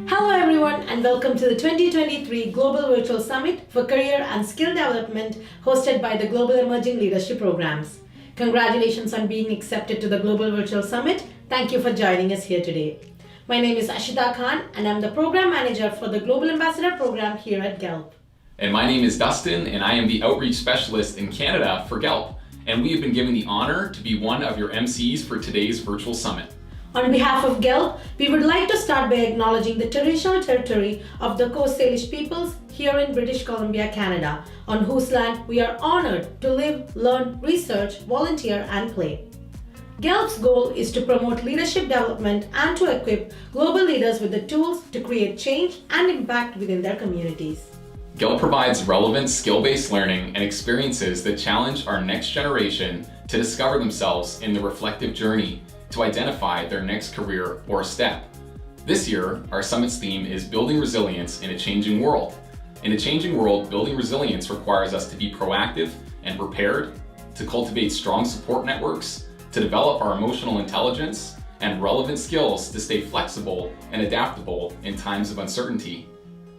Hello everyone and welcome to the 2023 Global Virtual Summit for Career and Skill Development hosted by the Global Emerging Leadership Programs. Congratulations on being accepted to the Global Virtual Summit. Thank you for joining us here today. My name is Ashita Khan and I'm the Program Manager for the Global Ambassador Program here at GELP. And my name is Dustin and I am the Outreach Specialist in Canada for GELP. And we have been given the honor to be one of your MCs for today's virtual summit. On behalf of GELP, we would like to start by acknowledging the traditional territory of the Coast Salish peoples here in British Columbia, Canada, on whose land we are honored to live, learn, research, volunteer, and play. GELP's goal is to promote leadership development and to equip global leaders with the tools to create change and impact within their communities. GELP provides relevant skill-based learning and experiences that challenge our next generation to discover themselves in the reflective journey to identify their next career or step. This year, our summit's theme is Building Resilience in a Changing World. In a changing world, building resilience requires us to be proactive and prepared, to cultivate strong support networks, to develop our emotional intelligence and relevant skills to stay flexible and adaptable in times of uncertainty.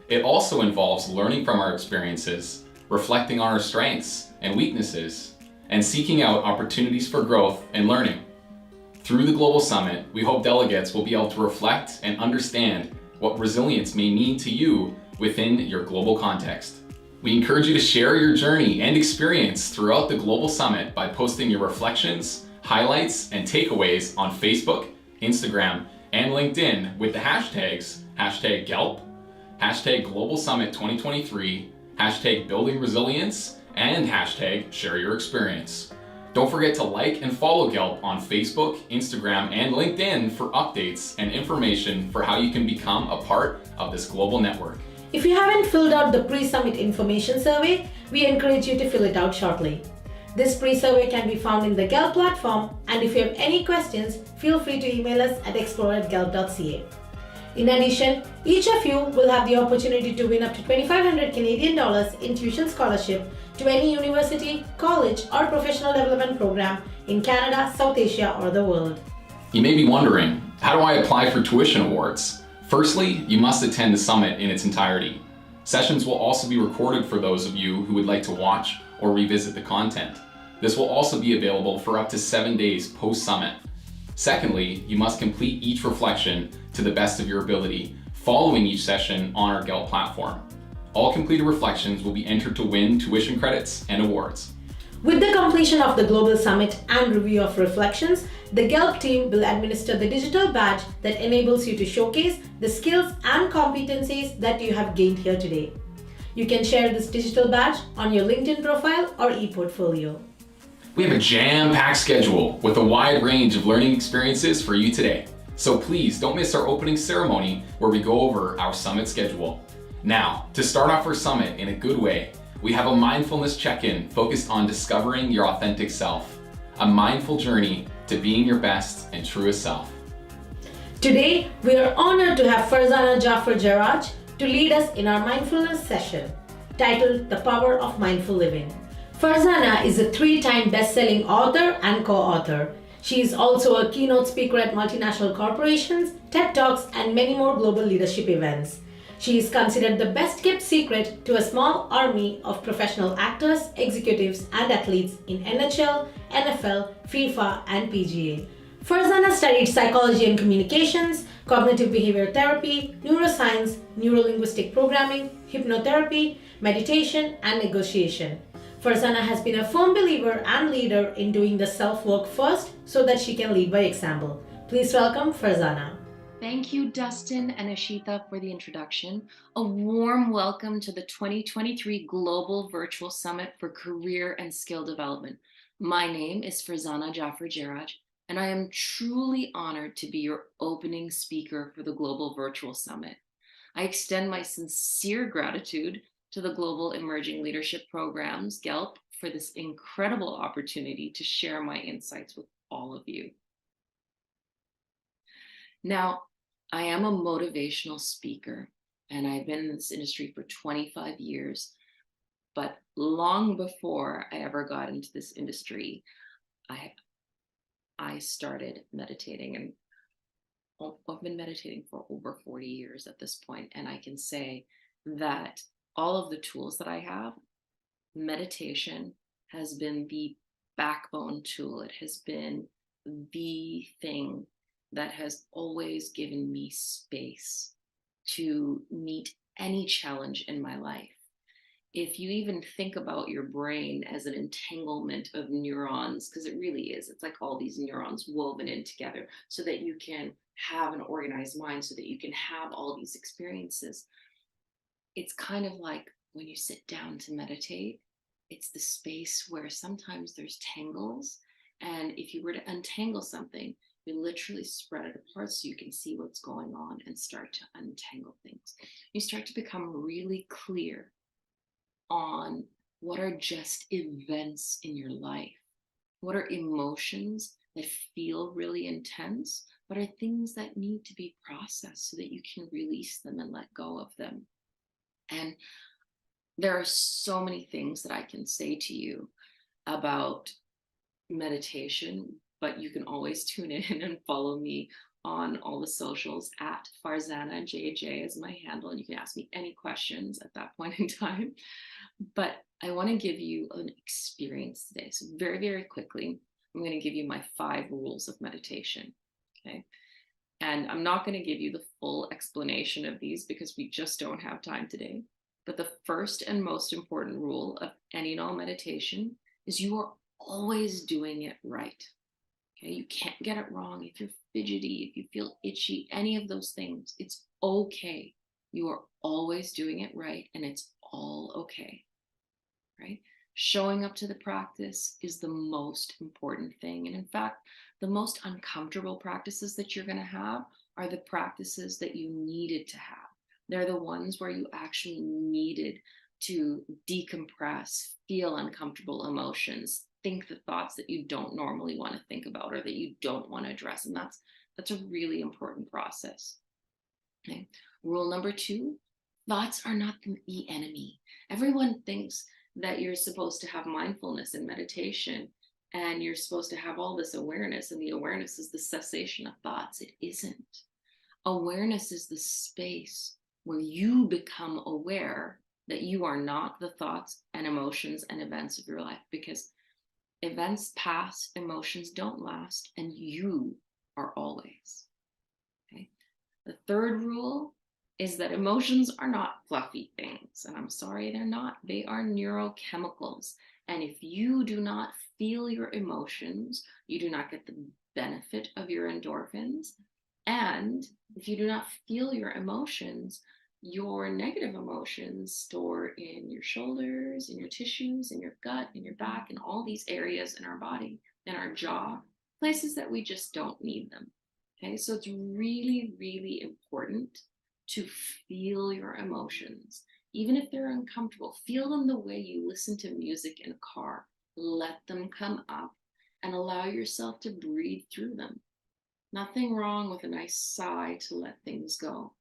It also involves learning from our experiences, reflecting on our strengths and weaknesses, and seeking out opportunities for growth and learning. Through the Global Summit, we hope delegates will be able to reflect and understand what resilience may mean to you within your global context. We encourage you to share your journey and experience throughout the Global Summit by posting your reflections, highlights, and takeaways on Facebook, Instagram, and LinkedIn with the hashtags #GELP, #Global Summit 2023, #Building Resilience, and #ShareYourExperience. Don't forget to like and follow GELP on Facebook, Instagram, and LinkedIn for updates and information for how you can become a part of this global network. If you haven't filled out the pre-summit information survey, we encourage you to fill it out shortly. This pre-survey can be found in the GELP platform, and if you have any questions, feel free to email us at explore@gelp.ca. In addition, each of you will have the opportunity to win up to $2,500 Canadian in tuition scholarship to any university, college, or professional development program in Canada, South Asia, or the world. You may be wondering, how do I apply for tuition awards? Firstly, you must attend the summit in its entirety. Sessions will also be recorded for those of you who would like to watch or revisit the content. This will also be available for up to 7 days post-summit. Secondly, you must complete each reflection to the best of your ability, following each session on our GELP platform. All completed reflections will be entered to win tuition credits and awards. With the completion of the Global Summit and review of reflections, the GELP team will administer the digital badge that enables you to showcase the skills and competencies that you have gained here today. You can share this digital badge on your LinkedIn profile or e-portfolio. We have a jam-packed schedule with a wide range of learning experiences for you today. So please don't miss our opening ceremony where we go over our summit schedule. Now, to start off our summit in a good way, we have a mindfulness check-in focused on discovering your authentic self, a mindful journey to being your best and truest self. Today, we are honored to have Farzana Jaffer-Jarraj to lead us in our mindfulness session, titled The Power of Mindful Living. Farzana is a 3-time best-selling author and co-author. She is also a keynote speaker at multinational corporations, TED Talks, and many more global leadership events. She is considered the best-kept secret to a small army of professional actors, executives, and athletes in NHL, NFL, FIFA, and PGA. Farzana studied psychology and communications, cognitive behavior therapy, neuroscience, neurolinguistic programming, hypnotherapy, meditation, and negotiation. Farzana has been a firm believer and leader in doing the self-work first so that she can lead by example. Please welcome Farzana. Thank you, Dustin and Ashita, for the introduction. A warm welcome to the 2023 Global Virtual Summit for Career and Skill Development. My name is Farzana Jaffer-Jarraj, and I am truly honored to be your opening speaker for the Global Virtual Summit. I extend my sincere gratitude to the Global Emerging Leadership Programs, GELP, for this incredible opportunity to share my insights with all of you. Now, I am a motivational speaker, and I've been in this industry for 25 years, but long before I ever got into this industry, I started meditating, and I've been meditating for over 40 years at this point, and I can say that all of the tools that I have, meditation has been the backbone tool. It has been the thing that has always given me space to meet any challenge in my life. If you even think about your brain as an entanglement of neurons, because it really is, it's like all these neurons woven in together so that you can have an organized mind, so that you can have all these experiences. It's kind of like when you sit down to meditate, it's the space where sometimes there's tangles. And if you were to untangle something, you literally spread it apart so you can see what's going on and start to untangle things. You start to become really clear on what are just events in your life, what are emotions that feel really intense, but are things that need to be processed so that you can release them and let go of them. And there are so many things that I can say to you about meditation, but you can always tune in and follow me on all the socials at Farzana JJ is my handle, and you can ask me any questions at that point in time. But I want to give you an experience today. So very, very quickly, I'm going to give you my 5 rules of meditation. Okay. And I'm not going to give you the full explanation of these because we just don't have time today. But the first and most important rule of any and all meditation is you are always doing it right. Okay, you can't get it wrong. If you're fidgety, if you feel itchy, any of those things, it's okay. You are always doing it right, and it's all okay. Right? Showing up to the practice is the most important thing. And in fact, the most uncomfortable practices that you're going to have are the practices that you needed to have. They're the ones where you actually needed to decompress, feel uncomfortable emotions, think the thoughts that you don't normally want to think about or that you don't want to address. And that's a really important process. Okay. Rule number 2, thoughts are not the enemy. Everyone thinks that you're supposed to have mindfulness and meditation and you're supposed to have all this awareness, and the awareness is the cessation of thoughts. It isn't. Awareness is the space where you become aware that you are not the thoughts and emotions and events of your life, because events pass, emotions don't last, and you are always. Okay. The third rule is that emotions are not fluffy things. And I'm sorry, they're not. They are neurochemicals. And if you do not feel your emotions, you do not get the benefit of your endorphins. And if you do not feel your emotions, your negative emotions store in your shoulders, in your tissues, in your gut, in your back, in all these areas in our body, in our jaw, places that we just don't need them. Okay, so it's really, really important to feel your emotions. Even if they're uncomfortable, feel them the way you listen to music in a car. Let them come up and allow yourself to breathe through them. Nothing wrong with a nice sigh to let things go.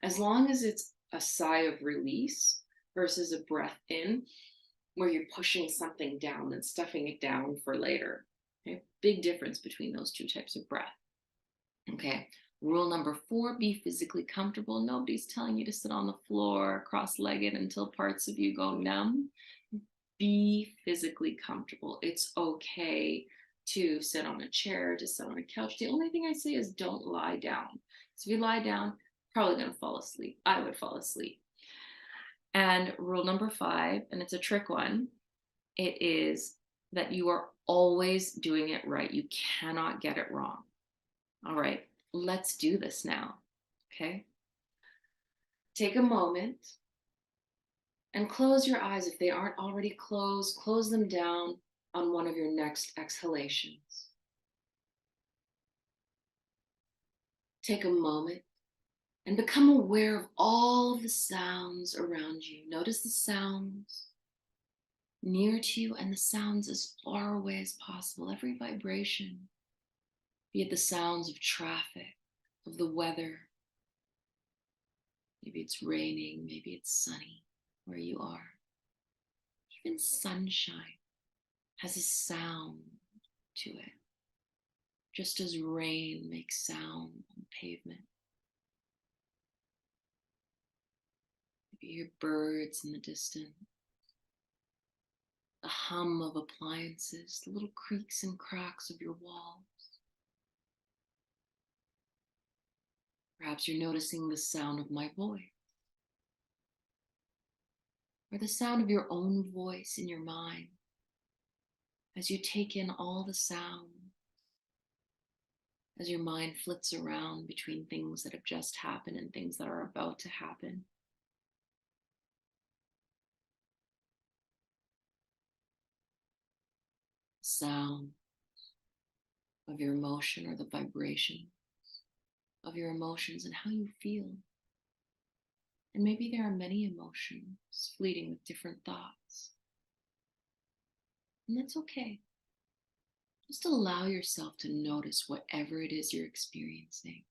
As long as it's a sigh of release versus a breath in, where you're pushing something down and stuffing it down for later. Okay? Big difference between those 2 types of breath. Okay. Rule number 4, be physically comfortable. Nobody's telling you to sit on the floor cross-legged until parts of you go numb. Be physically comfortable. It's okay to sit on a chair, to sit on a couch. The only thing I say is don't lie down. So if you lie down, probably going to fall asleep. I would fall asleep. And rule number 5, and it's a trick one, it is that you are always doing it right. You cannot get it wrong. All right, let's do this now. Okay. Take a moment and close your eyes. If they aren't already closed, close them down on one of your next exhalations. Take a moment and become aware of all the sounds around you. Notice the sounds near to you and the sounds as far away as possible. Every vibration, be it the sounds of traffic, of the weather. Maybe it's raining, maybe it's sunny where you are. Even sunshine has a sound to it. just as rain makes sound on pavement. Maybe you hear birds in the distance, the hum of appliances, the little creaks and cracks of your walls. Perhaps you're noticing the sound of my voice, or the sound of your own voice in your mind as you take in all the sound, as your mind flits around between things that have just happened and things that are about to happen. Sound of your emotion or the vibration of your emotions and how you feel. And maybe there are many emotions fleeting with different thoughts. And that's okay. Just allow yourself to notice whatever it is you're experiencing.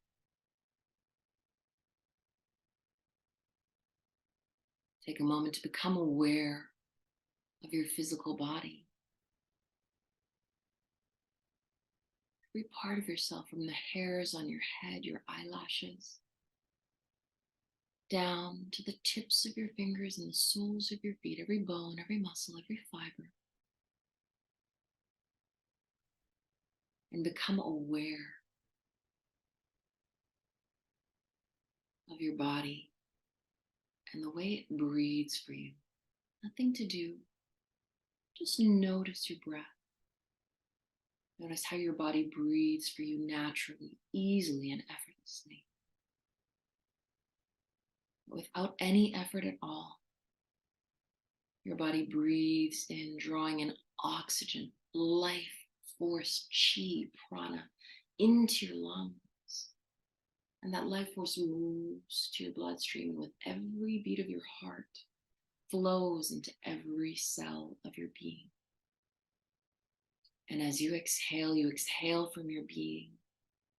Take a moment to become aware of your physical body. Every part of yourself, from the hairs on your head, your eyelashes, down to the tips of your fingers and the soles of your feet, every bone, every muscle, every fiber. And become aware of your body and the way it breathes for you. Nothing to do. Just notice your breath. Notice how your body breathes for you naturally, easily, and effortlessly. Without any effort at all, your body breathes in, drawing in oxygen, life force, chi, prana, into your lungs. And that life force moves to your bloodstream, and with every beat of your heart, flows into every cell of your being. And as you exhale from your being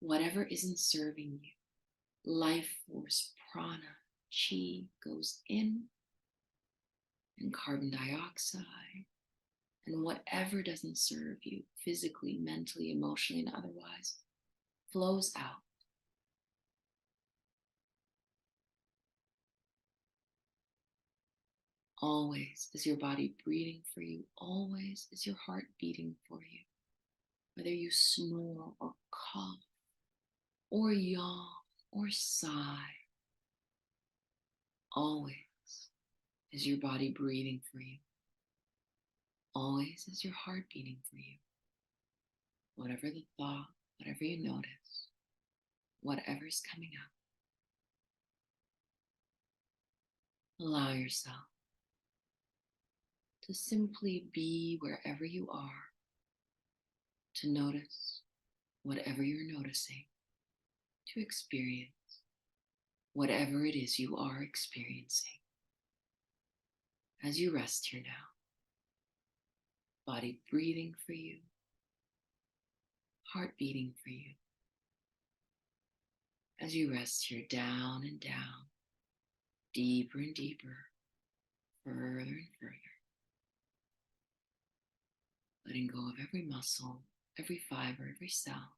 whatever isn't serving you. Life force, prana, chi goes in, and carbon dioxide, and whatever doesn't serve you physically, mentally, emotionally, and otherwise flows out. Always is your body breathing for you. Always is your heart beating for you. Whether you snore or cough or yawn or sigh, always is your body breathing for you. Always is your heart beating for you. Whatever the thought, whatever you notice, whatever's coming up, allow yourself to simply be wherever you are, to notice whatever you're noticing, to experience whatever it is you are experiencing. As you rest here now, body breathing for you, heart beating for you. As you rest here, down and down, deeper and deeper, further and further. Letting go of every muscle, every fiber, every cell.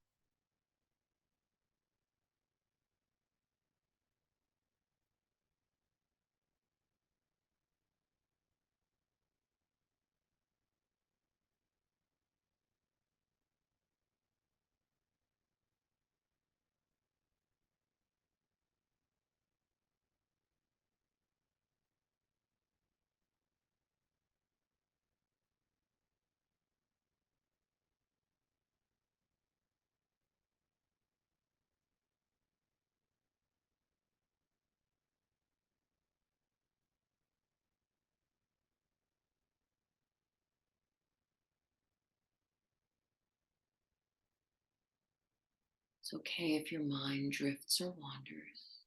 It's okay if your mind drifts or wanders.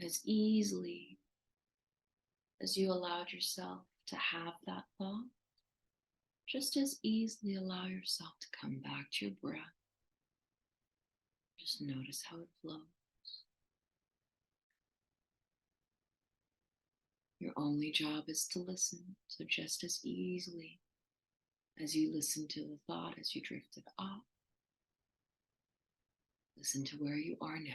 As easily as you allowed yourself to have that thought, just as easily allow yourself to come back to your breath. Just notice how it flows. Your only job is to listen. So just as easily as you listen to the thought as you drifted up, Listen to where you are now.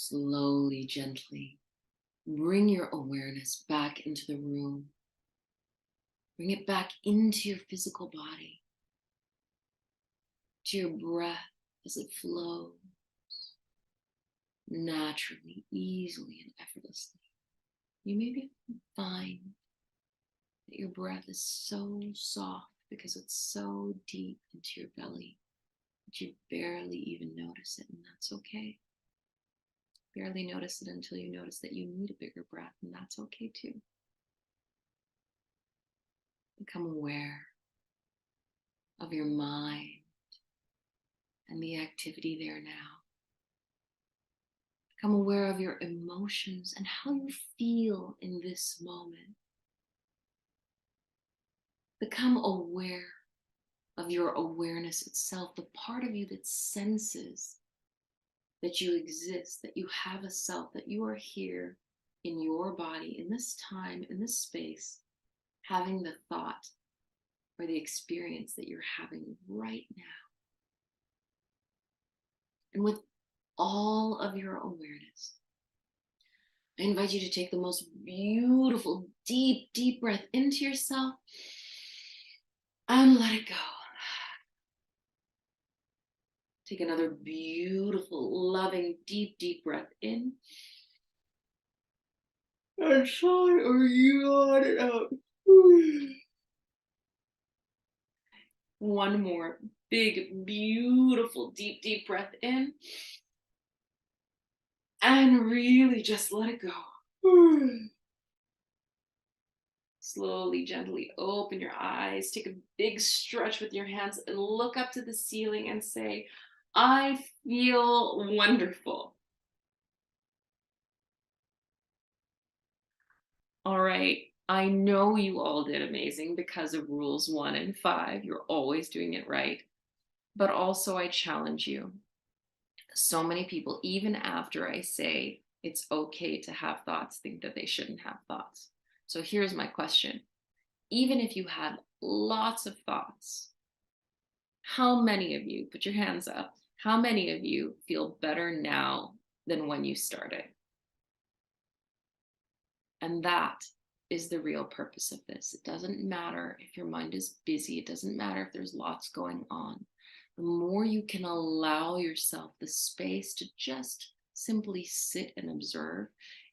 Slowly, gently, bring your awareness back into the room. Bring it back into your physical body, to your breath as it flows naturally, easily, and effortlessly. You maybe find that your breath is so soft because it's so deep into your belly that you barely even notice it, and that's okay. Barely notice it until you notice that you need a bigger breath, and that's okay too. Become aware of your mind and the activity there now. Become aware of your emotions and how you feel in this moment. Become aware of your awareness itself, the part of you that senses that you exist, that you have a self, that you are here in your body, in this time, in this space, having the thought or the experience that you're having right now. And with all of your awareness, I invite you to take the most beautiful, deep, deep breath into yourself and let it go. Take another beautiful, loving, deep, deep breath in. And sigh or yawn it out. One more big, beautiful, deep, deep breath in. And really just let it go. Slowly, gently open your eyes. Take a big stretch with your hands and look up to the ceiling and say, I feel wonderful. All right. I know you all did amazing because of rules 1 and 5. You're always doing it right. But also, I challenge you. So many people, even after I say it's okay to have thoughts, think that they shouldn't have thoughts. So here's my question. Even if you had lots of thoughts, how many of you, put your hands up, how many of you feel better now than when you started? And that is the real purpose of this. It doesn't matter if your mind is busy. It doesn't matter if there's lots going on. The more you can allow yourself the space to just simply sit and observe,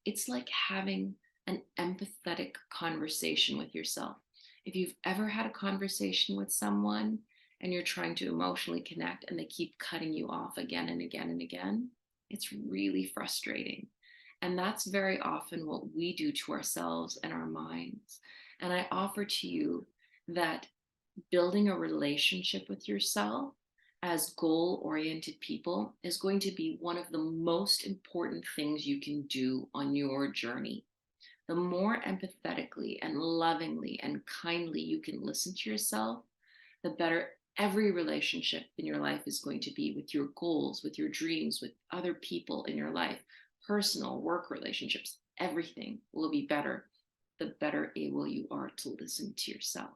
it's like having an empathetic conversation with yourself. If you've ever had a conversation with someone and you're trying to emotionally connect and they keep cutting you off again and again and again, it's really frustrating. And that's very often what we do to ourselves and our minds. And I offer to you that building a relationship with yourself as goal-oriented people is going to be one of the most important things you can do on your journey. The more empathetically and lovingly and kindly you can listen to yourself, the better every relationship in your life is going to be with your goals, with your dreams, with other people in your life, personal, work relationships, everything will be better the better able you are to listen to yourself.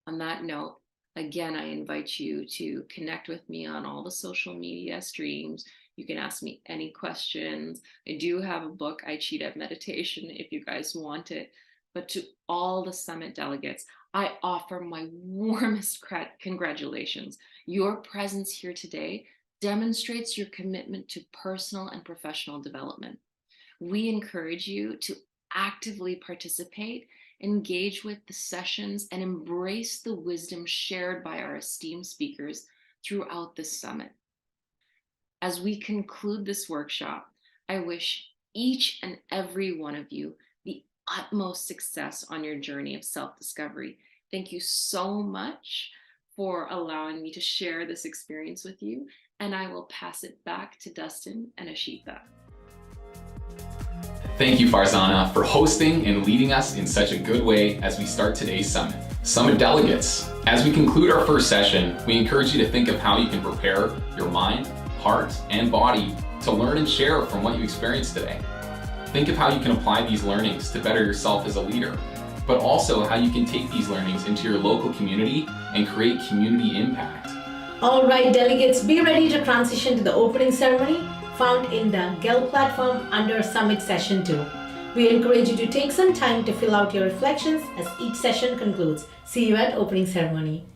On that note, again, I invite you to connect with me on all the social media streams. You can ask me any questions. I do have a book, I Cheat at Meditation, if you guys want it. But to all the summit delegates, I offer my warmest congratulations. Your presence here today demonstrates your commitment to personal and professional development. We encourage you to actively participate engage with the sessions, and embrace the wisdom shared by our esteemed speakers throughout the summit. As we conclude this workshop, I wish each and every one of you the utmost success on your journey of self-discovery. Thank you so much for allowing me to share this experience with you, and I will pass it back to Dustin and Ashita. Thank you, Farzana, for hosting and leading us in such a good way as we start today's summit. Summit delegates, as we conclude our first session, we encourage you to think of how you can prepare your mind, heart, and body to learn and share from what you experienced today. Think of how you can apply these learnings to better yourself as a leader, but also how you can take these learnings into your local community and create community impact. All right, delegates, be ready to transition to the opening ceremony found in the GEL platform under Summit Session 2. We encourage you to take some time to fill out your reflections as each session concludes. See you at opening ceremony.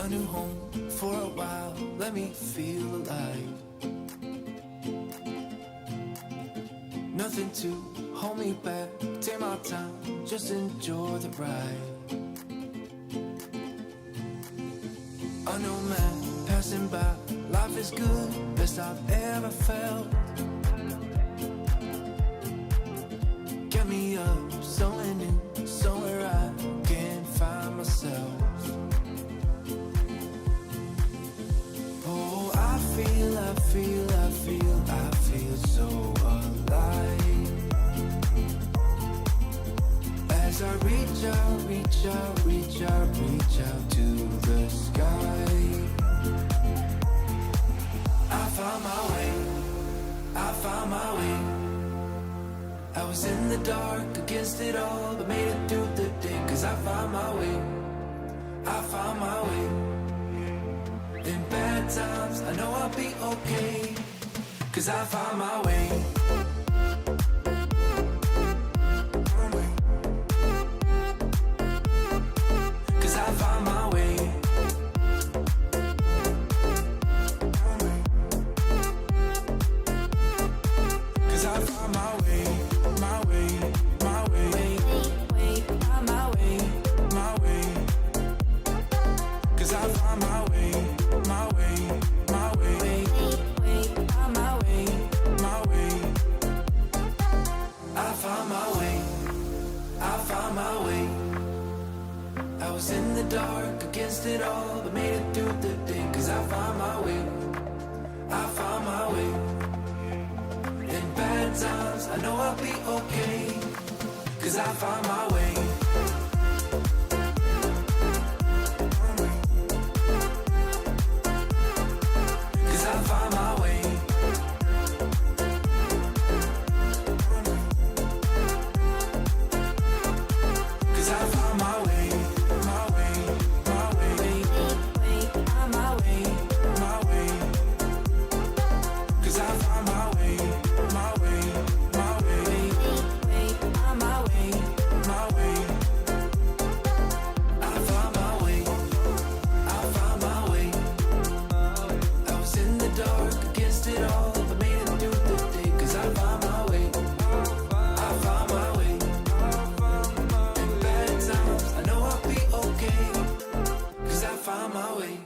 a new home for a while, let me feel alive. Nothing to hold me back, take my time, just enjoy the ride. A new man passing by, life is good, best I've ever felt. Get me up, somewhere new, somewhere I can find myself. Oh, I feel so alive. As I reach out to the sky. I found my way. I was in the dark against it all, but made it through the day. Cause I found my way. In bad times, I know I'll be okay. Cause I found my way. Cause I found my way. Cause I found my way. My way. Found my way. Cause I found my way. My way. Found my way. I found my way. I was in the dark against it all, but made it through the day. Cause I found my way. In bad times, I know I'll be okay. Cause I found my way. Cause I found my way. Cause I found my way. Cause I found my way. I was in the dark against it all, but made it through the day. Cause I found my way. In bad times, I know I'll be okay. Cause I found my way.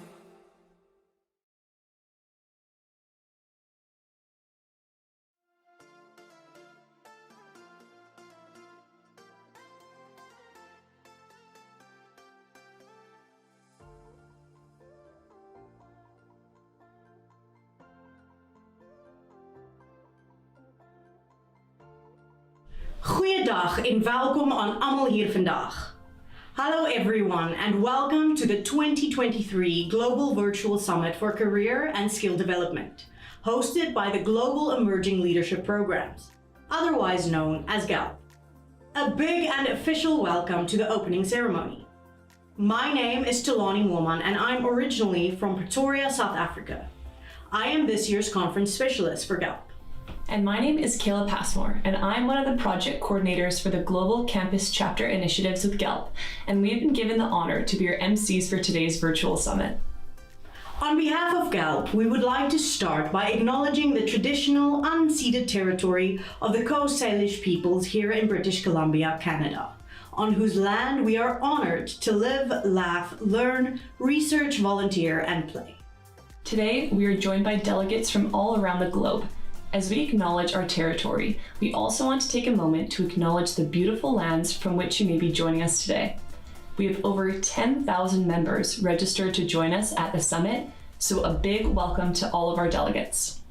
Goeiedag en welkom aan almal hier vandag. Hello everyone and welcome to the 2023 Global Virtual Summit for Career and Skill Development, hosted by the Global Emerging Leadership Programs, otherwise known as GALP. A big and official welcome to the opening ceremony. My name is Telani Woman and I'm originally from Pretoria, South Africa. I am this year's conference specialist for GALP. And my name is Kayla Passmore, and I'm one of the project coordinators for the Global Campus Chapter Initiatives with GALP, and we've been given the honor to be your MCs for today's virtual summit. On behalf of GALP, we would like to start by acknowledging the traditional unceded territory of the Coast Salish peoples here in British Columbia, Canada, on whose land we are honored to live, laugh, learn, research, volunteer, and play. Today, we are joined by delegates from all around the globe. As we acknowledge our territory, we also want to take a moment to acknowledge the beautiful lands from which you may be joining us today. We have over 10,000 members registered to join us at the summit, so a big welcome to all of our delegates.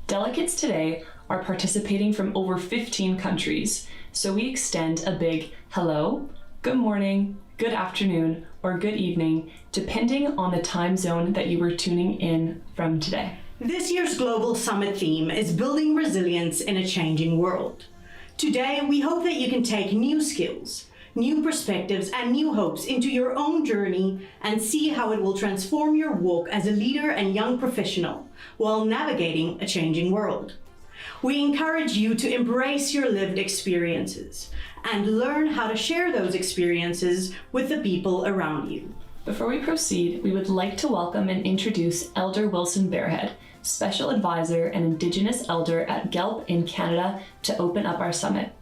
Delegates today are participating from over 15 countries, so we extend a big hello, good morning, good afternoon, or good evening, depending on the time zone that you are tuning in from today. This year's Global Summit theme is Building Resilience in a Changing World. Today, we hope that you can take new skills, new perspectives, and new hopes into your own journey and see how it will transform your walk as a leader and young professional while navigating a changing world. We encourage you to embrace your lived experiences and learn how to share those experiences with the people around you. Before we proceed, we would like to welcome and introduce Elder Wilson Barehead, Special Advisor and Indigenous Elder at GELP in Canada, to open up our summit.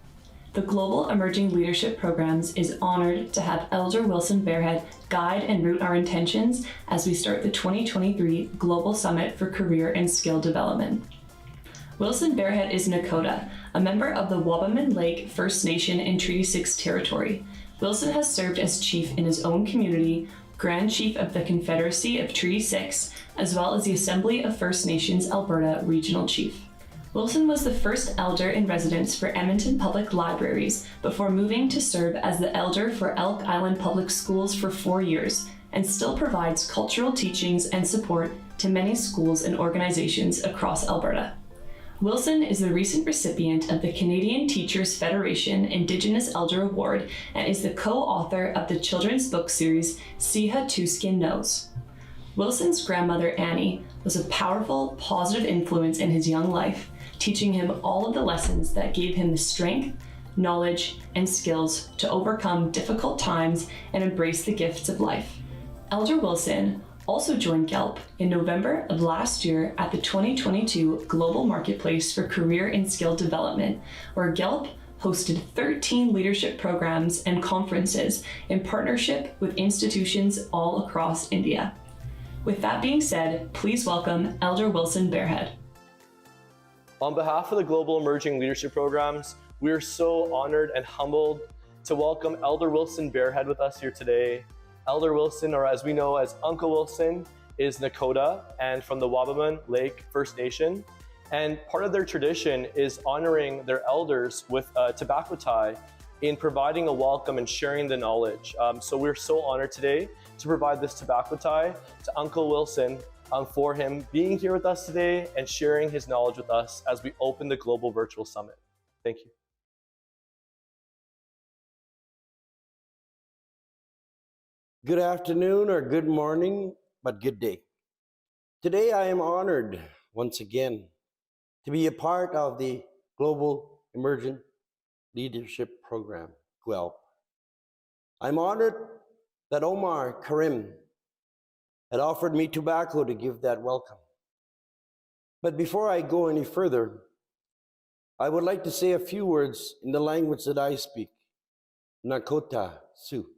The Global Emerging Leadership Programs is honored to have Elder Wilson Barehead guide and root our intentions as we start the 2023 Global Summit for Career and Skill Development. Wilson Barehead is Nakota, a member of the Wabamun Lake First Nation in Treaty 6 territory. Wilson has served as chief in his own community, Grand Chief of the Confederacy of Treaty 6, as well as the Assembly of First Nations Alberta Regional Chief. Wilson was the first elder in residence for Edmonton Public Libraries before moving to serve as the elder for Elk Island Public Schools for 4 years, and still provides cultural teachings and support to many schools and organizations across Alberta. Wilson is the recent recipient of the Canadian Teachers Federation Indigenous Elder Award and is the co-author of the children's book series Siha Two-Skin Knows. Wilson's grandmother, Annie, was a powerful, positive influence in his young life, teaching him all of the lessons that gave him the strength, knowledge, and skills to overcome difficult times and embrace the gifts of life. Elder Wilson also joined GELP in November of last year at the 2022 Global Marketplace for Career and Skill Development, where GELP hosted 13 leadership programs and conferences in partnership with institutions all across India. With that being said, please welcome Elder Wilson Barehead. On behalf of the Global Emerging Leadership Programs, we are so honored and humbled to welcome Elder Wilson Barehead with us here today. Elder Wilson, or as we know as Uncle Wilson, is Nakota and from the Wabamun Lake First Nation. And part of their tradition is honoring their elders with a tobacco tie in providing a welcome and sharing the knowledge. So we're so honored today to provide this tobacco tie to Uncle Wilson for him being here with us today and sharing his knowledge with us as we open the Global Virtual Summit. Thank you. Good afternoon or good morning, but good day. Today I am honored once again to be a part of the Global Emergent Leadership Program, GELP. I'm honored that Omar Karim had offered me tobacco to give that welcome. But before I go any further, I would like to say a few words in the language that I speak, Nakota Sioux.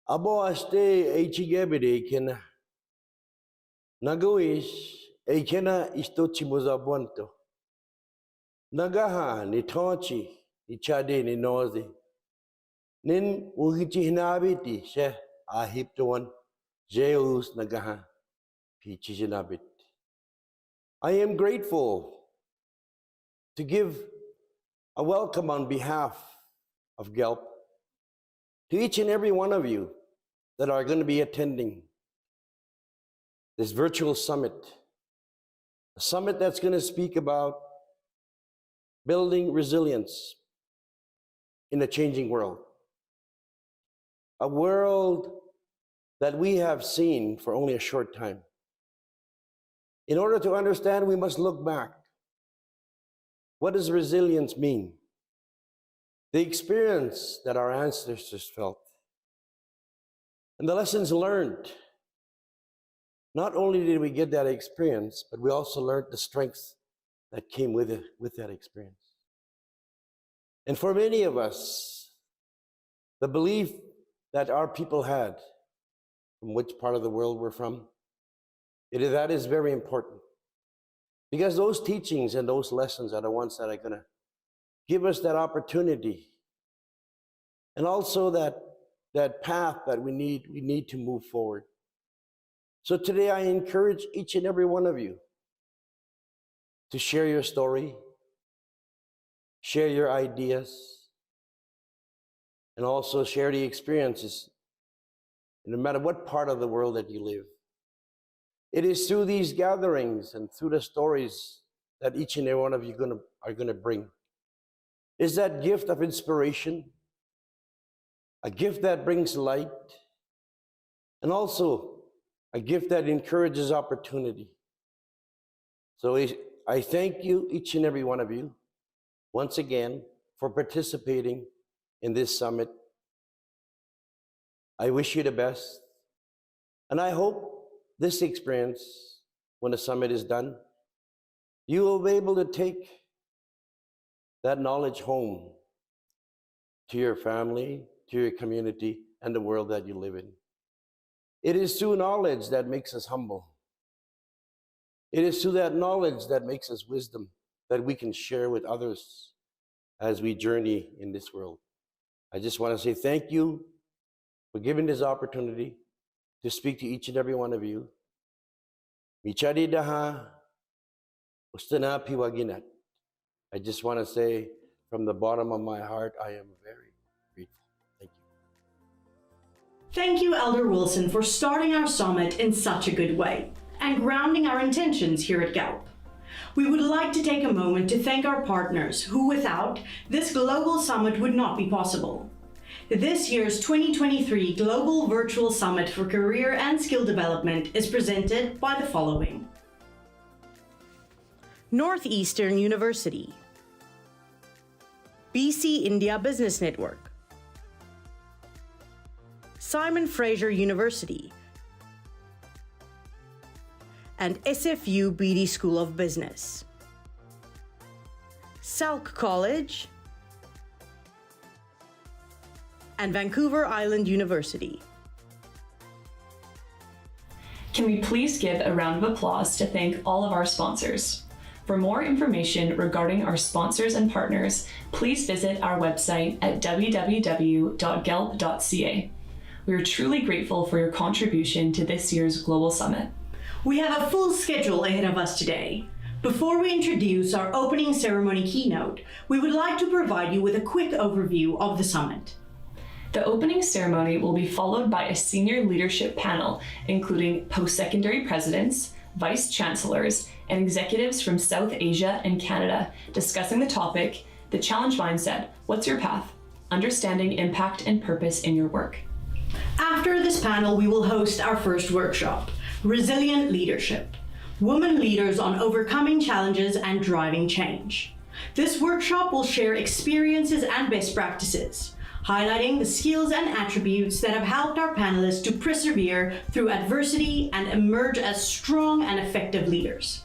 Abo aste eichigebede kena. Nagoish eichena istochimuzabwanto. Nagaha ni tochi ni chade ni nozi. Nin ugichi hinabiti she ahiptowan jeus nagaha pichijinabit. I am grateful to give a welcome on behalf of GELP to each and every one of you that are going to be attending this virtual summit, a summit that's going to speak about building resilience in a changing world, a world that we have seen for only a short time. In order to understand, we must look back. What does resilience mean? The experience that our ancestors felt, and the lessons learned. Not only did we get that experience, but we also learned the strength that came with it, with that experience. And for many of us, the belief that our people had, from which part of the world we're from, that is very important. Because those teachings and those lessons are the ones that are going to give us that opportunity, and also that path that we need to move forward. So today I encourage each and every one of you to share your story, share your ideas, and also share the experiences, no matter what part of the world that you live. It is through these gatherings and through the stories that each and every one of you are going to bring. Is that gift of inspiration, a gift that brings light, and also a gift that encourages opportunity. So I thank you, each and every one of you, once again, for participating in this summit. I wish you the best. And I hope this experience, when the summit is done, you will be able to take that knowledge home to your family, to your community, and the world that you live in. It is through knowledge that makes us humble. It is through that knowledge that makes us wisdom that we can share with others as we journey in this world. I just want to say thank you for giving this opportunity to speak to each and every one of you. Michari daha, ustana piwaginat. I just want to say from the bottom of my heart, I am very grateful. Thank you. Thank you, Elder Wilson, for starting our summit in such a good way and grounding our intentions here at Gallup. We would like to take a moment to thank our partners who, without this global summit, would not be possible. This year's 2023 Global Virtual Summit for Career and Skill Development is presented by the following: Northeastern University, BC India Business Network, Simon Fraser University, and SFU BD School of Business, Salk College, and Vancouver Island University. Can we please give a round of applause to thank all of our sponsors? For more information regarding our sponsors and partners, please visit our website at www.gelp.ca. We are truly grateful for your contribution to this year's Global Summit. We have a full schedule ahead of us today. Before we introduce our opening ceremony keynote, we would like to provide you with a quick overview of the summit. The opening ceremony will be followed by a senior leadership panel, including post-secondary presidents, vice chancellors, and executives from South Asia and Canada, discussing the topic, The Challenge Mindset, What's Your Path? Understanding Impact and Purpose in Your Work. After this panel, we will host our first workshop, Resilient Leadership, Women Leaders on Overcoming Challenges and Driving Change. This workshop will share experiences and best practices, highlighting the skills and attributes that have helped our panelists to persevere through adversity and emerge as strong and effective leaders.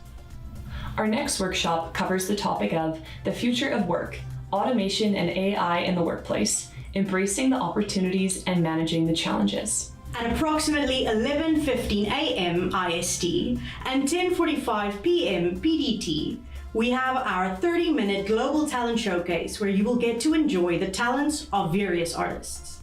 Our next workshop covers the topic of the future of work, automation and AI in the workplace, embracing the opportunities and managing the challenges. At approximately 11:15 a.m. IST and 10:45 p.m. PDT, we have our 30-minute Global Talent Showcase where you will get to enjoy the talents of various artists.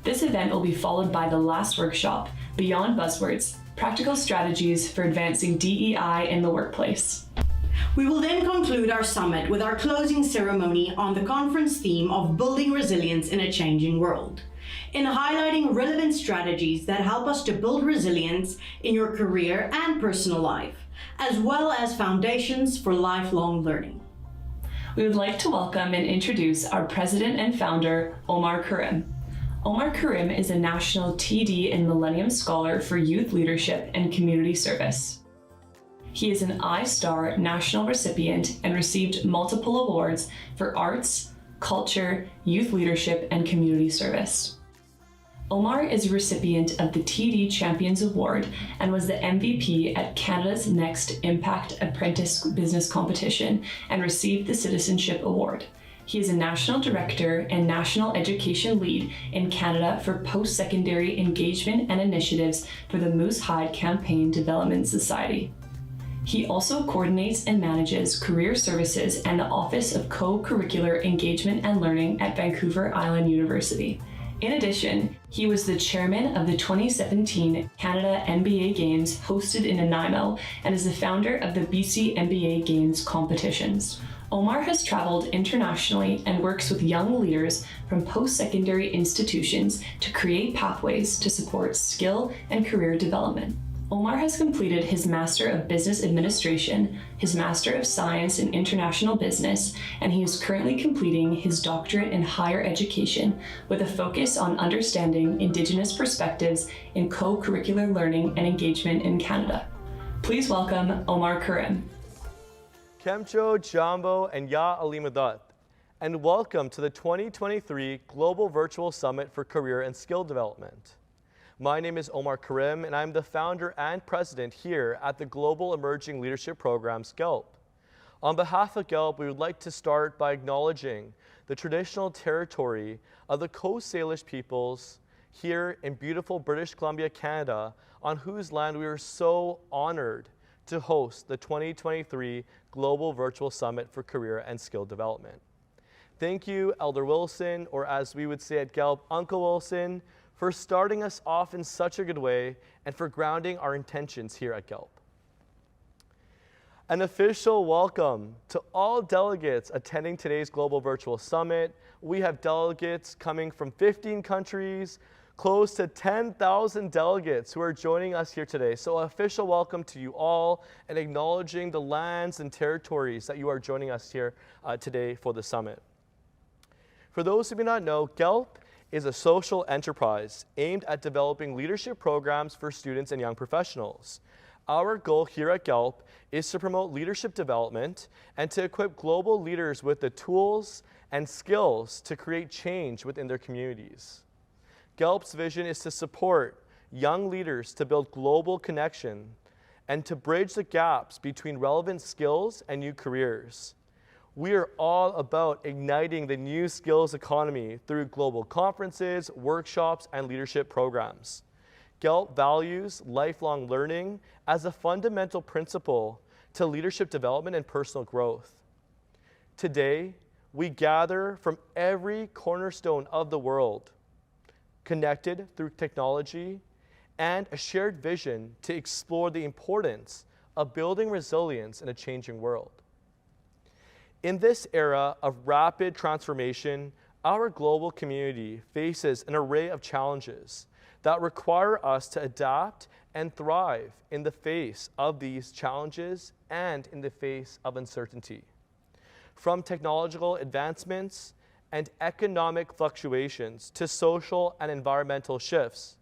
This event will be followed by the last workshop, Beyond Buzzwords, Practical Strategies for Advancing DEI in the Workplace. We will then conclude our summit with our closing ceremony on the conference theme of Building Resilience in a Changing World, in highlighting relevant strategies that help us to build resilience in your career and personal life, as well as foundations for lifelong learning. We would like to welcome and introduce our president and founder, Omar Karim. Omar Karim is a National TD and Millennium Scholar for Youth Leadership and Community Service. He is an I-STAR national recipient and received multiple awards for arts, culture, youth leadership, and community service. Omar is a recipient of the TD Champions Award and was the MVP at Canada's Next Impact Apprentice Business Competition and received the Citizenship Award. He is a National Director and National Education Lead in Canada for Post-Secondary Engagement and Initiatives for the Moose Hide Campaign Development Society. He also coordinates and manages career services and the Office of Co-Curricular Engagement and Learning at Vancouver Island University. In addition, he was the chairman of the 2017 Canada MBA Games hosted in Nanaimo and is the founder of the BC MBA Games competitions. Omar has traveled internationally and works with young leaders from post-secondary institutions to create pathways to support skill and career development. Omar has completed his Master of Business Administration, his Master of Science in International Business, and he is currently completing his doctorate in higher education with a focus on understanding Indigenous perspectives in co-curricular learning and engagement in Canada. Please welcome Omar Karim. Kemcho, Jambo, and Ya Alimadat. and welcome to the 2023 Global Virtual Summit for Career and Skill Development. My name is Omar Karim, and I'm the founder and president here at the Global Emerging Leadership Programs, GELP. On behalf of GELP, we would like to start by acknowledging the traditional territory of the Coast Salish peoples here in beautiful British Columbia, Canada, on whose land we are so honored to host the 2023 Global Virtual Summit for Career and Skill Development. Thank you, Elder Wilson, or as we would say at GELP, Uncle Wilson, for starting us off in such a good way and for grounding our intentions here at GELP. An official welcome to all delegates attending today's Global Virtual Summit. We have delegates coming from 15 countries, close to 10,000 delegates who are joining us here today. So official welcome to you all and acknowledging the lands and territories that you are joining us here today for the summit. For those who may not know, GELP is a social enterprise aimed at developing leadership programs for students and young professionals. Our goal here at GELP is to promote leadership development and to equip global leaders with the tools and skills to create change within their communities. GELP's vision is to support young leaders to build global connection and to bridge the gaps between relevant skills and new careers. We are all about igniting the new skills economy through global conferences, workshops, and leadership programs. GELP values lifelong learning as a fundamental principle to leadership development and personal growth. Today, we gather from every cornerstone of the world, connected through technology and a shared vision to explore the importance of building resilience in a changing world. In this era of rapid transformation, our global community faces an array of challenges that require us to adapt and thrive in the face of these challenges and in the face of uncertainty. From technological advancements and economic fluctuations to social and environmental shifts,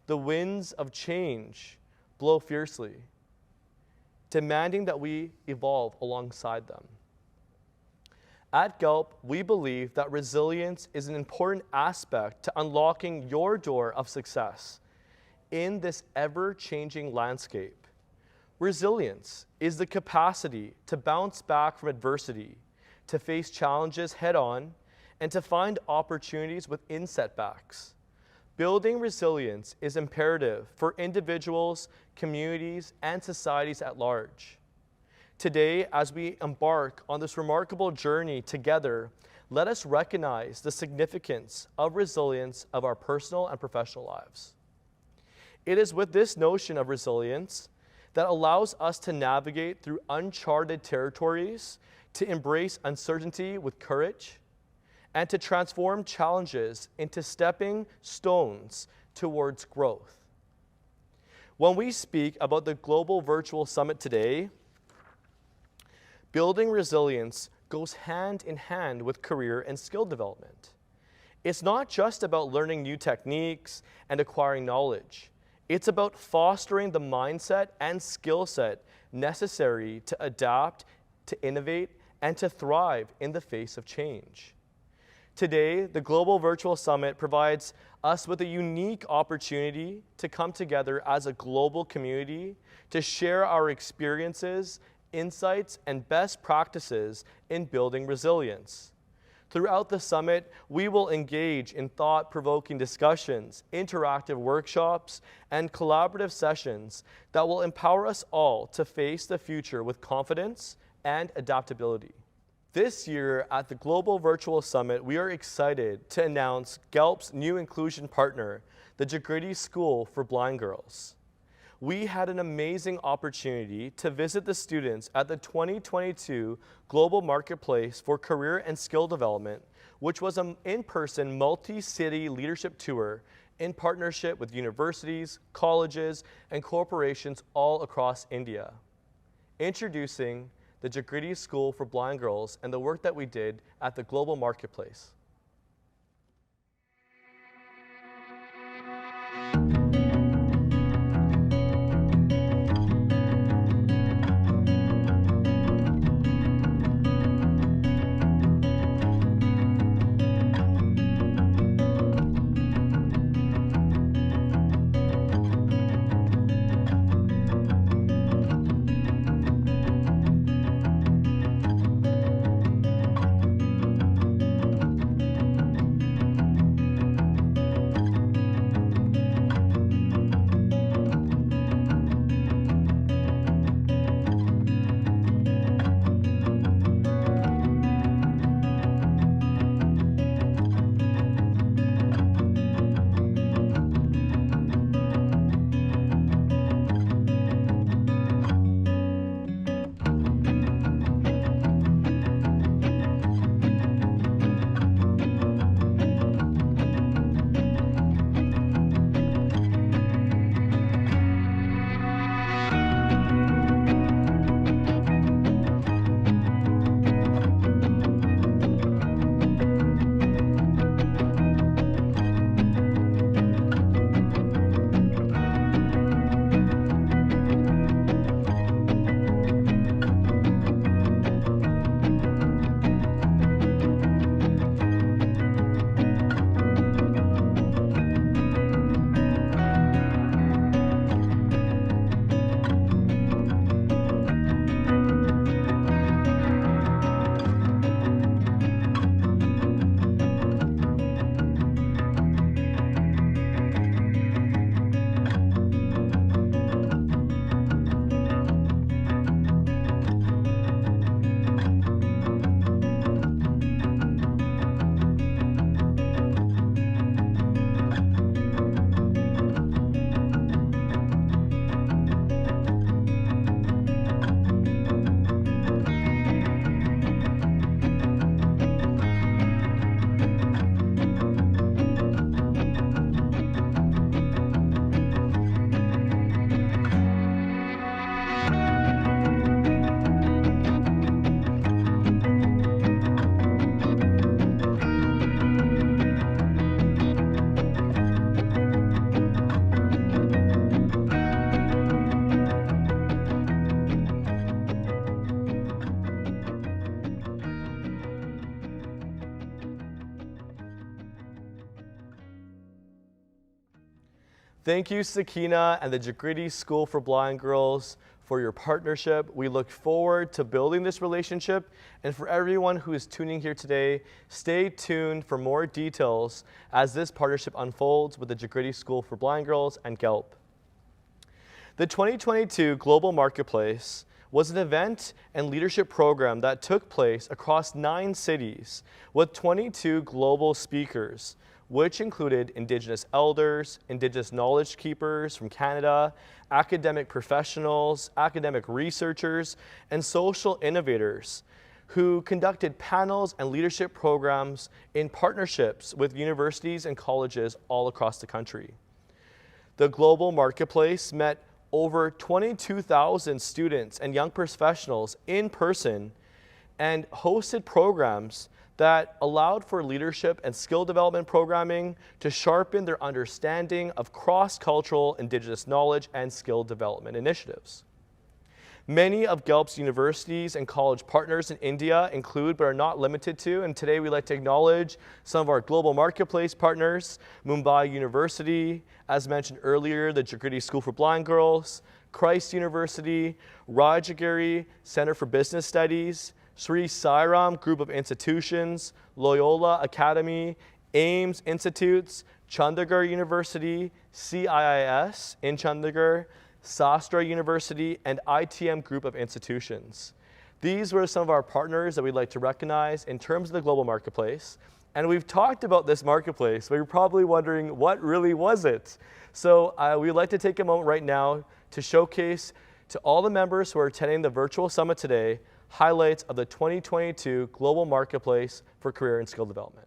the winds of change blow fiercely, demanding that we evolve alongside them. At GELP, we believe that resilience is an important aspect to unlocking your door of success in this ever-changing landscape. Resilience is the capacity to bounce back from adversity, to face challenges head-on, and to find opportunities within setbacks. Building resilience is imperative for individuals, communities, and societies at large. Today, as we embark on this remarkable journey together, let us recognize the significance of resilience of our personal and professional lives. It is with this notion of resilience that allows us to navigate through uncharted territories, to embrace uncertainty with courage, and to transform challenges into stepping stones towards growth. When we speak about the Global Virtual Summit today, building resilience goes hand in hand with career and skill development. It's not just about learning new techniques and acquiring knowledge. It's about fostering the mindset and skill set necessary to adapt, to innovate, and to thrive in the face of change. Today, the Global Virtual Summit provides us with a unique opportunity to come together as a global community to share our experiences, insights, and best practices in building resilience. Throughout the summit, we will engage in thought-provoking discussions, interactive workshops, and collaborative sessions that will empower us all to face the future with confidence and adaptability. This year at the Global Virtual Summit, we are excited to announce GELP's new inclusion partner, the Delegates School for Blind Girls. We had an amazing opportunity to visit the students at the 2022 Global Marketplace for Career and Skill Development, which was an in-person multi-city leadership tour in partnership with universities, colleges, and corporations all across India. Introducing the Delegates School for Blind Girls and the work that we did at the Global Marketplace. Thank you, Sakina and the Jagriti School for Blind Girls, for your partnership. We look forward to building this relationship. And for everyone who is tuning here today, stay tuned for more details as this partnership unfolds with the Jagriti School for Blind Girls and GELP. The 2022 Global Marketplace was an event and leadership program that took place across 9 cities with 22 global speakers, which included Indigenous elders, Indigenous knowledge keepers from Canada, academic professionals, academic researchers, and social innovators who conducted panels and leadership programs in partnerships with universities and colleges all across the country. The Global Marketplace met over 22,000 students and young professionals in person and hosted programs that allowed for leadership and skill development programming to sharpen their understanding of cross-cultural Indigenous knowledge and skill development initiatives. Many of GELP's universities and college partners in India include, but are not limited to, and today we'd like to acknowledge some of our Global Marketplace partners: Mumbai University, as mentioned earlier, the Jagriti School for Blind Girls, Christ University, Rajagiri Center for Business Studies, Sri Sairam Group of Institutions, Loyola Academy, Ames Institutes, Chandigarh University, CIIS in Chandigarh, Sastra University, and ITM Group of Institutions. These were some of our partners that we'd like to recognize in terms of the Global Marketplace. And we've talked about this marketplace, but you're probably wondering, what really was it? So we'd like to take a moment right now to showcase to all the members who are attending the virtual summit today highlights of the 2022 Global Marketplace for Career and Skill Development.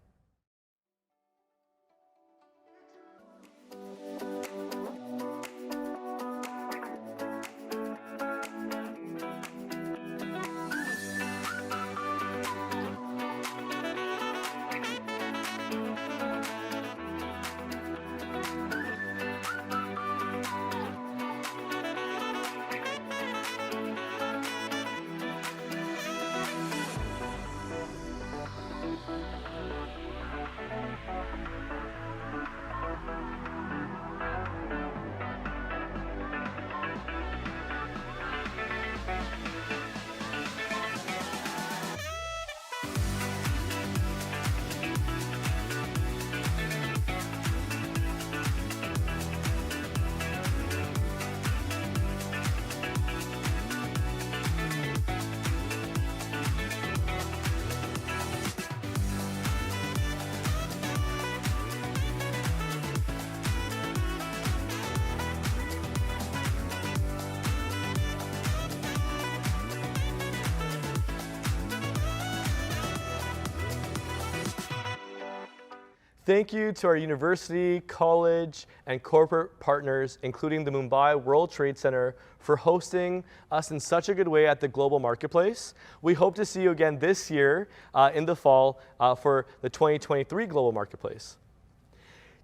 Thank you to our university, college, and corporate partners, including the Mumbai World Trade Center, for hosting us in such a good way at the Global Marketplace. We hope to see you again this year in the fall for the 2023 Global Marketplace.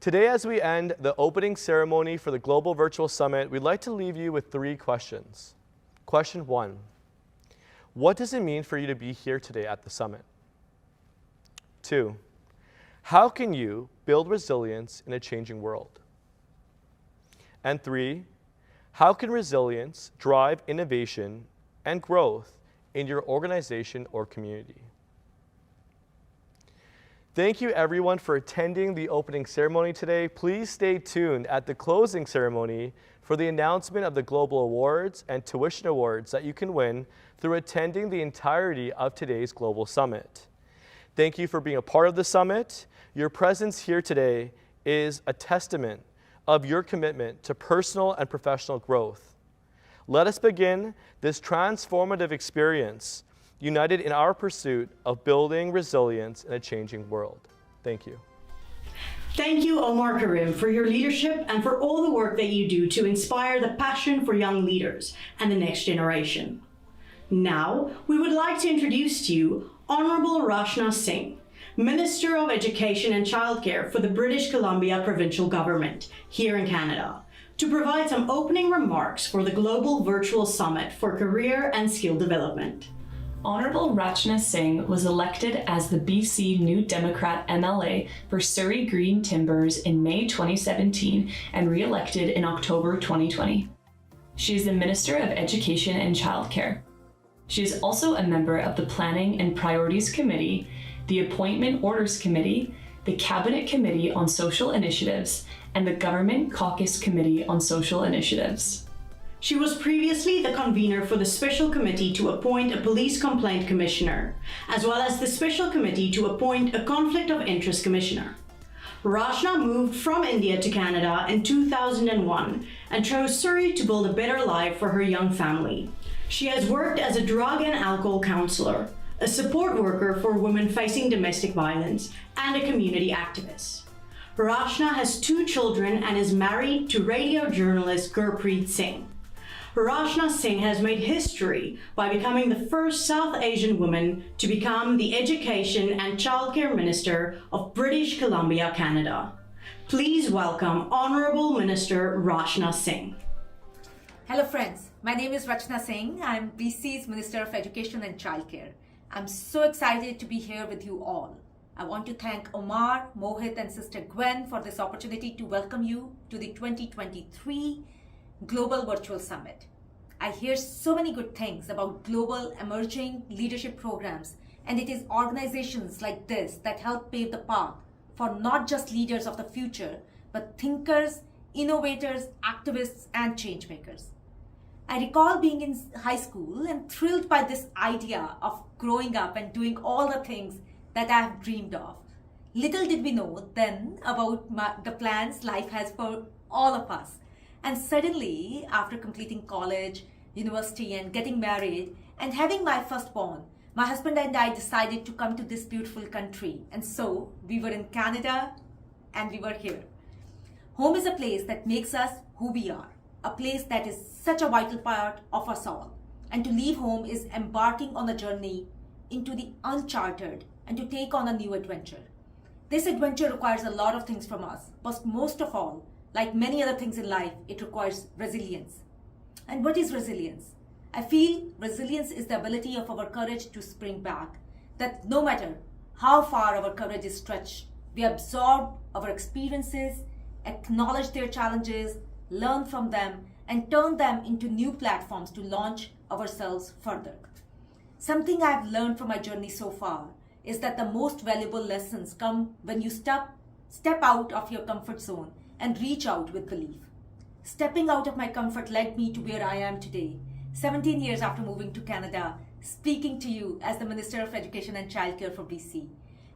Today, as we end the opening ceremony for the Global Virtual Summit, we'd like to leave you with 3 questions. Question 1, what does it mean for you to be here today at the summit? 2, how can you build resilience in a changing world? And 3, how can resilience drive innovation and growth in your organization or community? Thank you everyone for attending the opening ceremony today. Please stay tuned at the closing ceremony for the announcement of the Global Awards and Tuition Awards that you can win through attending the entirety of today's Global Summit. Thank you for being a part of the summit. Your presence here today is a testament of your commitment to personal and professional growth. Let us begin this transformative experience, united in our pursuit of building resilience in a changing world. Thank you. Thank you, Omar Karim, for your leadership and for all the work that you do to inspire the passion for young leaders and the next generation. Now, we would like to introduce to you Honorable Rashna Singh, Minister of Education and Childcare for the British Columbia Provincial Government here in Canada, to provide some opening remarks for the Global Virtual Summit for Career and Skill Development. Honourable Rachna Singh was elected as the BC New Democrat MLA for Surrey Green Timbers in May 2017 and re-elected in October 2020. She is the Minister of Education and Childcare. She is also a member of the Planning and Priorities Committee, the Appointment Orders Committee, the Cabinet Committee on Social Initiatives, and the Government Caucus Committee on Social Initiatives. She was previously the convener for the Special Committee to appoint a Police Complaint Commissioner, as well as the Special Committee to appoint a Conflict of Interest Commissioner. Rachna moved from India to Canada in 2001 and chose Surrey to build a better life for her young family. She has worked as a drug and alcohol counselor, a support worker for women facing domestic violence, and a community activist. Rachna has 2 children and is married to radio journalist Gurpreet Singh. Rachna Singh has made history by becoming the first South Asian woman to become the Education and Childcare Minister of British Columbia, Canada. Please welcome Honourable Minister Rachna Singh. Hello friends, my name is Rachna Singh. I'm BC's Minister of Education and Childcare. I'm so excited to be here with you all. I want to thank Omar, Mohit and Sister Gwen for this opportunity to welcome you to the 2023 Global Virtual Summit. I hear so many good things about global emerging leadership programs, and it is organizations like this that help pave the path for not just leaders of the future, but thinkers, innovators, activists, and changemakers. I recall being in high school and thrilled by this idea of growing up and doing all the things that I have dreamed of. Little did we know then about the plans life has for all of us. And suddenly, after completing college, university, and getting married, and having my firstborn, my husband and I decided to come to this beautiful country. And so, we were in Canada, and we were here. Home is a place that makes us who we are, a place that is such a vital part of us all. And to leave home is embarking on a journey into the uncharted and to take on a new adventure. This adventure requires a lot of things from us, but most of all, like many other things in life, it requires resilience. And what is resilience? I feel resilience is the ability of our courage to spring back, that no matter how far our courage is stretched, we absorb our experiences, acknowledge their challenges, learn from them, and turn them into new platforms to launch ourselves further. Something I've learned from my journey so far is that the most valuable lessons come when you step out of your comfort zone and reach out with belief. Stepping out of my comfort led me to where I am today, 17 years after moving to Canada, speaking to you as the Minister of Education and Childcare for BC.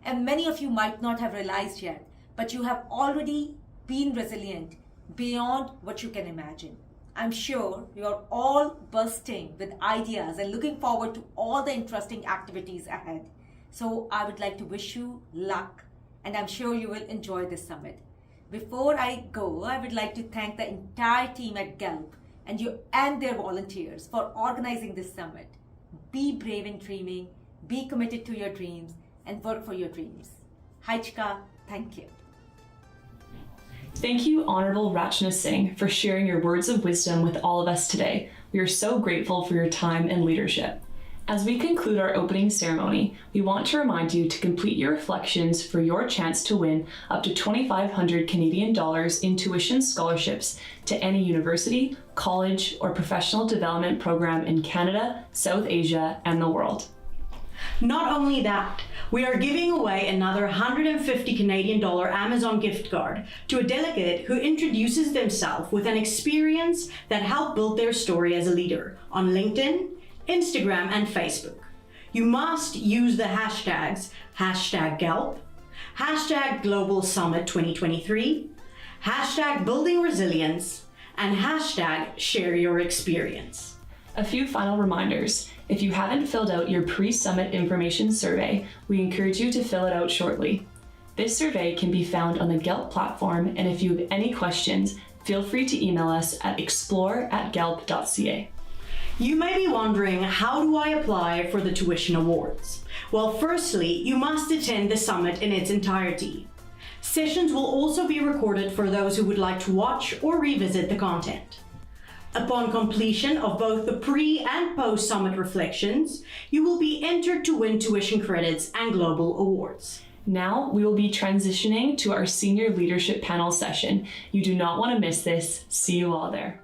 And many of you might not have realized yet, but you have already been resilient beyond what you can imagine. I'm sure you're all bursting with ideas and looking forward to all the interesting activities ahead. So I would like to wish you luck, and I'm sure you will enjoy this summit. Before I go, I would like to thank the entire team at GELP and their volunteers for organizing this summit. Be brave in dreaming, be committed to your dreams, and work for your dreams. Haichka, thank you. Thank you, Honourable Rachna Singh, for sharing your words of wisdom with all of us today. We are so grateful for your time and leadership. As we conclude our opening ceremony, we want to remind you to complete your reflections for your chance to win up to 2,500 Canadian dollars in tuition scholarships to any university, college, or professional development program in Canada, South Asia, and the world. Not only that, we are giving away another 150 Canadian dollar Amazon gift card to a delegate who introduces themselves with an experience that helped build their story as a leader on LinkedIn, Instagram, and Facebook. You must use the hashtags #GELP, #Global Summit 2023, #Building Resilience, and #Share Your Experience. A few final reminders. If you haven't filled out your pre-summit information survey, we encourage you to fill it out shortly. This survey can be found on the GELP platform, and if you have any questions, feel free to email us at explore@gelp.ca. You may be wondering, how do I apply for the tuition awards? Well, firstly, you must attend the summit in its entirety. Sessions will also be recorded for those who would like to watch or revisit the content. Upon completion of both the pre and post summit reflections, you will be entered to win tuition credits and global awards. Now we will be transitioning to our senior leadership panel session. You do not want to miss this. See you all there.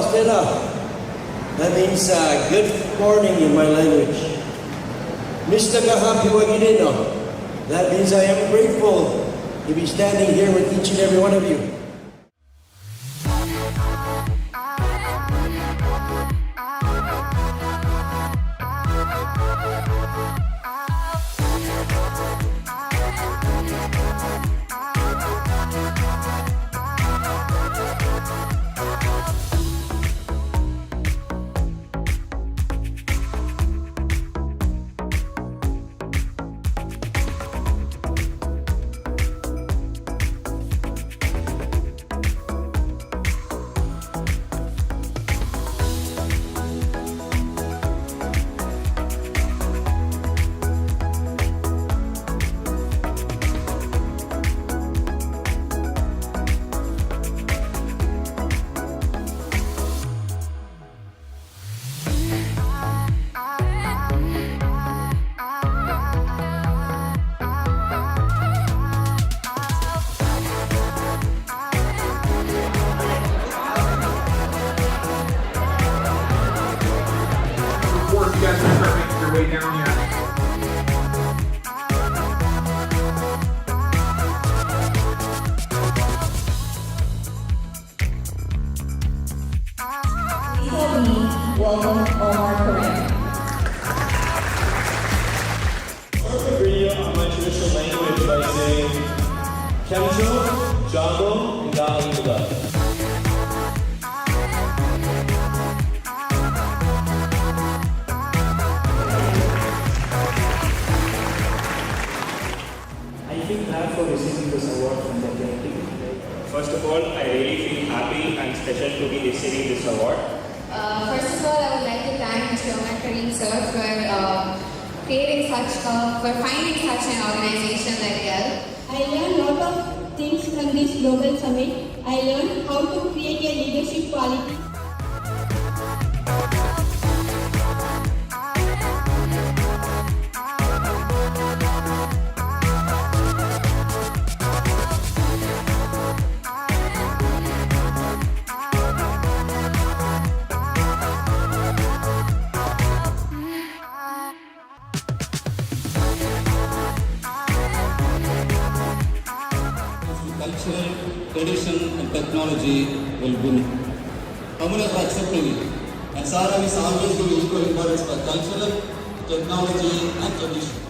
Stella. That means good morning in my language. Mr. Kahapi Wagidino. That means I am grateful to be standing here with each and every one of you. Way down here. Welcome Omar Karim. Start the video on my traditional language by saying Kemcho, Jago, and Ga'alimuda. For receiving this award from the community. First of all, I really feel happy and special to be receiving this award. First of all, I would like to thank Mr. Omar Karim sir for finding such an organization like YEL. I learned a lot of things from this global summit. I learned how to create a leadership quality. Cultural, tradition and technology will win. Communists are accepting it. And Sara is always giving equal importance for cultural, technology and tradition.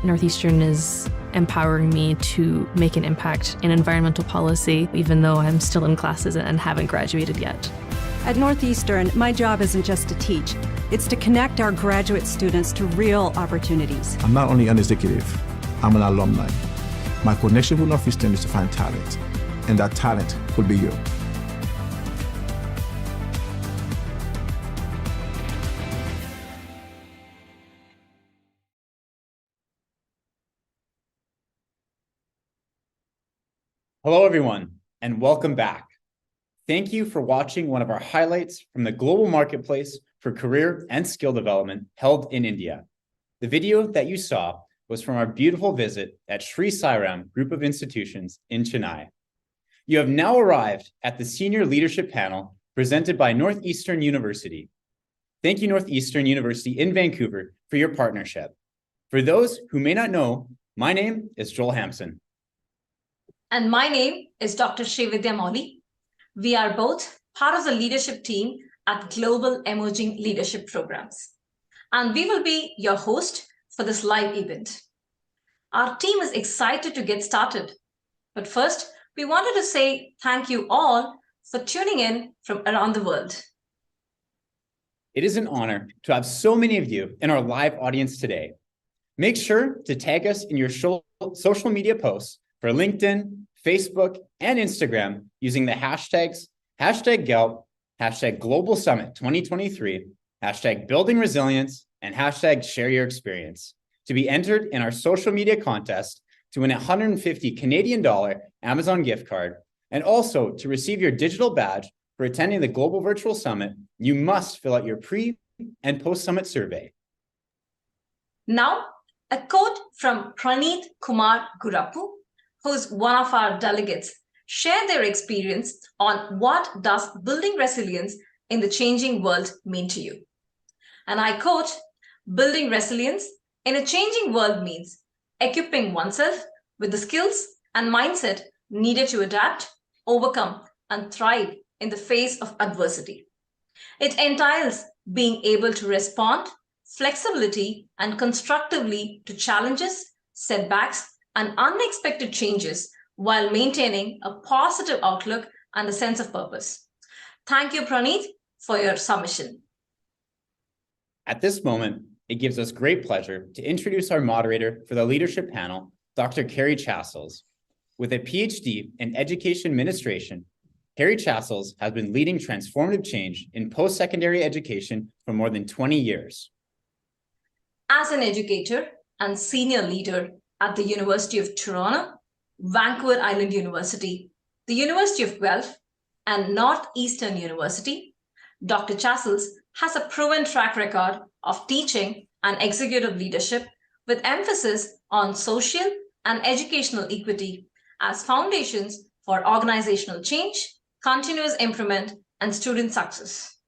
Northeastern is empowering me to make an impact in environmental policy, even though I'm still in classes and haven't graduated yet. At Northeastern, my job isn't just to teach, it's to connect our graduate students to real opportunities. I'm not only an executive, I'm an alumni. My connection with Northeastern is to find talent, and that talent could be you. Hello, everyone, and welcome back. Thank you for watching one of our highlights from the Global Marketplace for Career and Skill Development held in India. The video that you saw was from our beautiful visit at Sri Sairam Group of Institutions in Chennai. You have now arrived at the Senior Leadership Panel presented by Northeastern University. Thank you, Northeastern University in Vancouver, for your partnership. For those who may not know, my name is Joel Hampson. And my name is Dr. Srividya Mauli. We are both part of the leadership team at Global Emerging Leadership Programs. And we will be your host for this live event. Our team is excited to get started. But first, we wanted to say thank you all for tuning in from around the world. It is an honor to have so many of you in our live audience today. Make sure to tag us in your social media posts for LinkedIn, Facebook, and Instagram using the hashtags #GELP, #Global Summit 2023, #Building Resilience, and #Share Your Experience to be entered in our social media contest to win a $150 Canadian Amazon gift card, and also to receive your digital badge for attending the Global Virtual Summit. You must fill out your pre- and post-summit survey. Now, a quote from Praneeth Kumar Gurappu, who's one of our delegates, share their experience on what does building resilience in the changing world mean to you. And I quote, "Building resilience in a changing world means equipping oneself with the skills and mindset needed to adapt, overcome, and thrive in the face of adversity. It entails being able to respond flexibility and constructively to challenges, setbacks, and unexpected changes while maintaining a positive outlook and a sense of purpose." Thank you, Praneeth, for your submission. At this moment, it gives us great pleasure to introduce our moderator for the leadership panel, Dr. Carrie Chassels. With a PhD in education administration, Carrie Chassels has been leading transformative change in post-secondary education for more than 20 years. As an educator and senior leader at the University of Toronto, Vancouver Island University, the University of Guelph, and Northeastern University, Dr. Chassels has a proven track record of teaching and executive leadership with emphasis on social and educational equity as foundations for organizational change, continuous improvement, and student success.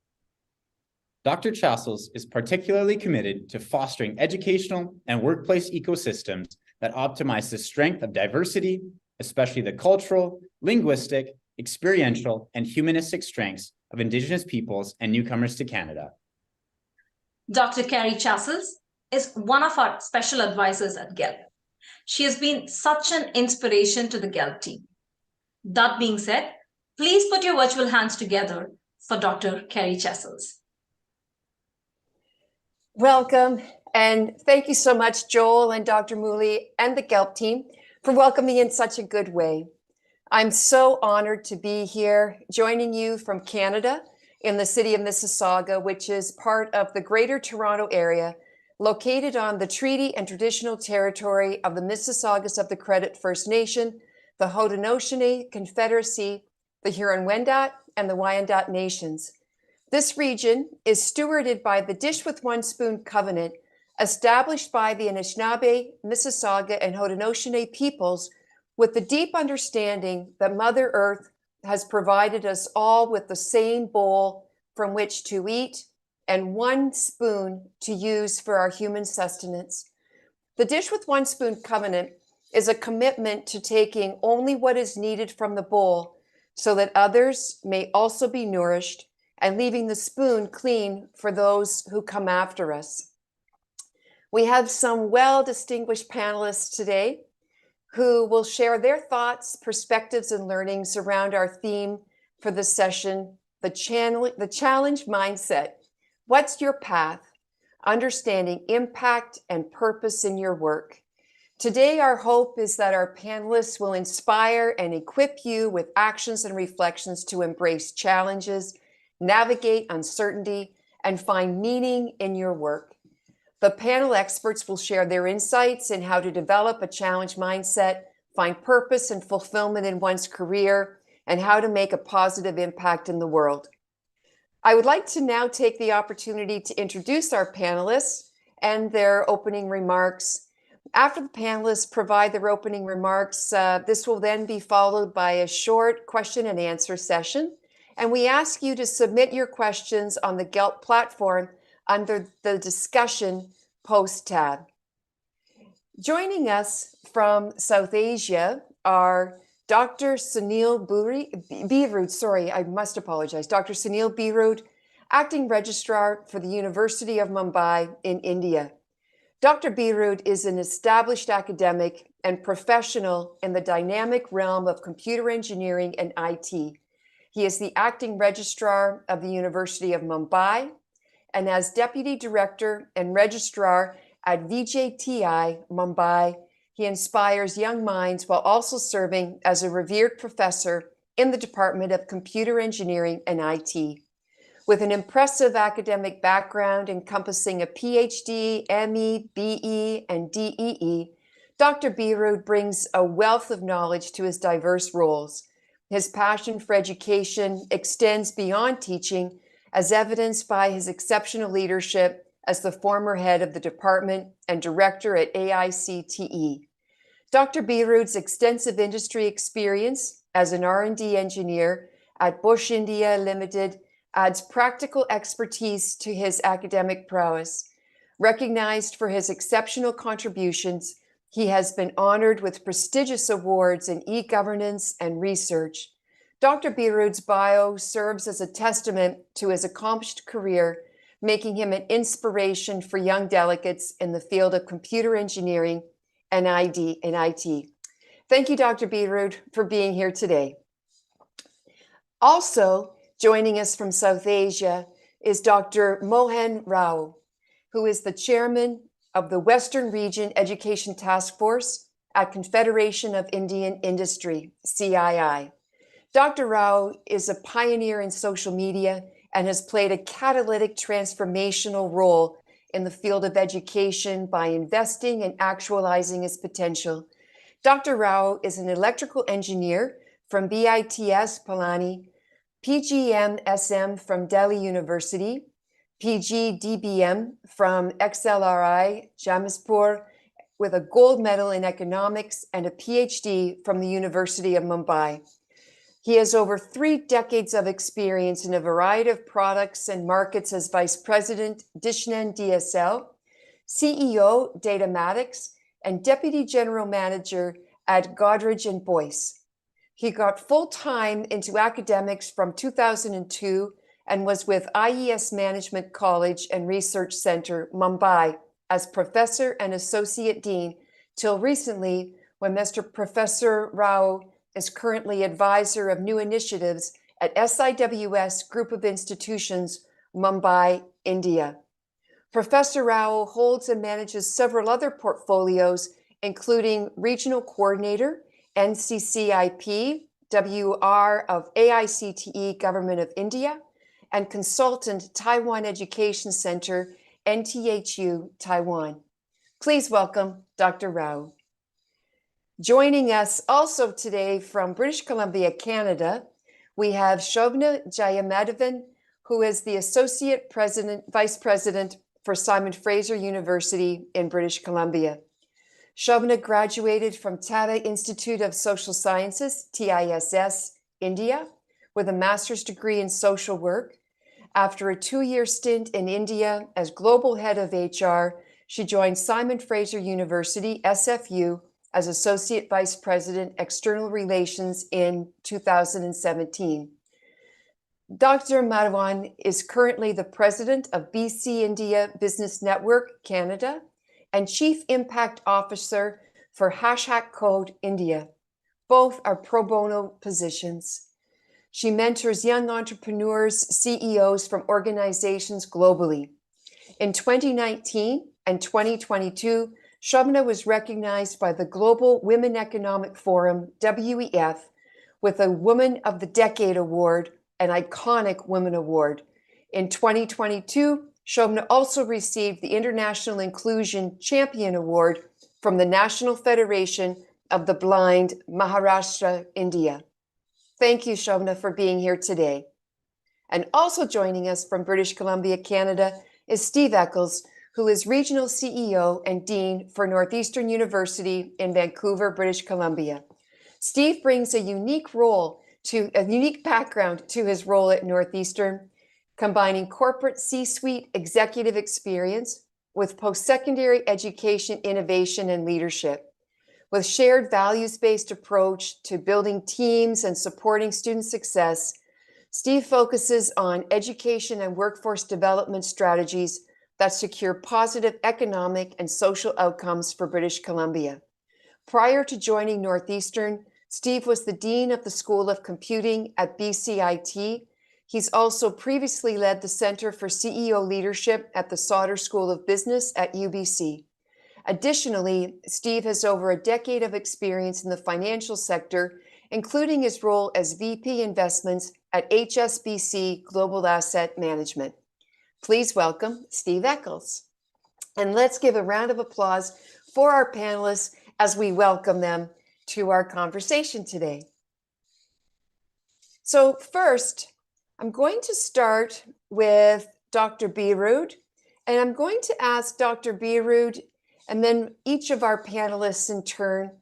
Dr. Chassels is particularly committed to fostering educational and workplace ecosystems that optimize the strength of diversity, especially the cultural, linguistic, experiential, and humanistic strengths of Indigenous peoples and newcomers to Canada. Dr. Carrie Chassels is one of our special advisors at GELP. She has been such an inspiration to the GELP team. That being said, please put your virtual hands together for Dr. Carrie Chassels. Welcome, and thank you so much, Joel and Dr. Mooley and the GELP team for welcoming me in such a good way. I'm so honored to be here joining you from Canada in the city of Mississauga, which is part of the Greater Toronto Area, located on the treaty and traditional territory of the Mississaugas of the Credit First Nation, the Haudenosaunee Confederacy, the Huron-Wendat, and the Wyandot Nations. This region is stewarded by the Dish with One Spoon Covenant, established by the Anishinaabe, Mississauga, and Haudenosaunee peoples with the deep understanding that Mother Earth has provided us all with the same bowl from which to eat and one spoon to use for our human sustenance. The Dish with One Spoon Covenant is a commitment to taking only what is needed from the bowl so that others may also be nourished, and leaving the spoon clean for those who come after us. We have some well-distinguished panelists today who will share their thoughts, perspectives, and learnings around our theme for this session, the challenge mindset. What's your path? Understanding impact and purpose in your work. Today, our hope is that our panelists will inspire and equip you with actions and reflections to embrace challenges, navigate uncertainty, and find meaning in your work. The panel experts will share their insights in how to develop a challenge mindset, find purpose and fulfillment in one's career, and how to make a positive impact in the world. I would like to now take the opportunity to introduce our panelists and their opening remarks. After the panelists provide their opening remarks, this will then be followed by a short question and answer session. And we ask you to submit your questions on the GELP platform under the discussion post tab. Joining us from South Asia are Dr. Sunil Birud, I must apologize, Dr. Sunil Birud, Acting Registrar for the University of Mumbai in India. Dr. Birud is an established academic and professional in the dynamic realm of computer engineering and IT. He is the Acting Registrar of the University of Mumbai, and as Deputy Director and Registrar at VJTI Mumbai, he inspires young minds while also serving as a revered professor in the Department of Computer Engineering and IT. With an impressive academic background encompassing a PhD, ME, BE, and DEE, Dr. Birud brings a wealth of knowledge to his diverse roles. His passion for education extends beyond teaching, as evidenced by his exceptional leadership as the former head of the department and director at AICTE. Dr. Birud's extensive industry experience as an R&D engineer at Bosch India Limited adds practical expertise to his academic prowess. Recognized for his exceptional contributions, he has been honored with prestigious awards in e-governance and research. Dr. Birud's bio serves as a testament to his accomplished career, making him an inspiration for young delegates in the field of computer engineering and IT. Thank you, Dr. Birud, for being here today. Also joining us from South Asia is Dr. Mohan Rao, who is the chairman of the Western Region Education Task Force at Confederation of Indian Industry, CII. Dr. Rao is a pioneer in social media and has played a catalytic transformational role in the field of education by investing and actualizing his potential. Dr. Rao is an electrical engineer from BITS Palani, PGM-SM from Delhi University, PGDBM from XLRI Jamaspur, with a gold medal in economics and a PhD from the University of Mumbai. He has over 3 decades of experience in a variety of products and markets as Vice President, Dishnan DSL, CEO, Datamatics, and Deputy General Manager at Godrej & Boyce. He got full-time into academics from 2002 and was with IES Management College and Research Center, Mumbai, as Professor and Associate Dean till recently, when Mr. Professor Rao is currently Advisor of New Initiatives at SIWS Group of Institutions, Mumbai, India. Professor Rao holds and manages several other portfolios, including Regional Coordinator, NCCIP, WR of AICTE Government of India, and Consultant Taiwan Education Center, NTHU, Taiwan. Please welcome Dr. Rao. Joining us also today from British Columbia, Canada, we have Shobna Jayamadhavan, who is the Associate Vice President for Simon Fraser University in British Columbia. Shobna graduated from Tata Institute of Social Sciences, TISS, India, with a master's degree in social work. After a 2-year stint in India as global head of HR, she joined Simon Fraser University, SFU, as Associate Vice President, External Relations in 2017. Dr. Madhavan is currently the President of BC India Business Network, Canada, and Chief Impact Officer for #Code India. Both are pro bono positions. She mentors young entrepreneurs, CEOs from organizations globally. In 2019 and 2022, Shobna was recognized by the Global Women Economic Forum, WEF, with a Woman of the Decade Award, an Iconic Women Award. In 2022, Shobna also received the International Inclusion Champion Award from the National Federation of the Blind, Maharashtra, India. Thank you, Shobna, for being here today. And also joining us from British Columbia, Canada, is Steve Eccles, who is Regional CEO and Dean for Northeastern University in Vancouver, British Columbia. Steve brings a unique background to his role at Northeastern, combining corporate C-suite executive experience with post-secondary education, innovation, and leadership. With shared values-based approach to building teams and supporting student success, Steve focuses on education and workforce development strategies that secure positive economic and social outcomes for British Columbia. Prior to joining Northeastern, Steve was the Dean of the School of Computing at BCIT. He's also previously led the Center for CEO Leadership at the Sauder School of Business at UBC. Additionally, Steve has over a decade of experience in the financial sector, including his role as VP Investments at HSBC Global Asset Management. Please welcome Steve Eccles. And let's give a round of applause for our panelists as we welcome them to our conversation today. So first, I'm going to start with Dr. Birud, and I'm going to ask Dr. Birud and then each of our panelists in turn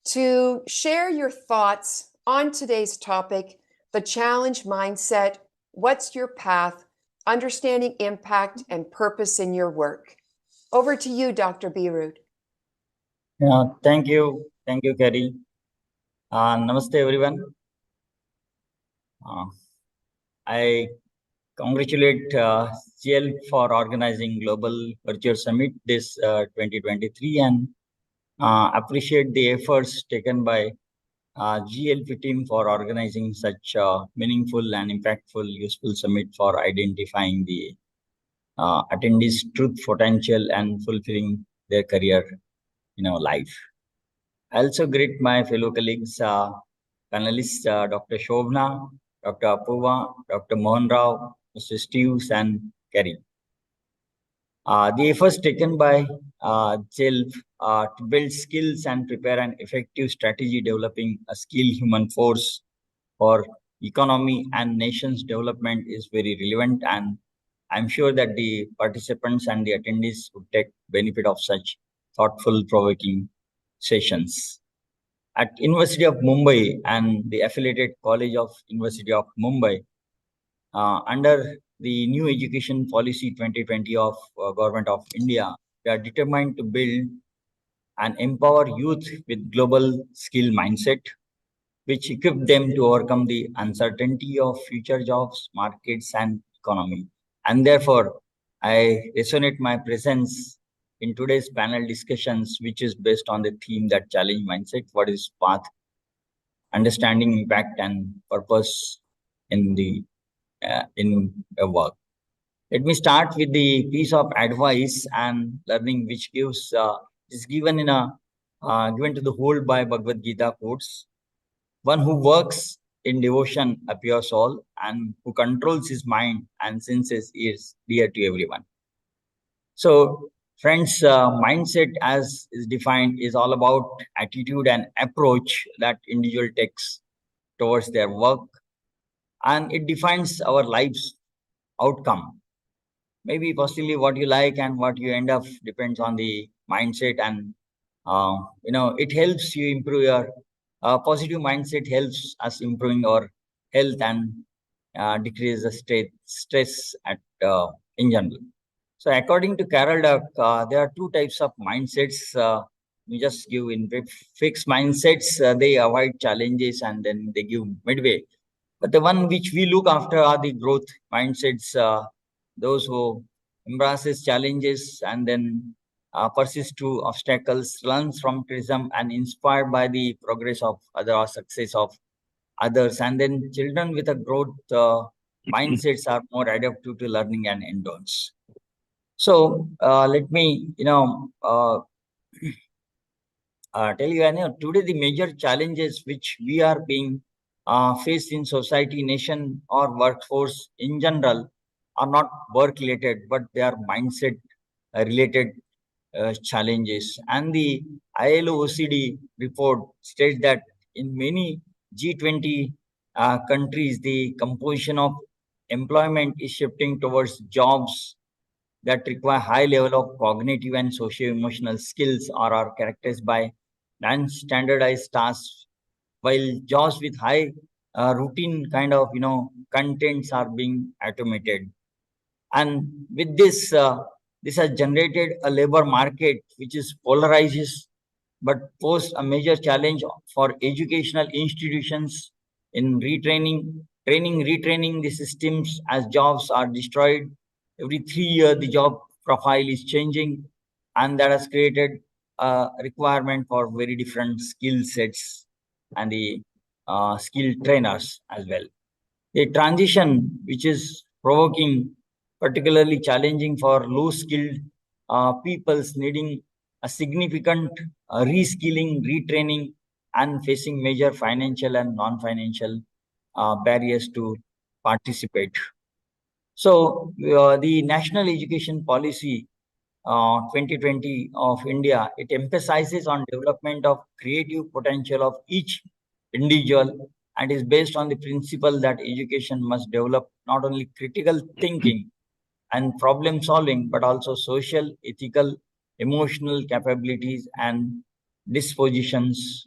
to share your thoughts on today's topic, the challenge mindset, what's your path, understanding impact and purpose in your work. Over to you, Dr. Birud. Thank you, Kerry. Namaste, everyone. I congratulate GL for organizing Global Virtual Summit this 2023 and appreciate the efforts taken by GL team for organizing such meaningful and impactful, useful summit for identifying the attendees' truth, potential, and fulfilling their career life. I also greet my fellow colleagues, panelists, Dr. Shobna, Dr. Apuva, Dr. Mohan Rao, Mr. Steves, and Kerry. The efforts taken by GEL to build skills and prepare an effective strategy developing a skilled human force for economy and nation's development is very relevant, and I'm sure that the participants and the attendees would take benefit of such thoughtful, provoking sessions. At University of Mumbai and the affiliated College of University of Mumbai, under the new education policy 2020 of Government of India, we are determined to build and empower youth with global skill mindset, which equip them to overcome the uncertainty of future jobs, markets, and economy. And therefore, I resonate my presence in today's panel discussions, which is based on the theme that challenge mindset, what is path, understanding impact and purpose in the work. Let me start with the piece of advice and learning which gives is given in a given to the whole by Bhagavad Gita quotes. One who works in devotion appears all, and who controls his mind and senses is dear to everyone. So, friends, mindset as is defined is all about attitude and approach that individual takes towards their work, and it defines our life's outcome. Maybe possibly what you like and what you end up depends on the mindset, and it helps you improve your positive mindset helps us improving our health and decrease the stress at in general. So according to Carol Dweck, there are two types of mindsets. We just give in fixed mindsets, they avoid challenges and then they give midway. But the one which we look after are the growth mindsets, those who embraces challenges and then persists through obstacles, learns from criticism, and inspired by the progress of other or success of others. And then children with a growth mindsets are more adaptive to learning and endurance. So let me, tell you, today the major challenges which we are being faced in society, nation, or workforce in general are not work related, but they are mindset related challenges. And the ILO OCD report states that in many G20 countries, the composition of employment is shifting towards jobs that require high level of cognitive and socio-emotional skills or are characterized by non-standardized tasks, while jobs with high routine kind of contents are being automated. And with this, this has generated a labor market which is polarizes, but pose a major challenge for educational institutions in retraining the systems as jobs are destroyed. Every 3 years, the job profile is changing, and that has created a requirement for very different skill sets and the skill trainers as well. A transition which is provoking, particularly challenging for low-skilled peoples needing a significant reskilling, retraining, and facing major financial and non-financial barriers to participate. So the National Education Policy 2020 of India, it emphasizes on development of creative potential of each individual and is based on the principle that education must develop not only critical thinking and problem solving, but also social, ethical, emotional capabilities and dispositions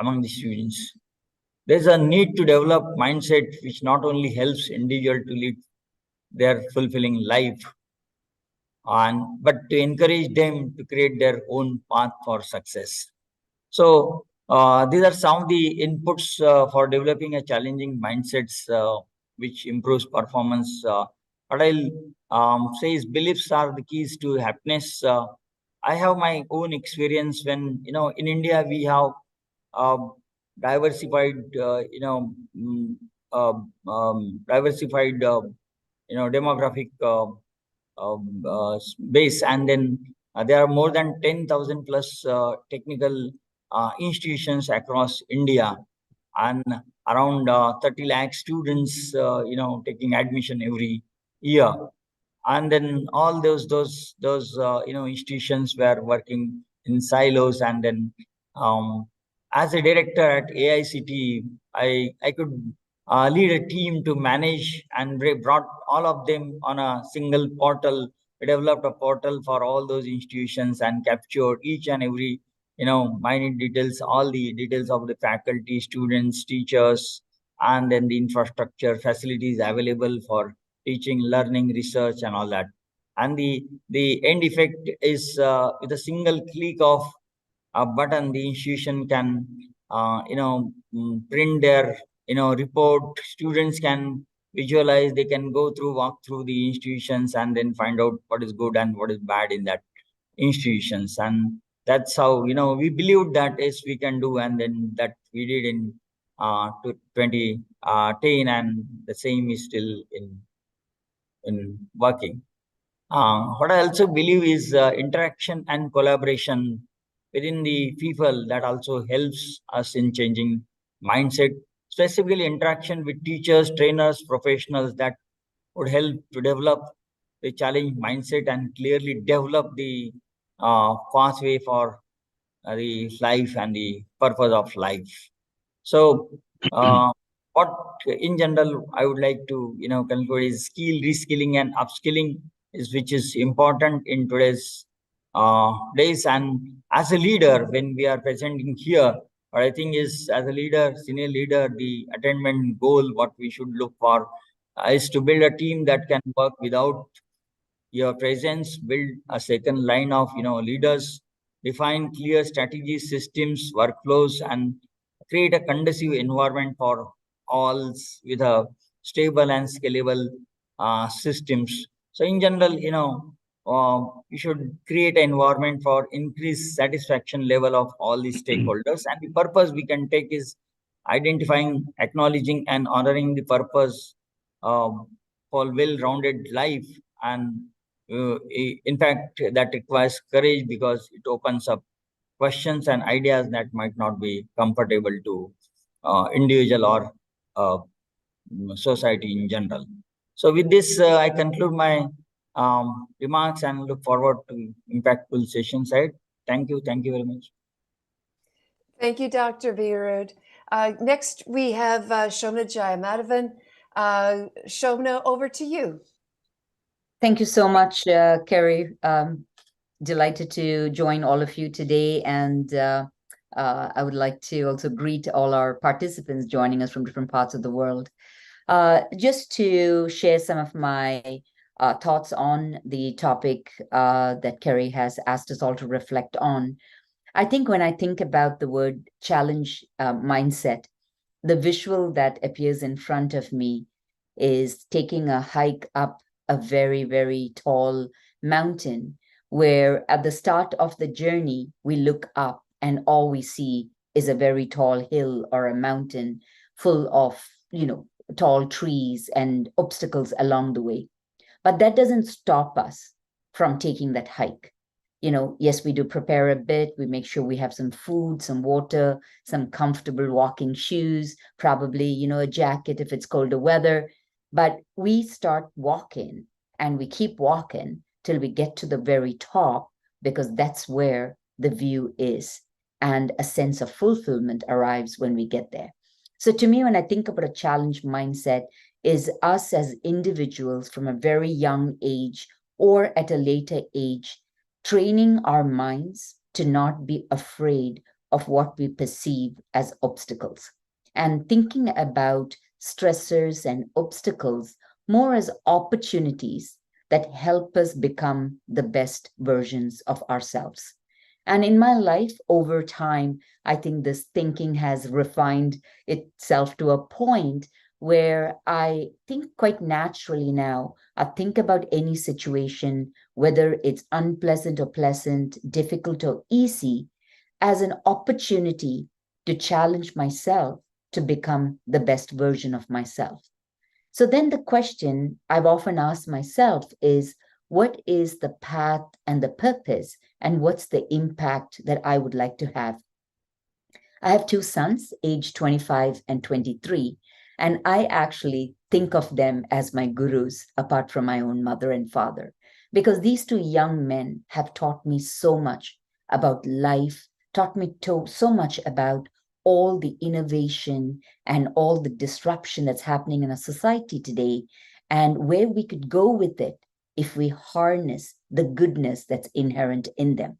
among the students. There's a need to develop mindset which not only helps individual to lead their fulfilling life, but to encourage them to create their own path for success. So these are some of the inputs for developing a challenging mindsets which improves performance. What I'll say is beliefs are the keys to happiness. I have my own experience when, in India we have diversified, diversified, demographic base, and then there are more than 10,000 plus technical institutions across India, and around 30 lakh students, taking admission every year. And then all those institutions were working in silos, and then as a director at AICT, I could lead a team to manage, and brought all of them on a single portal. We developed a portal for all those institutions and captured each and every minute details, all the details of the faculty, students, teachers, and then the infrastructure facilities available for teaching, learning, research, and all that. And the end effect is with a single click of a button, the institution can print their report. Students can visualize, they can walk through the institutions and then find out what is good and what is bad in that institutions. And that's how we believed that yes, we can do, and then that we did in 2010, and the same is still in working. What I also believe is interaction and collaboration within the people that also helps us in changing mindset, specifically interaction with teachers, trainers, professionals that would help to develop the challenge mindset and clearly develop the pathway for the life and the purpose of life. So what in general I would like to conclude is skill reskilling and upskilling is which is important in today's days. And as a leader, when we are presenting here, what I think is, as a leader, senior leader, the attainment goal what we should look for is to build a team that can work without your presence, build a second line of leaders, define clear strategies, systems, workflows, and create a conducive environment for all with a stable and scalable systems. So in general, you should create an environment for increased satisfaction level of all the stakeholders. And the purpose we can take is identifying, acknowledging, and honoring the purpose for well-rounded life. And in fact, that requires courage because it opens up questions and ideas that might not be comfortable to individual or society in general. So with this, I conclude my remarks and look forward to impactful sessions ahead. Thank you. Thank you very much. Thank you, Dr. Virud. Next, we have Shomna Jayamadavan. Shomna, over to you. Thank you so much, Kerry. Delighted to join all of you today. And I would like to also greet all our participants joining us from different parts of the world. Just to share some of my thoughts on the topic that Kerry has asked us all to reflect on. I think when I think about the word challenge mindset, the visual that appears in front of me is taking a hike up a very, very tall mountain, where at the start of the journey, we look up and all we see is a very tall hill or a mountain full of, tall trees and obstacles along the way. But that doesn't stop us from taking that hike. Yes, we do prepare a bit. We make sure we have some food, some water, some comfortable walking shoes, probably, a jacket if it's colder weather. But we start walking and we keep walking till we get to the very top, because that's where the view is. And a sense of fulfillment arrives when we get there. So to me, when I think about a challenge mindset, is us as individuals from a very young age or at a later age, training our minds to not be afraid of what we perceive as obstacles, and thinking about stressors and obstacles more as opportunities that help us become the best versions of ourselves. And in my life, over time, I think this thinking has refined itself to a point where I think quite naturally now. I think about any situation, whether it's unpleasant or pleasant, difficult or easy, as an opportunity to challenge myself to become the best version of myself. So then the question I've often asked myself is, what is the path and the purpose, and what's the impact that I would like to have? I have two sons, aged 25 and 23, and I actually think of them as my gurus, apart from my own mother and father, because these two young men have taught me so much about life, taught me so much about all the innovation and all the disruption that's happening in our society today, and where we could go with it if we harness the goodness that's inherent in them.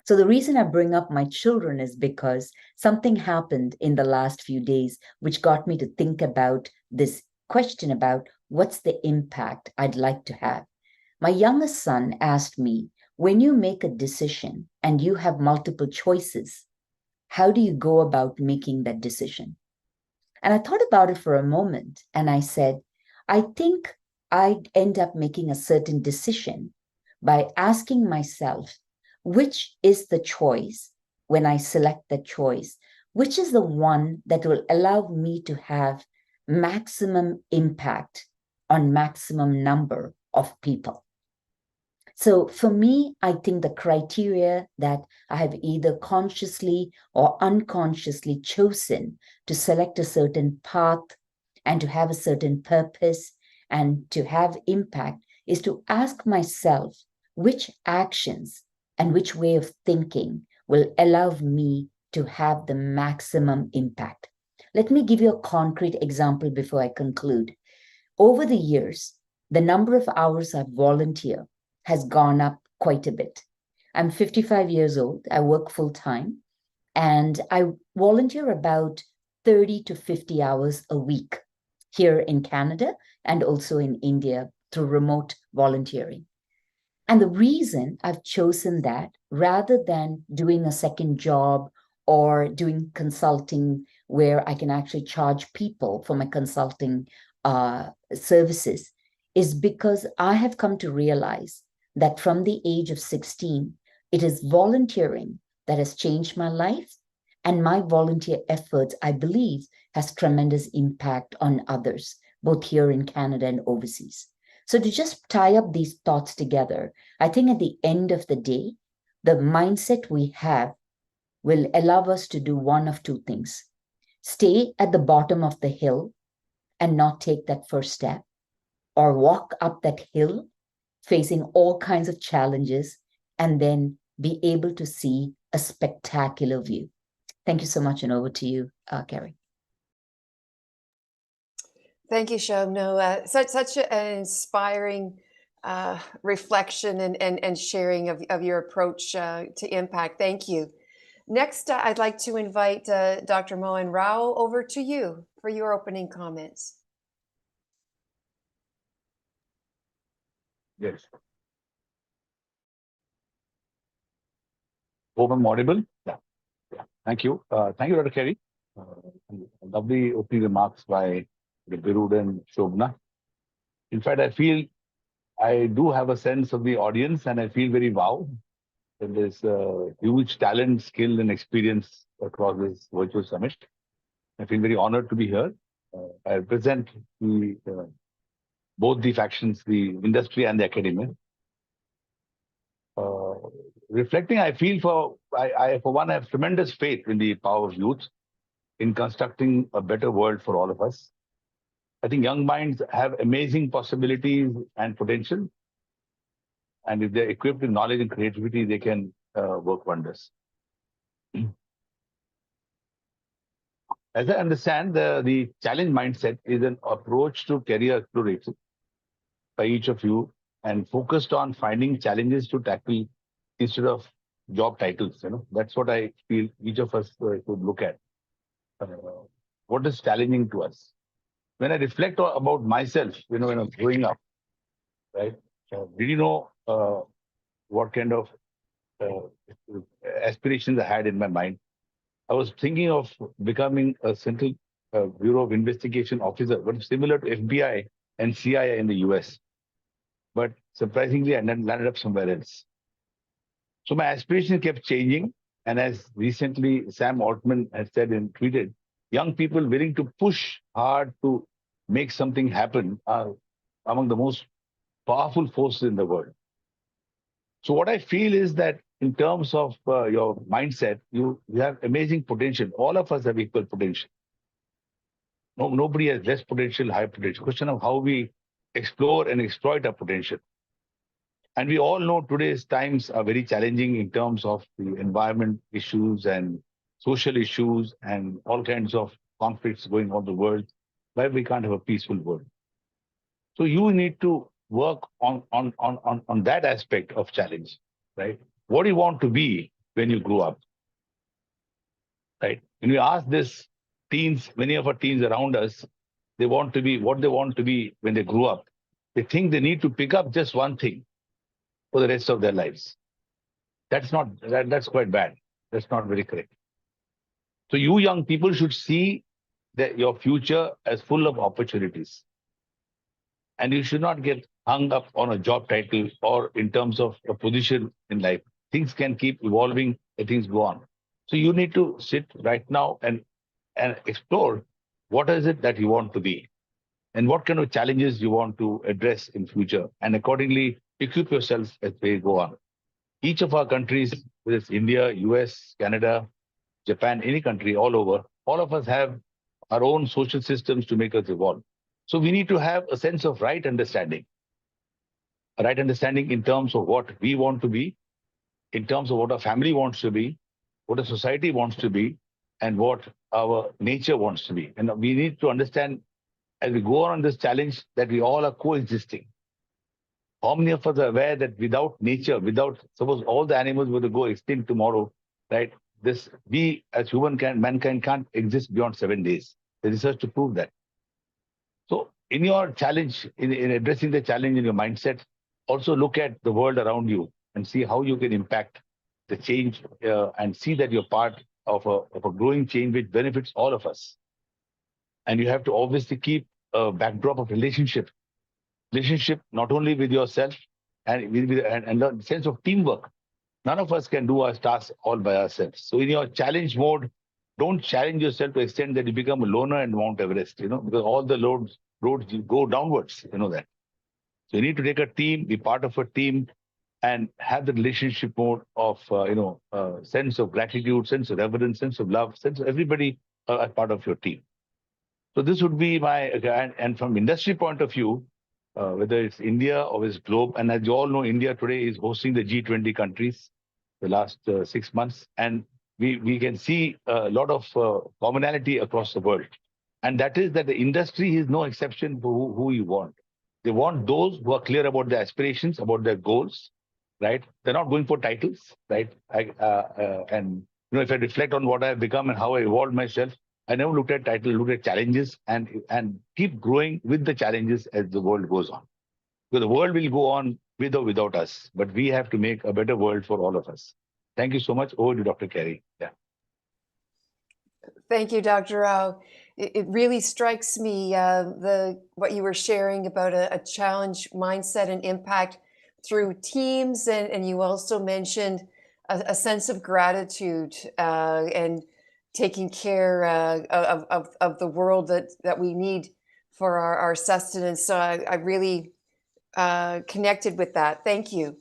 So the reason I bring up my children is because something happened in the last few days which got me to think about this question about what's the impact I'd like to have. My youngest son asked me, when you make a decision and you have multiple choices, how do you go about making that decision? And I thought about it for a moment, and I said, I think I'd end up making a certain decision by asking myself, which is the choice, when I select the choice, which is the one that will allow me to have maximum impact on maximum number of people. So for me, I think the criteria that I have either consciously or unconsciously chosen to select a certain path and to have a certain purpose and to have impact is to ask myself which actions and which way of thinking will allow me to have the maximum impact. Let me give you a concrete example before I conclude. Over the years, the number of hours I volunteer has gone up quite a bit. I'm 55 years old. I work full time, and I volunteer about 30 to 50 hours a week here in Canada and also in India through remote volunteering. And the reason I've chosen that, rather than doing a second job or doing consulting where I can actually charge people for my consulting services, is because I have come to realize that from the age of 16, it is volunteering that has changed my life, and my volunteer efforts, I believe, has tremendous impact on others, both here in Canada and overseas. So to just tie up these thoughts together, I think at the end of the day, the mindset we have will allow us to do one of two things: stay at the bottom of the hill and not take that first step, or walk up that hill facing all kinds of challenges and then be able to see a spectacular view. Thank you so much, and over to you, Carrie. Thank you, Shobno. Such an inspiring reflection and sharing of your approach to impact. Thank you. Next, I'd like to invite Dr. Mohan Rao over to you for your opening comments. Yes. Hope I'm audible. Yeah. Thank you. Thank you, Dr. Kerry. Lovely opening remarks by Birud and Shobna. In fact, I feel I do have a sense of the audience, and I feel very wow that there's huge talent, skill, and experience across this virtual summit. I feel very honored to be here. I represent both the factions, the industry and the academia. Reflecting, I feel for one, I have tremendous faith in the power of youth in constructing a better world for all of us. I think young minds have amazing possibilities and potential. And if they're equipped with knowledge and creativity, they can work wonders. As I understand, the challenge mindset is an approach to career exploration by each of you, and focused on finding challenges to tackle instead of job titles. That's what I feel each of us should look at. What is challenging to us? When I reflect about myself, when I was growing up, right? Did you know what kind of aspirations I had in my mind? I was thinking of becoming a Central Bureau of Investigation officer, but similar to FBI and CIA in the US. But surprisingly, I landed up somewhere else. So my aspirations kept changing. And as recently Sam Altman has said and tweeted, young people willing to push hard to make something happen are among the most powerful forces in the world. So what I feel is that in terms of your mindset, you have amazing potential. All of us have equal potential. Nobody has less potential, high potential. Question of how we explore and exploit our potential. And we all know today's times are very challenging in terms of the environment issues and social issues and all kinds of conflicts going on in the world, why we can't have a peaceful world. So you need to work on that aspect of challenge, right? What do you want to be when you grow up, right? When we ask this teens, many of our teens around us, they want to be what they want to be when they grow up. They think they need to pick up just one thing for the rest of their lives. That's quite bad. That's not very correct. So you young people should see that your future as full of opportunities. And you should not get hung up on a job title or in terms of a position in life. Things can keep evolving and things go on. So you need to sit right now and explore what is it that you want to be and what kind of challenges you want to address in future, and accordingly equip yourself as they go on. Each of our countries, whether it's India, US, Canada, Japan, any country all over, all of us have our own social systems to make us evolve. So we need to have a sense of right understanding in terms of what we want to be, in terms of what our family wants to be, what a society wants to be, and what our nature wants to be. And we need to understand as we go on this challenge that we all are coexisting. How many of us are aware that without nature, suppose all the animals were to go extinct tomorrow, right? We as mankind can't exist beyond 7 days. The research to prove that. So in your challenge, in addressing the challenge in your mindset, also look at the world around you and see how you can impact the change and see that you're part of a growing change which benefits all of us. And you have to obviously keep a backdrop of relationship not only with yourself and the sense of teamwork. None of us can do our tasks all by ourselves. So in your challenge mode, don't challenge yourself to the extent that you become a loner and Mount Everest, because all the roads go downwards, that. So you need to take a team, be part of a team, and have the relationship mode of, sense of gratitude, sense of reverence, sense of love, sense of everybody as part of your team. So this would be and from industry point of view, whether it's India or it's globe, and as you all know, India today is hosting the G20 countries the last 6 months, and we can see a lot of commonality across the world. And that is that the industry is no exception to who you want. They want those who are clear about their aspirations, about their goals, right? They're not going for titles, right? And if I reflect on what I've become and how I evolved myself, I never looked at title, looked at challenges, and keep growing with the challenges as the world goes on. Because the world will go on with or without us, but we have to make a better world for all of us. Thank you so much. Over to Dr. Carey. Yeah. Thank you, Dr. Rao. It really strikes me what you were sharing about a challenge mindset and impact through teams, and you also mentioned a sense of gratitude and taking care of the world that we need for our sustenance. So I really connected with that. Thank you.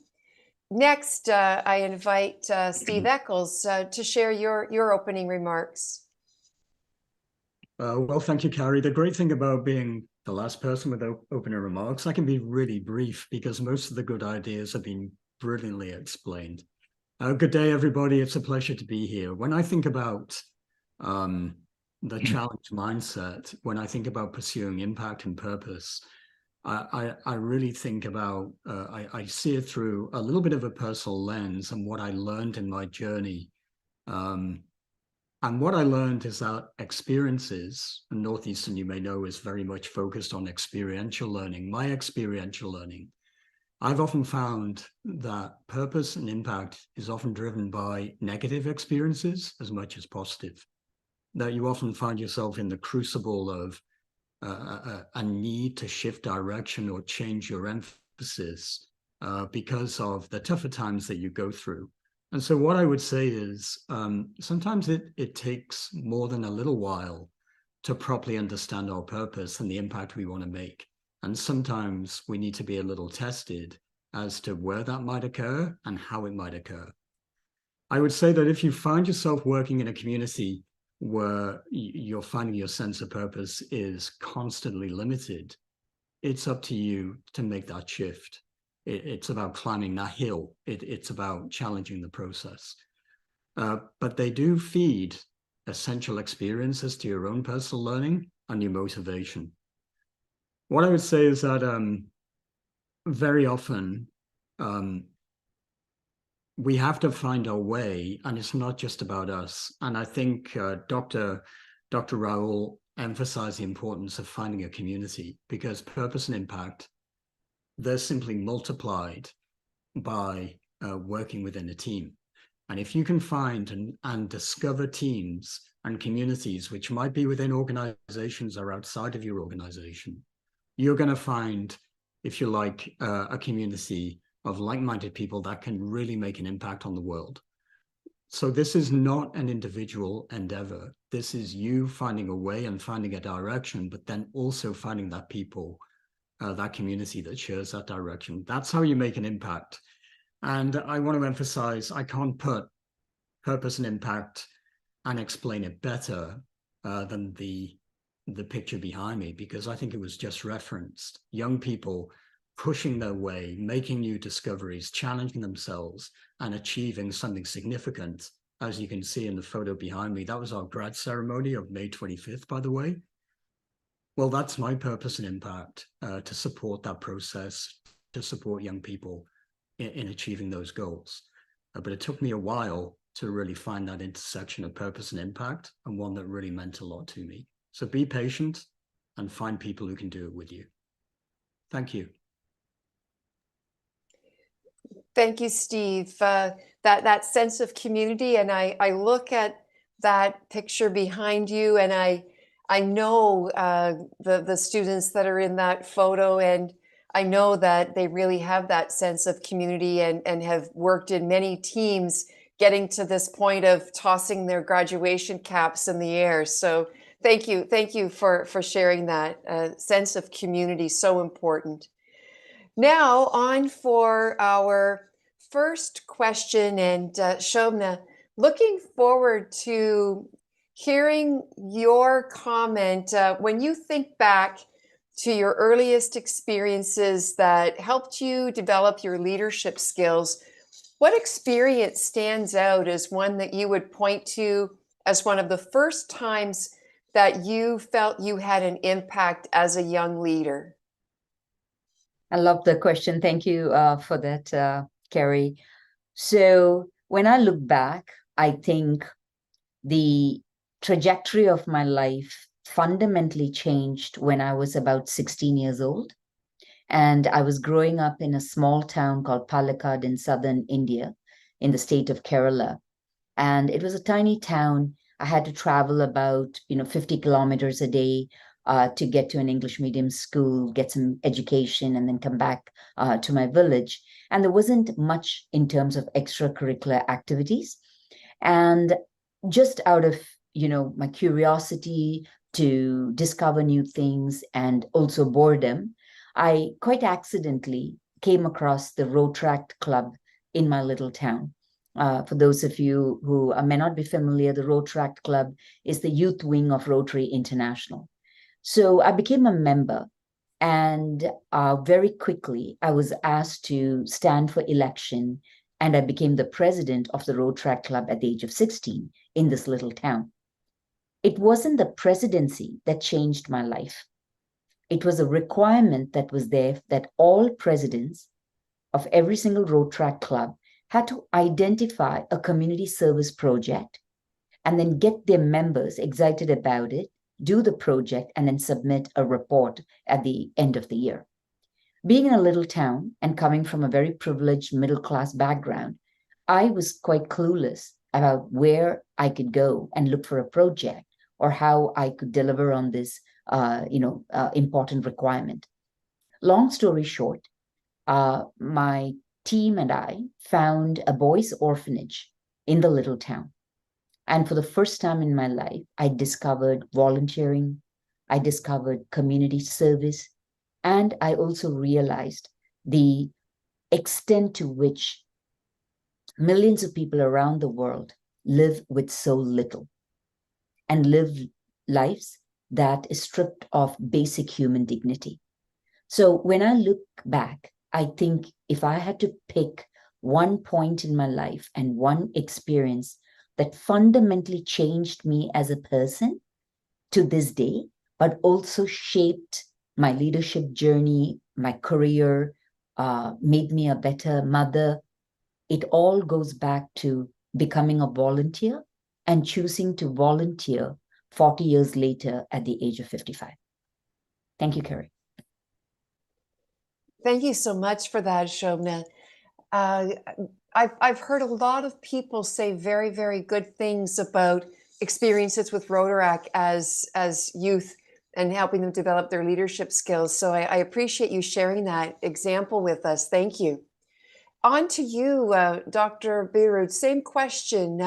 Next, I invite Steve Eccles to share your opening remarks. Well, thank you, Carrie. The great thing about being the last person with opening remarks, I can be really brief because most of the good ideas have been brilliantly explained. Good day, everybody. It's a pleasure to be here. When I think about the challenge mindset, when I think about pursuing impact and purpose, I really think about, I see it through a little bit of a personal lens and what I learned in my journey. And what I learned is that experiences, and Northeastern, you may know, is very much focused on experiential learning. My experiential learning, I've often found that purpose and impact is often driven by negative experiences as much as positive. That you often find yourself in the crucible of a need to shift direction or change your emphasis because of the tougher times that you go through. And so what I would say is sometimes it takes more than a little while to properly understand our purpose and the impact we want to make. And sometimes we need to be a little tested as to where that might occur and how it might occur. I would say that if you find yourself working in a community where you're finding your sense of purpose is constantly limited, it's up to you to make that shift. It's about climbing that hill. It's about challenging the process. But they do feed essential experiences to your own personal learning and your motivation. What I would say is that very often we have to find our way, and it's not just about us. And I think Dr. Raul emphasized the importance of finding a community, because purpose and impact, they're simply multiplied by working within a team. And if you can find and discover teams and communities which might be within organizations or outside of your organization, you're going to find, if you like, a community of like-minded people that can really make an impact on the world. So this is not an individual endeavor. This is you finding a way and finding a direction, but then also finding that people, that community that shares that direction. That's how you make an impact. And I want to emphasize, I can't put purpose and impact and explain it better than the picture behind me, because I think it was just referenced. Young people pushing their way, making new discoveries, challenging themselves, and achieving something significant. As you can see in the photo behind me, that was our grad ceremony of May 25th, by the way. Well, that's my purpose and impact, to support that process, to support young people in achieving those goals. But it took me a while to really find that intersection of purpose and impact, and one that really meant a lot to me. So be patient and find people who can do it with you. Thank you. Thank you, Steve. That sense of community, and I look at that picture behind you, and I know the students that are in that photo, and I know that they really have that sense of community and have worked in many teams getting to this point of tossing their graduation caps in the air. So thank you for sharing that sense of community, so important. Now on for our first question, and Shobna, looking forward to hearing your comment when you think back to your earliest experiences that helped you develop your leadership skills. What experience stands out as one that you would point to as one of the first times that you felt you had an impact as a young leader? I love the question. Thank you for that, Carrie. So when I look back, I think the trajectory of my life fundamentally changed when I was about 16 years old. And I was growing up in a small town called Palakkad in southern India, in the state of Kerala. And it was a tiny town. I had to travel about 50 kilometers a day to get to an English medium school, get some education, and then come back to my village. And there wasn't much in terms of extracurricular activities. And just out of my curiosity to discover new things and also boredom, I quite accidentally came across the Rotaract Club in my little town. For those of you who may not be familiar, the Rotaract Club is the youth wing of Rotary International. So I became a member, and very quickly I was asked to stand for election, and I became the president of the Rotaract Club at the age of 16 in this little town. It wasn't the presidency that changed my life. It was a requirement that was there that all presidents of every single Rotaract Club had to identify a community service project and then get their members excited about it, do the project, and then submit a report at the end of the year. Being in a little town and coming from a very privileged middle-class background, I was quite clueless about where I could go and look for a project or how I could deliver on this important requirement. Long story short, my team and I found a boys' orphanage in the little town. And for the first time in my life, I discovered volunteering, I discovered community service, and I also realized the extent to which millions of people around the world live with so little and live lives that is stripped of basic human dignity. So when I look back, I think if I had to pick one point in my life and one experience that fundamentally changed me as a person to this day, but also shaped my leadership journey, my career, made me a better mother, it all goes back to becoming a volunteer and choosing to volunteer 40 years later at the age of 55. Thank you, Carrie. Thank you so much for that, Shobna. I've heard a lot of people say very, very good things about experiences with Rotaract as youth and helping them develop their leadership skills. So I appreciate you sharing that example with us. Thank you. On to you, Dr. Birud. Same question.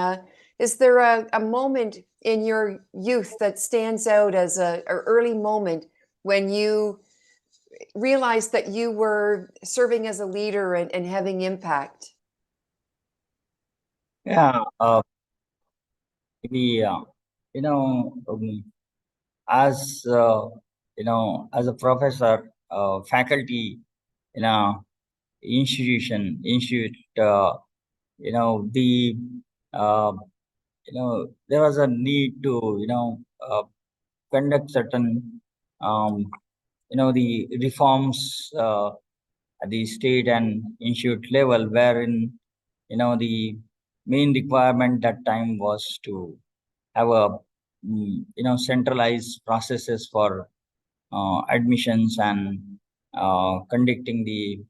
Is there a moment in your youth that stands out as an early moment when you realized that you were serving as a leader and having impact? Yeah, as as a professor, faculty in a institute, there was a need to conduct certain the reforms at the state and institute level, wherein the main requirement that time was to have a centralized processes for admissions and conducting the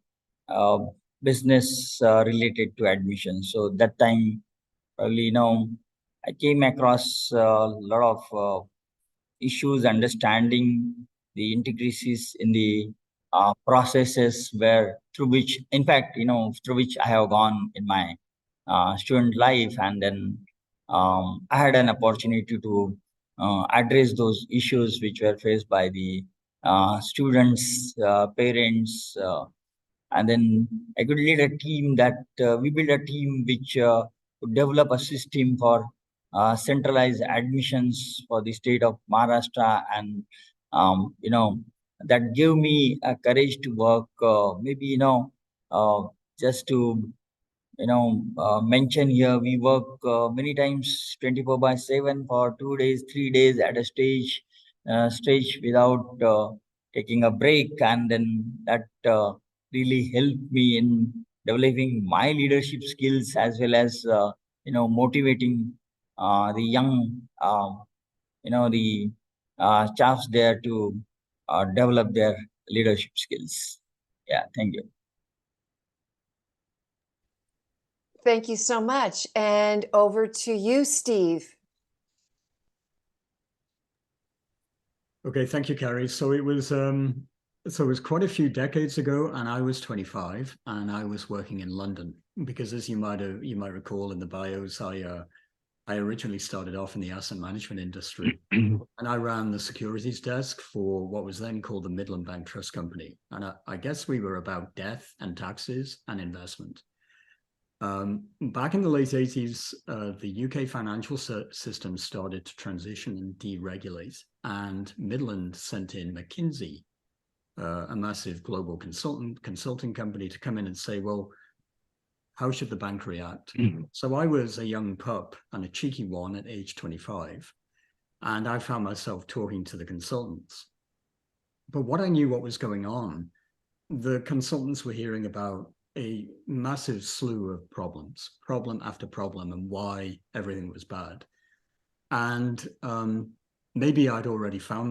business related to admissions. So that time, probably I came across a lot of issues, understanding the intricacies in the processes where through which, in fact, through which I have gone in my student life, and then I had an opportunity to address those issues which were faced by the students, parents, and then I could lead a team that we built a team which would develop a system for centralized admissions for the state of Maharashtra, and that gave me a courage to work. Maybe just to mention here, we work many times 24/7 for 2 days, 3 days at a stage without taking a break, and then that really helped me in developing my leadership skills as well as motivating the young the staffs there to develop their leadership skills. Yeah, thank you. Thank you so much. And over to you, Steve. Okay, thank you, Carrie. So it was quite a few decades ago, and I was 25, and I was working in London because, as you might recall in the bios, I originally started off in the asset management industry, and I ran the securities desk for what was then called the Midland Bank Trust Company, and I guess we were about death and taxes and investment. Back in the late 80s, the UK financial system started to transition and deregulate, and Midland sent in McKinsey, a massive global consulting company, to come in and say, well, how should the bank react? So I was a young pup and a cheeky one at age 25, and I found myself talking to the consultants. But what I knew what was going on, the consultants were hearing about a massive slew of problems, problem after problem, and why everything was bad. And maybe I'd already found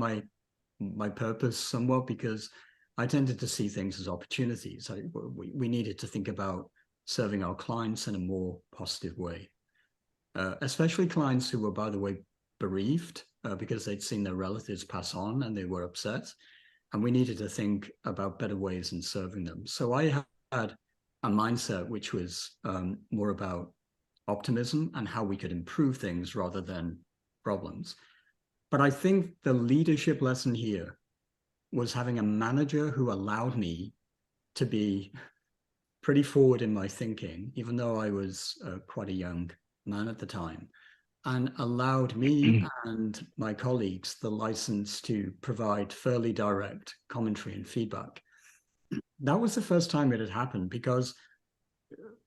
my purpose somewhat, because I tended to see things as opportunities. We needed to think about serving our clients in a more positive way, especially clients who were, by the way, bereaved because they'd seen their relatives pass on and they were upset. And we needed to think about better ways in serving them. So I had a mindset which was more about optimism and how we could improve things rather than problems. But I think the leadership lesson here was having a manager who allowed me to be pretty forward in my thinking, even though I was quite a young man at the time, and allowed me and my colleagues the license to provide fairly direct commentary and feedback. That was the first time it had happened, because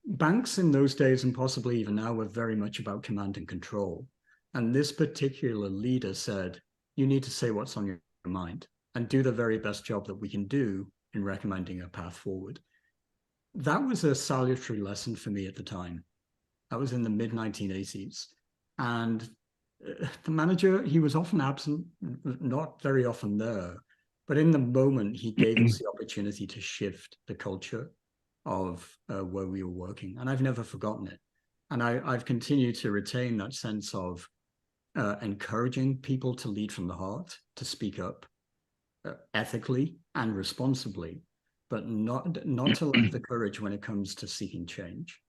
banks in those days, and possibly even now, were very much about command and control. And this particular leader said, you need to say what's on your mind and do the very best job that we can do in recommending a path forward. That was a salutary lesson for me at the time. I was in the mid-1980s. And the manager, he was often absent, not very often there. But in the moment, he gave us the opportunity to shift the culture of where we were working. And I've never forgotten it. And I've continued to retain that sense of encouraging people to lead from the heart, to speak up ethically and responsibly, but not to lack the courage when it comes to seeking change.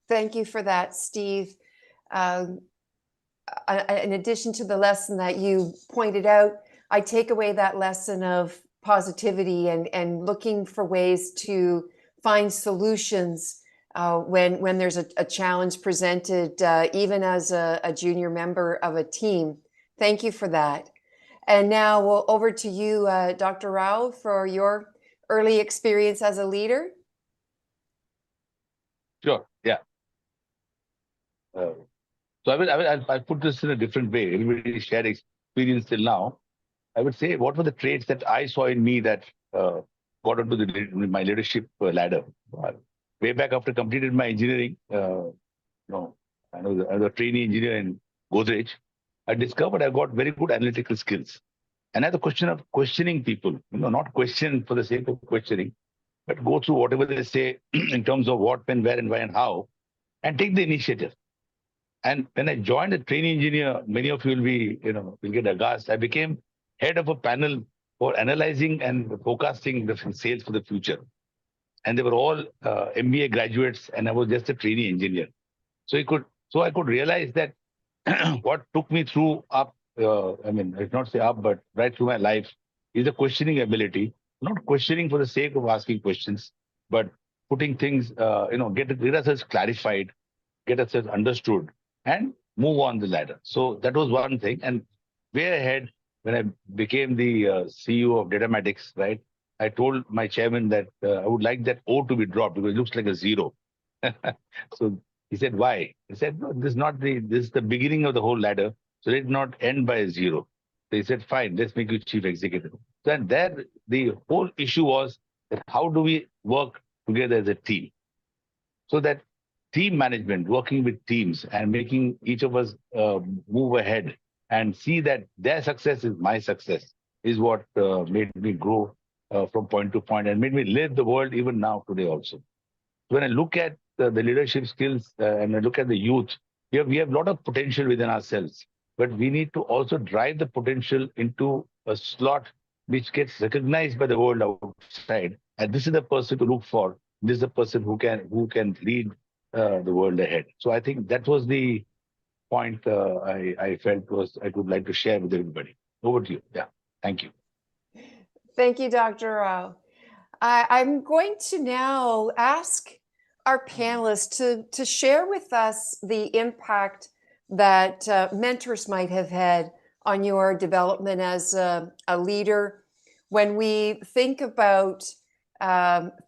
Thank you for that, Steve. In addition to the lesson that you pointed out, I take away that lesson of positivity and looking for ways to find solutions when there's a challenge presented, even as a junior member of a team. Thank you for that. And now over to you, Dr. Rao, for your early experience as a leader. Sure, yeah. So I'll put this in a different way. Everybody shared experience till now. I would say, what were the traits that I saw in me that got onto my leadership ladder? Way back after completed my engineering, I was a trainee engineer in Godrej. I discovered I got very good analytical skills. And I had the question of questioning people, not question for the sake of questioning, but go through whatever they say in terms of what, when, where, and why, and how, and take the initiative. And when I joined as trainee engineer, many of you will be, will get aghast. I became head of a panel for analyzing and forecasting the sales for the future. And they were all MBA graduates, and I was just a trainee engineer. So I could realize that what took me through up, I mean, I not say up, but right through my life, is the questioning ability. Not questioning for the sake of asking questions, but putting things, get ourselves clarified, get ourselves understood, and move on the ladder. So that was one thing. And way ahead, when I became the CEO of Datamatics, right, I told my chairman that I would like that O to be dropped because it looks like a zero. So he said, why? He said, no, this is the beginning of the whole ladder. So let it not end by a zero. So he said, fine, let's make you chief executive. Then there, the whole issue was that how do we work together as a team? So that team management, working with teams and making each of us move ahead and see that their success is my success is what made me grow from point to point and made me live the world even now today also. When I look at the leadership skills and I look at the youth, we have a lot of potential within ourselves, but we need to also drive the potential into a slot which gets recognized by the world outside. And this is the person to look for. This is the person who can lead the world ahead. So I think that was the point I felt I would like to share with everybody. Over to you. Yeah. Thank you. Thank you, Dr. Rao. I'm going to now ask our panelists to share with us the impact that mentors might have had on your development as a leader. When we think about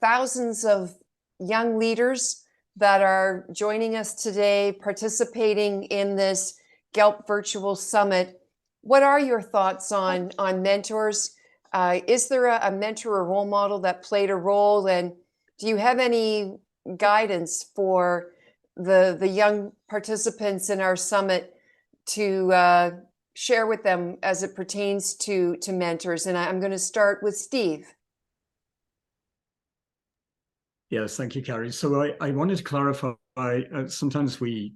thousands of young leaders that are joining us today, participating in this GELP Virtual Summit, what are your thoughts on mentors? Is there a mentor or role model that played a role? And do you have any guidance for the young participants in our summit to share with them as it pertains to mentors? And I'm going to start with Steve. Yes, thank you, Carrie. So I wanted to clarify, sometimes we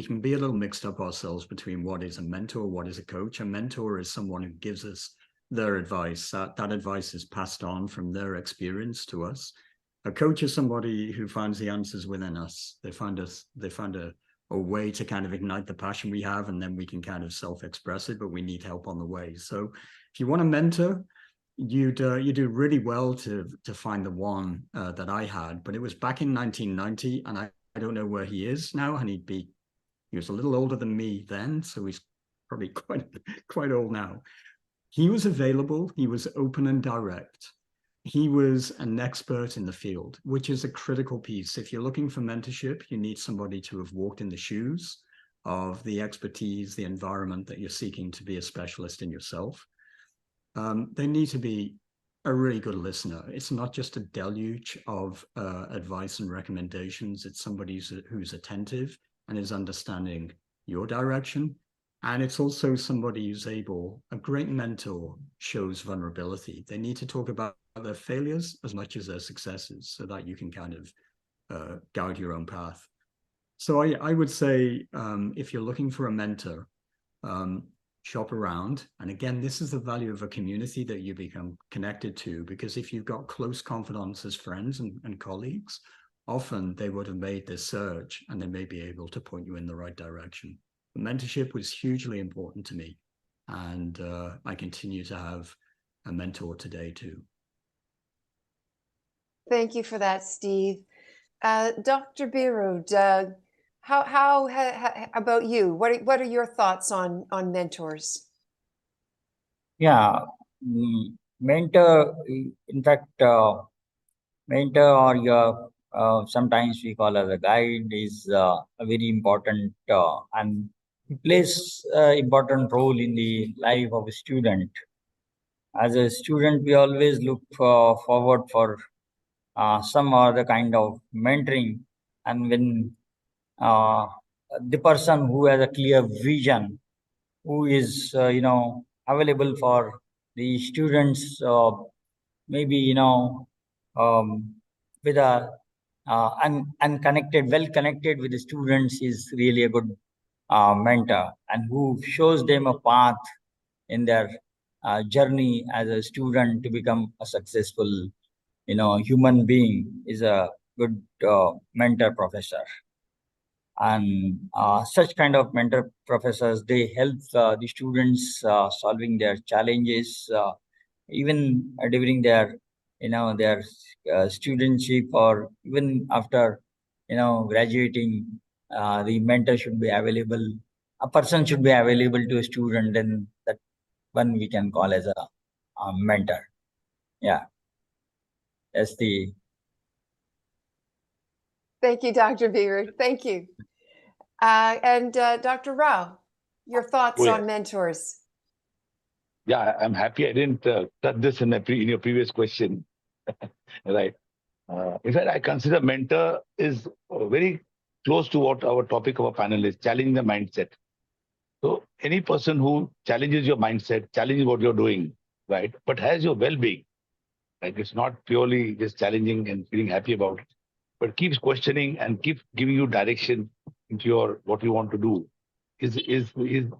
can be a little mixed up ourselves between what is a mentor, what is a coach. A mentor is someone who gives us their advice. That advice is passed on from their experience to us. A coach is somebody who finds the answers within us. They find a way to kind of ignite the passion we have, and then we can kind of self-express it, but we need help on the way. So if you want a mentor, you do really well to find the one that I had, but it was back in 1990, and I don't know where he is now, and he was a little older than me then, so he's probably quite old now. He was available, he was open and direct. He was an expert in the field, which is a critical piece. If you're looking for mentorship, you need somebody to have walked in the shoes of the expertise, the environment that you're seeking to be a specialist in yourself. They need to be a really good listener. It's not just a deluge of advice and recommendations. It's somebody who's attentive and is understanding your direction. And it's also somebody who's a great mentor shows vulnerability. They need to talk about their failures as much as their successes so that you can kind of guide your own path. So I would say if you're looking for a mentor, shop around. And again, this is the value of a community that you become connected to, because if you've got close confidants as friends and colleagues, often they would have made this search and they may be able to point you in the right direction. Mentorship was hugely important to me, and I continue to have a mentor today too. Thank you for that, Steve. Dr. Birud, how about you? What are your thoughts on mentors? Yeah, mentor. In fact, mentor or your sometimes we call as a guide is a very important and he plays an important role in the life of a student. As a student, we always look forward for some other kind of mentoring, and when the person who has a clear vision, who is available for the students, maybe with a unconnected, well connected with the students, is really a good mentor, and who shows them a path in their journey as a student to become a successful, human being is a good mentor professor. And such kind of mentor professors, they help the students solving their challenges, even during their, their studentship, or even after, graduating. The mentor should be available. A person should be available to a student, and that one we can call as a mentor. Yeah, that's the. Thank you, Dr. Beaver. Thank you. And Dr. Rao, your thoughts on mentors? Yeah, I'm happy I didn't touch this in your previous question. Right. In fact, I consider mentor is very close to what our topic of our panel is, challenging the mindset. So any person who challenges your mindset, challenges what you're doing, right, but has your well-being, like it's not purely just challenging and feeling happy about it, but keeps questioning and keeps giving you direction into your what you want to do, is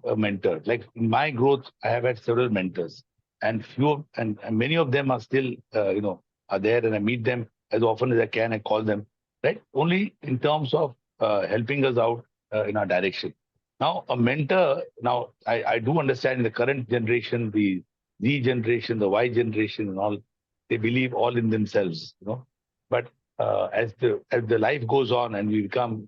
a mentor. Like in my growth, I have had several mentors, and many of them are still are there, and I meet them as often as I can. I call them, right, only in terms of helping us out in our direction. Now, a mentor. Now, I do understand in the current generation, the Z generation, the Y generation, and all, they believe all in themselves, But as the life goes on and we become,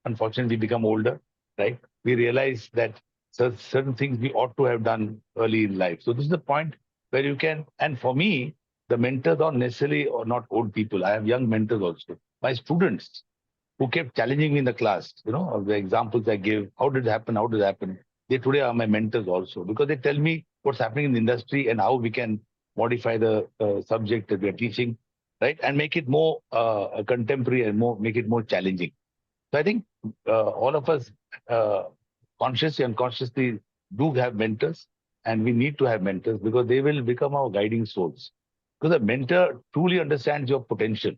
unfortunately, become older, right? We realize that certain things we ought to have done early in life. So this is the point where you can. And for me, the mentors are necessarily or not old people. I have young mentors also. My students who kept challenging me in the class, of the examples I give, how did it happen? How did it happen? They today are my mentors also, because they tell me what's happening in the industry and how we can modify the subject that we are teaching, right? And make it more contemporary and make it more challenging. So I think all of us consciously and unconsciously do have mentors, and we need to have mentors because they will become our guiding souls. Because a mentor truly understands your potential,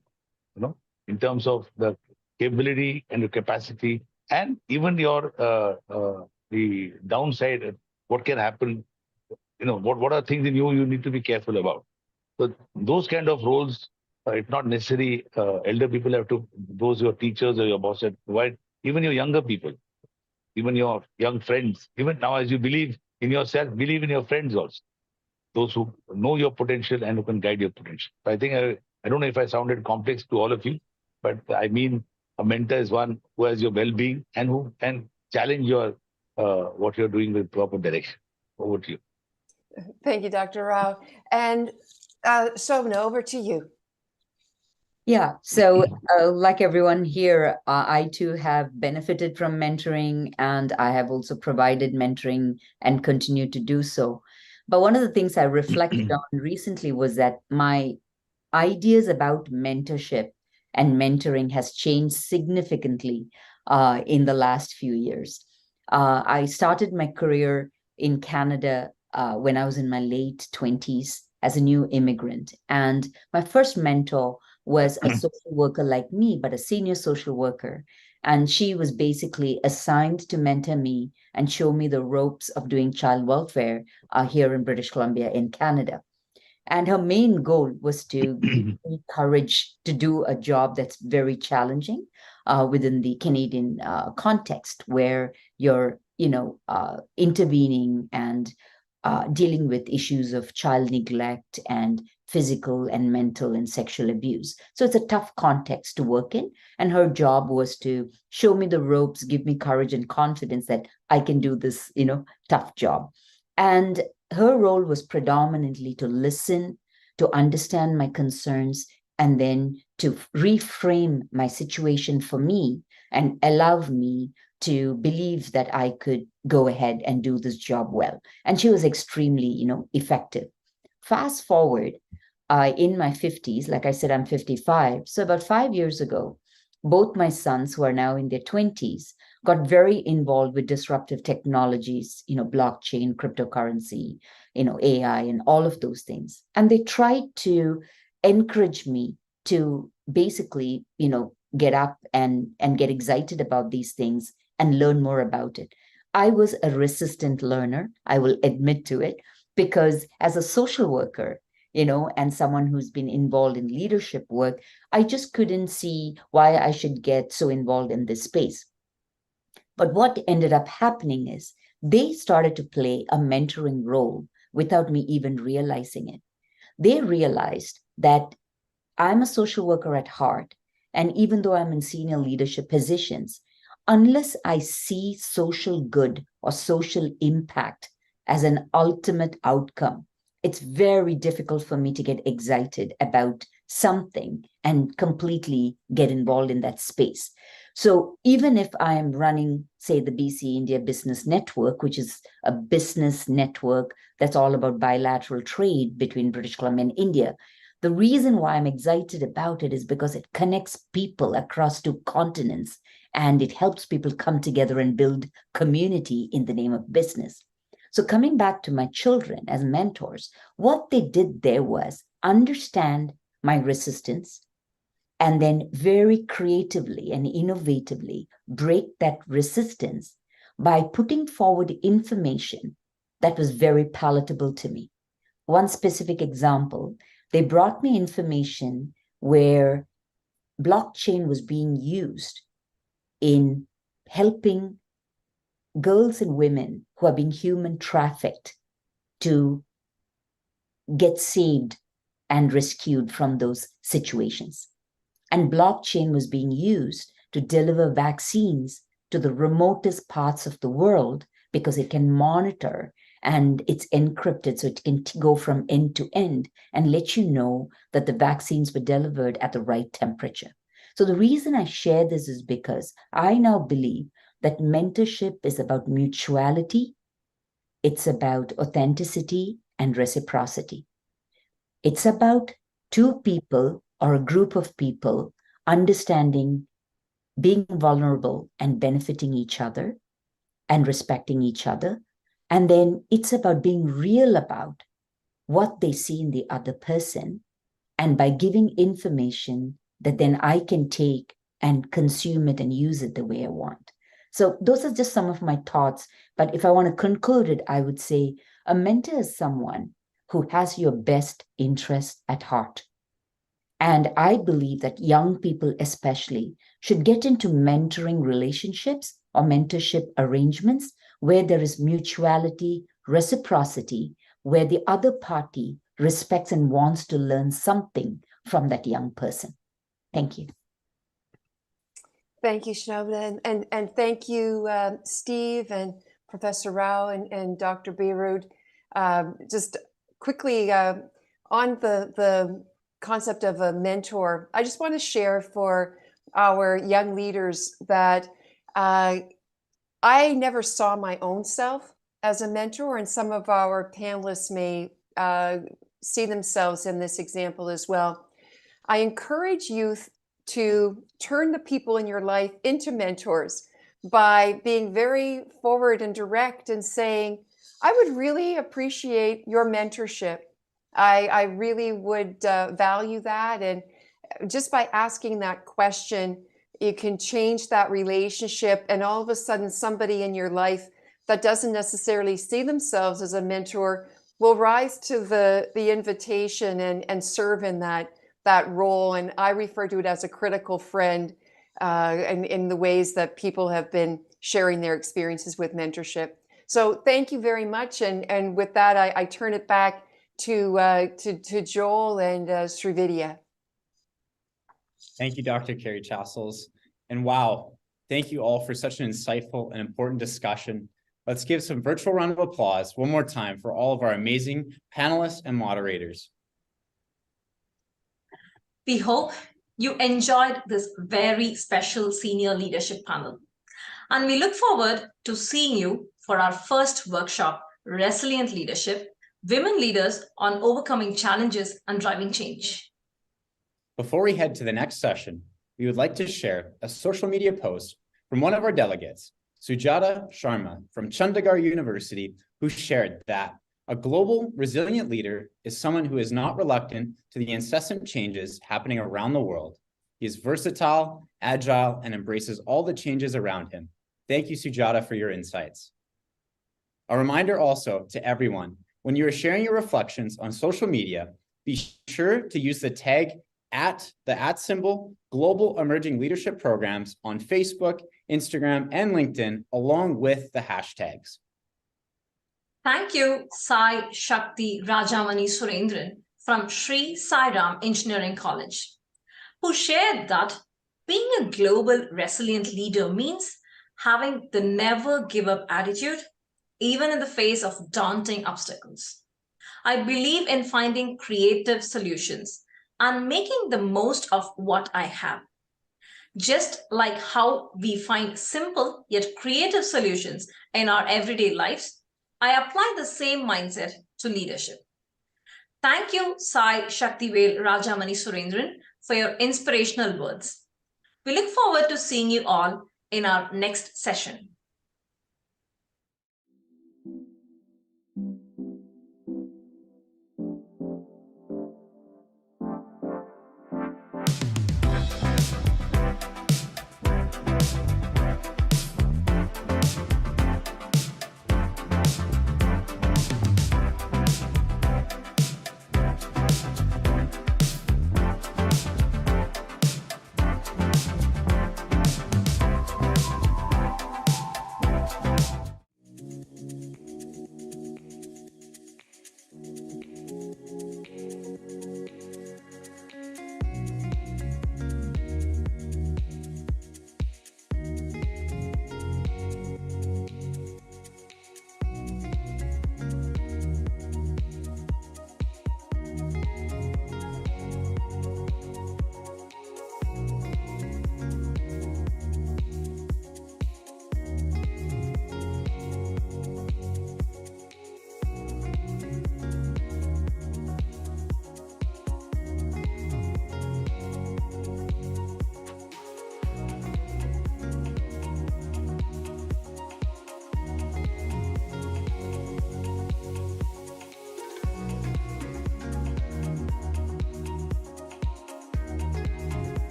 in terms of the capability and your capacity, and even your the downside. What can happen? What are things in you need to be careful about. So those kind of roles, it's not necessarily elder people have to. Those your teachers or your boss have to provide. Even your younger people, even your young friends. Even now, as you believe in yourself, believe in your friends also. Those who know your potential and who can guide your potential. So I think I don't know if I sounded complex to all of you, but I mean a mentor is one who has your well-being and who can challenge your what you're doing with proper direction. Over to you. Thank you, Dr. Rao. And Shobna, over to you. Yeah, so like everyone here, I too have benefited from mentoring, and I have also provided mentoring and continue to do so. But one of the things I reflected on recently was that my ideas about mentorship and mentoring has changed significantly in the last few years. I started my career in Canada when I was in my late 20s as a new immigrant. And my first mentor was a social worker like me, but a senior social worker. And she was basically assigned to mentor me and show me the ropes of doing child welfare here in British Columbia in Canada. And her main goal was to give me courage to do a job that's very challenging within the Canadian context, where you're, intervening and dealing with issues of child neglect and physical and mental and sexual abuse. So it's a tough context to work in. And her job was to show me the ropes, give me courage and confidence that I can do this, tough job. And her role was predominantly to listen, to understand my concerns, and then to reframe my situation for me and allow me to believe that I could go ahead and do this job well. And she was extremely, effective. Fast forward in my 50s, like I said, I'm 55. So about 5 years ago, both my sons, who are now in their 20s, got very involved with disruptive technologies, blockchain, cryptocurrency, AI, and all of those things. And they tried to encourage me to basically, get up and get excited about these things and learn more about it. I was a resistant learner. I will admit to it. because as a social worker, and someone who's been involved in leadership work, I just couldn't see why I should get so involved in this space. But what ended up happening is they started to play a mentoring role without me even realizing it. They realized that I'm a social worker at heart, and even though I'm in senior leadership positions, unless I see social good or social impact as an ultimate outcome, it's very difficult for me to get excited about something and completely get involved in that space. So even if I am running, say, the BC India Business Network, which is a business network that's all about bilateral trade between British Columbia and India, the reason why I'm excited about it is because it connects people across 2 continents, and it helps people come together and build community in the name of business. So coming back to my children as mentors, what they did there was understand my resistance and then very creatively and innovatively break that resistance by putting forward information that was very palatable to me. One specific example, they brought me information where blockchain was being used in helping girls and women who are being human trafficked to get saved and rescued from those situations. And blockchain was being used to deliver vaccines to the remotest parts of the world because it can monitor and it's encrypted, so it can go from end to end and let you know that the vaccines were delivered at the right temperature. So the reason I share this is because I now believe that mentorship is about mutuality, it's about authenticity and reciprocity. It's about 2 people or a group of people understanding, being vulnerable and benefiting each other and respecting each other. And then it's about being real about what they see in the other person, and by giving information that then I can take and consume it and use it the way I want. So those are just some of my thoughts. But if I want to conclude it, I would say a mentor is someone who has your best interest at heart. And I believe that young people especially should get into mentoring relationships or mentorship arrangements where there is mutuality, reciprocity, where the other party respects and wants to learn something from that young person. Thank you. Thank you, Shobana, and thank you, Steve and Professor Rao and Dr. Beerud. Just quickly on the concept of a mentor, I just want to share for our young leaders that I never saw my own self as a mentor, and some of our panelists may see themselves in this example as well. I encourage youth to turn the people in your life into mentors by being very forward and direct and saying, I would really appreciate your mentorship. I really would value that. And just by asking that question, you can change that relationship, and all of a sudden somebody in your life that doesn't necessarily see themselves as a mentor will rise to the invitation and serve in that role. And I refer to it as a critical friend in the ways that people have been sharing their experiences with mentorship. So thank you very much. And with that, I turn it back to Joel and Srividya. Thank you, Dr. Carrie Chassels. And wow, thank you all for such an insightful and important discussion. Let's give some virtual round of applause one more time for all of our amazing panelists and moderators. We hope you enjoyed this very special senior leadership panel. And we look forward to seeing you for our first workshop, Resilient Leadership, Women Leaders on Overcoming Challenges and Driving Change. Before we head to the next session, we would like to share a social media post from one of our delegates, Sujata Sharma from Chandigarh University, who shared that a global resilient leader is someone who is not reluctant to the incessant changes happening around the world. He is versatile, agile, and embraces all the changes around him. Thank you, Sujata, for your insights. A reminder also to everyone when you are sharing your reflections on social media, be sure to use the tag @ Global Emerging Leadership Programs on Facebook, Instagram, and LinkedIn, along with the hashtags. Thank you, Sai Shakti Rajamani Surendran from Sri Sai Ram Engineering College, who shared that being a global resilient leader means having the never give up attitude, even in the face of daunting obstacles. I believe in finding creative solutions and making the most of what I have. Just like how we find simple yet creative solutions in our everyday lives, I apply the same mindset to leadership. Thank you, Sai Shaktivel Rajamani Surendran, for your inspirational words. We look forward to seeing you all in our next session.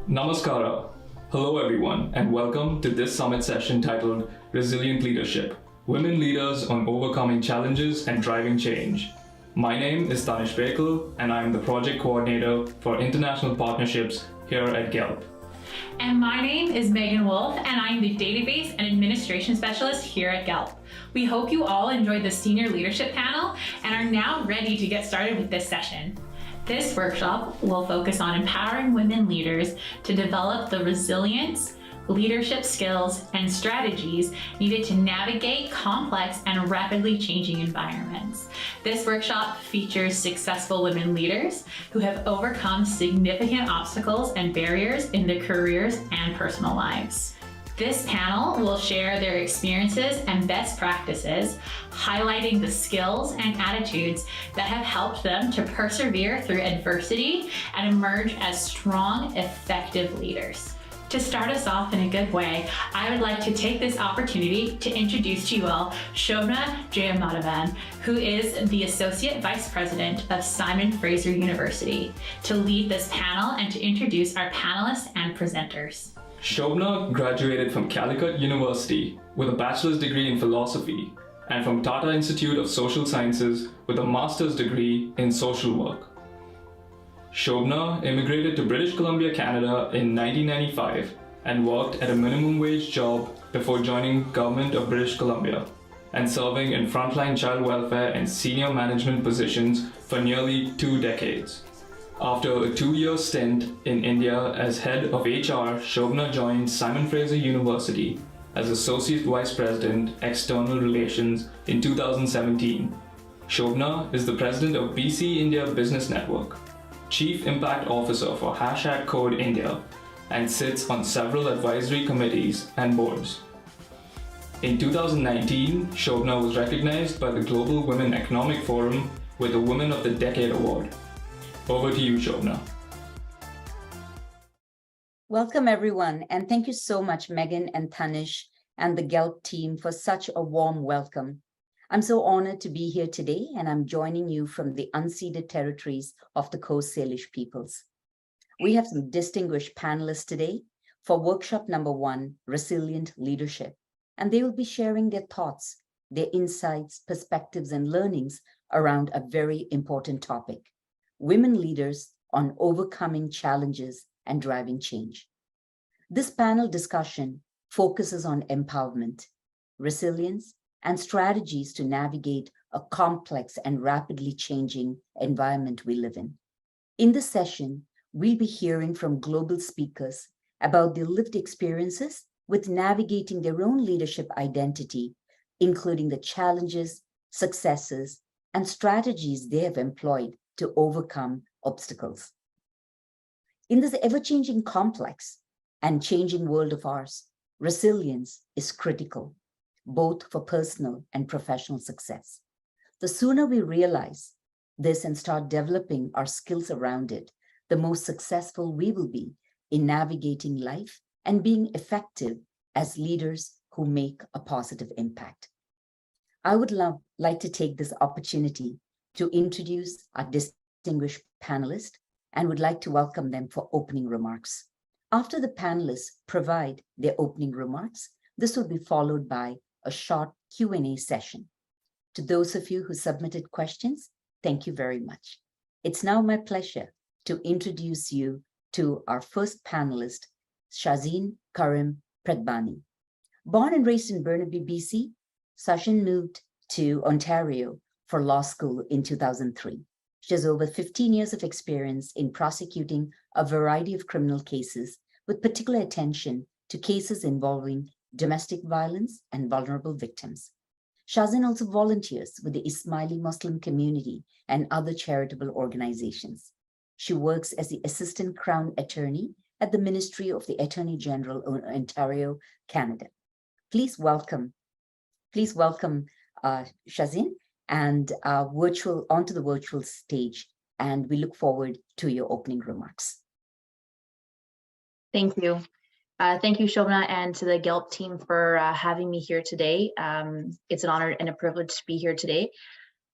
Namaskara. Hello everyone, and welcome to this summit session titled Resilient Leadership, Women Leaders on Overcoming Challenges and Driving Change. My name is Tanish Bekel, and I am the Project Coordinator for International Partnerships here at GELP. And my name is Megan Wolf, and I'm the Database and Administration Specialist here at GELP. We hope you all enjoyed the Senior Leadership Panel and are now ready to get started with this session. This workshop will focus on empowering women leaders to develop the resilience, leadership skills, and strategies needed to navigate complex and rapidly changing environments. This workshop features successful women leaders who have overcome significant obstacles and barriers in their careers and personal lives. This panel will share their experiences and best practices, highlighting the skills and attitudes that have helped them to persevere through adversity and emerge as strong, effective leaders. To start us off in a good way, I would like to take this opportunity to introduce to you all Shobna Jayamadavan, who is the Associate Vice President of Simon Fraser University, to lead this panel and to introduce our panelists and presenters. Shobna graduated from Calicut University with a bachelor's degree in philosophy and from Tata Institute of Social Sciences with a master's degree in social work. Shobna immigrated to British Columbia, Canada in 1995 and worked at a minimum wage job before joining government of British Columbia and serving in frontline child welfare and senior management positions for nearly 2 decades. After a 2-year stint in India as head of HR, Shobna joined Simon Fraser University as Associate Vice President, External Relations in 2017. Shobna is the president of BC India Business Network, Chief Impact Officer for #Code India, and sits on several advisory committees and boards. In 2019, Shobna was recognized by the Global Women Economic Forum with a Women of the Decade Award. Over to you, Shobna. Welcome, everyone, and thank you so much, Megan and Tanish and the GELP team for such a warm welcome. I'm so honored to be here today, and I'm joining you from the unceded territories of the Coast Salish peoples. We have some distinguished panelists today for workshop number 1, Resilient Leadership, and they will be sharing their thoughts, their insights, perspectives, and learnings around a very important topic: women leaders on overcoming challenges and driving change. This panel discussion focuses on empowerment, resilience, and strategies to navigate a complex and rapidly changing environment we live in. In this session, we'll be hearing from global speakers about their lived experiences with navigating their own leadership identity, including the challenges, successes, and strategies they have employed to overcome obstacles. In this ever-changing, complex, and changing world of ours, resilience is critical, both for personal and professional success. The sooner we realize this and start developing our skills around it, the more successful we will be in navigating life and being effective as leaders who make a positive impact. I would like to take this opportunity to introduce our distinguished panelists and would like to welcome them for opening remarks. After the panelists provide their opening remarks, this will be followed by a short Q&A session. To those of you who submitted questions, thank you very much. It's now my pleasure to introduce you to our first panelist, Shazin Karim Predbani. Born and raised in Burnaby, BC, Shazin moved to Ontario for law school in 2003. She has over 15 years of experience in prosecuting a variety of criminal cases, with particular attention to cases involving domestic violence and vulnerable victims. Shazin also volunteers with the Ismaili Muslim community and other charitable organizations. She works as the Assistant Crown Attorney at the Ministry of the Attorney General of Ontario, Canada. Please welcome Shazin and onto the virtual stage, and we look forward to your opening remarks. Thank you. Thank you, Shobna, and to the GELP team for having me here today. It's an honor and a privilege to be here today.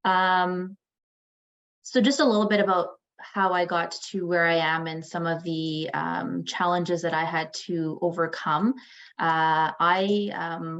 So just a little bit about how I got to where I am and some of the challenges that I had to overcome. I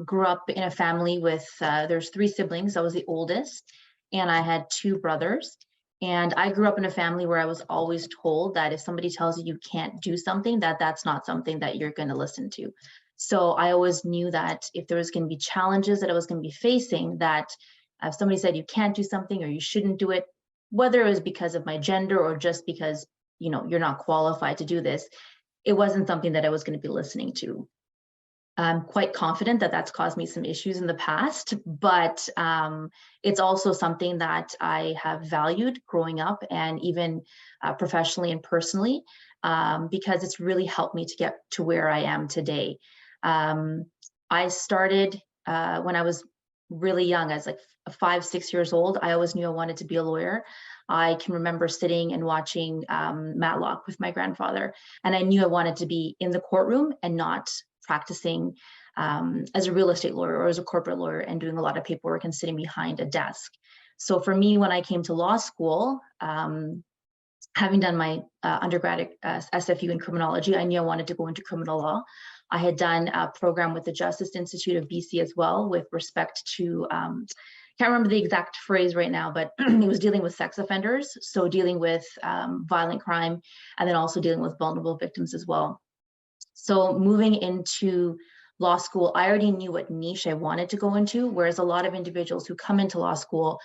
grew up in a family with, there's 3 siblings. I was the oldest, and I had 2 brothers. And I grew up in a family where I was always told that if somebody tells you you can't do something, that's not something that you're going to listen to. So I always knew that if there was going to be challenges that I was going to be facing, that if somebody said you can't do something or you shouldn't do it, whether it was because of my gender or just because, you know, you're not qualified to do this, it wasn't something that I was going to be listening to. I'm quite confident that that's caused me some issues in the past, but it's also something that I have valued growing up and even professionally and personally, because it's really helped me to get to where I am today. I started when I was really young, as like 5, 6 years old. I always knew I wanted to be a lawyer. I can remember sitting and watching Matlock with my grandfather, and I knew I wanted to be in the courtroom and not practicing as a real estate lawyer or as a corporate lawyer and doing a lot of paperwork and sitting behind a desk. So for me, when I came to law school, having done my undergrad SFU in criminology, I knew I wanted to go into criminal law. I had done a program with the Justice Institute of BC as well with respect to, can't remember the exact phrase right now, but it was dealing with sex offenders. So dealing with violent crime and then also dealing with vulnerable victims as well. So moving into law school, I already knew what niche I wanted to go into, whereas a lot of individuals who come into law school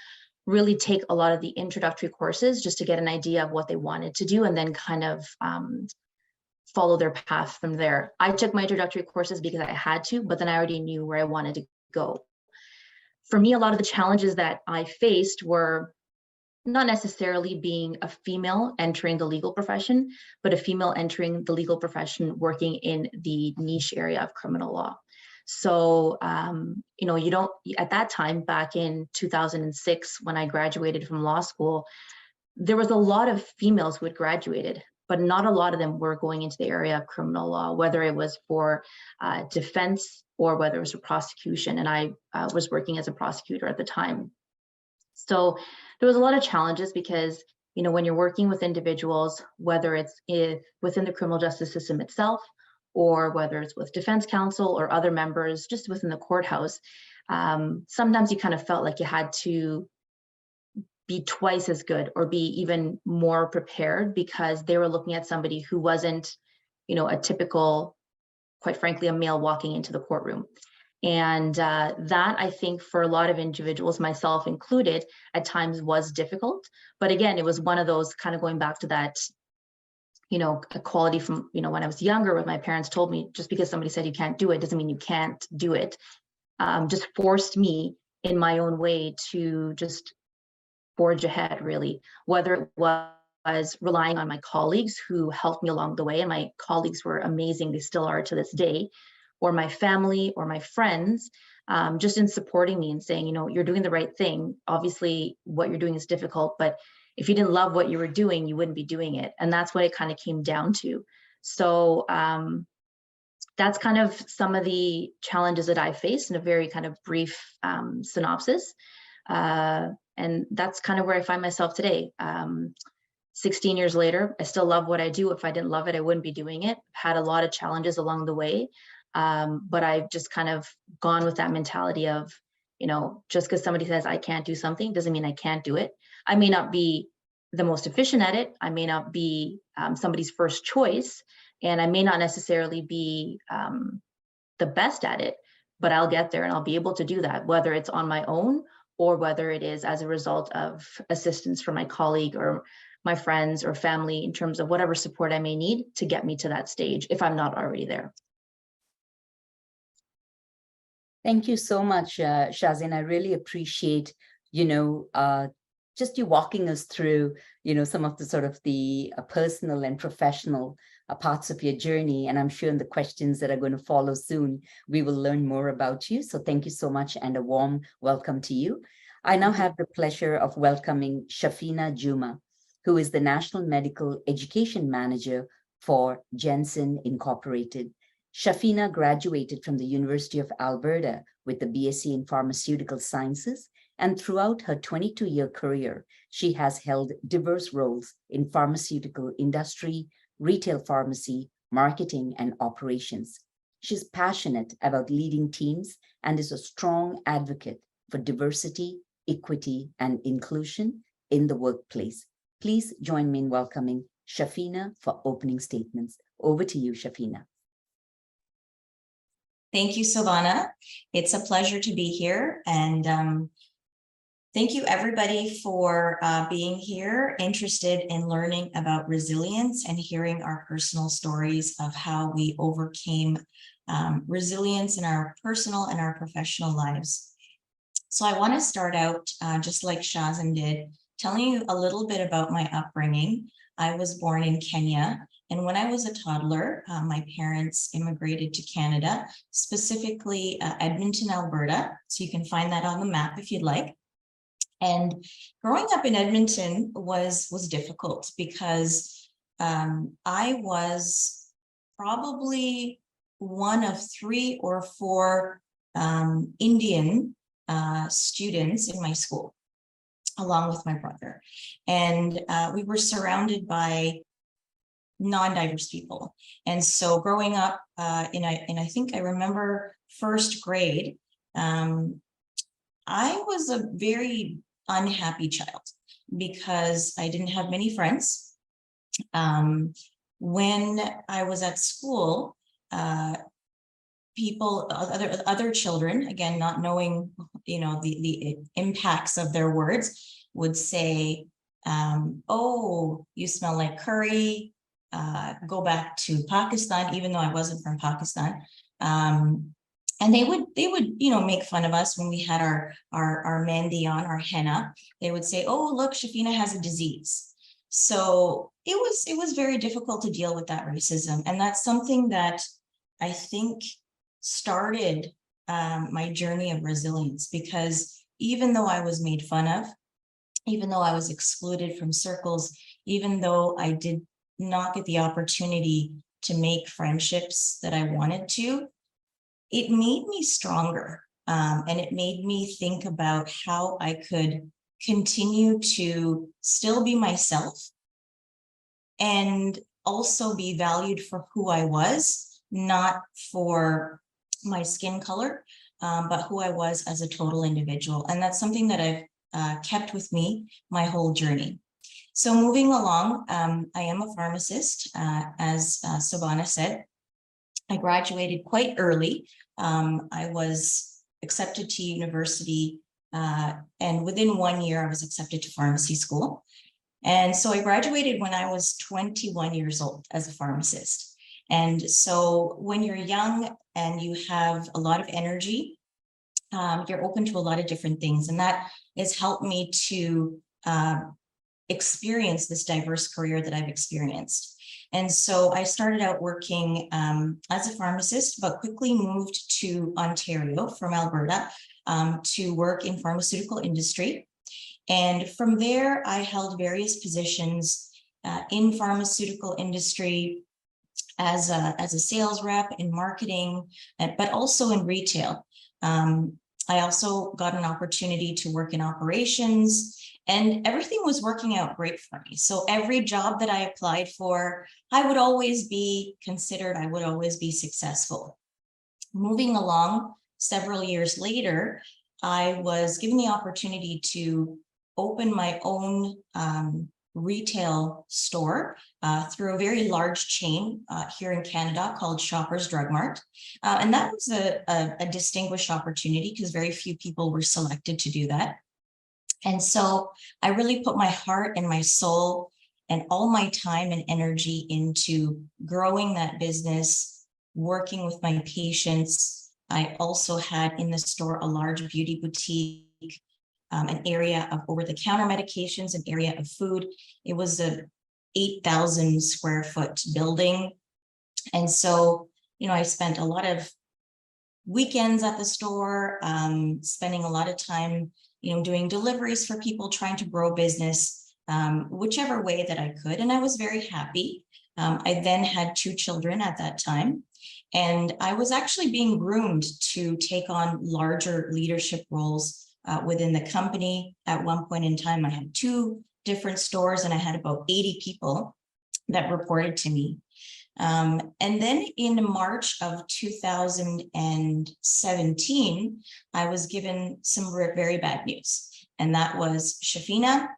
really take a lot of the introductory courses just to get an idea of what they wanted to do and then kind of follow their path from there. I took my introductory courses because I had to, but then I already knew where I wanted to go. For me, a lot of the challenges that I faced were not necessarily being a female entering the legal profession, but a female entering the legal profession working in the niche area of criminal law. So, you know, you don't, at that time, back in 2006, when I graduated from law school, there was a lot of females who had graduated, but not a lot of them were going into the area of criminal law, whether it was for defense or whether it was for prosecution. And I was working as a prosecutor at the time. So there was a lot of challenges because, you know, when you're working with individuals, whether it's within the criminal justice system itself, or whether it's with defense counsel or other members just within the courthouse, sometimes you kind of felt like you had to be twice as good or be even more prepared because they were looking at somebody who wasn't, you know, a typical, quite frankly, a male walking into the courtroom. And that, I think, for a lot of individuals, myself included, at times was difficult. But again, it was one of those kind of going back to that, you know, equality from, you know, when I was younger, what my parents told me, just because somebody said you can't do it doesn't mean you can't do it. Just forced me in my own way to just forge ahead, really, whether it was relying on my colleagues who helped me along the way, and my colleagues were amazing, they still are to this day, or my family or my friends, just in supporting me and saying, you know, you're doing the right thing. Obviously, what you're doing is difficult, but if you didn't love what you were doing, you wouldn't be doing it. And that's what it kind of came down to. So that's kind of some of the challenges that I faced in a very kind of brief synopsis. And that's kind of where I find myself today. 16 years later, I still love what I do. If I didn't love it, I wouldn't be doing it. Had a lot of challenges along the way. But I've just kind of gone with that mentality of, you know, just because somebody says I can't do something doesn't mean I can't do it. I may not be the most efficient at it. I may not be somebody's first choice, and I may not necessarily be the best at it, but I'll get there and I'll be able to do that, whether it's on my own or whether it is as a result of assistance from my colleague or my friends or family in terms of whatever support I may need to get me to that stage if I'm not already there. Thank you so much, Shazin. I really appreciate, you know, just you walking us through, you know, some of the sort of the personal and professional parts of your journey. And I'm sure in the questions that are going to follow soon, we will learn more about you. So thank you so much and a warm welcome to you. I now have the pleasure of welcoming Shafina Juma, who is the National Medical Education Manager for Jensen Incorporated. Shafina graduated from the University of Alberta with the BSc in Pharmaceutical Sciences, and throughout her 22-year career, she has held diverse roles in pharmaceutical industry, retail pharmacy, marketing, and operations. She's passionate about leading teams and is a strong advocate for diversity, equity, and inclusion in the workplace. Please join me in welcoming Shafina for opening statements. Over to you, Shafina. Thank you, Silvana. It's a pleasure to be here. And thank you, everybody, for being here, interested in learning about resilience and hearing our personal stories of how we overcame resilience in our personal and our professional lives. So I want to start out, just like Shazin did, telling you a little bit about my upbringing. I was born in Kenya. And when I was a toddler, my parents immigrated to Canada, specifically Edmonton, Alberta. So you can find that on the map if you'd like. And growing up in Edmonton was difficult because I was probably one of 3 or 4 Indian students in my school, along with my brother. And we were surrounded by non-diverse people. And so growing up I think I remember first grade, I was a very unhappy child because I didn't have many friends. When I was at school, people, other children, again, not knowing, the impacts of their words, would say, oh, you smell like curry, go back to Pakistan, even though I wasn't from Pakistan. And they would, make fun of us when we had our mehndi on, our henna. They would say, oh, look, Shafina has a disease. So it was very difficult to deal with that racism. And that's something that I think started my journey of resilience, because even though I was made fun of, even though I was excluded from circles, even though I did not get the opportunity to make friendships that I wanted to, it made me stronger. And it made me think about how I could continue to still be myself and also be valued for who I was, not for my skin color, but who I was as a total individual. And that's something that I've kept with me my whole journey. So moving along, I am a pharmacist, as Sobhana said. I graduated quite early. I was accepted to university, and within 1 year, I was accepted to pharmacy school. And so I graduated when I was 21 years old as a pharmacist. And so when you're young and you have a lot of energy, you're open to a lot of different things. And that has helped me to experience this diverse career that I've experienced. And so I started out working as a pharmacist, but quickly moved to Ontario from Alberta to work in pharmaceutical industry. And from there, I held various positions in pharmaceutical industry as a sales rep, in marketing, but also in retail. I also got an opportunity to work in operations, and everything was working out great for me. So every job that I applied for, I would always be considered, I would always be successful. Moving along, several years later, I was given the opportunity to open my own retail store through a very large chain here in Canada called Shoppers Drug Mart. And that was a distinguished opportunity because very few people were selected to do that. And so I really put my heart and my soul and all my time and energy into growing that business, working with my patients. I also had in the store a large beauty boutique, an area of over-the-counter medications, an area of food. It was a 8,000 square foot building. And so, I spent a lot of weekends at the store, spending a lot of time, doing deliveries for people, trying to grow business, whichever way that I could. And I was very happy. I then had 2 children at that time. And I was actually being groomed to take on larger leadership roles within the company. At one point in time, I had 2 different stores and I had about 80 people that reported to me. And then in March of 2017, I was given some very bad news. And that was, Shafina,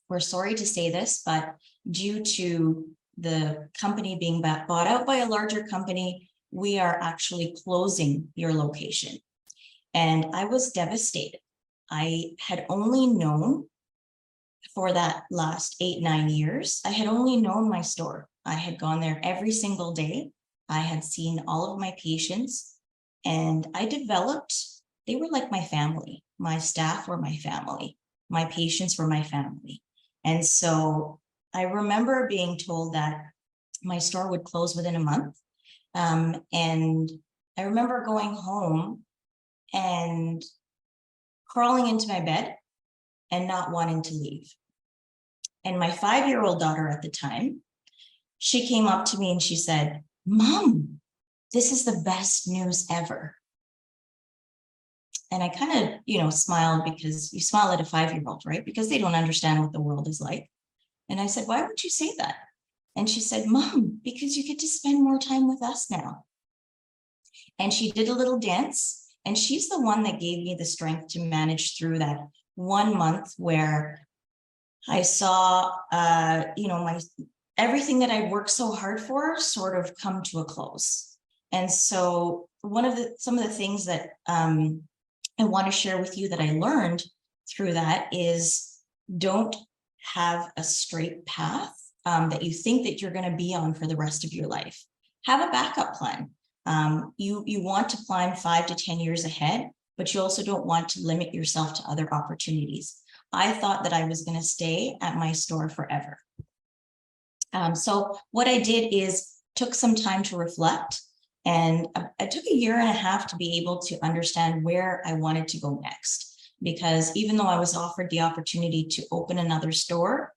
we're sorry to say this, but due to the company being bought out by a larger company, we are actually closing your location. And I was devastated. I had only known for that last 8-9 years, I had only known my store. I had gone there every single day. I had seen all of my patients and I developed, they were like my family. My staff were my family. My patients were my family. And so I remember being told that my store would close within a month. And I remember going home and crawling into my bed and not wanting to leave. And my 5-year-old daughter at the time, she came up to me and she said, "Mom, this is the best news ever." And I kind of, smiled, because you smile at a 5-year-old, right? Because they don't understand what the world is like. And I said, "Why would you say that?" And she said, "Mom, because you get to spend more time with us now." And she did a little dance, and she's the one that gave me the strength to manage through that 1 month where I saw, everything that I worked so hard for sort of come to a close. And so some of the things that I want to share with you that I learned through that is don't have a straight path that you think that you're going to be on for the rest of your life. Have a backup plan. You want to plan 5 to 10 years ahead, but you also don't want to limit yourself to other opportunities. I thought that I was going to stay at my store forever. So what I did is took some time to reflect, and I took a year and a half to be able to understand where I wanted to go next. Because even though I was offered the opportunity to open another store,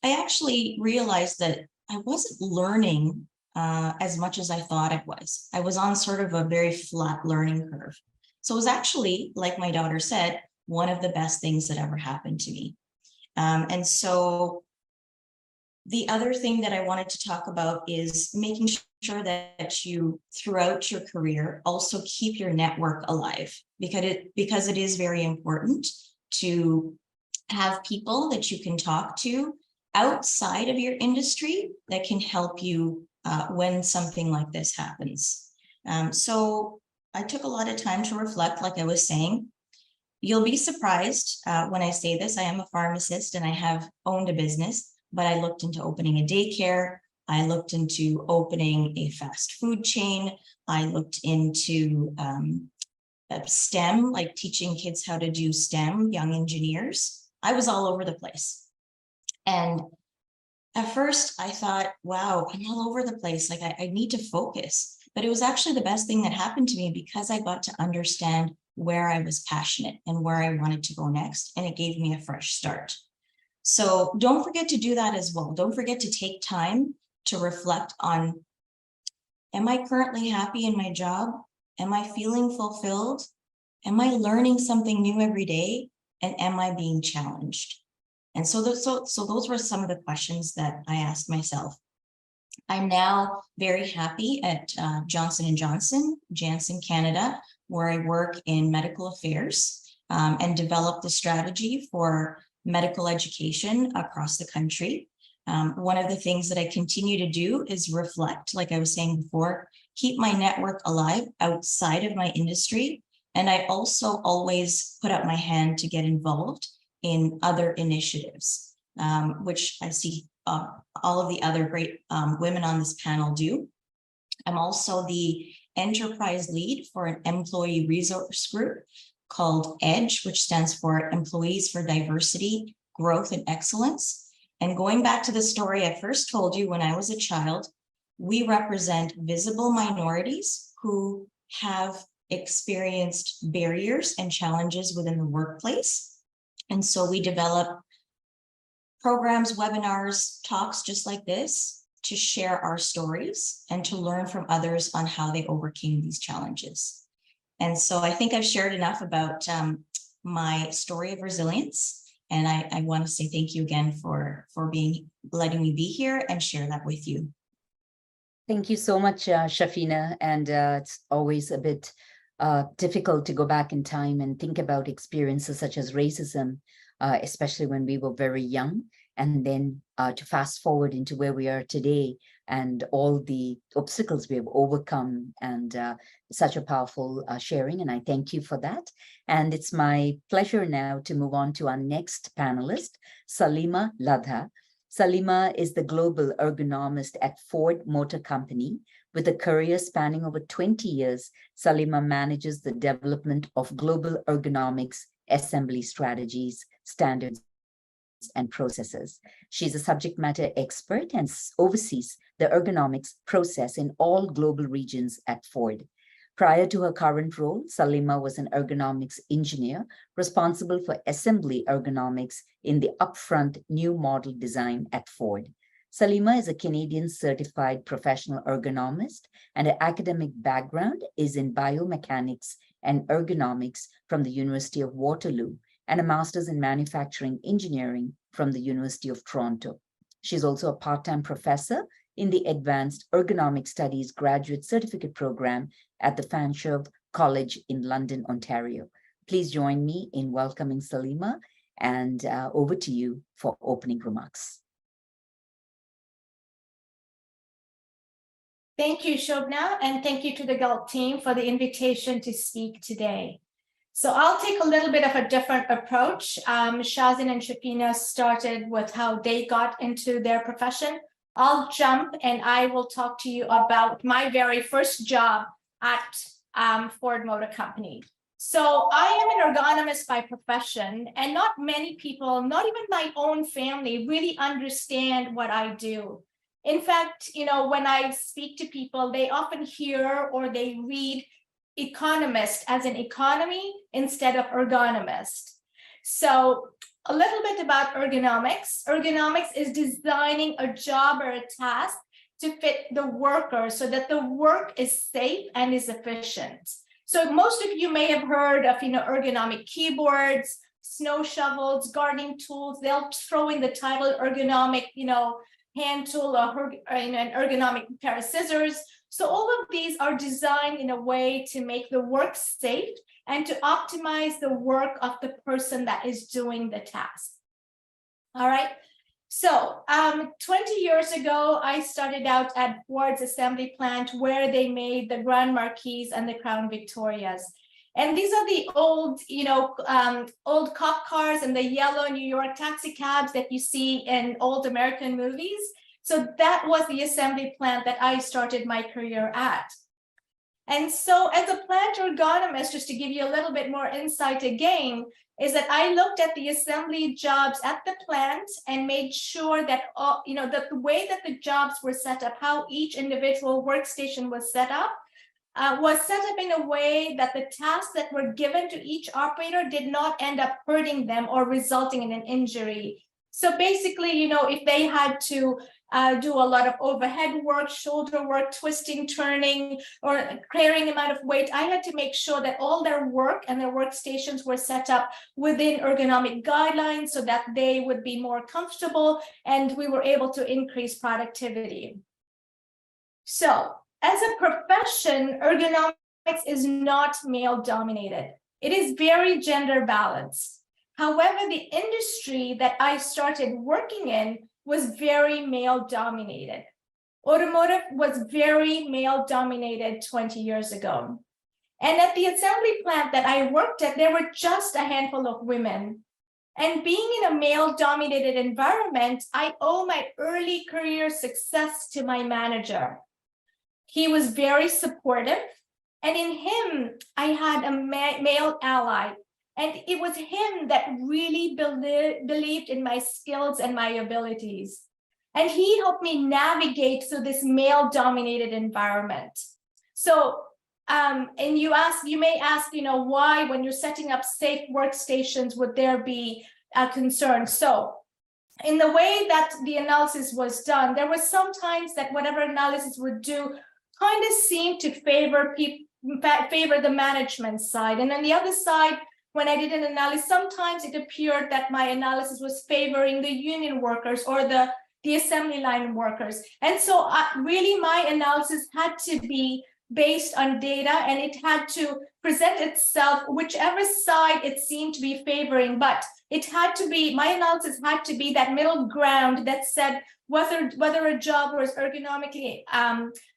I actually realized that I wasn't learning as much as I thought I was. I was on sort of a very flat learning curve. So it was actually, like my daughter said, one of the best things that ever happened to me. And so the other thing that I wanted to talk about is making sure that you, throughout your career, also keep your network alive, because it is very important to have people that you can talk to outside of your industry that can help you when something like this happens. So I took a lot of time to reflect, like I was saying. You'll be surprised when I say this. I am a pharmacist and I have owned a business, but I looked into opening a daycare. I looked into opening a fast food chain. I looked into STEM, like teaching kids how to do STEM, young engineers. I was all over the place. And at first I thought, wow, I'm all over the place. Like I need to focus. But it was actually the best thing that happened to me, because I got to understand where I was passionate and where I wanted to go next. And it gave me a fresh start. So don't forget to do that as well. Don't forget to take time to reflect on, am I currently happy in my job? Am I feeling fulfilled? Am I learning something new every day? And am I being challenged? And so those were some of the questions that I asked myself. I'm now very happy at Johnson & Johnson, Janssen Canada, where I work in medical affairs and develop the strategy for medical education across the country. One of the things that I continue to do is reflect, like I was saying before, keep my network alive outside of my industry. And I also always put up my hand to get involved in other initiatives, which I see all of the other great women on this panel do. I'm also the enterprise lead for an employee resource group called EDGE, which stands for Employees for Diversity, Growth, and Excellence. And going back to the story I first told you, when I was a child, we represent visible minorities who have experienced barriers and challenges within the workplace. And so we develop programs, webinars, talks just like this to share our stories and to learn from others on how they overcame these challenges. And so I think I've shared enough about my story of resilience. And I want to say thank you again for letting me be here and share that with you. Thank you so much, Shafina. And it's always a bit difficult to go back in time and think about experiences such as racism, especially when we were very young, and then to fast forward into where we are today and all the obstacles we have overcome, and such a powerful sharing. And I thank you for that. And it's my pleasure now to move on to our next panelist, Salima Ladha. Salima is the global ergonomist at Ford Motor Company. With a career spanning over 20 years, Salima manages the development of global ergonomics assembly strategies, standards, and processes. She's a subject matter expert and oversees the ergonomics process in all global regions at Ford. Prior to her current role, Salima was an ergonomics engineer responsible for assembly ergonomics in the upfront new model design at Ford. Salima is a Canadian certified professional ergonomist, and her academic background is in biomechanics and ergonomics from the University of Waterloo, and a master's in manufacturing engineering from the University of Toronto. She's also a part-time professor in the Advanced Ergonomic Studies Graduate Certificate Program at the Fanshawe College in London, Ontario. Please join me in welcoming Salima, and over to you for opening remarks. Thank you, Shobna, and thank you to the GALP team for the invitation to speak today. So I'll take a little bit of a different approach. Shazin and Shafina started with how they got into their profession. I'll jump and I will talk to you about my very first job at Ford Motor Company. So I am an ergonomist by profession, and not many people, not even my own family, really understand what I do. In fact, when I speak to people, they often hear or they read economist as an economy instead of ergonomist. So a little bit about ergonomics. Ergonomics is designing a job or a task to fit the worker so that the work is safe and is efficient. So most of you may have heard of ergonomic keyboards, snow shovels, gardening tools. They'll throw in the title ergonomic hand tool or an ergonomic pair of scissors. So all of these are designed in a way to make the work safe and to optimize the work of the person that is doing the task. All right. So 20 years ago, I started out at Ford's assembly plant where they made the Grand Marquis and the Crown Victorias. And these are the old, old cop cars and the yellow New York taxi cabs that you see in old American movies. So that was the assembly plant that I started my career at. And so as a plant ergonomist, just to give you a little bit more insight again, is that I looked at the assembly jobs at the plant and made sure that that the way that the jobs were set up, how each individual workstation was set up in a way that the tasks that were given to each operator did not end up hurting them or resulting in an injury. So basically, if they had to do a lot of overhead work, shoulder work, twisting, turning, or carrying amount of weight, I had to make sure that all their work and their workstations were set up within ergonomic guidelines so that they would be more comfortable and we were able to increase productivity. So as a profession, ergonomics is not male dominated. It is very gender balanced. However, the industry that I started working in was very male dominated. Automotive was very male dominated 20 years ago. And at the assembly plant that I worked at, there were just a handful of women. And being in a male dominated environment, I owe my early career success to my manager. He was very supportive. And in him, I had a male ally. And it was him that really believed in my skills and my abilities. And he helped me navigate through this male-dominated environment. So, and you may ask, why when you're setting up safe workstations would there be a concern? So, in the way that the analysis was done, there was sometimes that whatever analysis would do kind of seemed to favor the management side. And on the other side, when I did an analysis, sometimes it appeared that my analysis was favoring the union workers or the assembly line workers. And so really my analysis had to be based on data and it had to present itself whichever side it seemed to be favoring, but it had to be, my analysis had to be that middle ground that said whether a job was ergonomically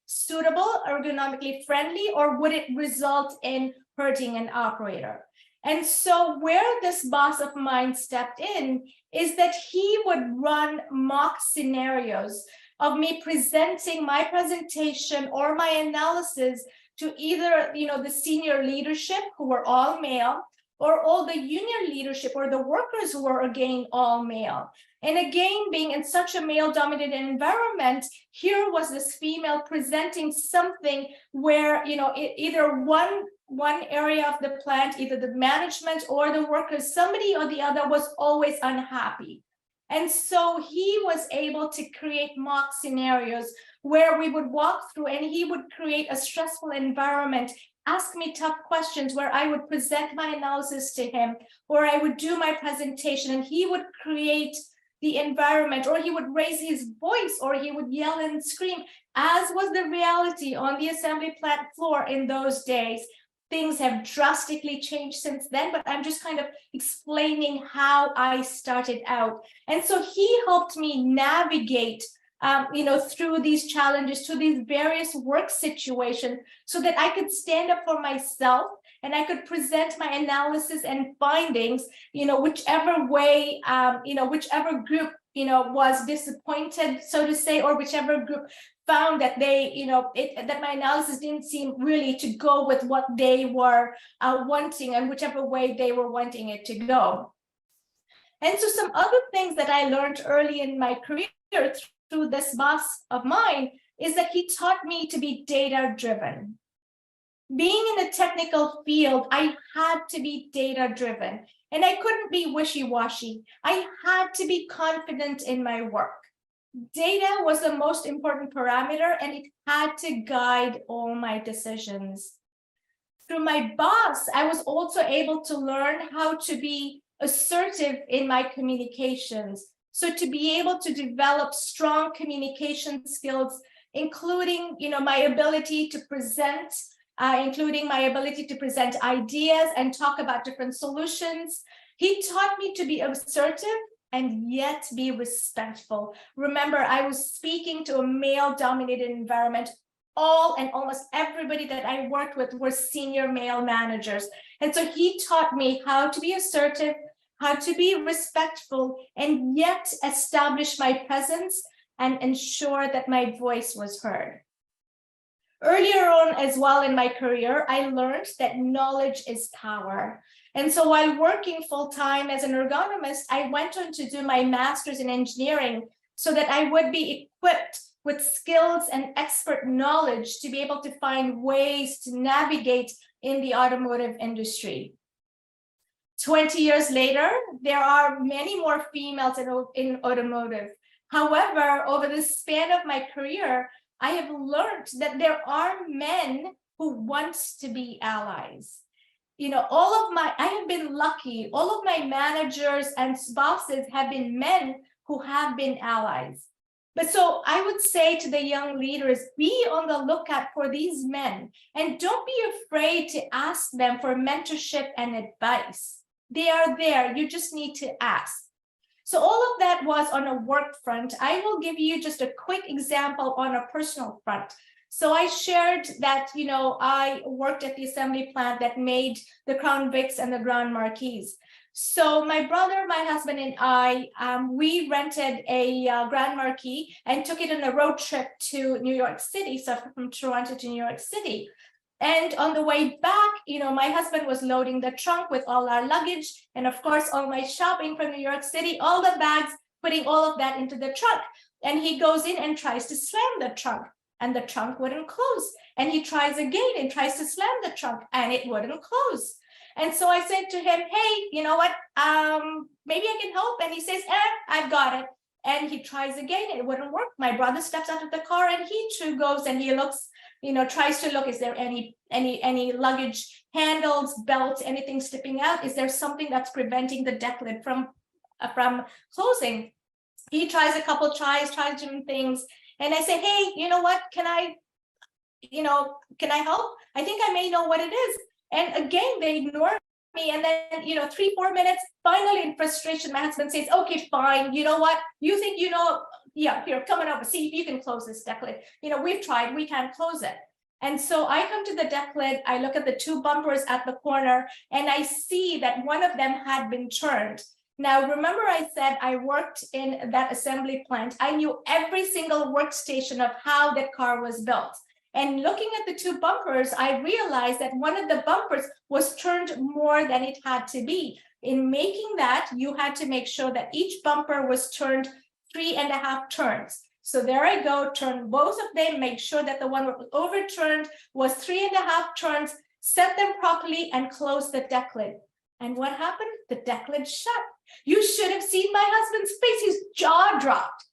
suitable, ergonomically friendly, or would it result in hurting an operator. And so where this boss of mine stepped in is that he would run mock scenarios of me presenting my presentation or my analysis to either the senior leadership who were all male, or all the union leadership or the workers who were again all male. And again, being in such a male-dominated environment, here was this female presenting something where either one area of the plant, either the management or the workers, somebody or the other was always unhappy. And so he was able to create mock scenarios where we would walk through and he would create a stressful environment, ask me tough questions where I would present my analysis to him, or I would do my presentation and he would create the environment, or he would raise his voice, or he would yell and scream, as was the reality on the assembly plant floor in those days. Things have drastically changed since then, but I'm just kind of explaining how I started out. And so he helped me navigate through these challenges, through these various work situations, so that I could stand up for myself and I could present my analysis and findings, whichever way, whichever group, was disappointed, so to say, or whichever group found that that my analysis didn't seem really to go with what they were wanting, and whichever way they were wanting it to go. And so some other things that I learned early in my career through this boss of mine is that he taught me to be data-driven. Being in a technical field, I had to be data-driven, and I couldn't be wishy-washy. I had to be confident in my work. Data was the most important parameter, and it had to guide all my decisions. Through my boss, I was also able to learn how to be assertive in my communications. So to be able to develop strong communication skills, including, my ability to present, ideas and talk about different solutions. He taught me to be assertive and yet be respectful. Remember, I was speaking to a male-dominated environment. All and almost everybody that I worked with were senior male managers. And so he taught me how to be assertive, how to be respectful, and yet establish my presence and ensure that my voice was heard. Earlier on as well in my career, I learned that knowledge is power. And so while working full-time as an ergonomist, I went on to do my master's in engineering so that I would be equipped with skills and expert knowledge to be able to find ways to navigate in the automotive industry. 20 years later, there are many more females in automotive. However, over the span of my career, I have learned that there are men who want to be allies. I have been lucky. All of my managers and bosses have been men who have been allies. But so I would say to the young leaders, be on the lookout for these men and don't be afraid to ask them for mentorship and advice. They are there. You just need to ask. So all of that was on a work front. I will give you just a quick example on a personal front. So I shared that, I worked at the assembly plant that made the Crown Vics and the Grand Marquis. So my brother, my husband, and I, we rented a Grand Marquis and took it on a road trip to New York City, so from Toronto to New York City. And on the way back, my husband was loading the trunk with all our luggage. And of course, all my shopping from New York City, all the bags, putting all of that into the trunk. And he goes in and tries to slam the trunk, and the trunk wouldn't close. And he tries again and tries to slam the trunk, and it wouldn't close. And so I said to him, hey, you know what, maybe I can help. And he says, I've got it. And he tries again, it wouldn't work. My brother steps out of the car and he too goes and he looks, tries to look, is there any luggage handles, belts, anything slipping out? Is there something that's preventing the deck lid from closing? He tries a couple tries different things. And I say, hey, you know what, can I help? I think I may know what it is. And again, they ignore me. And then, 3-4 minutes, finally in frustration, my husband says, okay, fine. You know what? You think yeah, here, come on over, see if you can close this deck lid. We've tried, we can't close it. And so I come to the deck lid, I look at the two bumpers at the corner, and I see that one of them had been turned. Now, remember I said I worked in that assembly plant. I knew every single workstation of how that car was built. And looking at the two bumpers, I realized that one of the bumpers was turned more than it had to be. In making that, you had to make sure that each bumper was turned 3.5 turns. So there I go, turn both of them, make sure that the one that was overturned was 3.5 turns, set them properly, and close the deck lid. And what happened? The deck lid shut. You should have seen my husband's face, his jaw dropped.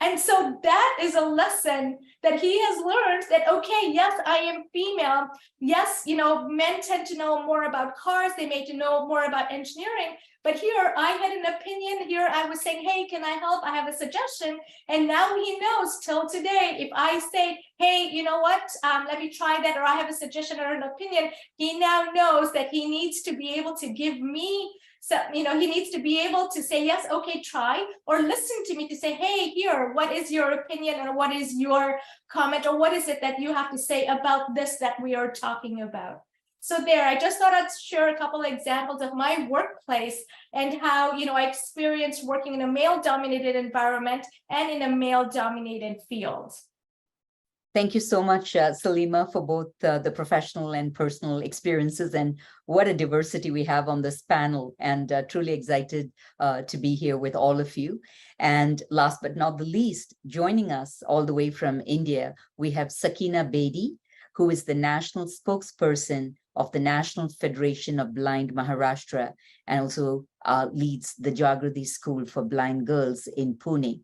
And so that is a lesson that he has learned that, okay, yes, I am female. Yes, men tend to know more about cars. They may know more about engineering. But here I had an opinion. Here I was saying, hey, can I help? I have a suggestion. And now he knows till today, if I say, hey, you know what, let me try that, or I have a suggestion or an opinion, he now knows that he needs to be able to give me So, he needs to be able to say, yes, okay, try, or listen to me to say, hey, here, what is your opinion, or what is your comment, or what is it that you have to say about this that we are talking about? So there, I just thought I'd share a couple of examples of my workplace and how, I experienced working in a male-dominated environment and in a male-dominated field. Thank you so much, Salima, for both the professional and personal experiences, and what a diversity we have on this panel, and truly excited to be here with all of you. And last but not the least, joining us all the way from India, we have Sakina Bedi, who is the national spokesperson of the National Federation of Blind Maharashtra, and also leads the Jagrati School for Blind Girls in Pune.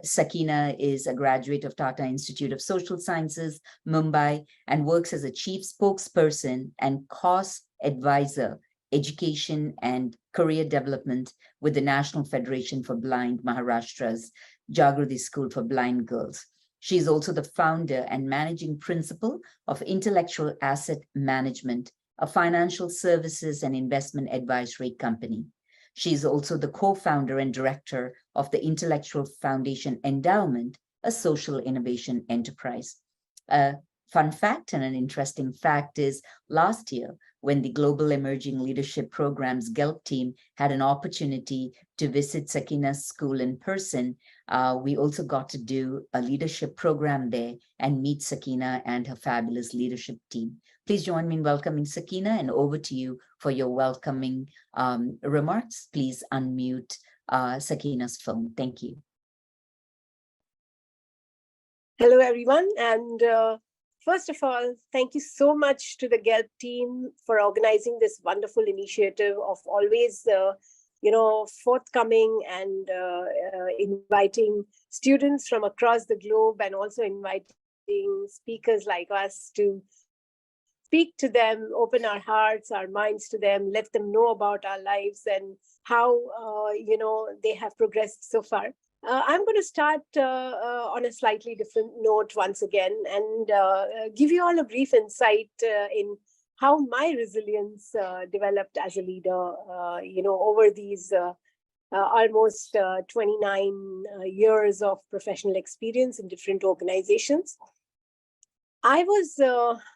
Sakina is a graduate of Tata Institute of Social Sciences, Mumbai, and works as a chief spokesperson and course advisor, education and career development with the National Federation for Blind Maharashtra's Jagrati School for Blind Girls. She is also the founder and managing principal of Intellectual Asset Management, a financial services and investment advisory company. She is also the co-founder and director of the Intellectual Foundation Endowment, a social innovation enterprise. A fun fact and an interesting fact is last year, when the Global Emerging Leadership Program's GELP team had an opportunity to visit Sakina's school in person, we also got to do a leadership program there and meet Sakina and her fabulous leadership team. Please join me in welcoming Sakina, and over to you for your welcoming remarks. Please unmute Sakina's phone. Thank you. Hello, everyone. And first of all, thank you so much to the GELP team for organizing this wonderful initiative of always, forthcoming and inviting students from across the globe, and also inviting speakers like us to speak to them, open our hearts, our minds to them, let them know about our lives and how, they have progressed so far. I'm going to start on a slightly different note once again, and give you all a brief insight in how my resilience developed as a leader, over these almost 29 years of professional experience in different organizations. I was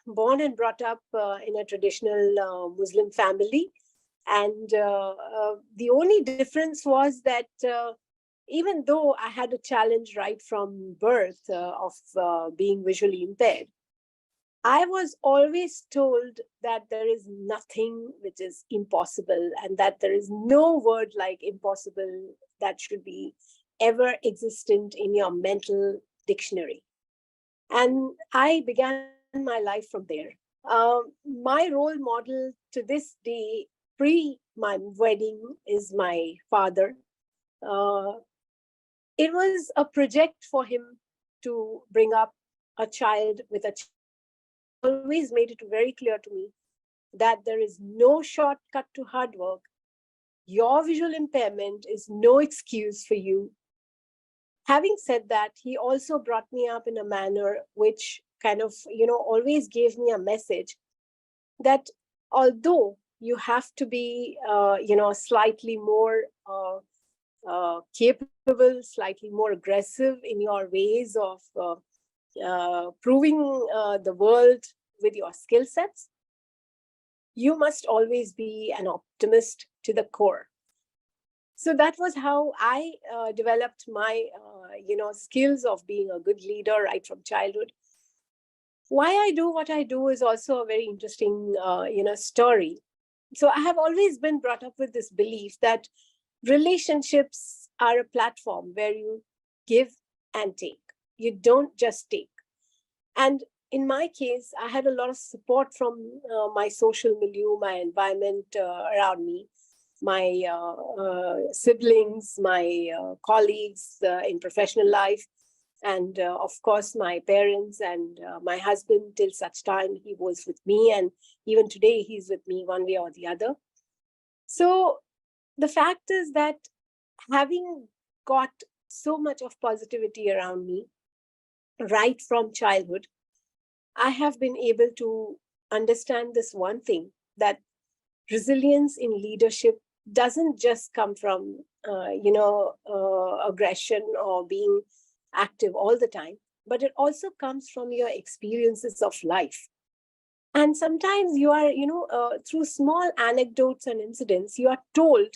born and brought up in a traditional Muslim family, and the only difference was that even though I had a challenge right from birth of being visually impaired, I was always told that there is nothing which is impossible, and that there is no word like impossible that should be ever existent in your mental dictionary. And I began my life from there. My role model to this day, pre my wedding, is my father. It was a project for him to bring up a child with a child. Always made it very clear to me that there is no shortcut to hard work. Your visual impairment is no excuse for you. Having said that, he also brought me up in a manner which kind of, always gave me a message that although you have to be, slightly more capable, slightly more aggressive in your ways of proving the world with your skill sets, you must always be an optimist to the core. So that was how I developed my, skills of being a good leader right from childhood. Why I do what I do is also a very interesting, story. So I have always been brought up with this belief that relationships are a platform where you give and take. You don't just take. And in my case, I had a lot of support from my social milieu, my environment around me, my siblings, my colleagues in professional life, and of course, my parents and my husband, till such time he was with me. And even today, he's with me one way or the other. So the fact is that having got so much of positivity around me right from childhood, I have been able to understand this one thing, that resilience in leadership doesn't just come from, aggression or being active all the time, but it also comes from your experiences of life. And sometimes you are, through small anecdotes and incidents, you are told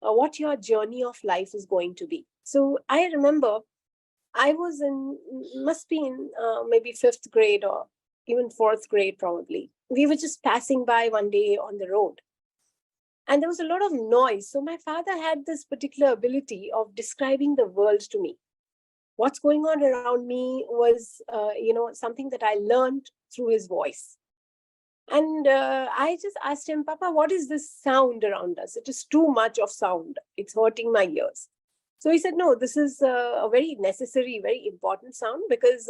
what your journey of life is going to be. So I remember I was must be in maybe 5th grade or even 4th grade probably. We were just passing by one day on the road. And there was a lot of noise. So my father had this particular ability of describing the world to me. What's going on around me was, something that I learned through his voice. And I just asked him, Papa, what is this sound around us? It is too much of sound. It's hurting my ears. So he said, no, this is a very necessary, very important sound because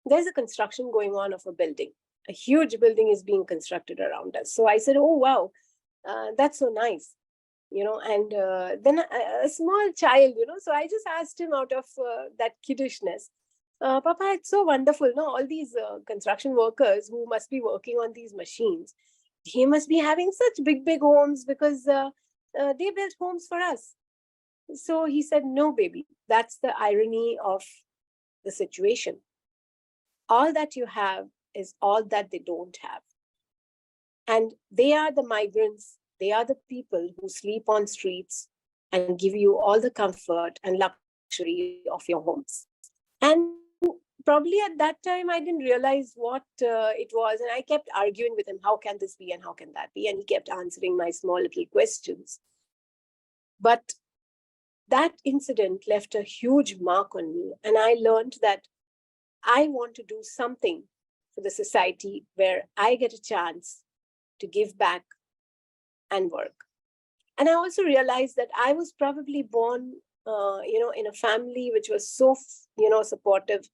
there's a construction going on of a building. A huge building is being constructed around us. So I said, oh, wow, that's so nice. And then a small child, so I just asked him out of that kiddishness, Papa, it's so wonderful, no? All these construction workers who must be working on these machines, he must be having such big, big homes because they built homes for us. So he said, no, baby, that's the irony of the situation. All that you have is all that they don't have. And they are the migrants. They are the people who sleep on streets and give you all the comfort and luxury of your homes. And probably at that time, I didn't realize what it was. And I kept arguing with him, how can this be and how can that be? And he kept answering my small little questions. But that incident left a huge mark on me. And I learned that I want to do something for the society where I get a chance to give back and work. And I also realized that I was probably born, in a family which was so, supportive,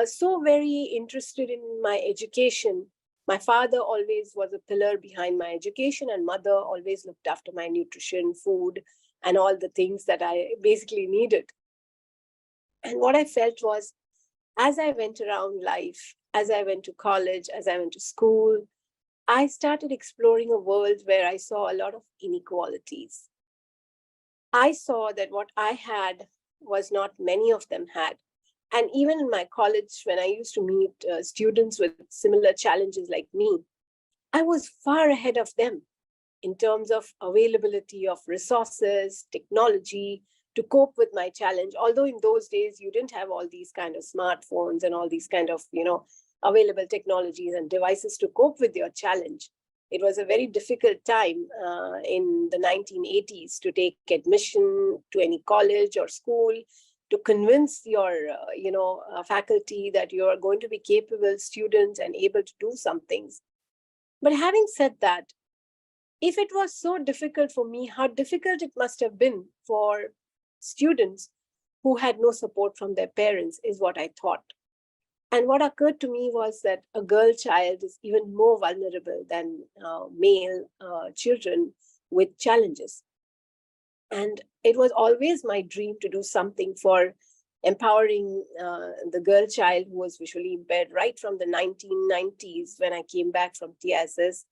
so very interested in my education. My father always was a pillar behind my education, and mother always looked after my nutrition, food, and all the things that I basically needed. And what I felt was, as I went around life, as I went to college, as I went to school, I started exploring a world where I saw a lot of inequalities. I saw that what I had was not many of them had. And even in my college, when I used to meet students with similar challenges like me, I was far ahead of them in terms of availability of resources, technology to cope with my challenge. Although in those days, you didn't have all these kind of smartphones and all these kind of, available technologies and devices to cope with your challenge. It was a very difficult time in the 1980s to take admission to any college or school, to convince your, faculty that you are going to be capable students and able to do some things. But having said that, if it was so difficult for me, how difficult it must have been for students who had no support from their parents is what I thought. And what occurred to me was that a girl child is even more vulnerable than male children with challenges. And it was always my dream to do something for empowering the girl child who was visually impaired right from the 1990s when I came back from TSS.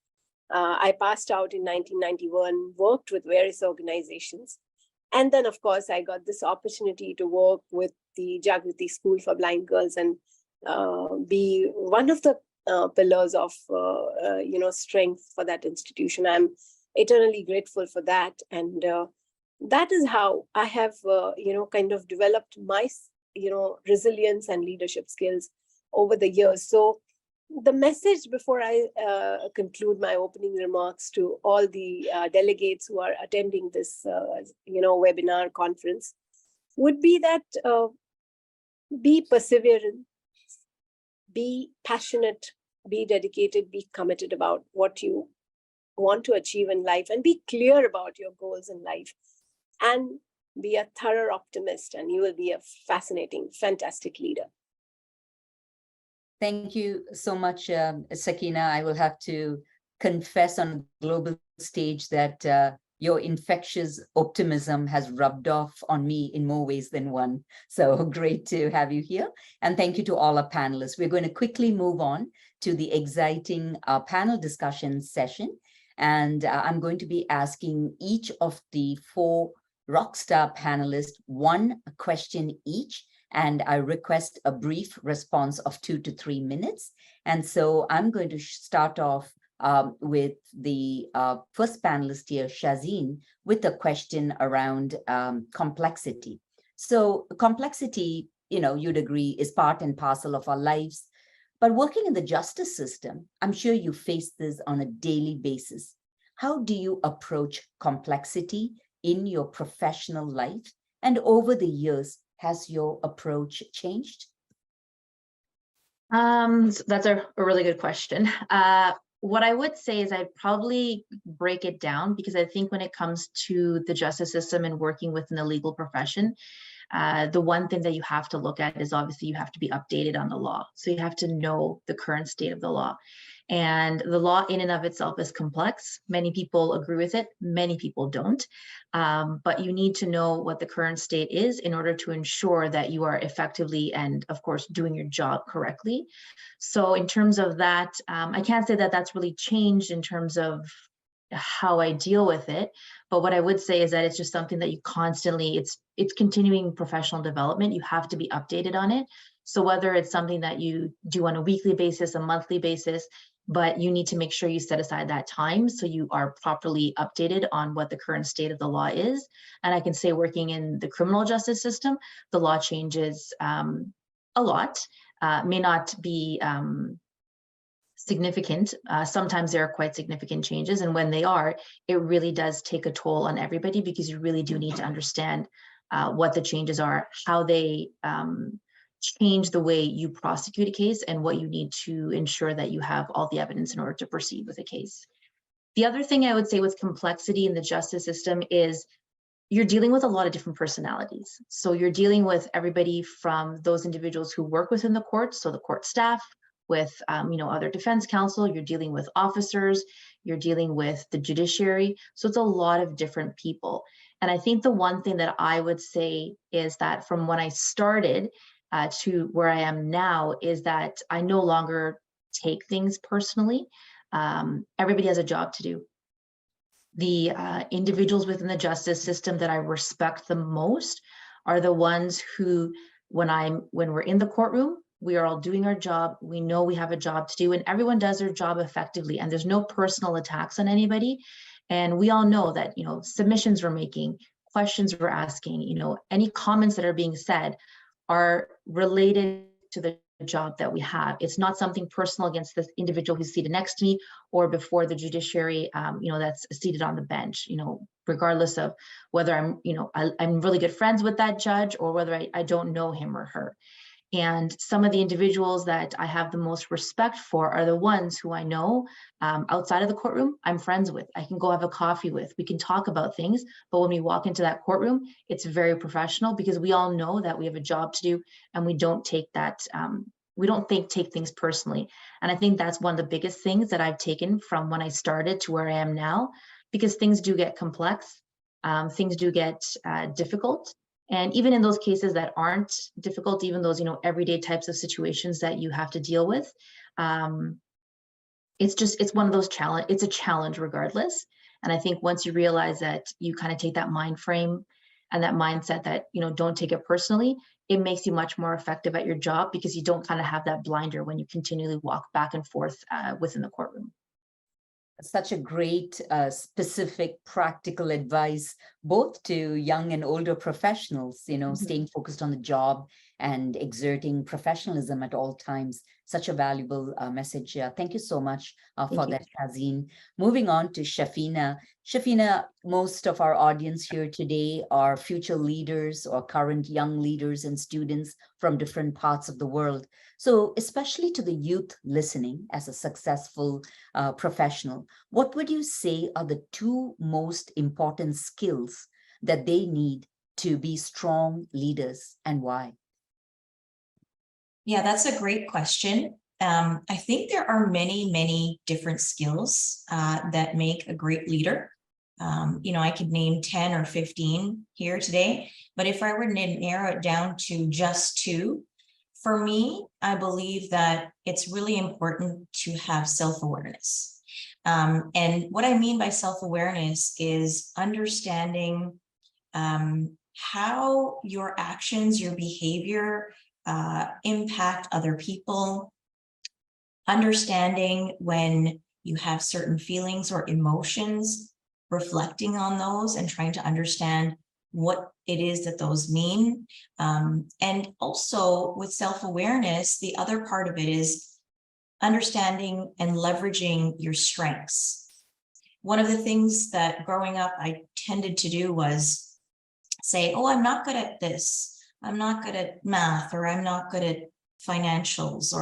I passed out in 1991, worked with various organizations. And then, of course, I got this opportunity to work with the Jagriti School for Blind Girls and be one of the pillars of, strength for that institution. I'm eternally grateful for that. And that is how I have, kind of developed my, resilience and leadership skills over the years. So the message before I conclude my opening remarks to all the delegates who are attending this, webinar conference would be that be perseverant, be passionate, be dedicated, be committed about what you want to achieve in life, and be clear about your goals in life, and be a thorough optimist, and you will be a fascinating, fantastic leader. Thank you so much, Sakina. I will have to confess on a global stage that your infectious optimism has rubbed off on me in more ways than one. So great to have you here. And thank you to all our panelists. We're going to quickly move on to the exciting panel discussion session. And I'm going to be asking each of the 4 Rockstar panelists one question each. And I request a brief response of 2 to 3 minutes. And so I'm going to start off with the first panelist here, Shazin, with a question around complexity. So complexity, you'd agree, is part and parcel of our lives. But working in the justice system, I'm sure you face this on a daily basis. How do you approach complexity in your professional life? And over the years, has your approach changed? That's a really good question. What I would say is I'd probably break it down, because I think when it comes to the justice system and working within the legal profession, the one thing that you have to look at is obviously you have to be updated on the law. So you have to know the current state of the law. And the law in and of itself is complex. Many people agree with it, many people don't. But you need to know what the current state is in order to ensure that you are effectively and, of course, doing your job correctly. So in terms of that, I can't say that that's really changed in terms of how I deal with it. But what I would say is that it's just something that you constantly, it's continuing professional development. You have to be updated on it. So whether it's something that you do on a weekly basis, a monthly basis, but you need to make sure you set aside that time so you are properly updated on what the current state of the law is. And I can say, working in the criminal justice system, the law changes a lot, may not be significant. Sometimes there are quite significant changes. And when they are, it really does take a toll on everybody, because you really do need to understand what the changes are, how they change the way you prosecute a case, and what you need to ensure that you have all the evidence in order to proceed with a case. The other thing I would say with complexity in the justice system is you're dealing with a lot of different personalities. So you're dealing with everybody from those individuals who work within the courts, so the court staff, with other defense counsel, you're dealing with officers, you're dealing with the judiciary. So it's a lot of different people. And I think the one thing that I would say is that from when I started to where I am now, is that I no longer take things personally. Everybody has a job to do. The individuals within the justice system that I respect the most are the ones who, when we're in the courtroom, we are all doing our job. We know we have a job to do, and everyone does their job effectively, and there's no personal attacks on anybody. And we all know that, submissions we're making, questions we're asking, any comments that are being said are related to the job that we have. It's not something personal against this individual who's seated next to me or before the judiciary, that's seated on the bench, regardless of whether I'm really good friends with that judge or whether I don't know him or her. And some of the individuals that I have the most respect for are the ones who I know outside of the courtroom, I'm friends with. I can go have a coffee with. We can talk about things. But when we walk into that courtroom, it's very professional, because we all know that we have a job to do, and we don't take that, take things personally. And I think that's one of the biggest things that I've taken from when I started to where I am now, because things do get complex, things do get difficult. And even in those cases that aren't difficult, even those, everyday types of situations that you have to deal with, it's one of those challenge. It's a challenge regardless. And I think once you realize that you kind of take that mind frame and that mindset that, don't take it personally, it makes you much more effective at your job, because you don't kind of have that blinder when you continually walk back and forth within the courtroom. Such a great, specific, practical advice, both to young and older professionals, staying focused on the job and exerting professionalism at all times. Such a valuable message. Thank you so much for that, Shazin. Moving on to Shafina. Shafina, most of our audience here today are future leaders or current young leaders and students from different parts of the world. So especially to the youth listening, as a successful professional, what would you say are the 2 most important skills that they need to be strong leaders, and why? Yeah, that's a great question. I think there are many, many different skills that make a great leader. I could name 10 or 15 here today, but if I were to narrow it down to just 2, for me, I believe that it's really important to have self-awareness. And what I mean by self-awareness is understanding how your actions, your behavior impact other people, understanding when you have certain feelings or emotions, reflecting on those and trying to understand what it is that those mean. And also with self-awareness, the other part of it is understanding and leveraging your strengths. One of the things that growing up I tended to do was say, oh, I'm not good at this. I'm not good at math, or I'm not good at financials,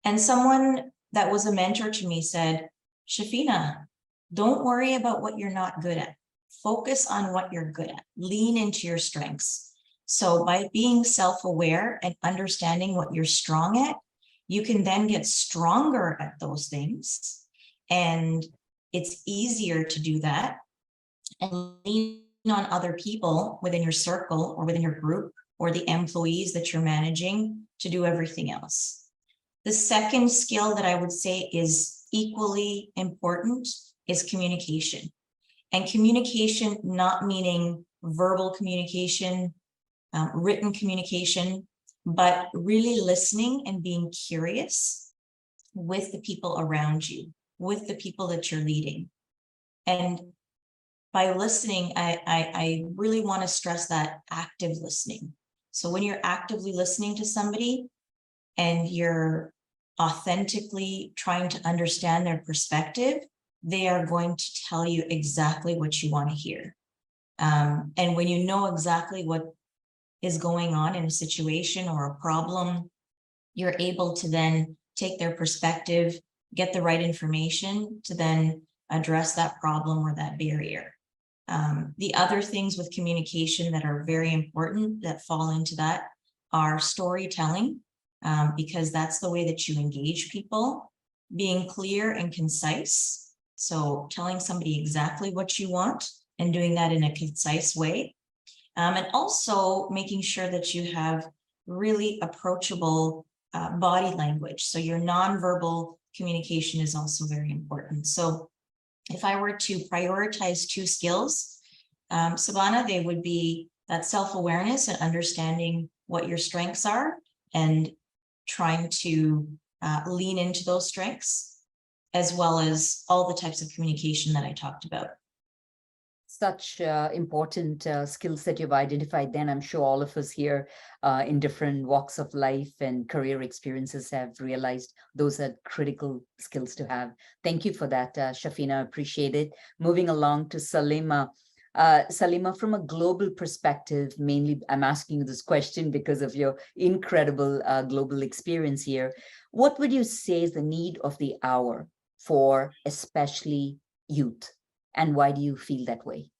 and someone that was a mentor to me said, Shafina, don't worry about what you're not good at. Focus on what you're good at. Lean into your strengths. So by being self-aware and understanding what you're strong at, you can then get stronger at those things. And it's easier to do that and lean on other people within your circle or within your group or the employees that you're managing to do everything else. The second skill that I would say is equally important is communication. And communication, not meaning verbal communication, written communication, but really listening and being curious with the people around you, with the people that you're leading. And by listening, I really want to stress that active listening. So when you're actively listening to somebody and you're authentically trying to understand their perspective, they are going to tell you exactly what you want to hear. And when you know exactly what is going on in a situation or a problem, you're able to then take their perspective, get the right information to then address that problem or that barrier. The other things with communication that are very important that fall into that are storytelling, because that's the way that you engage people, being clear and concise. So telling somebody exactly what you want and doing that in a concise way. And also making sure that you have really approachable body language. So your nonverbal communication is also very important. So if I were to prioritize two skills, Sabana, they would be that self-awareness and understanding what your strengths are and trying to lean into those strengths, as well as all the types of communication that I talked about. Such important skills that you've identified. Then I'm sure all of us here in different walks of life and career experiences have realized those are critical skills to have. Thank you for that, Shafina. Appreciate it. Moving along to Salima. Salima, from a global perspective, mainly I'm asking you this question because of your incredible global experience here. What would you say is the need of the hour for especially youth? And why do you feel that way?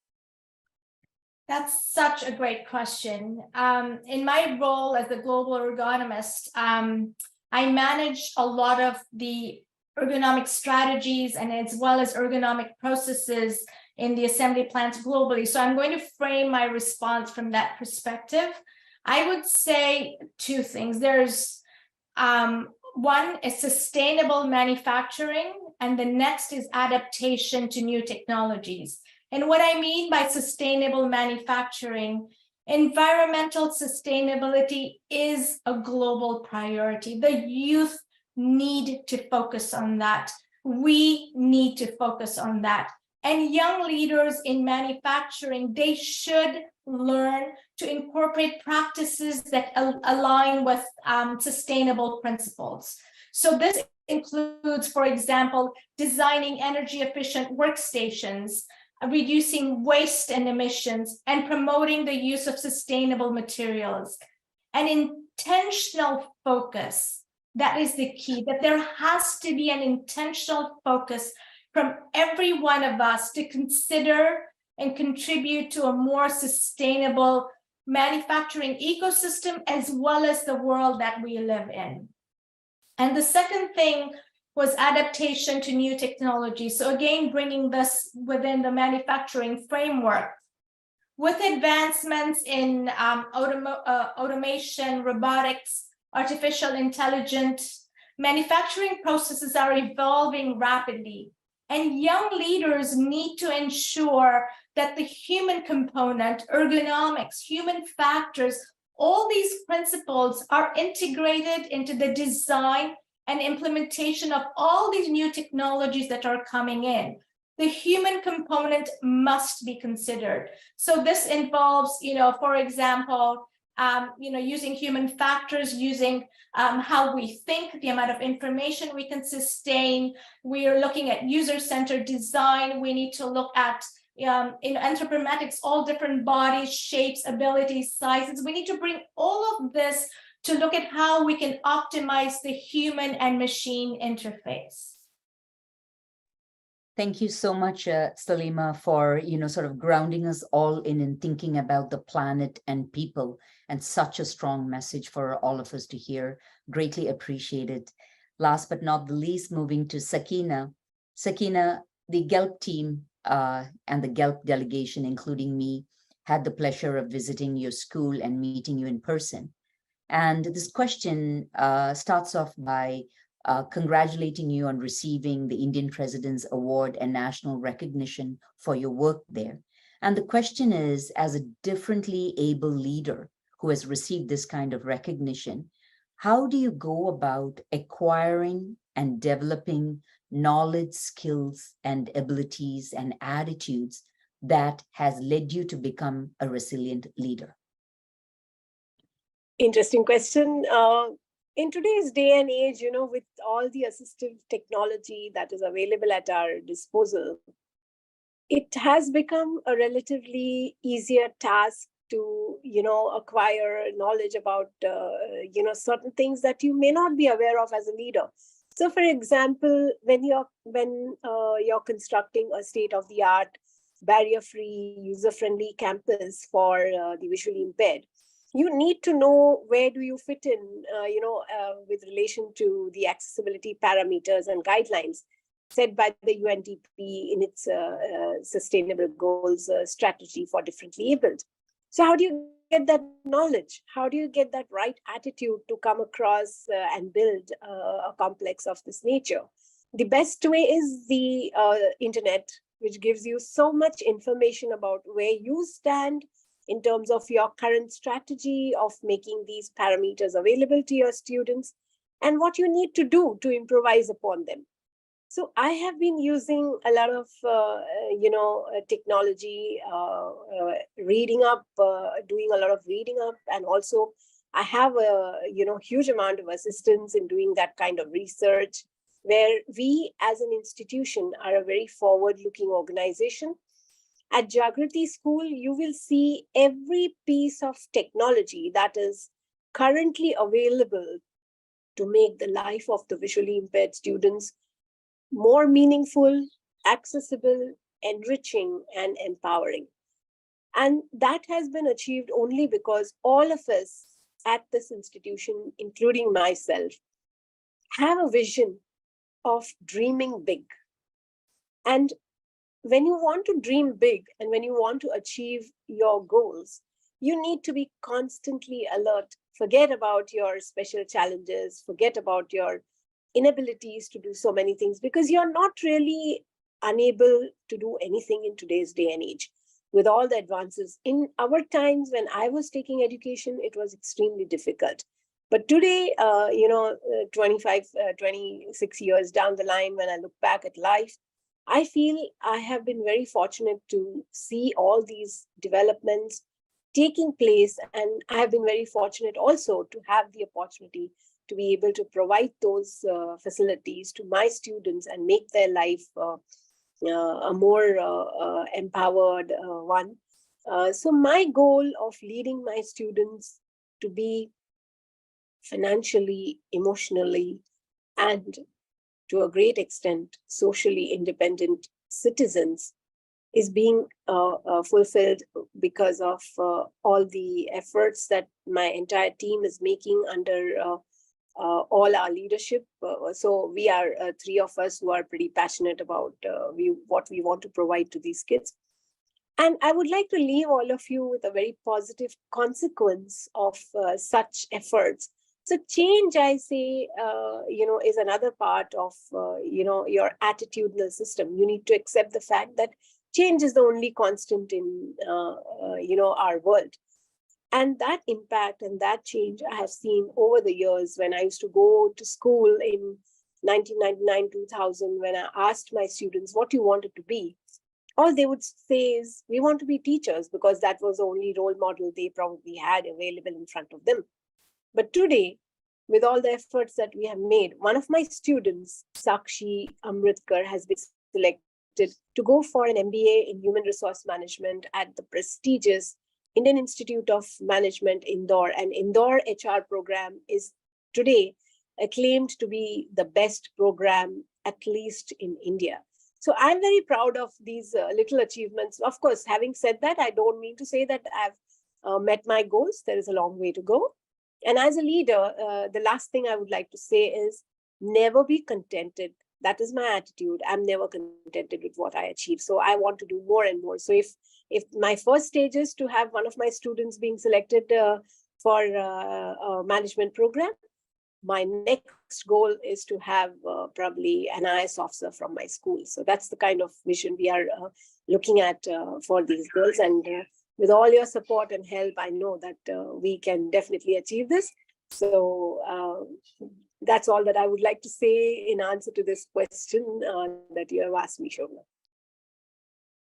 That's such a great question. In my role as a global ergonomist, I manage a lot of the ergonomic strategies and as well as ergonomic processes in the assembly plants globally. So I'm going to frame my response from that perspective. I would say two things. There's one is sustainable manufacturing, and the next is adaptation to new technologies. And what I mean by sustainable manufacturing, environmental sustainability is a global priority. The youth need to focus on that. We need to focus on that. And young leaders in manufacturing, they should learn to incorporate practices that align with sustainable principles. So this includes, for example, designing energy efficient workstations, reducing waste and emissions, and promoting the use of sustainable materials. An intentional focus, that is the key, that there has to be an intentional focus from every one of us to consider and contribute to a more sustainable manufacturing ecosystem, as well as the world that we live in. And the second thing was adaptation to new technology. So again, bringing this within the manufacturing framework. With advancements in automation, robotics, artificial intelligence, manufacturing processes are evolving rapidly. And young leaders need to ensure that the human component, ergonomics, human factors, all these principles are integrated into the design and implementation of all these new technologies that are coming in. The human component must be considered. So this involves, for example, using human factors, using how we think, the amount of information we can sustain. We are looking at user-centered design. We need to look at, in anthropometrics, all different bodies, shapes, abilities, sizes. We need to bring all of this to look at how we can optimize the human and machine interface. Thank you so much, Salima, for sort of grounding us all in thinking about the planet and people, and such a strong message for all of us to hear. Greatly appreciated. Last but not the least, moving to Sakina. Sakina, the GELP team and the GELP delegation, including me, had the pleasure of visiting your school and meeting you in person. And this question starts off by congratulating you on receiving the Indian President's Award and national recognition for your work there. And the question is, as a differently able leader who has received this kind of recognition, how do you go about acquiring and developing knowledge, skills, and abilities and attitudes that has led you to become a resilient leader? Interesting question. In today's day and age, with all the assistive technology that is available at our disposal, it has become a relatively easier task to, acquire knowledge about, certain things that you may not be aware of as a leader. So, for example, when you're constructing a state-of-the-art, barrier-free, user-friendly campus for the visually impaired, you need to know where do you fit in, with relation to the accessibility parameters and guidelines set by the UNDP in its Sustainable Goals strategy for differently abled. So how do you get that knowledge? How do you get that right attitude to come across and build a complex of this nature? The best way is the internet, which gives you so much information about where you stand in terms of your current strategy of making these parameters available to your students and what you need to do to improvise upon them. So I have been using a lot of, technology, reading up, doing a lot of reading up. And also I have a, huge amount of assistance in doing that kind of research, where we as an institution are a very forward-looking organization. At Jagrati School, you will see every piece of technology that is currently available to make the life of the visually impaired students more meaningful, accessible, enriching, and empowering. And that has been achieved only because all of us at this institution, including myself, have a vision of dreaming big. And when you want to dream big and when you want to achieve your goals, you need to be constantly alert. Forget about your special challenges, forget about your inabilities to do so many things, because you're not really unable to do anything in today's day and age. With all the advances in our times, when I was taking education, it was extremely difficult. But today, 26 years down the line, when I look back at life, I feel I have been very fortunate to see all these developments taking place. And I have been very fortunate also to have the opportunity to be able to provide those facilities to my students and make their life a more empowered one. So my goal of leading my students to be financially, emotionally, and to a great extent, socially independent citizens is being fulfilled because of all the efforts that my entire team is making under all our leadership. So we are three of us who are pretty passionate about what we want to provide to these kids. And I would like to leave all of you with a very positive consequence of such efforts, So change, I say, is another part of, your attitudinal system. You need to accept the fact that change is the only constant in, our world. And that impact and that change I have seen over the years when I used to go to school in 1999, 2000, when I asked my students what you wanted to be. All they would say is, we want to be teachers, because that was the only role model they probably had available in front of them. But today, with all the efforts that we have made, one of my students, Sakshi Amritkar, has been selected to go for an MBA in Human Resource Management at the prestigious Indian Institute of Management, Indore. And Indore HR program is today acclaimed to be the best program, at least in India. So I'm very proud of these little achievements. Of course, having said that, I don't mean to say that I've met my goals. There is a long way to go. And as a leader, the last thing I would like to say is never be contented. That is my attitude. I'm never contented with what I achieve. So I want to do more and more. So if my first stage is to have one of my students being selected for a management program, my next goal is to have probably an IS officer from my school. So that's the kind of vision we are looking at for these girls. And with all your support and help, I know that we can definitely achieve this. So that's all that I would like to say in answer to this question that you have asked me, Shobna.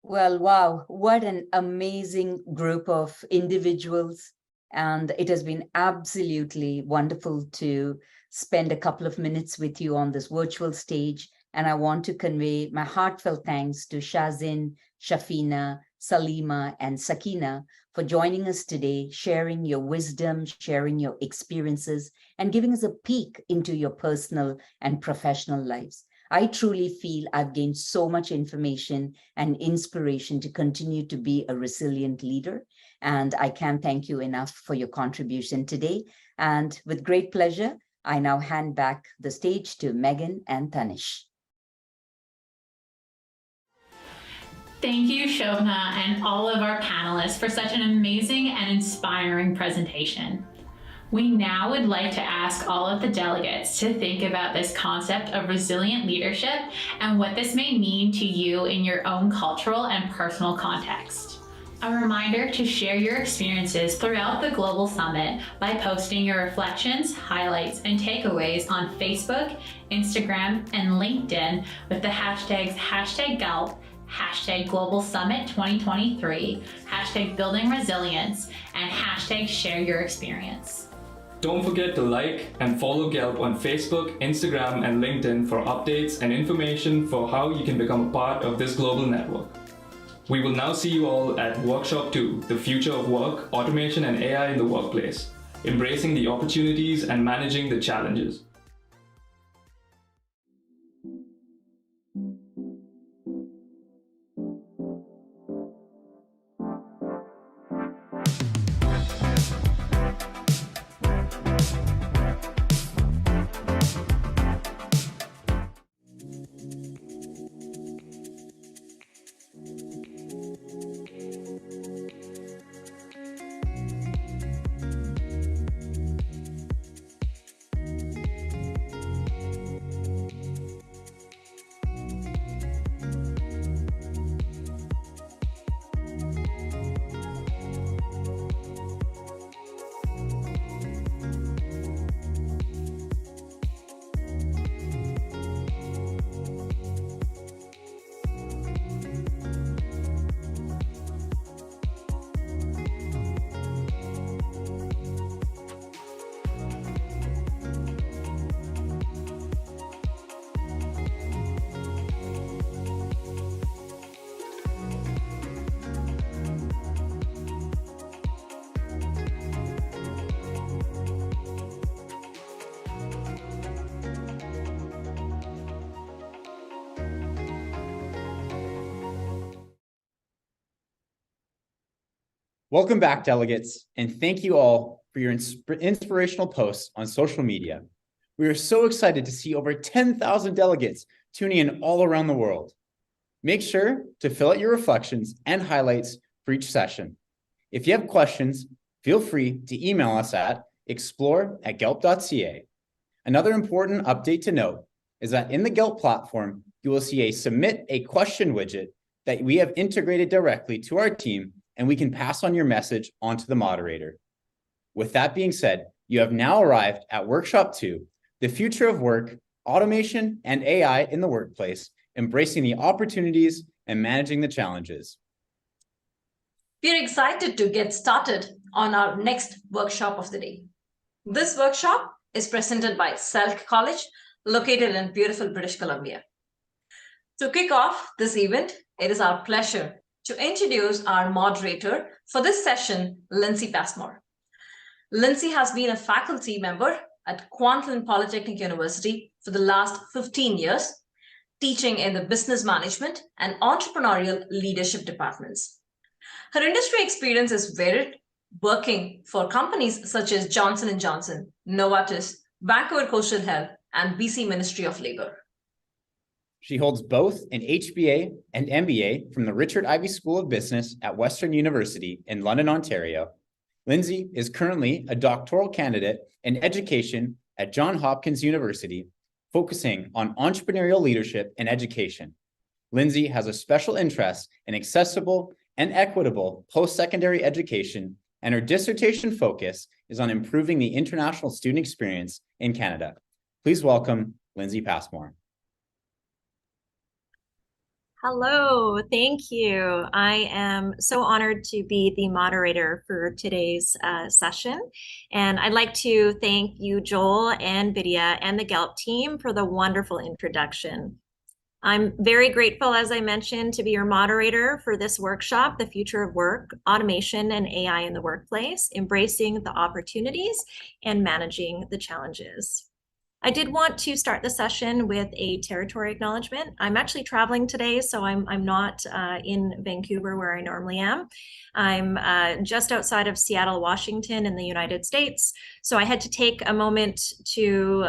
Well, wow, what an amazing group of individuals. And it has been absolutely wonderful to spend a couple of minutes with you on this virtual stage. And I want to convey my heartfelt thanks to Shazin, Shafina, Salima, and Sakina for joining us today, sharing your wisdom, sharing your experiences, and giving us a peek into your personal and professional lives. I truly feel I've gained so much information and inspiration to continue to be a resilient leader. And I can't thank you enough for your contribution today. And with great pleasure, I now hand back the stage to Megan and Tanish. Thank you, Shobna, and all of our panelists for such an amazing and inspiring presentation. We now would like to ask all of the delegates to think about this concept of resilient leadership and what this may mean to you in your own cultural and personal context. A reminder to share your experiences throughout the Global Summit by posting your reflections, highlights, and takeaways on Facebook, Instagram, and LinkedIn with the hashtags #GALP, #Global Summit 2023, #Building Resilience, and #Share Your Experience. Don't forget to like and follow GALP on Facebook, Instagram, and LinkedIn for updates and information for how you can become a part of this global network. We will now see you all at Workshop 2, The Future of Work, Automation and AI in the Workplace, Embracing the Opportunities and Managing the Challenges. Welcome back, delegates, and thank you all for your inspirational posts on social media. We are so excited to see over 10,000 delegates tuning in all around the world. Make sure to fill out your reflections and highlights for each session. If you have questions, feel free to email us at explore@gelp.ca. Another important update to note is that in the Gelp platform, you will see a submit a question widget that we have integrated directly to our team, and we can pass on your message onto the moderator. With that being said, you have now arrived at Workshop 2, the future of work, automation, and AI in the workplace, embracing the opportunities and managing the challenges. We're excited to get started on our next workshop of the day. This workshop is presented by Selk College, located in beautiful British Columbia. To kick off this event, it is our pleasure to introduce our moderator for this session, Lindsay Passmore. Lindsay has been a faculty member at Kwantlen Polytechnic University for the last 15 years, teaching in the business management and entrepreneurial leadership departments. Her industry experience is varied, working for companies such as Johnson & Johnson, Novartis, Vancouver Coastal Health, and BC Ministry of Labor. She holds both an HBA and MBA from the Richard Ivey School of Business at Western University in London, Ontario. Lindsay is currently a doctoral candidate in education at Johns Hopkins University, focusing on entrepreneurial leadership and education. Lindsay has a special interest in accessible and equitable post-secondary education, and her dissertation focus is on improving the international student experience in Canada. Please welcome Lindsay Passmore. Hello, thank you. I am so honored to be the moderator for today's session. And I'd like to thank you, Joel and Vidya and the Gelp team for the wonderful introduction. I'm very grateful, as I mentioned, to be your moderator for this workshop, The Future of Work, Automation and AI in the Workplace, Embracing the Opportunities and Managing the Challenges. I did want to start the session with a territory acknowledgement. I'm actually traveling today, so I'm not in Vancouver where I normally am. I'm just outside of Seattle, Washington in the United States. So I had to take a moment to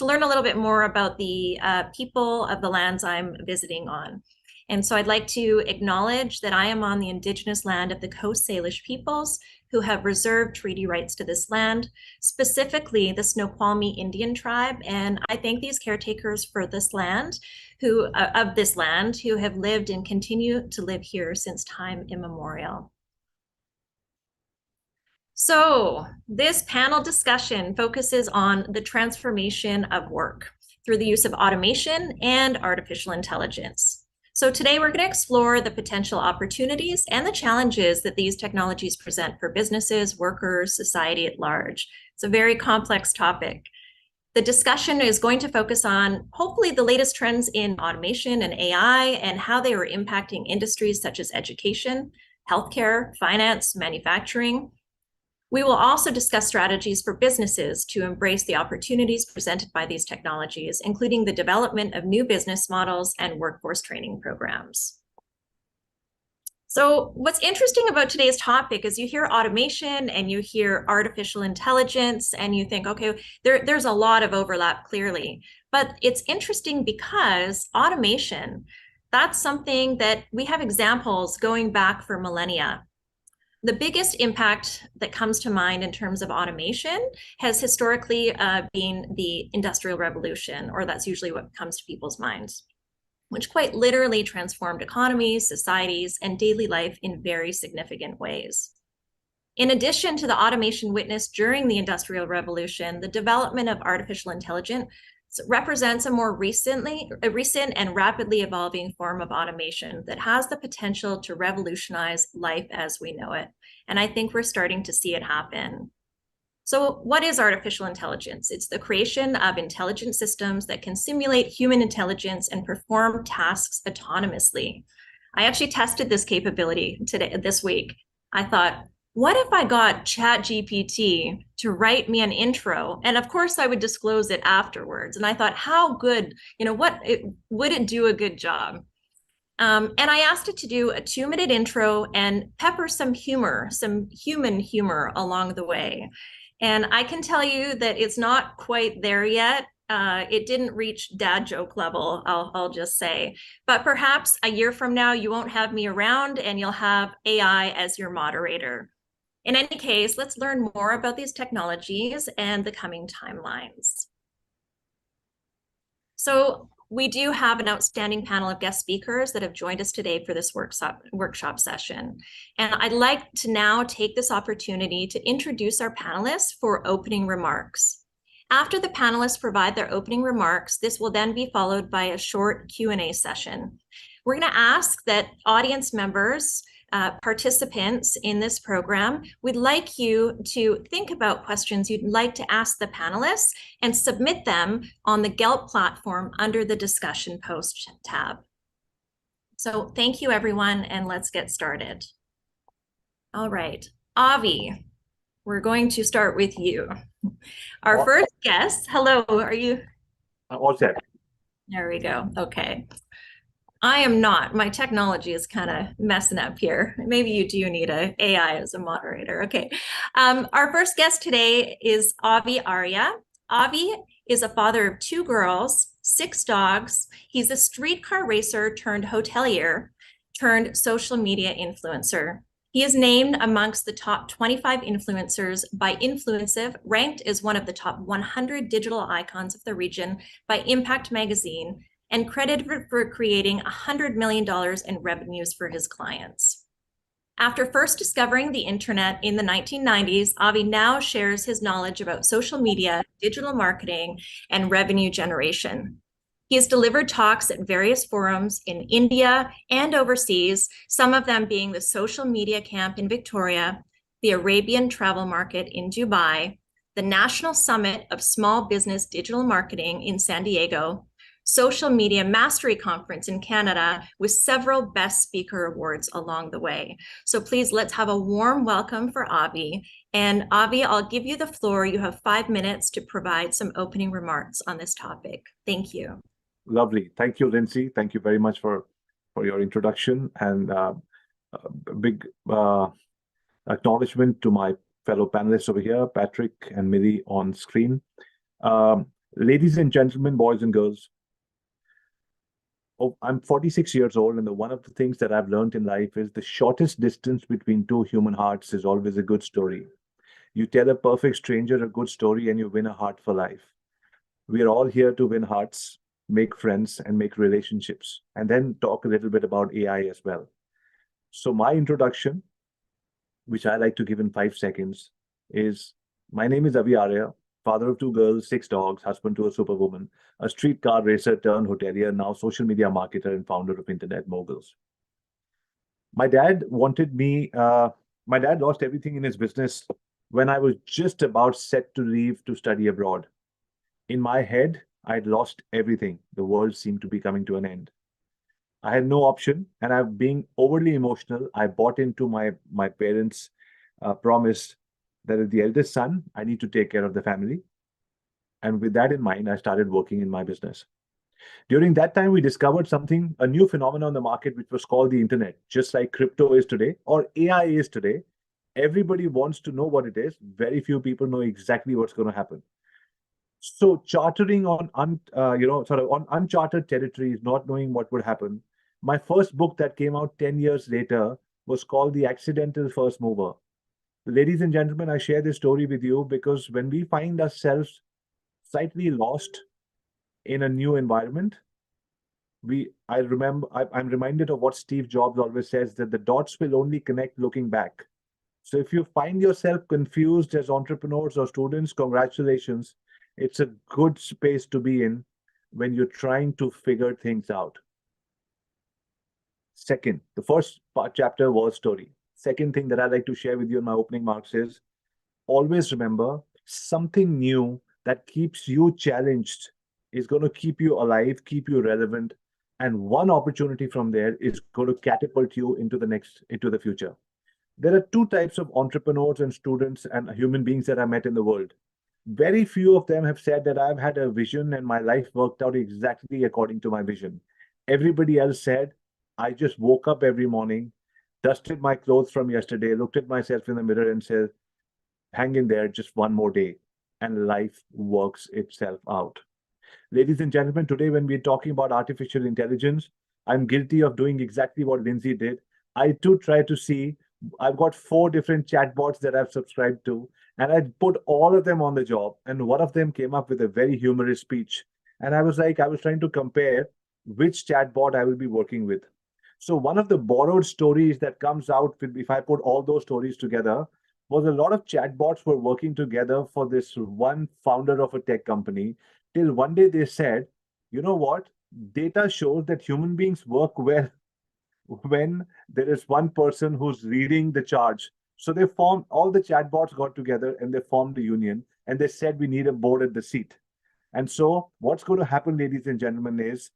learn a little bit more about the people of the lands I'm visiting on. And so I'd like to acknowledge that I am on the Indigenous land of the Coast Salish peoples, who have reserved treaty rights to this land, specifically the Snoqualmie Indian tribe. And I thank these caretakers for this land, who have lived and continue to live here since time immemorial. So this panel discussion focuses on the transformation of work through the use of automation and artificial intelligence. So today we're going to explore the potential opportunities and the challenges that these technologies present for businesses, workers, society at large. It's a very complex topic. The discussion is going to focus on hopefully the latest trends in automation and AI and how they are impacting industries such as education, healthcare, finance, manufacturing. We will also discuss strategies for businesses to embrace the opportunities presented by these technologies, including the development of new business models and workforce training programs. So what's interesting about today's topic is you hear automation and you hear artificial intelligence and you think, okay, there's a lot of overlap clearly, but it's interesting because automation, that's something that we have examples going back for millennia. The biggest impact that comes to mind in terms of automation has historically been the Industrial Revolution, or that's usually what comes to people's minds, which quite literally transformed economies, societies, and daily life in very significant ways. In addition to the automation witnessed during the Industrial Revolution, the development of artificial intelligence represents a more recent and rapidly evolving form of automation that has the potential to revolutionize life as we know it. And I think we're starting to see it happen. So what is artificial intelligence? It's the creation of intelligent systems that can simulate human intelligence and perform tasks autonomously. I actually tested this capability this week. I thought, what if I got ChatGPT to write me an intro? And of course I would disclose it afterwards. And I thought, how good, would it do a good job? And I asked it to do a 2-minute intro and pepper some humor, some human humor along the way. And I can tell you that it's not quite there yet. It didn't reach dad joke level, I'll just say. But perhaps a year from now, you won't have me around and you'll have AI as your moderator. In any case, let's learn more about these technologies and the coming timelines. So we do have an outstanding panel of guest speakers that have joined us today for this workshop session. And I'd like to now take this opportunity to introduce our panelists for opening remarks. After the panelists provide their opening remarks, this will then be followed by a short Q&A session. We're going to ask that audience members, participants in this program, we'd like you to think about questions you'd like to ask the panelists and submit them on the GELP platform under the discussion post tab. So thank you, everyone, and let's get started. All right, Avi, we're going to start with you. Our first guest, hello, are you? All set. There we go, okay. I am not. My technology is kind of messing up here. Maybe you do need an AI as a moderator. Okay. Our first guest today is Avi Arya. Avi is a father of 2 girls, 6 dogs. He's a streetcar racer turned hotelier turned social media influencer. He is named amongst the top 25 influencers by Influencive, ranked as one of the top 100 digital icons of the region by Impact Magazine, and credited for creating $100 million in revenues for his clients. After first discovering the internet in the 1990s, Avi now shares his knowledge about social media, digital marketing, and revenue generation. He has delivered talks at various forums in India and overseas, some of them being the Social Media Camp in Victoria, the Arabian Travel Market in Dubai, the National Summit of Small Business Digital Marketing in San Diego, Social Media Mastery Conference in Canada, with several Best Speaker Awards along the way. So please, let's have a warm welcome for Avi. And Avi, I'll give you the floor. You have 5 minutes to provide some opening remarks on this topic. Thank you. Lovely. Thank you, Lindsay. Thank you very much for your introduction, and a big acknowledgement to my fellow panelists over here, Patrick and Millie on screen. Ladies and gentlemen, boys and girls, I'm 46 years old, and one of the things that I've learned in life is the shortest distance between 2 human hearts is always a good story. You tell a perfect stranger a good story and you win a heart for life. We are all here to win hearts, make friends, and make relationships, and then talk a little bit about AI as well. So my introduction, which I like to give in 5 seconds, is my name is Avi Arya, father of 2 girls, 6 dogs, husband to a superwoman, a streetcar racer turned hotelier, now social media marketer and founder of Internet Moguls. My dad wanted me, my dad lost everything in his business when I was just about set to leave to study abroad. In my head, I'd lost everything. The world seemed to be coming to an end. I had no option, and being overly emotional, I bought into my parents' promise that as the eldest son, I need to take care of the family. And with that in mind, I started working in my business. During that time, we discovered a new phenomenon on the market, which was called the internet. Just like crypto is today, or AI is today, everybody wants to know what it is. Very few people know exactly what's going to happen. So chartering on uncharted territories, not knowing what would happen. My first book that came out 10 years later was called The Accidental First Mover. Ladies and gentlemen, I share this story with you because when we find ourselves slightly lost in a new environment, I'm reminded of what Steve Jobs always says, that the dots will only connect looking back. So if you find yourself confused as entrepreneurs or students, congratulations. It's a good space to be in when you're trying to figure things out. Second, the first chapter was story. Second thing that I'd like to share with you in my opening marks is always remember something new that keeps you challenged is going to keep you alive, keep you relevant. And one opportunity from there is going to catapult you into the future. There are 2 types of entrepreneurs and students and human beings that I met in the world. Very few of them have said that I've had a vision and my life worked out exactly according to my vision. Everybody else said, I just woke up every morning, dusted my clothes from yesterday, looked at myself in the mirror and said, hang in there, just one more day, and life works itself out. Ladies and gentlemen, today when we're talking about artificial intelligence, I'm guilty of doing exactly what Lindsay did. I too try to see I've got 4 different chatbots that I've subscribed to, and I put all of them on the job. And one of them came up with a very humorous speech. And I was trying to compare which chatbot I will be working with. So one of the borrowed stories that comes out if I put all those stories together was a lot of chatbots were working together for this one founder of a tech company, till one day they said, you know what? Data shows that human beings work well when there is one person who's leading the charge. So they formed, all the chatbots got together and they formed a union, and they said we need a board at the seat. And so what's going to happen, ladies and gentlemen, is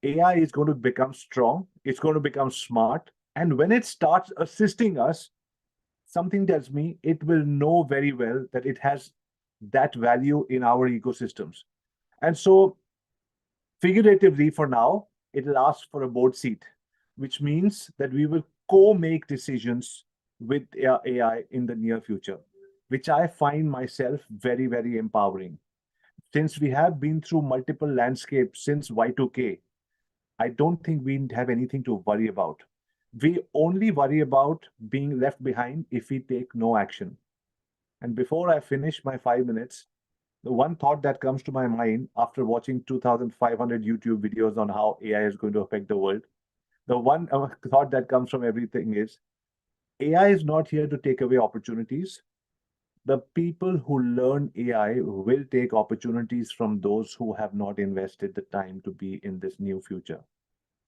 AI is going to become strong, it's going to become smart, and when it starts assisting us, something tells me it will know very well that it has that value in our ecosystems. And so figuratively, for now, it'll ask for a board seat, which means that we will co-make decisions with AI in the near future, which I find myself very, very empowering. Since we have been through multiple landscapes since Y2K, I don't think we have anything to worry about. We only worry about being left behind if we take no action. And before I finish my 5 minutes, the one thought that comes to my mind after watching 2,500 YouTube videos on how AI is going to affect the world, the one thought that comes from everything is AI is not here to take away opportunities. The people who learn AI will take opportunities from those who have not invested the time to be in this new future.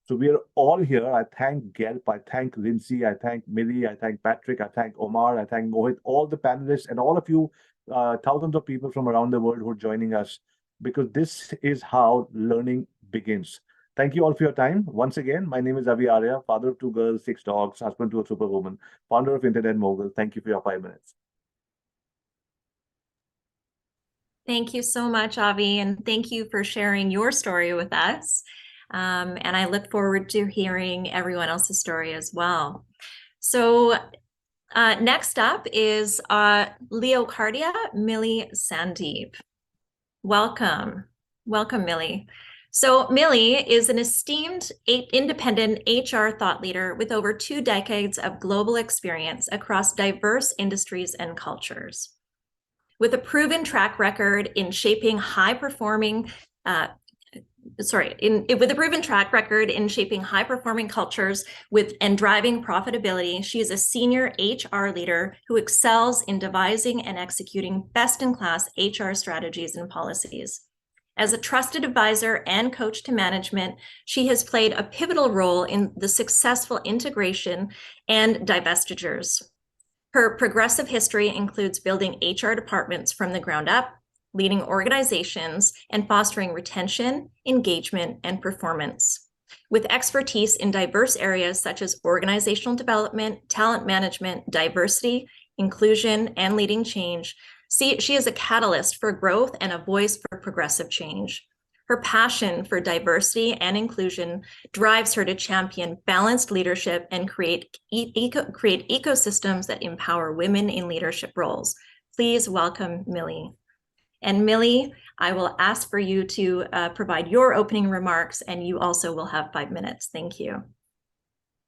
So we are all here. I thank Gelp, I thank Lindsay, I thank Millie, I thank Patrick, I thank Omar, I thank Mohit, all the panelists, and all of you, thousands of people from around the world who are joining us, because this is how learning begins. Thank you all for your time. Once again, my name is Avi Arya, father of 2 girls, 6 dogs, husband to a superwoman, founder of Internet Mogul. Thank you for your 5 minutes. Thank you so much, Avi, and thank you for sharing your story with us. And I look forward to hearing everyone else's story as well. So next up is Leocardia Millie Sandeep. Welcome. Welcome, Millie. So Millie is an esteemed independent HR thought leader with over 2 decades of global experience across diverse industries and cultures. With a proven track record in shaping high-performing cultures and driving profitability, she is a senior HR leader who excels in devising and executing best-in-class HR strategies and policies. As a trusted advisor and coach to management, she has played a pivotal role in the successful integration and divestitures. Her progressive history includes building HR departments from the ground up, leading organizations, and fostering retention, engagement, and performance. With expertise in diverse areas such as organizational development, talent management, diversity, inclusion, and leading change, she is a catalyst for growth and a voice for progressive change. Her passion for diversity and inclusion drives her to champion balanced leadership and create ecosystems that empower women in leadership roles. Please welcome Millie. And Millie, I will ask for you to provide your opening remarks, and you also will have 5 minutes. Thank you.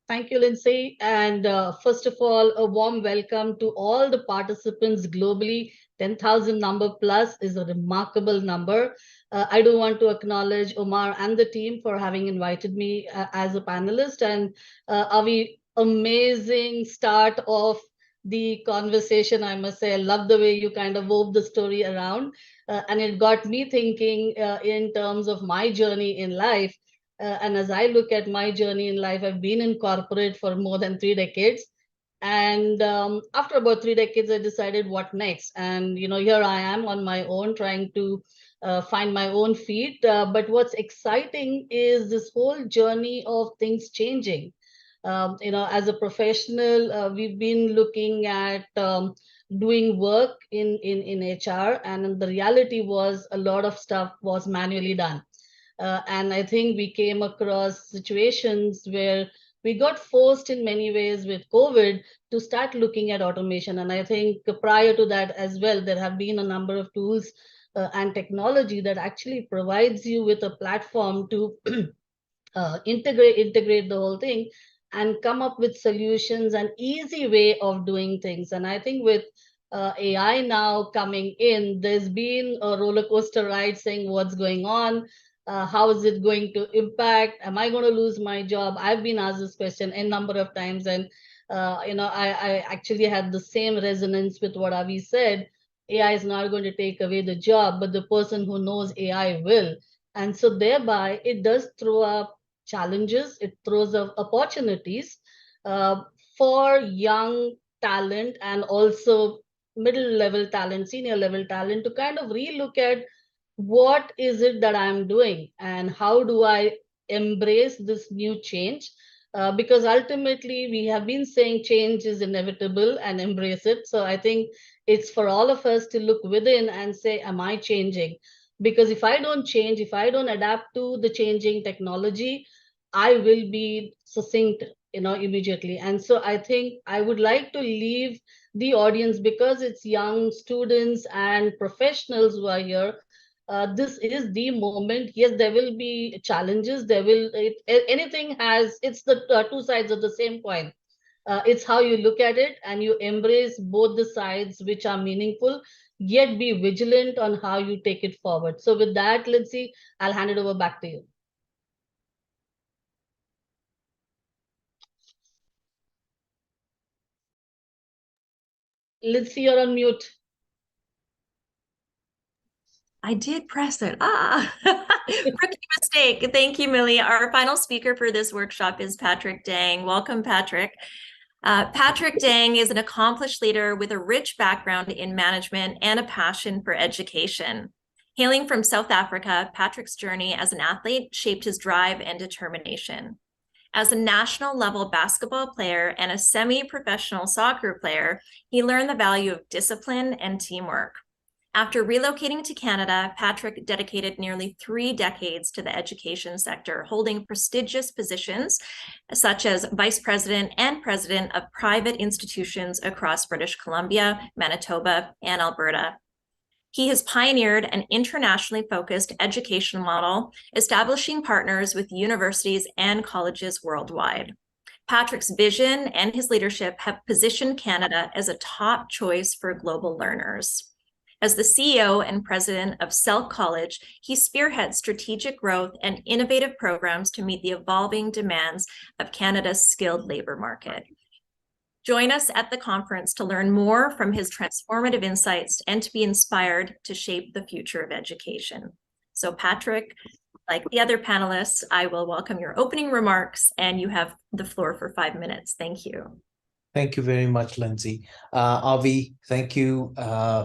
Thank you, Lindsay. And first of all, a warm welcome to all the participants globally. 10,000 number plus is a remarkable number. I do want to acknowledge Omar and the team for having invited me as a panelist. And Avi, amazing start of the conversation, I must say. I love the way you kind of wove the story around. And it got me thinking in terms of my journey in life. And as I look at my journey in life, I've been in corporate for more than 3 decades. And after about 3 decades, I decided what next. And, here I am on my own trying to find my own feet. But what's exciting is this whole journey of things changing. As a professional, we've been looking at doing work in HR. And the reality was a lot of stuff was manually done. And I think we came across situations where we got forced in many ways with COVID to start looking at automation. And I think prior to that as well, there have been a number of tools and technology that actually provides you with a platform to integrate the whole thing. and come up with solutions and easy way of doing things. And I think with AI now coming in, there's been a roller coaster ride saying what's going on, how is it going to impact, am I going to lose my job? I've been asked this question a number of times, and I actually had the same resonance with what Avi said. AI is not going to take away the job, but the person who knows AI will. And so thereby it does throw up challenges, it throws up opportunities for young talent and also middle level talent, senior level talent, to kind of relook at what is it that I'm doing and how do I embrace this new change. Because ultimately we have been saying change is inevitable and embrace it. So I think it's for all of us to look within and say, am I changing? Because if I don't change, if I don't adapt to the changing technology, I will be succinct, immediately. And so I think I would like to leave the audience, because it's young students and professionals who are here. This is the moment. Yes, there will be challenges. Anything has, it's the two sides of the same coin. It's how you look at it and you embrace both the sides, which are meaningful, yet be vigilant on how you take it forward. So with that, Lindsay, I'll hand it over back to you. Lindsay, you're on mute. I did press it. Rookie mistake. Thank you, Millie. Our final speaker for this workshop is Patrick Dang. Welcome, Patrick. Patrick Dang is an accomplished leader with a rich background in management and a passion for education. Hailing from South Africa, Patrick's journey as an athlete shaped his drive and determination. As a national level basketball player and a semi-professional soccer player, he learned the value of discipline and teamwork. After relocating to Canada, Patrick dedicated nearly 3 decades to the education sector, holding prestigious positions such as vice president and president of private institutions across British Columbia, Manitoba, and Alberta. He has pioneered an internationally focused education model, establishing partners with universities and colleges worldwide. Patrick's vision and his leadership have positioned Canada as a top choice for global learners. As the CEO and president of Selk College, he spearheads strategic growth and innovative programs to meet the evolving demands of Canada's skilled labor market. Join us at the conference to learn more from his transformative insights and to be inspired to shape the future of education. So Patrick, like the other panelists, I will welcome your opening remarks, and you have the floor for 5 minutes. Thank you. Thank you very much, Lindsay. Avi, thank you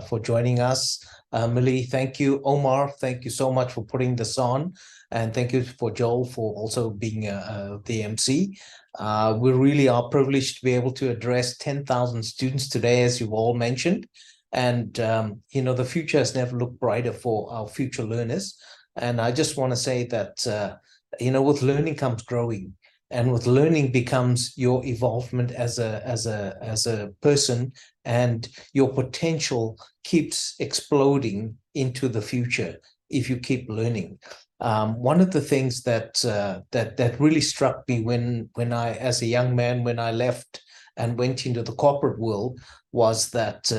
for joining us. Millie, thank you. Omar, thank you so much for putting this on. And thank you for Joel for also being the MC. We really are privileged to be able to address 10,000 students today, as you've all mentioned. And, the future has never looked brighter for our future learners. And I just want to say that, with learning comes growing. And with learning becomes your evolvement as a person, and your potential keeps exploding into the future if you keep learning. One of the things that really struck me when I, as a young man, when I left and went into the corporate world, was that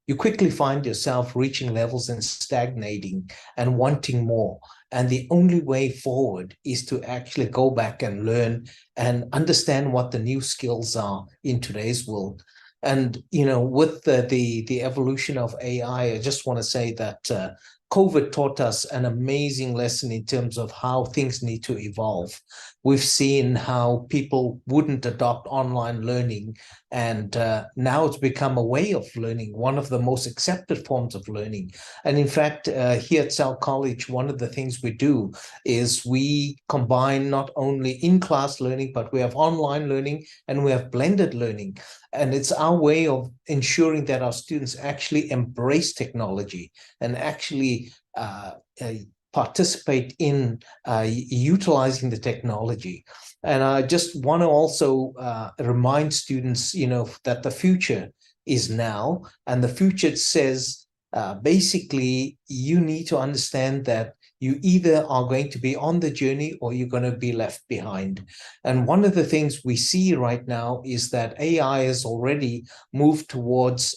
you quickly find yourself reaching levels and stagnating and wanting more. And the only way forward is to actually go back and learn and understand what the new skills are in today's world. And, with the evolution of AI, I just want to say that COVID taught us an amazing lesson in terms of how things need to evolve. We've seen how people wouldn't adopt online learning, and now it's become a way of learning, one of the most accepted forms of learning. And in fact, here at Selk College, one of the things we do is we combine not only in-class learning, but we have online learning and we have blended learning. And it's our way of ensuring that our students actually embrace technology and actually participate in utilizing the technology. And I just want to also remind students, that the future is now, and the future says basically, you need to understand that you either are going to be on the journey or you're going to be left behind. And one of the things we see right now is that AI has already moved towards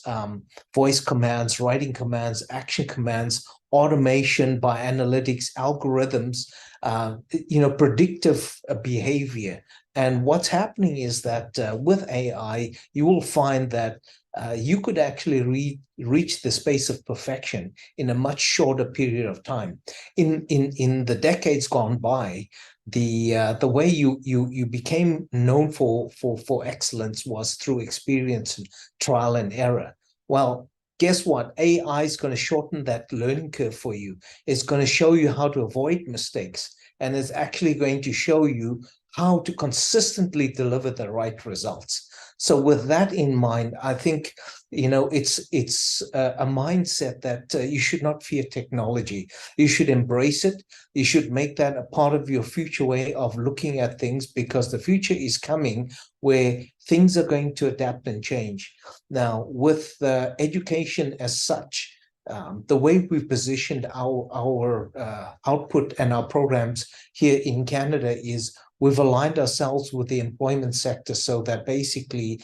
voice commands, writing commands, action commands, automation by analytics, algorithms, predictive behavior. And what's happening is that with AI, you will find that you could actually reach the space of perfection in a much shorter period of time. In the decades gone by, the way you became known for excellence was through experience and trial and error. Well, guess what? AI is going to shorten that learning curve for you. It's going to show you how to avoid mistakes, and it's actually going to show you how to consistently deliver the right results. So with that in mind, I think, it's a mindset that you should not fear technology. You should embrace it. You should make that a part of your future way of looking at things, because the future is coming where things are going to adapt and change. Now, with education as such, the way we've positioned our output and our programs here in Canada is we've aligned ourselves with the employment sector so that basically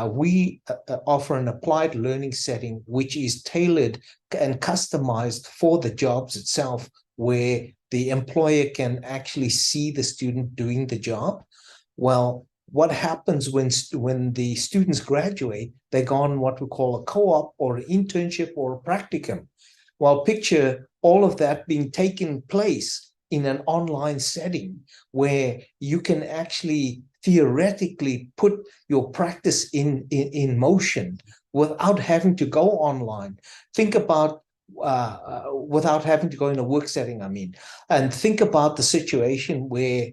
we offer an applied learning setting which is tailored and customized for the jobs itself, where the employer can actually see the student doing the job. Well, what happens when the students graduate? They go on what we call a co-op or an internship or a practicum. Well, picture all of that being taken place in an online setting where you can actually theoretically put your practice in motion without having to go online. Think about without having to go in a work setting, and think about the situation where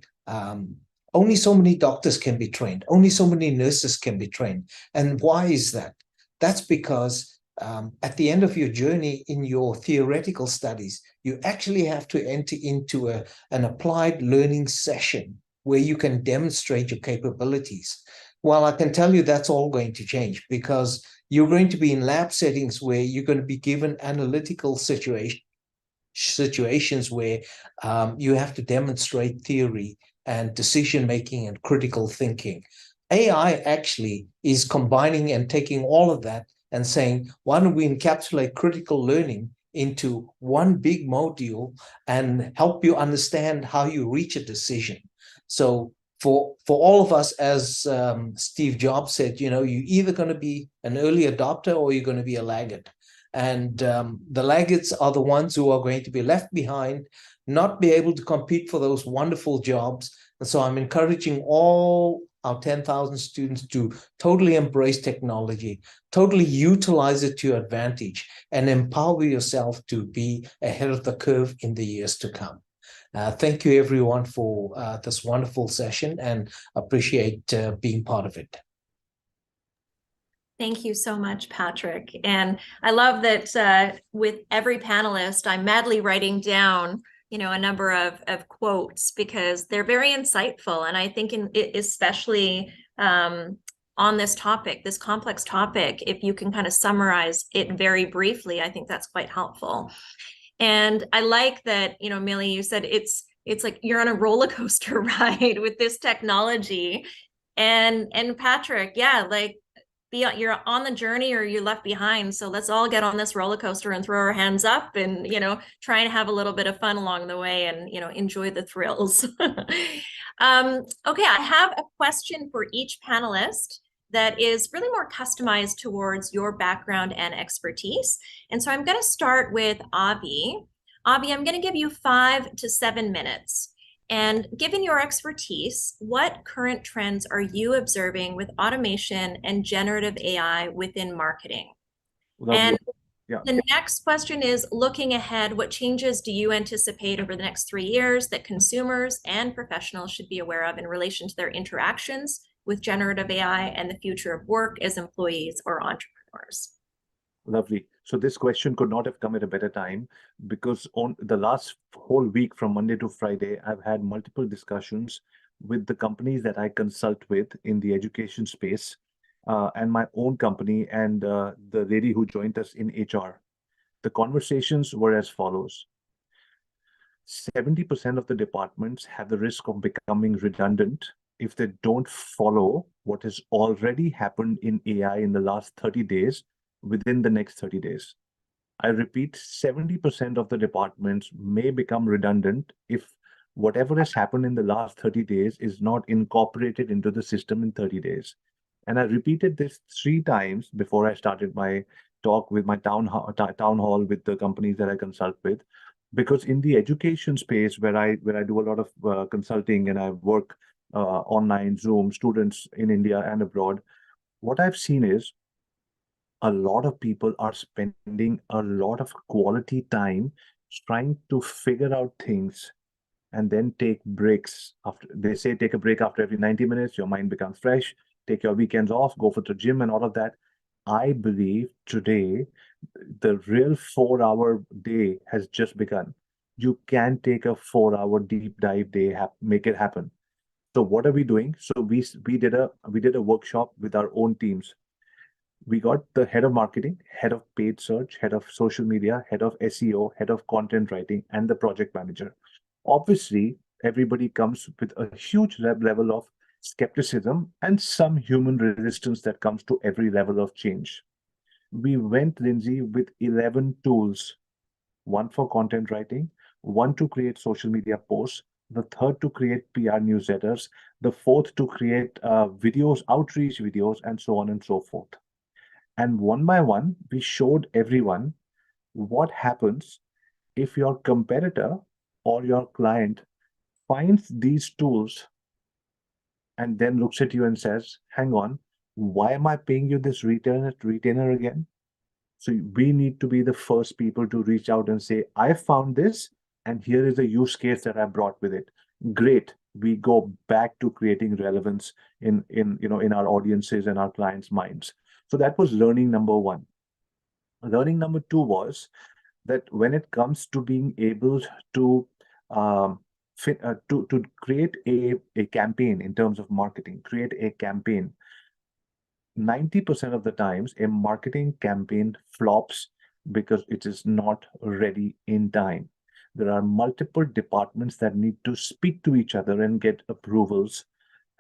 only so many doctors can be trained, only so many nurses can be trained. And why is that? That's because at the end of your journey in your theoretical studies, you actually have to enter into an applied learning session where you can demonstrate your capabilities. Well, I can tell you that's all going to change, because you're going to be in lab settings where you're going to be given analytical situations where you have to demonstrate theory and decision-making and critical thinking. AI actually is combining and taking all of that and saying, why don't we encapsulate critical learning into one big module and help you understand how you reach a decision? So for all of us, as Steve Jobs said, you're either going to be an early adopter or you're going to be a laggard. And the laggards are the ones who are going to be left behind, not be able to compete for those wonderful jobs. And so I'm encouraging all our 10,000 students to totally embrace technology, totally utilize it to your advantage, and empower yourself to be ahead of the curve in the years to come. Thank you, everyone, for this wonderful session, and appreciate being part of it. Thank you so much, Patrick. And I love that with every panelist, I'm madly writing down a number of quotes, because they're very insightful. And I think especially on this topic, this complex topic, if you can kind of summarize it very briefly, I think that's quite helpful. And I like that, Millie, you said it's like you're on a roller coaster ride with this technology. And Patrick, yeah, like you're on the journey or you're left behind. So let's all get on this roller coaster and throw our hands up and, try and have a little bit of fun along the way and, enjoy the thrills. Okay, I have a question for each panelist that is really more customized towards your background and expertise. And so I'm going to start with Avi. Avi, I'm going to give you 5 to 7 minutes. And given your expertise, what current trends are you observing with automation and generative AI within marketing? And the next question is, looking ahead, what changes do you anticipate over the next 3 years that consumers and professionals should be aware of in relation to their interactions with generative AI and the future of work as employees or entrepreneurs? Lovely. So this question could not have come at a better time, because on the last whole week from Monday to Friday, I've had multiple discussions with the companies that I consult with in the education space, and my own company, and the lady who joined us in HR. The conversations were as follows. 70% of the departments have the risk of becoming redundant if they don't follow what has already happened in AI in the last 30 days within the next 30 days. I repeat, 70% of the departments may become redundant if whatever has happened in the last 30 days is not incorporated into the system in 30 days. And I repeated this 3 times before I started my talk with my town hall with the companies that I consult with, because in the education space where I do a lot of consulting and I work online, Zoom, students in India and abroad, what I've seen is a lot of people are spending a lot of quality time trying to figure out things and then take breaks. After they say take a break after every 90 minutes, your mind becomes fresh, take your weekends off, go for the gym and all of that. I believe today the real 4-hour day has just begun. You can take a 4-hour deep dive day, make it happen. So what are we doing? So we did a workshop with our own teams. We got the head of marketing, head of paid search, head of social media, head of SEO, head of content writing, and the project manager. Obviously, everybody comes with a huge level of skepticism and some human resistance that comes to every level of change. We went, Lindsay, with 11 tools, one for content writing, one to create social media posts, the third to create PR newsletters, the fourth to create videos, outreach videos, and so on and so forth. And one by one, we showed everyone what happens if your competitor or your client finds these tools and then looks at you and says, hang on, why am I paying you this retainer again? So we need to be the first people to reach out and say, I found this, and here is a use case that I brought with it. Great. We go back to creating relevance in our audiences and our clients' minds. So that was learning number 1. Learning number 2 was that when it comes to being able to create a campaign in terms of marketing, create a campaign, 90% of the times a marketing campaign flops because it is not ready in time. There are multiple departments that need to speak to each other and get approvals.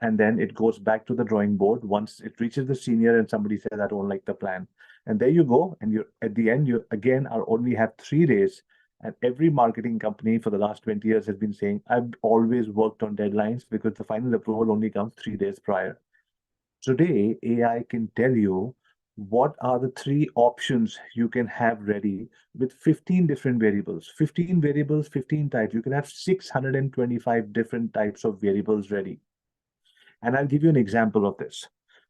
And then it goes back to the drawing board once it reaches the senior and somebody says, I don't like the plan. And there you go. And you at the end, you again are only have 3 days. And every marketing company for the last 20 years has been saying, I've always worked on deadlines because the final approval only comes 3 days prior. Today, AI can tell you what are the 3 options you can have ready with 15 different variables. 15 variables, 15 types. You can have 625 different types of variables ready. And I'll give you an example of this.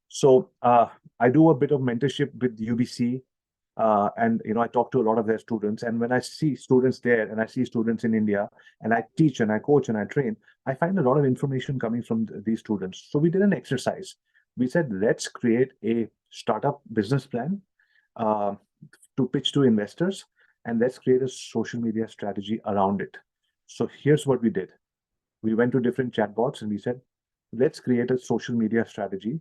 So I do a bit of mentorship with UBC, and I talk to a lot of their students. And when I see students there, and I see students in India, and I teach and I coach and I train, I find a lot of information coming from these students. So we did an exercise. We said, let's create a startup business plan to pitch to investors, and let's create a social media strategy around it. So here's what we did. We went to different chatbots and we said, let's create a social media strategy,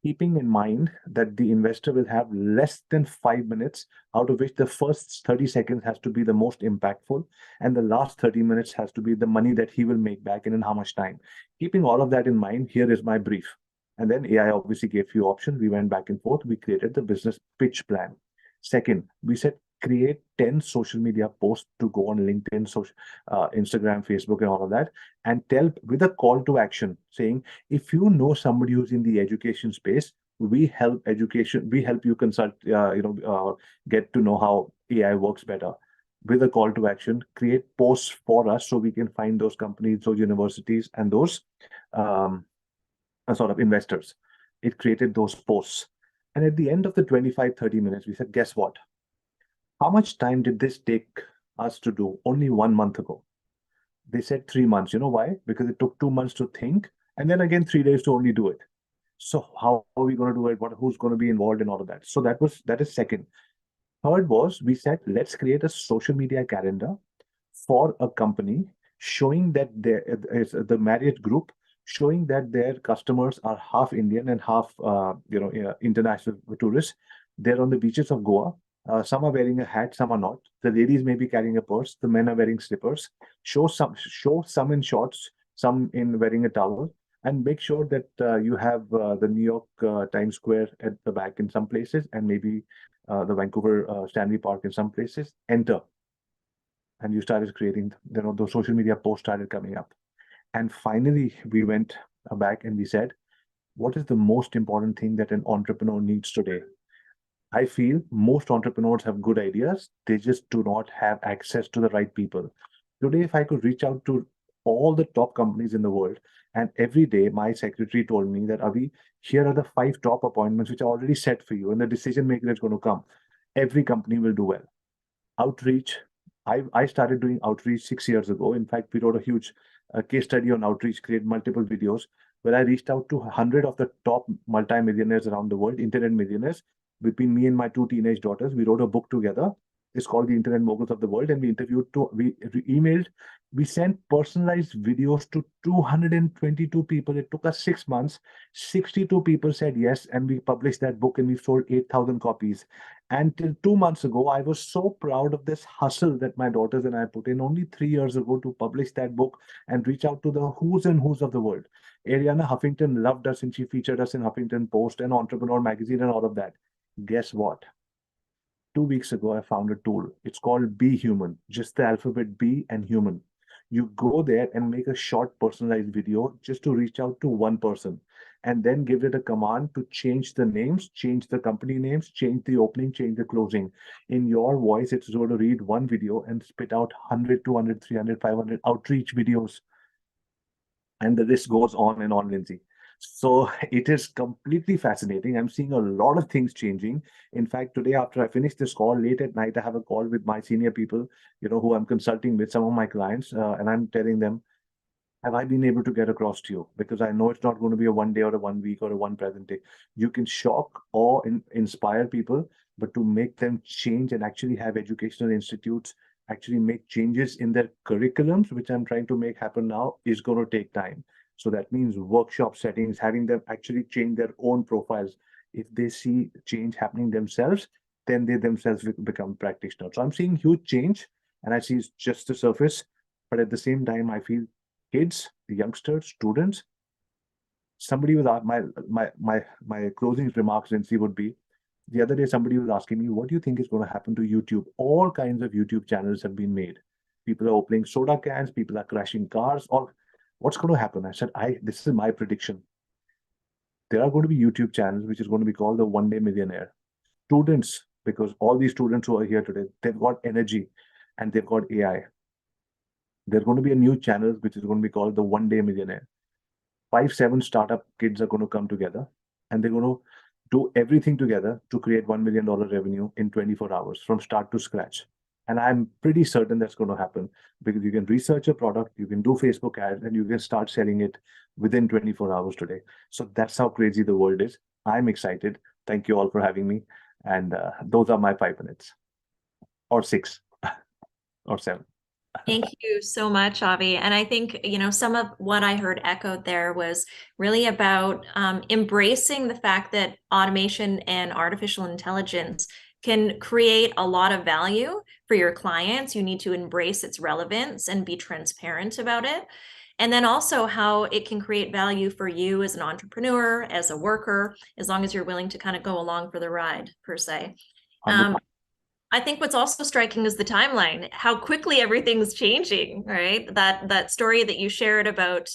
keeping in mind that the investor will have less than 5 minutes, out of which the first 30 seconds has to be the most impactful, and the last 30 minutes has to be the money that he will make back in how much time. Keeping all of that in mind, here is my brief. And then AI obviously gave few options. We went back and forth. We created the business pitch plan. Second, we said, create 10 social media posts to go on LinkedIn, Instagram, Facebook, and all of that, and tell with a call to action saying, if you know somebody who's in the education space, we help you consult, get to know how AI works better. With a call to action, create posts for us so we can find those companies, those universities, and those sort of investors. It created those posts. And at the end of the 25-30 minutes, we said, guess what? How much time did this take us to do only 1 month ago? They said 3 months. You know why? Because it took 2 months to think, and then again 3 days to only do it. So how are we going to do it? Who's going to be involved in all of that? So that is second. Third was, we said, let's create a social media calendar for a company showing that the Marriott Group, showing that their customers are half Indian and half international tourists. They're on the beaches of Goa. Some are wearing a hat, some are not. The ladies may be carrying a purse. The men are wearing slippers. Show some in shorts, some in wearing a towel, and make sure that you have the New York Times Square at the back in some places, and maybe the Vancouver Stanley Park in some places. Enter, and you started creating. Those social media posts started coming up, and finally we went back and we said, what is the most important thing that an entrepreneur needs today? I feel most entrepreneurs have good ideas. They just do not have access to the right people. Today, if I could reach out to all the top companies in the world, and every day my secretary told me that, Avi, here are the 5 top appointments which are already set for you, and the decision maker is going to come. Every company will do well. Outreach. I started doing outreach 6 years ago. In fact, we wrote a huge case study on outreach, create multiple videos where I reached out to 100 of the top multimillionaires around the world, internet millionaires. Between me and my 2 teenage daughters, we wrote a book together. It's called The Internet Moguls of the World, and we emailed, we sent personalized videos to 222 people. It took us 6 months. 62 people said yes, and we published that book, and we sold 8,000 copies. And till 2 months ago, I was so proud of this hustle that my daughters and I put in only 3 years ago to publish that book and reach out to the who's and who's of the world. Ariana Huffington loved us, and she featured us in Huffington Post and Entrepreneur Magazine and all of that. Guess what? 2 weeks ago, I found a tool. It's called Be Human, just the alphabet B and human. You go there and make a short personalized video just to reach out to one person, and then give it a command to change the names, change the company names, change the opening, change the closing. In your voice, it's going to read one video and spit out 100, 200, 300, 500 outreach videos. And the list goes on and on, Lindsay. So it is completely fascinating. I'm seeing a lot of things changing. In fact, today, after I finish this call, late at night, I have a call with my senior people, who I'm consulting with, some of my clients, and I'm telling them, have I been able to get across to you? Because I know it's not going to be a 1 day or a 1 week or a one present day. You can shock or inspire people, but to make them change and actually have educational institutes actually make changes in their curriculums, which I'm trying to make happen now, is going to take time. So that means workshop settings, having them actually change their own profiles. If they see change happening themselves, then they themselves become practitioners. So I'm seeing huge change, and I see it's just the surface. But at the same time, I feel kids, the youngsters, students. Somebody was my closing remarks, Lindsay, would be, the other day somebody was asking me, what do you think is going to happen to YouTube? All kinds of YouTube channels have been made. People are opening soda cans, people are crashing cars. What's going to happen? I said, this is my prediction. There are going to be YouTube channels which is going to be called the One Day Millionaire. Students, because all these students who are here today, they've got energy and they've got AI. There's going to be a new channel which is going to be called the One Day Millionaire. 5-7 startup kids are going to come together, and they're going to do everything together to create $1 million revenue in 24 hours from start to scratch. And I'm pretty certain that's going to happen, because you can research a product, you can do Facebook ads, and you can start selling it within 24 hours today. So that's how crazy the world is. I'm excited. Thank you all for having me. And those are my 5 minutes, or 6, or 7. Thank you so much, Avi. And I think, some of what I heard echoed there was really about embracing the fact that automation and artificial intelligence can create a lot of value for your clients. You need to embrace its relevance and be transparent about it. And then also how it can create value for you as an entrepreneur, as a worker, as long as you're willing to kind of go along for the ride, per se. I think what's also striking is the timeline, how quickly everything's changing, right? That story that you shared about,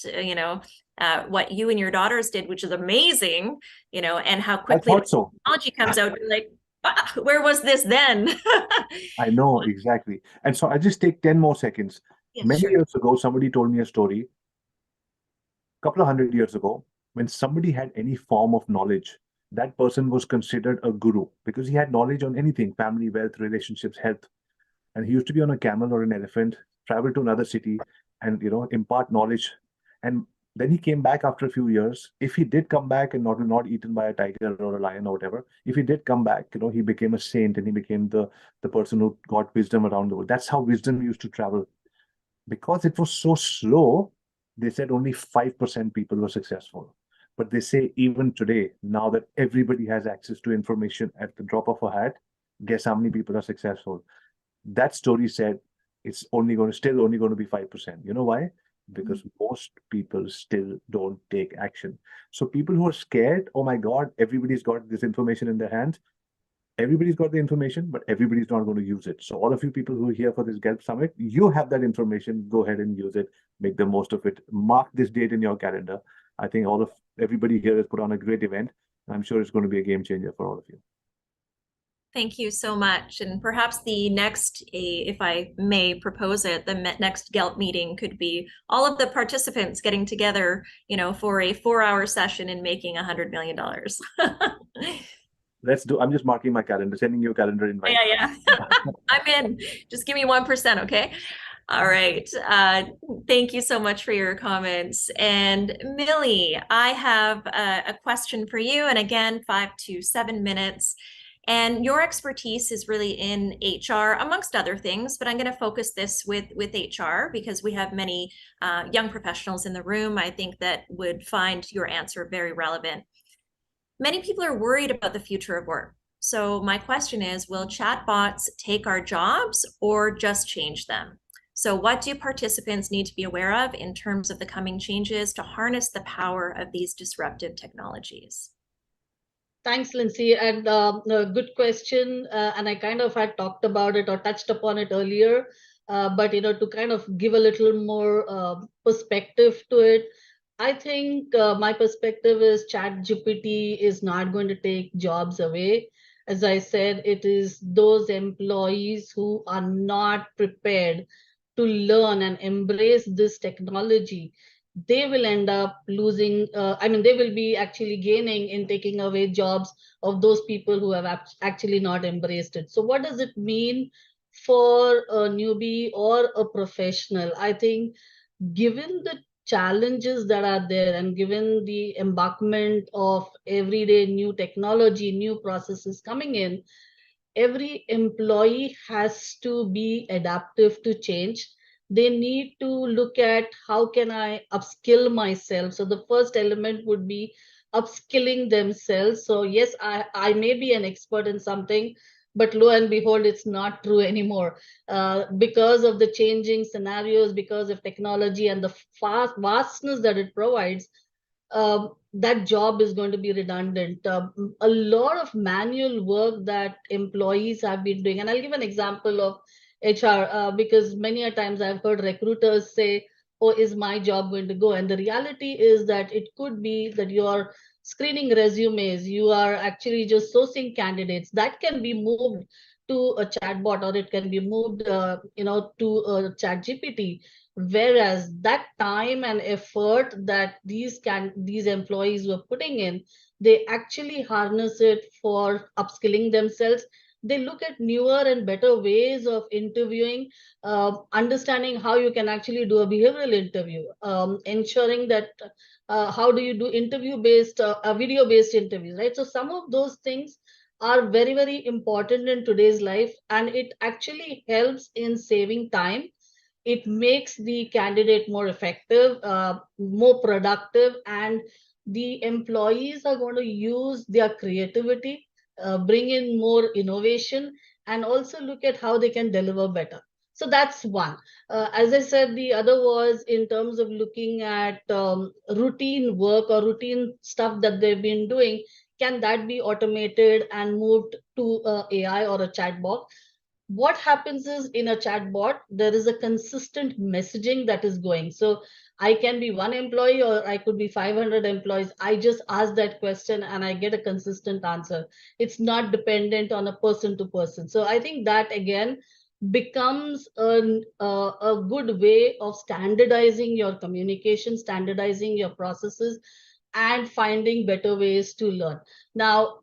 what you and your daughters did, which is amazing, and how quickly technology comes out. You're like, where was this then? I know, exactly. And so I just take 10 more seconds. Many years ago, somebody told me a story, a couple of 100 years ago, when somebody had any form of knowledge, that person was considered a guru because he had knowledge on anything: family, wealth, relationships, health. And he used to be on a camel or an elephant, travel to another city and, impart knowledge. And then he came back after a few years. If he did come back and not eaten by a tiger or a lion or whatever, if he did come back, he became a saint, and he became the person who got wisdom around the world. That's how wisdom used to travel. Because it was so slow, they said only 5% people were successful. But they say even today, now that everybody has access to information at the drop of a hat, Guess how many people are successful? That story said it's still only going to be 5%. You know why? Because most people still don't take action. So people who are scared, oh my God, everybody's got this information in their hands. Everybody's got the information, but everybody's not going to use it. So all of you people who are here for this GELP Summit, you have that information. Go ahead and use it. Make the most of it. Mark this date in your calendar. I think everybody here has put on a great event. I'm sure it's going to be a game changer for all of you. Thank you so much. And perhaps the next, if I may propose it, the next GELP meeting could be all of the participants getting together, for a 4-hour session and making $100 million. I'm just marking my calendar, sending you a calendar invite. Yeah. I'm in. Just give me 1%, okay? All right. Thank you so much for your comments. And Millie, I have a question for you. And again, 5 to 7 minutes. And your expertise is really in HR, amongst other things, but I'm going to focus this with HR because we have many young professionals in the room, I think, that would find your answer very relevant. Many people are worried about the future of work. So my question is, will chatbots take our jobs or just change them? So what do participants need to be aware of in terms of the coming changes to harness the power of these disruptive technologies? Thanks, Lindsay. And a good question. And I kind of had talked about it or touched upon it earlier. But, to kind of give a little more perspective to it, I think my perspective is ChatGPT is not going to take jobs away. As I said, it is those employees who are not prepared to learn and embrace this technology. They will end up losing, they will be actually gaining in taking away jobs of those people who have actually not embraced it. So what does it mean for a newbie or a professional? I think given the challenges that are there and given the embarkment of everyday new technology, new processes coming in, every employee has to be adaptive to change. They need to look at how can I upskill myself. So the first element would be upskilling themselves. So yes, I may be an expert in something, but lo and behold, it's not true anymore because of the changing scenarios, because of technology and the vastness that it provides. That job is going to be redundant. A lot of manual work that employees have been doing, and I'll give an example of HR because many a times I've heard recruiters say, "Oh, is my job going to go?" And the reality is that it could be that you're screening resumes, you are actually just sourcing candidates. That can be moved to a chatbot or it can be moved, to a ChatGPT. Whereas that time and effort that these employees were putting in, they actually harness it for upskilling themselves. They look at newer and better ways of interviewing, understanding how you can actually do a behavioral interview, ensuring that how do you do interview-based, video-based interviews, right? So some of those things are very, very important in today's life, and it actually helps in saving time. It makes the candidate more effective, more productive, and the employees are going to use their creativity, bring in more innovation, and also look at how they can deliver better. So that's one. As I said, the other was in terms of looking at routine work or routine stuff that they've been doing. Can that be automated and moved to AI or a chatbot? What happens is in a chatbot, there is a consistent messaging that is going. So I can be one employee or I could be 500 employees. I just ask that question and I get a consistent answer. It's not dependent on a person to person. So I think that again becomes a good way of standardizing your communication, standardizing your processes, and finding better ways to learn. Now,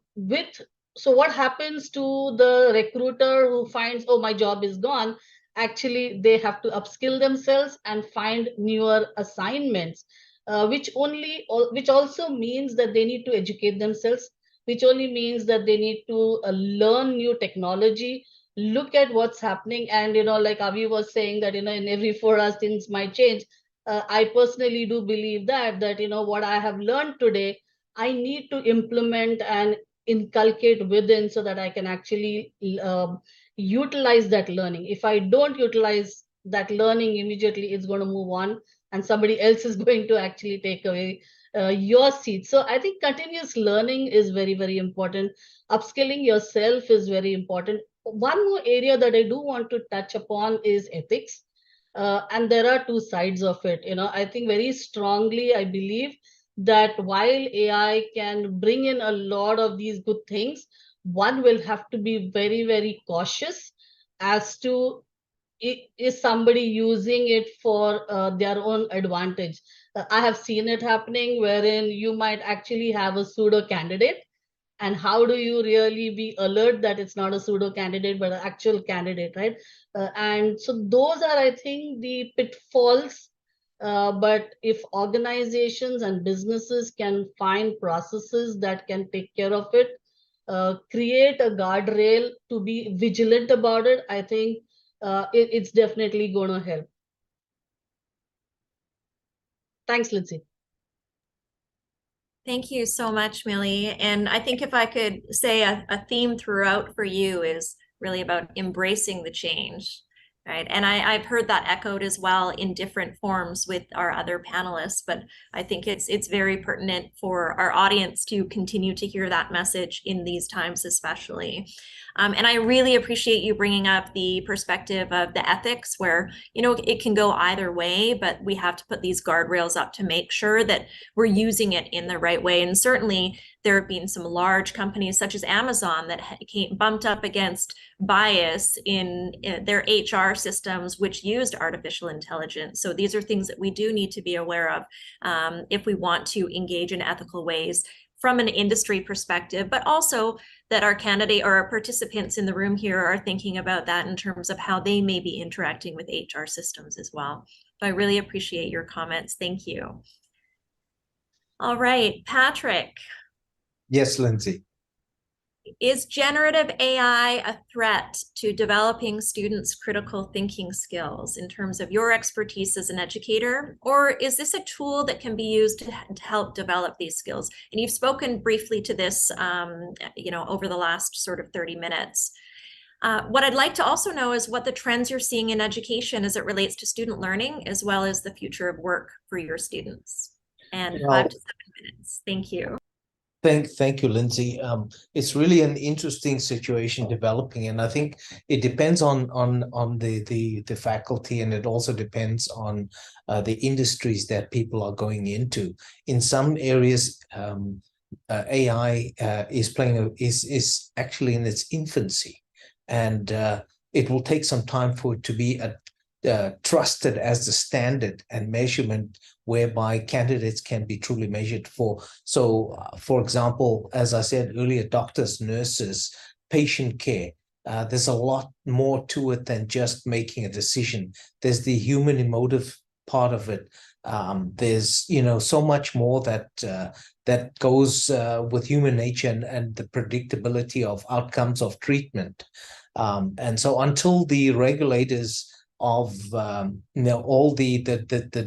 so what happens to the recruiter who finds, oh, my job is gone? Actually, they have to upskill themselves and find newer assignments, which also means that they need to educate themselves, which only means that they need to learn new technology, look at what's happening. And, like Avi was saying that, in every 4 hours, things might change. I personally do believe that, what I have learned today, I need to implement and inculcate within so that I can actually utilize that learning. If I don't utilize that learning immediately, it's going to move on and somebody else is going to actually take away your seat. So I think continuous learning is very, very important. Upskilling yourself is very important. One more area that I do want to touch upon is ethics. And there are two sides of it. I think very strongly, I believe that while AI can bring in a lot of these good things, one will have to be very, very cautious as to is somebody using it for their own advantage. I have seen it happening wherein you might actually have a pseudo candidate. And how do you really be alert that it's not a pseudo candidate, but an actual candidate, right? And so those are, I think, the pitfalls. But if organizations and businesses can find processes that can take care of it, create a guardrail to be vigilant about it, I think it's definitely going to help. Thanks, Lindsay. Thank you so much, Millie. And I think if I could say a theme throughout for you is really about embracing the change, right? And I've heard that echoed as well in different forms with our other panelists, but I think it's very pertinent for our audience to continue to hear that message in these times especially. And I really appreciate you bringing up the perspective of the ethics where, it can go either way, but we have to put these guardrails up to make sure that we're using it in the right way. And certainly there have been some large companies such as Amazon that bumped up against bias in their HR systems, which used artificial intelligence. So these are things that we do need to be aware of if we want to engage in ethical ways from an industry perspective, but also that our candidate or our participants in the room here are thinking about that in terms of how they may be interacting with HR systems as well. So I really appreciate your comments. Thank you. All right, Patrick. Yes, Lindsay. Is generative AI a threat to developing students' critical thinking skills in terms of your expertise as an educator, or is this a tool that can be used to help develop these skills? And you've spoken briefly to this, over the last sort of 30 minutes. What I'd like to also know is what the trends you're seeing in education as it relates to student learning, as well as the future of work for your students. And 5 to 7 minutes. Thank you. Thank you, Lindsay. It's really an interesting situation developing, and I think it depends on the faculty, and it also depends on the industries that people are going into. In some areas, AI is actually in its infancy, and it will take some time for it to be trusted as the standard and measurement whereby candidates can be truly measured for. So, for example, as I said earlier, doctors, nurses, patient care, there's a lot more to it than just making a decision. There's the human emotive part of it. There's, so much more that goes with human nature and the predictability of outcomes of treatment. And so until the regulators of all the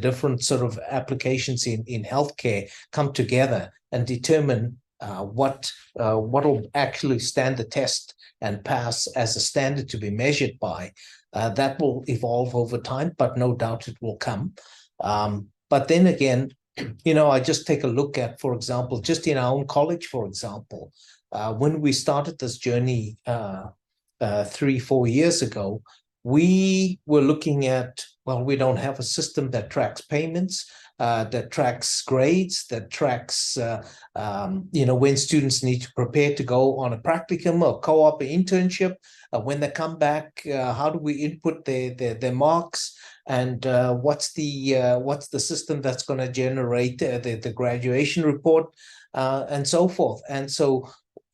different sort of applications in healthcare come together and determine what will actually stand the test and pass as a standard to be measured by, that will evolve over time, but no doubt it will come. But then again, I just take a look at, for example, just in our own college, for example, when we started this journey 3-4 years ago, we were looking at, well, we don't have a system that tracks payments, that tracks grades, that tracks, when students need to prepare to go on a practicum or co-op internship. When they come back, how do we input their marks? And what's the system that's going to generate the graduation report, and so forth. And so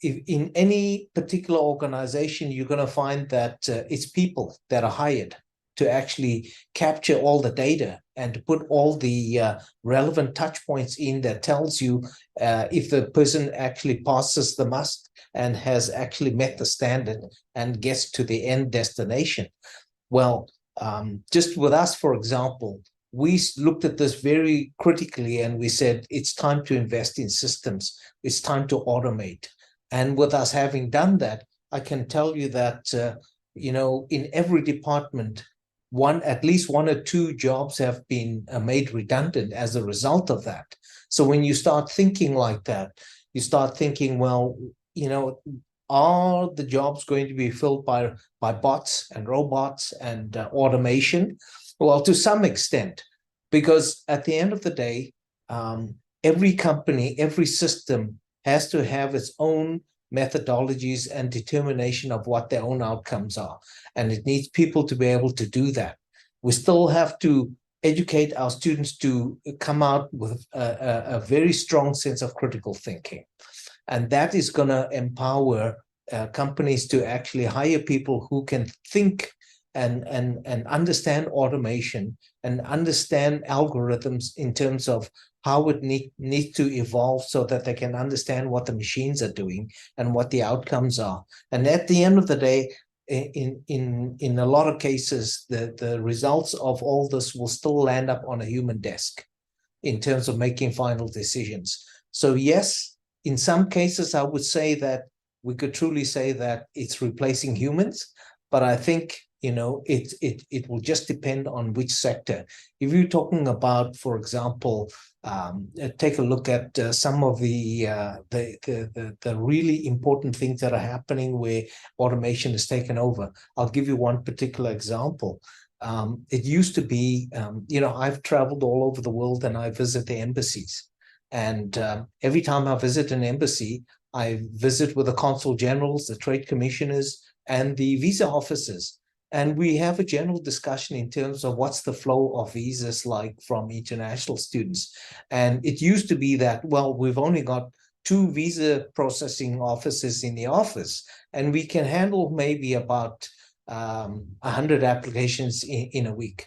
if in any particular organization, you're going to find that it's people that are hired to actually capture all the data and to put all the relevant touch points in that tells you if the person actually passes the must and has actually met the standard and gets to the end destination. Well, just with us, for example, we looked at this very critically and we said, it's time to invest in systems. It's time to automate. And with us having done that, I can tell you that, in every department, at least one or two jobs have been made redundant as a result of that. So when you start thinking like that, you start thinking, well, are the jobs going to be filled by bots and robots and automation? Well, to some extent, because at the end of the day, every company, every system has to have its own methodologies and determination of what their own outcomes are. And it needs people to be able to do that. We still have to educate our students to come out with a very strong sense of critical thinking. And that is going to empower companies to actually hire people who can think and understand automation and understand algorithms in terms of how it needs to evolve so that they can understand what the machines are doing and what the outcomes are. And at the end of the day, in a lot of cases, the results of all this will still land up on a human desk in terms of making final decisions. So yes, in some cases, I would say that we could truly say that it's replacing humans, but I think it will just depend on which sector. If you're talking about, for example, take a look at some of the really important things that are happening where automation has taken over. I'll give you one particular example. It used to be, I've traveled all over the world and I visit the embassies. And every time I visit an embassy, I visit with the consul generals, the trade commissioners, and the visa officers. And we have a general discussion in terms of what's the flow of visas like from international students. And it used to be that, well, we've only got 2 visa processing officers in the office, and we can handle maybe about 100 applications in a week.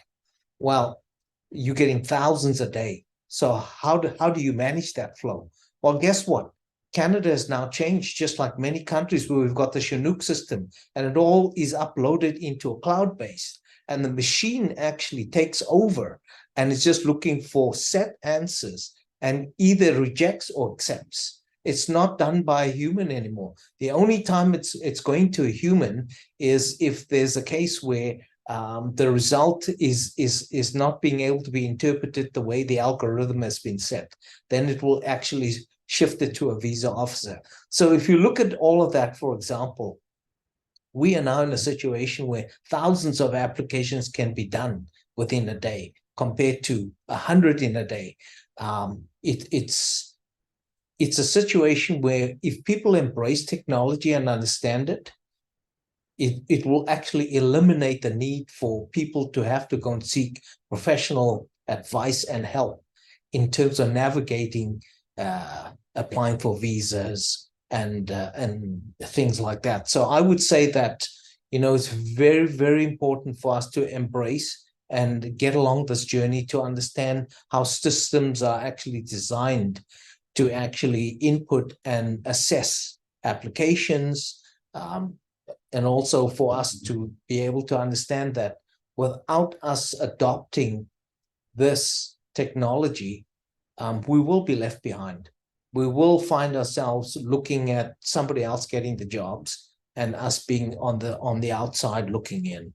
Well, you're getting thousands a day. So how do you manage that flow? Well, guess what? Canada has now changed, just like many countries where we've got the Chinook system, and it all is uploaded into a cloud base. And the machine actually takes over and is just looking for set answers and either rejects or accepts. It's not done by a human anymore. The only time it's going to a human is if there's a case where the result is not being able to be interpreted the way the algorithm has been set. Then it will actually shift it to a visa officer. So if you look at all of that, for example, we are now in a situation where thousands of applications can be done within a day compared to 100 in a day. It's a situation where if people embrace technology and understand it, it will actually eliminate the need for people to have to go and seek professional advice and help in terms of navigating applying for visas and things like that. So I would say that it's very, very important for us to embrace and get along this journey to understand how systems are actually designed to actually input and assess applications, and also for us to be able to understand that without us adopting this technology, we will be left behind. We will find ourselves looking at somebody else getting the jobs and us being on the outside looking in.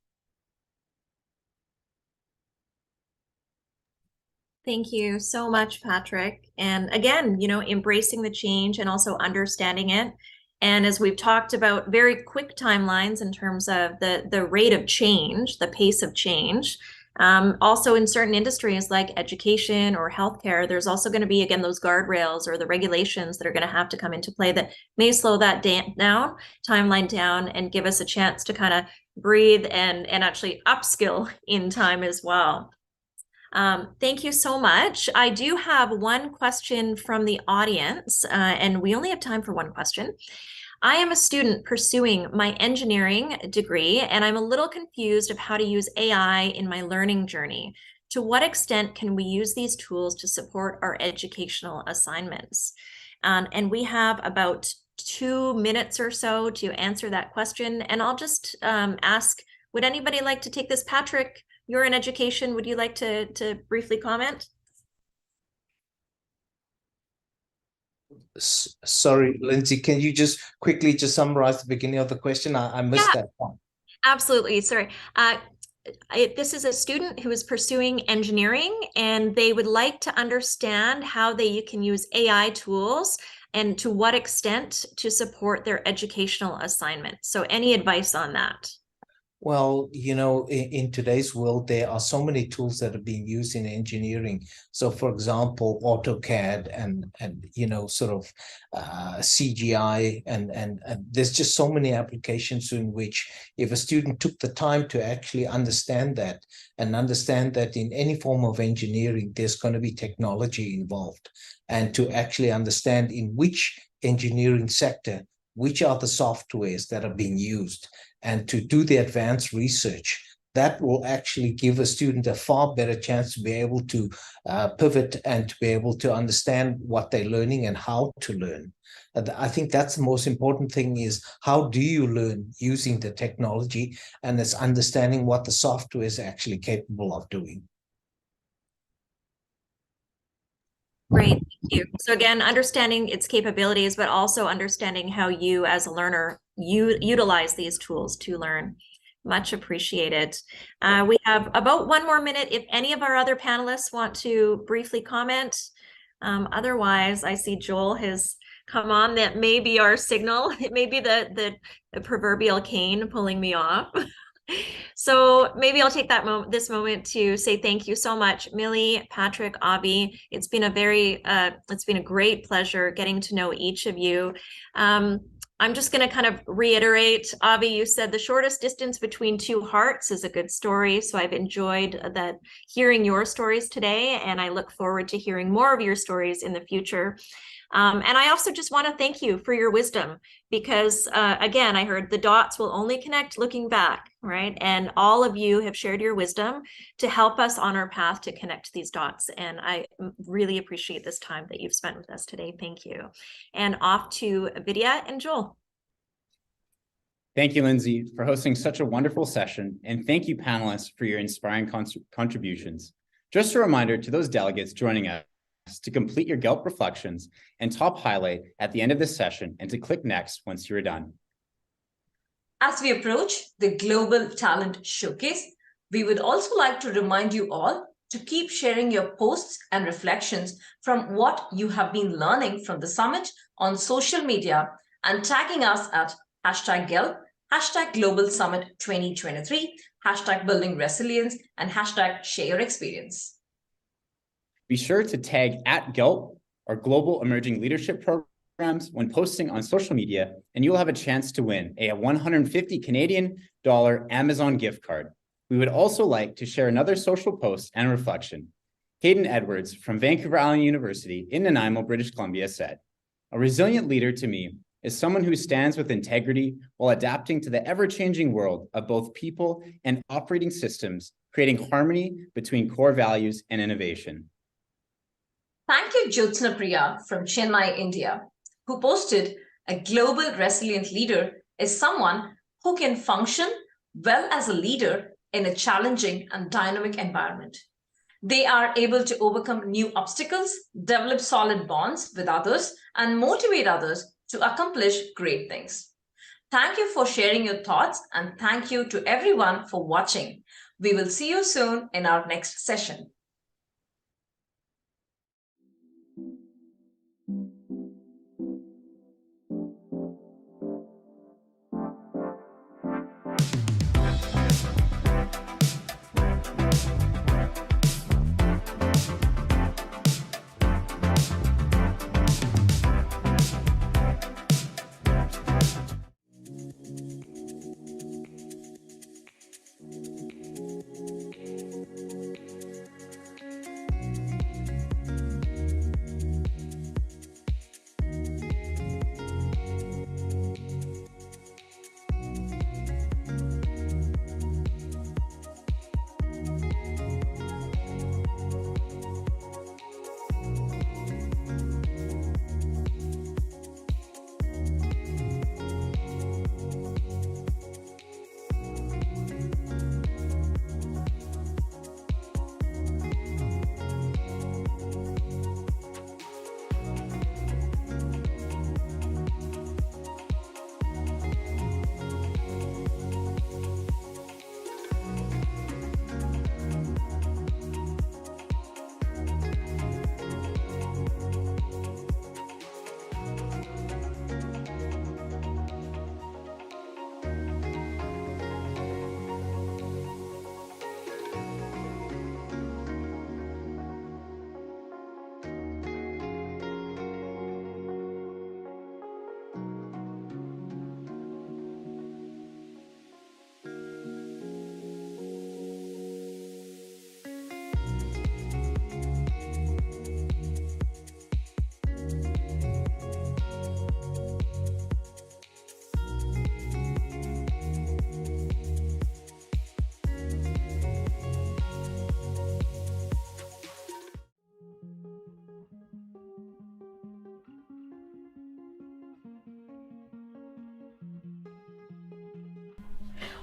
Thank you so much, Patrick. And again, embracing the change and also understanding it. And as we've talked about, very quick timelines in terms of the rate of change, the pace of change. Also in certain industries like education or healthcare, there's also going to be, again, those guardrails or the regulations that are going to have to come into play that may slow that timeline down and give us a chance to kind of breathe and actually upskill in time as well. Thank you so much. I do have one question from the audience, and we only have time for one question. I am a student pursuing my engineering degree, and I'm a little confused of how to use AI in my learning journey. To what extent can we use these tools to support our educational assignments? And we have about 2 minutes or so to answer that question. And I'll just ask, would anybody like to take this? Patrick, you're in education. Would you like to briefly comment? Sorry, Lindsay, can you just quickly just summarize the beginning of the question? I missed that one. Absolutely. Sorry. This is a student who is pursuing engineering, and they would like to understand how they can use AI tools and to what extent to support their educational assignment. So any advice on that? Well, you know, in today's world, there are so many tools that are being used in engineering. So, for example, AutoCAD and you know, sort of CGI, and there's just so many applications in which, if a student took the time to actually understand that and understand that in any form of engineering, there's going to be technology involved, and to actually understand in which engineering sector, which are the softwares that are being used, and to do the advanced research, that will actually give a student a far better chance to be able to pivot and to be able to understand what they're learning and how to learn. I think that's the most important thing, is how do you learn using the technology, and it's understanding what the software is actually capable of doing. Great, thank you. So again, understanding its capabilities, but also understanding how you as a learner, you utilize these tools to learn. Much appreciated. We have about 1 more minute if any of our other panelists want to briefly comment. Otherwise, I see Joel has come on. That may be our signal. It may be the proverbial cane pulling me off. So maybe I'll take that this moment to say thank you so much, Millie, Patrick, Avi. It's been a great pleasure getting to know each of you. I'm just going to kind of reiterate, Avi, you said the shortest distance between two hearts is a good story. So I've enjoyed hearing your stories today, and I look forward to hearing more of your stories in the future. And I also just want to thank you for your wisdom, because again, I heard the dots will only connect looking back, right? And all of you have shared your wisdom to help us on our path to connect these dots. And I really appreciate this time that you've spent with us today. Thank you. And off to Vidya and Joel. Thank you, Lindsay, for hosting such a wonderful session. And thank you, panelists, for your inspiring contributions. Just a reminder to those delegates joining us to complete your GELP reflections and top highlight at the end of this session, and to click next once you're done. As we approach the Global Talent Showcase, we would also like to remind you all to keep sharing your posts and reflections from what you have been learning from the summit on social media, and tagging us at #GELP, #Global Summit 2023, #Building Resilience, and #Share Your Experience. Be sure to tag @GELP or Global Emerging Leadership Programs when posting on social media, and you'll have a chance to win a 150 Canadian dollar Amazon gift card. We would also like to share another social post and reflection. Hayden Edwards from Vancouver Island University in Nanaimo, British Columbia said, "A resilient leader to me is someone who stands with integrity while adapting to the ever-changing world of both people and operating systems, creating harmony between core values and innovation." Thank you, Jyotsna Priya from Chennai, India, who posted, "A global resilient leader is someone who can function well as a leader in a challenging and dynamic environment. They are able to overcome new obstacles, develop solid bonds with others, and motivate others to accomplish great things." Thank you for sharing your thoughts, and thank you to everyone for watching. We will see you soon in our next session.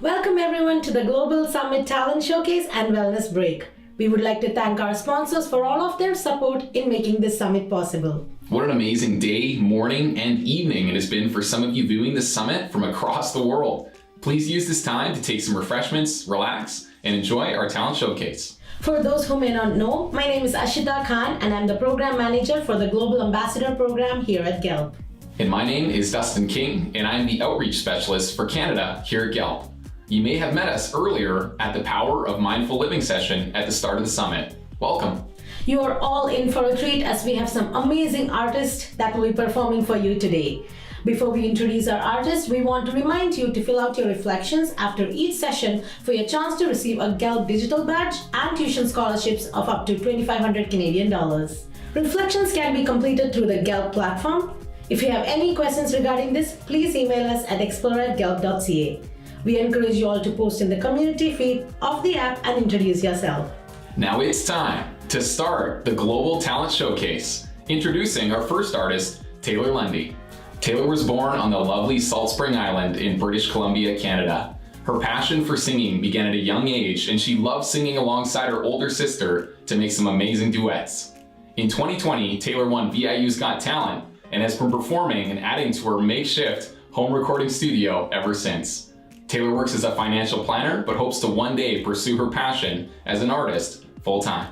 Welcome everyone to the Global Summit Talent Showcase and Wellness Break. We would like to thank our sponsors for all of their support in making this summit possible. What an amazing day, morning, and evening it has been for some of you viewing this summit from across the world. Please use this time to take some refreshments, relax, and enjoy our talent showcase. For those who may not know, my name is Ashita Khan and I'm the Program Manager for the Global Ambassador Program here at GELP. And my name is Dustin King, and I'm the Outreach Specialist for Canada here at GELP. You may have met us earlier at the Power of Mindful Living session at the start of the summit. Welcome. You are all in for a treat as we have some amazing artists that will be performing for you today. Before we introduce our artists, we want to remind you to fill out your reflections after each session for your chance to receive a GELP digital badge and tuition scholarships of up to 2,500 Canadian dollars. Reflections can be completed through the GELP platform. If you have any questions regarding this, please email us at explore@gelp.ca. We encourage you all to post in the community feed of the app and introduce yourself. Now it's time to start the Global Talent Showcase. Introducing our first artist, Taylor Lundy. Taylor was born on the lovely Salt Spring Island in British Columbia, Canada. Her passion for singing began at a young age, and she loved singing alongside her older sister to make some amazing duets. In 2020, Taylor won VIU's Got Talent and has been performing and adding to her makeshift home recording studio ever since. Taylor works as a financial planner, but hopes to one day pursue her passion as an artist full-time.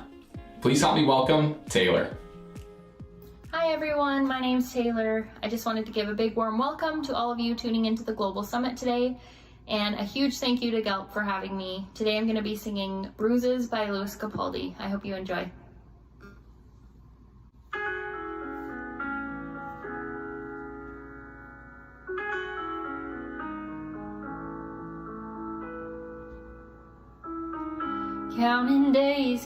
Please help me welcome Taylor. Hi everyone, my name's Taylor. I just wanted to give a big warm welcome to all of you tuning into the Global Summit today, and a huge thank you to GELP for having me. Today I'm going to be singing Bruises by Louis Capaldi. I hope you enjoy.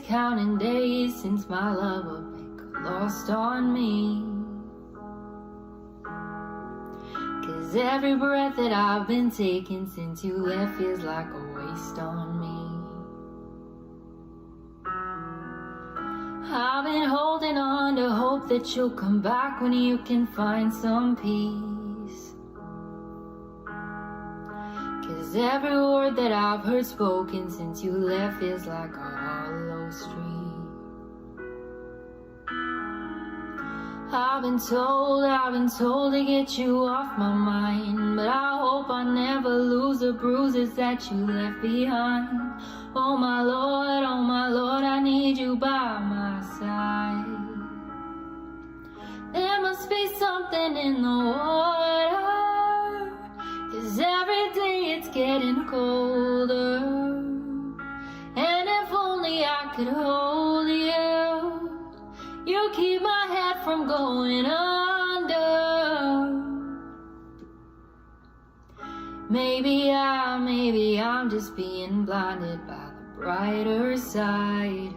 Counting days since my love will make lost on me. 'Cause every breath that I've been taking since you left feels like a waste on me. I've been holding on to hope that you'll come back when you can find some peace. 'Cause every word that I've heard spoken since you left feels like a hollow street. I've been told to get you off my mind, but I hope I never lose the bruises that you left behind. Oh my Lord, I need you by my side. There must be something in the water, 'cause every day it's getting colder. And if only I could hold you, you keep my head from going under. Maybe I'm just being blinded by the brighter side.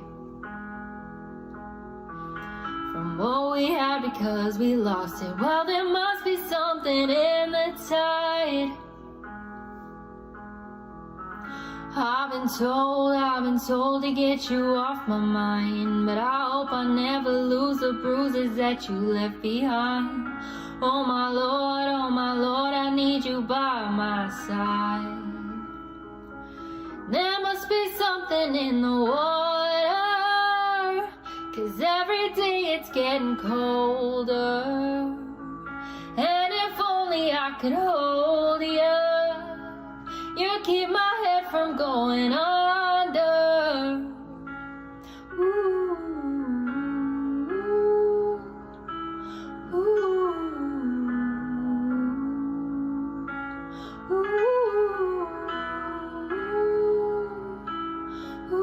From what we had because we lost it. Well, there must be something in the tide. I've been told to get you off my mind, but I hope I never lose the bruises that you left behind. Oh my Lord, I need you by my side. There must be something in the water, 'cause every day it's getting colder. And if only I could hold you, you keep my head from going under. Ooh, ooh, ooh, ooh.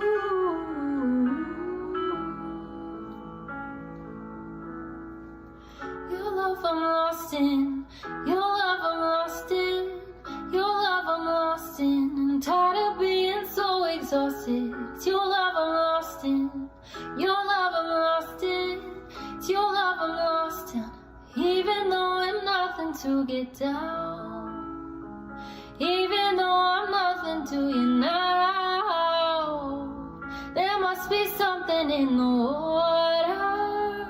Your love I'm lost in, your love I'm lost in. Your love I'm lost in, I'm tired of being so exhausted. It's your love I'm lost in, your love I'm lost in. It's your love I'm lost in, even though I'm nothing to get down. Even though I'm nothing to you now. There must be something in the water,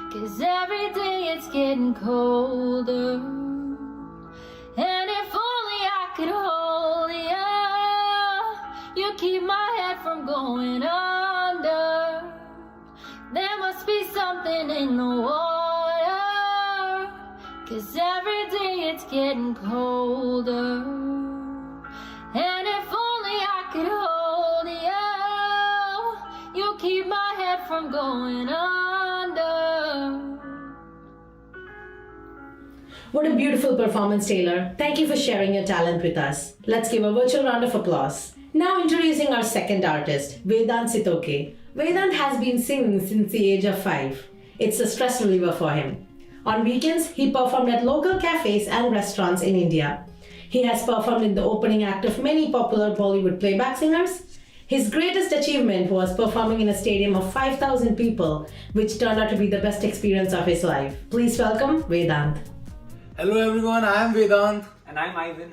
'cause every day it's getting colder. And if only I could hold you, in the water, 'cause every day it's getting colder. And if only I could hold you, you keep my head from going under. What a beautiful performance, Taylor. Thank you for sharing your talent with us. Let's give a virtual round of applause. Now introducing our second artist, Vedant Sitoke. Vedant has been singing since the age of 5. It's a stress reliever for him. On weekends, he performed at local cafes and restaurants in India. He has performed in the opening act of many popular Bollywood playback singers. His greatest achievement was performing in a stadium of 5,000 people, which turned out to be the best experience of his life. Please welcome Vedant. Hello everyone, I am Vedant. And I'm Ivan.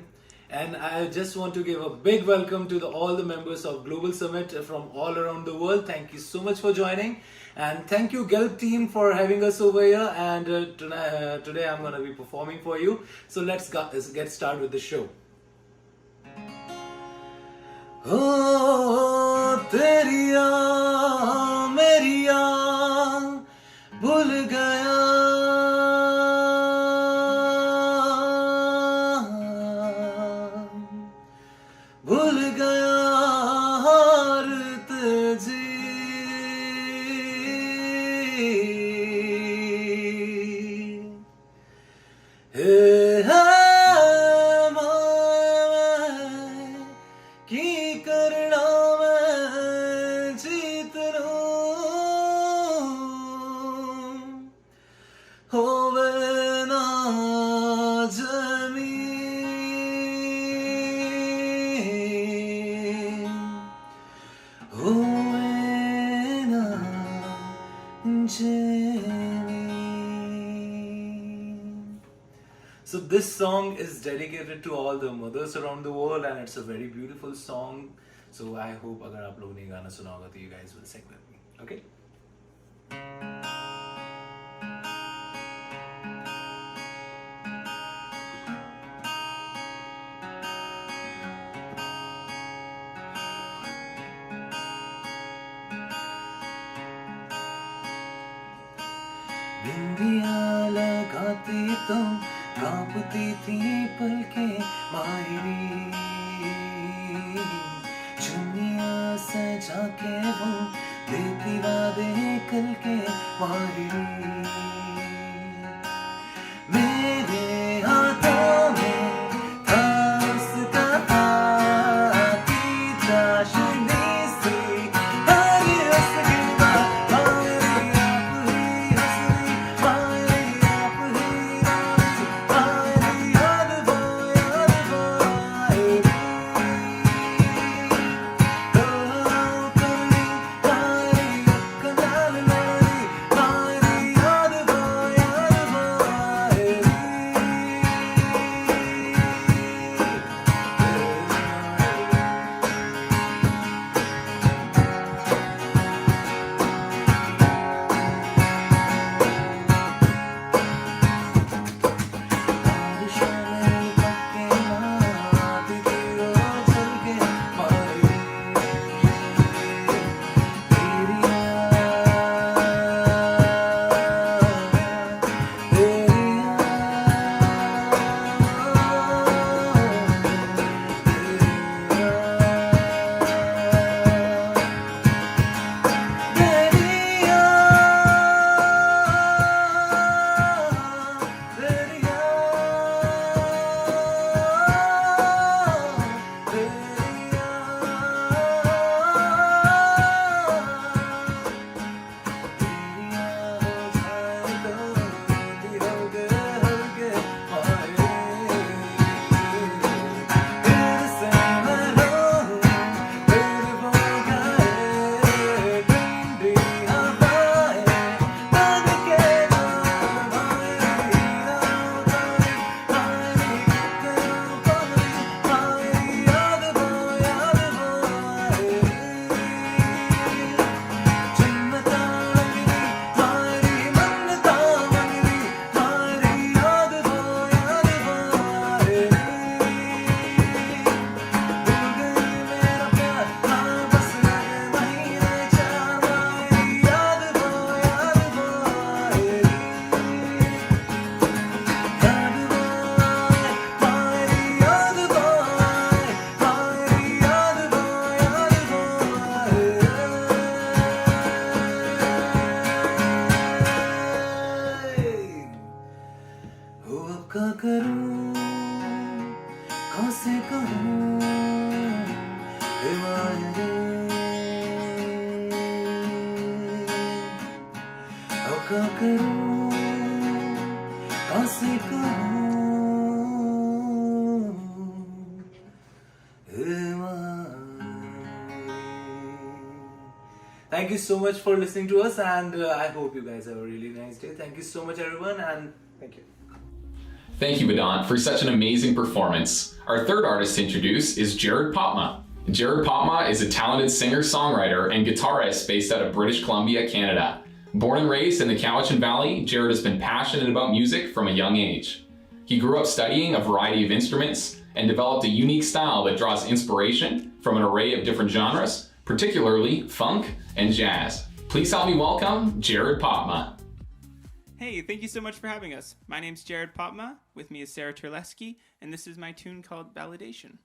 And I just want to give a big welcome to all the members of Global Summit from all around the world. Thank you so much for joining. And thank you Gelb team for having us over here. And today I'm going to be performing for you. So let's get started with the show. Oh, teriya, meriya, bhul gaya. So this song is dedicated to all the mothers around the world, and it's a very beautiful song. So I hope अगर आप लोगों ने गाना सुना होगा तो you guys will sing with me. Okay? बिंदिया लगाती तो कांपती थी पलकें माहिरी, चुन्निया सजा के वो देती वादे कल के माहिरी, मेरे हाथों में था उसका आती चाशनी सी हर उसकी बात हमारी आप ही हंसनी, हमारी आप ही नाचती, हमारी याद वो आए तो करनी हमारी कंगाल लड़ी, हमारी याद वो का करूं कहां से Thank you so much for listening to us, and I hope you guys have a really nice day. Thank you so much, everyone, and thank you. Thank you, Vedant, for such an amazing performance. Our third artist to introduce is Jared Potma. Jared Potma is a talented singer-songwriter and guitarist based out of British Columbia, Canada. Born and raised in the Cowichan Valley, Jared has been passionate about music from a young age. He grew up studying a variety of instruments and developed a unique style that draws inspiration from an array of different genres, particularly funk and jazz. Please help me welcome Jared Potma. Hey, thank you so much for having us. My name's Jared Potma, with me is Sarah Terleski, and this is my tune called Validation.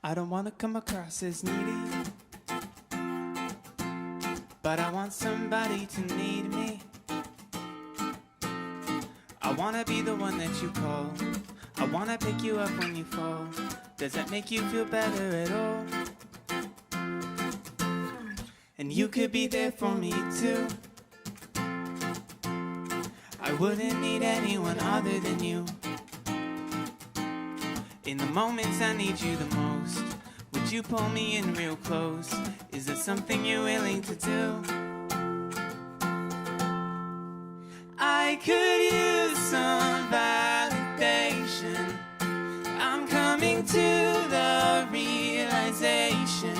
I don't want to come across as needy, but I want somebody to need me. I want to be the one that you call. I want to pick you up when you fall. Does that make you feel better at all? And you could be there for me too. I wouldn't need anyone other than you. In the moments I need you the most, would you pull me in real close? Is it something you're willing to do? I could use some validation. I'm coming to the realization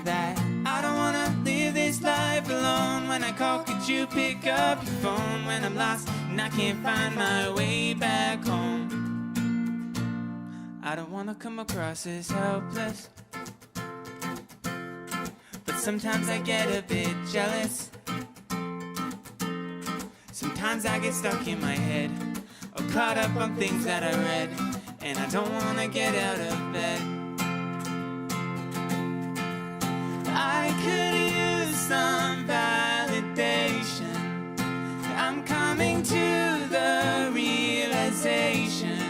that I don't wanna live this life alone. When I call, could you pick up your phone? When I'm lost and I can't find my way back home, I don't wanna come across as helpless, but sometimes I get a bit jealous. Sometimes I get stuck in my head, or caught up on things that I read, and I don't wanna get out of bed. I could use some validation. I'm coming to the realization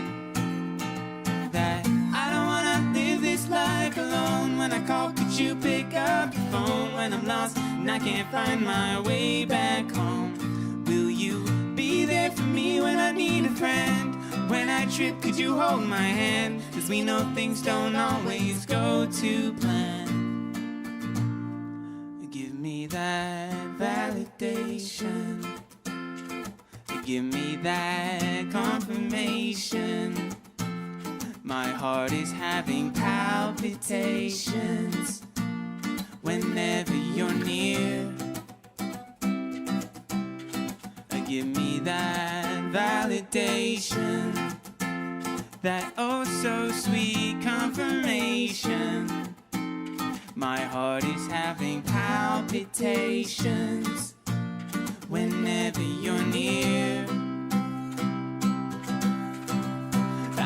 that I don't wanna live this life alone. When I call, could you pick up your phone? When I'm lost and I can't find my way back home, will you be there for me when I need a friend? When I trip, could you hold my hand? 'Cause we know things don't always go to plan. Give me that validation. Give me that confirmation. My heart is having palpitations whenever you're near. Give me that validation, that oh so sweet confirmation. My heart is having palpitations whenever you're near. I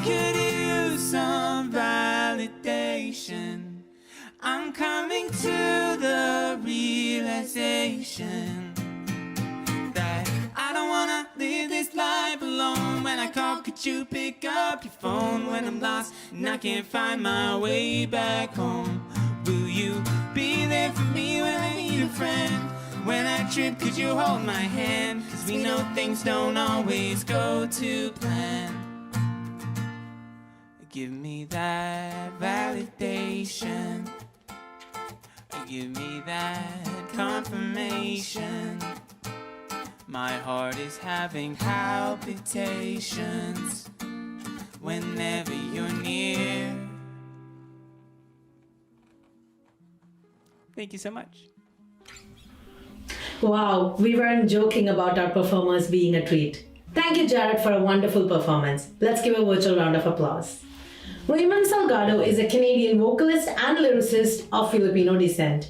could use some validation. I'm coming to the realization that I don't wanna live this life alone. When I call, could you pick up your phone? When I'm lost and I can't find my way back home, will you be there for me when I need a friend? When I trip, could you hold my hand? 'Cause we know things don't always go to plan. Give me that validation. Give me that confirmation. My heart is having palpitations whenever you're near. Thank you so much. Wow, we weren't joking about our performers being a treat. Thank you, Jared, for a wonderful performance. Let's give a virtual round of applause. Raymond Salgado is a Canadian vocalist and lyricist of Filipino descent.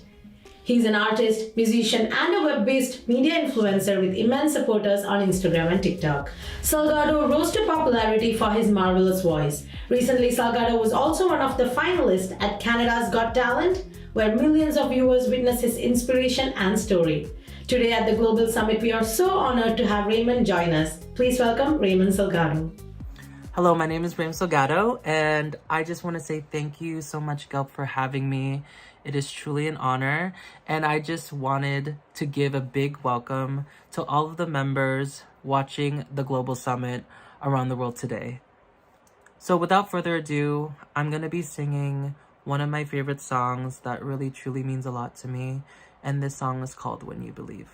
He's an artist, musician, and a web-based media influencer with immense supporters on Instagram and TikTok. Salgado rose to popularity for his marvelous voice. Recently, Salgado was also one of the finalists at Canada's Got Talent, where millions of viewers witness his inspiration and story. Today at the Global Summit, we are so honored to have Raymond join us. Please welcome Raymond Salgado. Hello, my name is Raymond Salgado, and I just want to say thank you so much, Gelp, for having me. It is truly an honor, and I just wanted to give a big welcome to all of the members watching the Global Summit around the world today. So without further ado, I'm going to be singing one of my favorite songs that really truly means a lot to me, and this song is called When You Believe.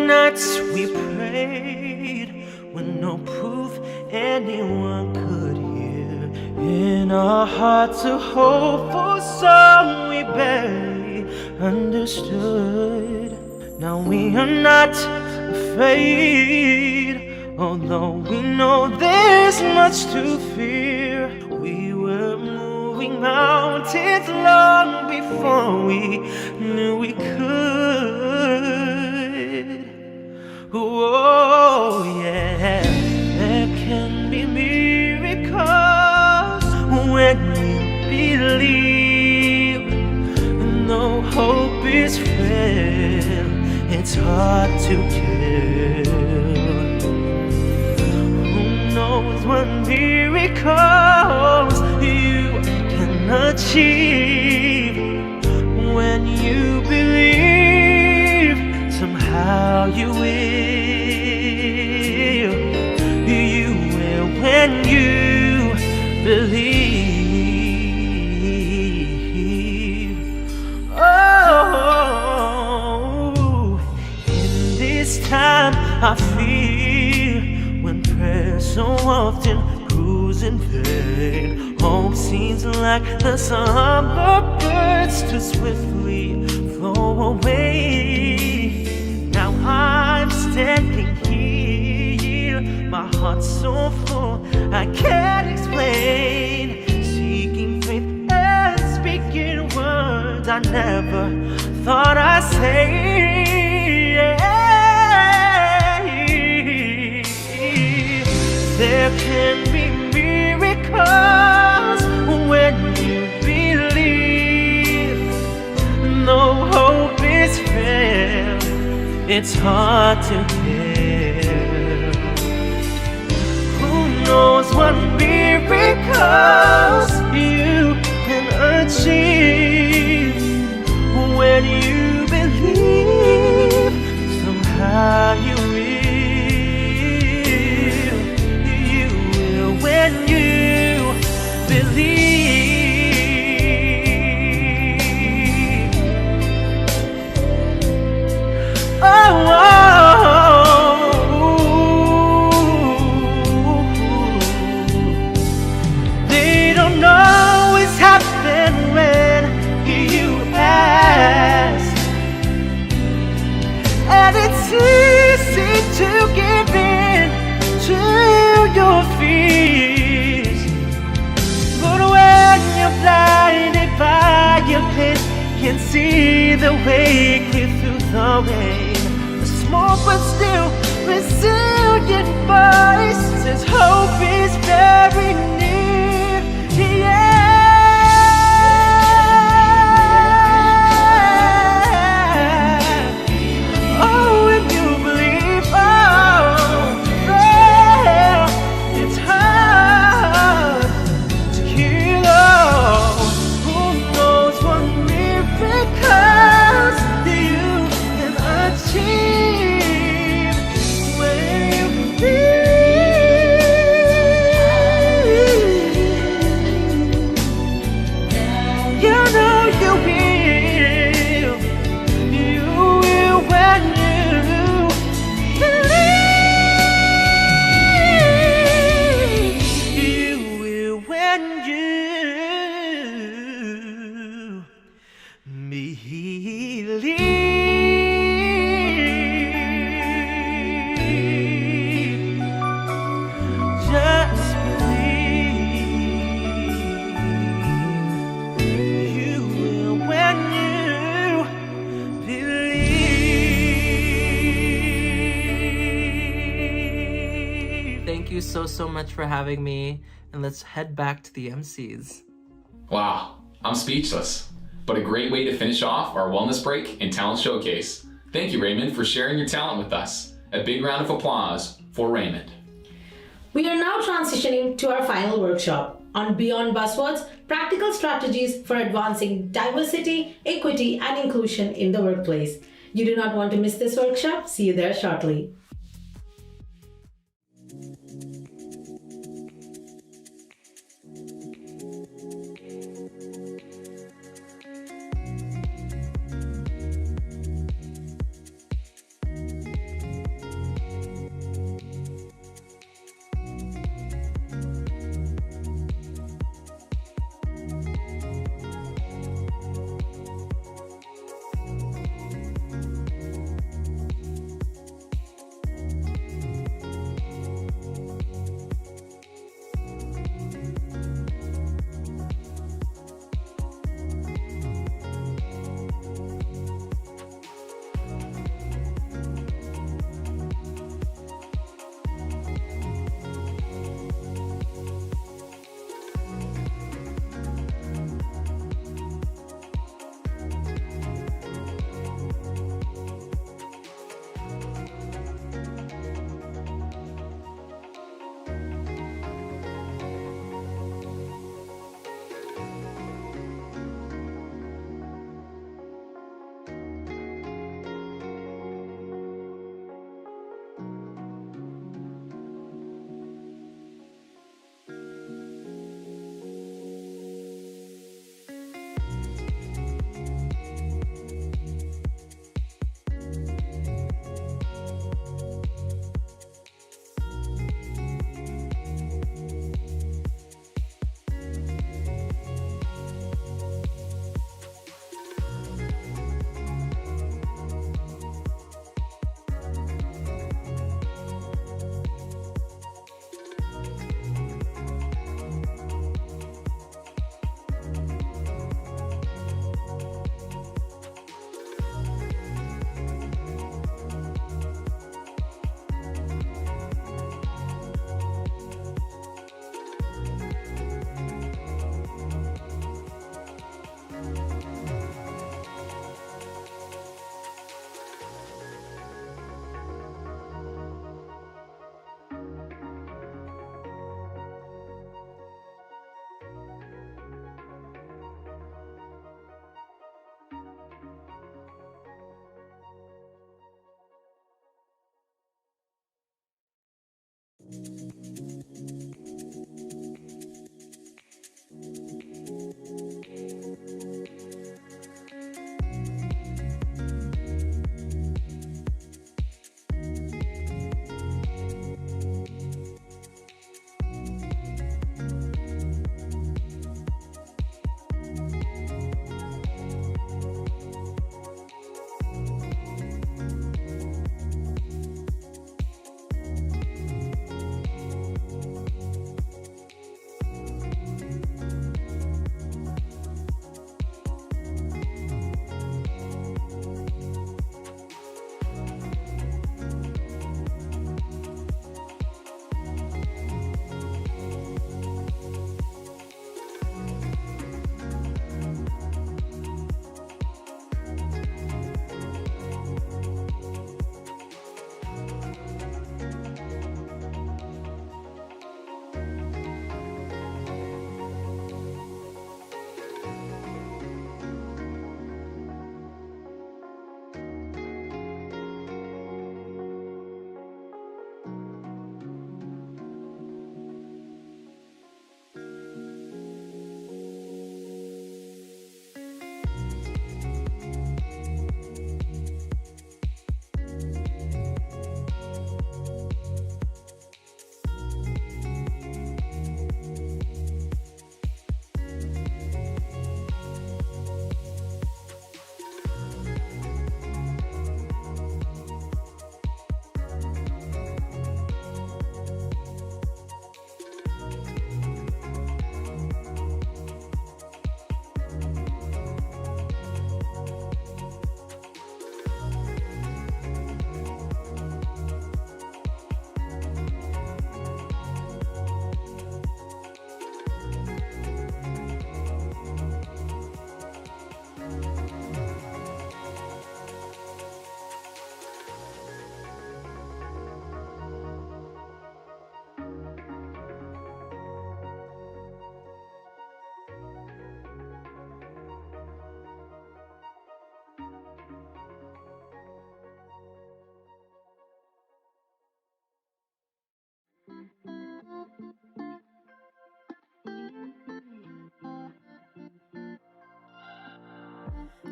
Nights we prayed when no proof anyone could hear. In our hearts a hope for some we barely understood. Now we are not afraid, although we know there's much to fear. We were moving mountains long before we knew we could. Oh yeah, there can be miracles when you believe. No hope is frail, it's hard to kill. Who knows what miracles you can achieve when you believe? Somehow you will. When you believe. Oh, in this time I fear, when prayer so often proves in vain. Hope seems like the summer birds too swiftly flow away. Now I'm standing here, my heart's so full I can't explain, seeking faith and speaking words I never thought I'd say. There can be miracles when you believe. No hope is fair, it's hard to bear. Who knows what miracles you can achieve when you believe? Somehow you will. You will when you believe. Oh. And it's easy to give in to your fears, but when you're blinded by your pain, can't see the way clear through the rain. A small but still resilient voice says hope is very near. Yeah. you so much for having me, and let's head back to the MCs. Wow, I'm speechless. But a great way to finish off our wellness break and talent showcase. Thank you, Raymond, for sharing your talent with us. A big round of applause for Raymond. We are now transitioning to our final workshop on Beyond Buzzwords, practical strategies for advancing diversity, equity, and inclusion in the workplace. You do not want to miss this workshop. See you there shortly.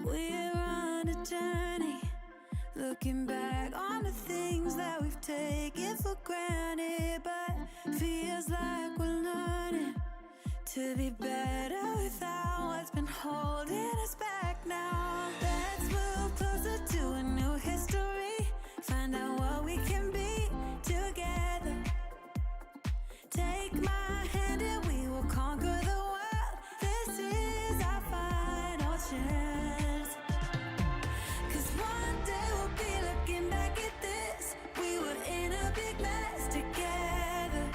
We're on a journey, looking back on the things that we've taken for granted, but feels like we're learning to be better without what's been holding us back now. Let's move closer to a new history, find out what we can be together. Take my hand and we will conquer the world. This is our final chance. 'Cause one day we'll be looking back at this. We were in a big mess together.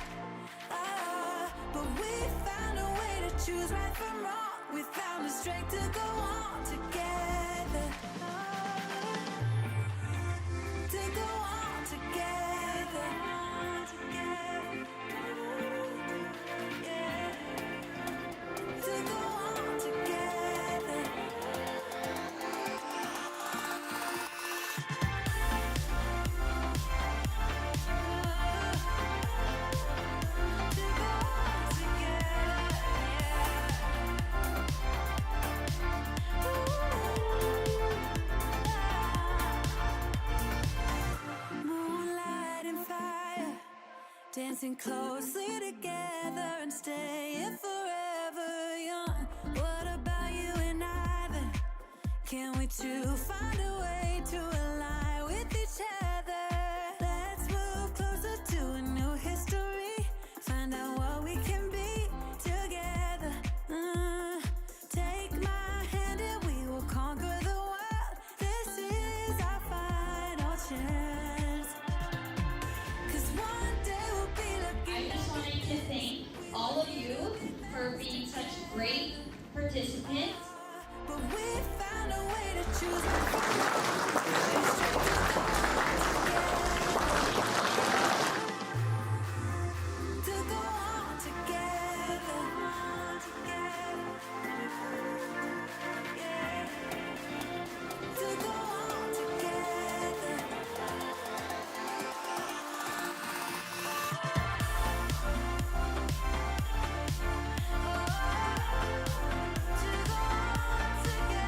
But we found a way to choose right from wrong. We found the strength to go on together. To go on together. Yeah. To go on together. Moonlight and fire, dancing closely together and staying forever young. What about you and I then? Can we two find a way to align with each other? Let's move closer to a new history, find out what we can be together. Take my hand and we will conquer the world. This is our final chance. 'Cause one day we'll be looking. I just wanted to thank all of you for being such great participants. But we found a way to choose. To go on together. Yeah. To go on together. To go on together.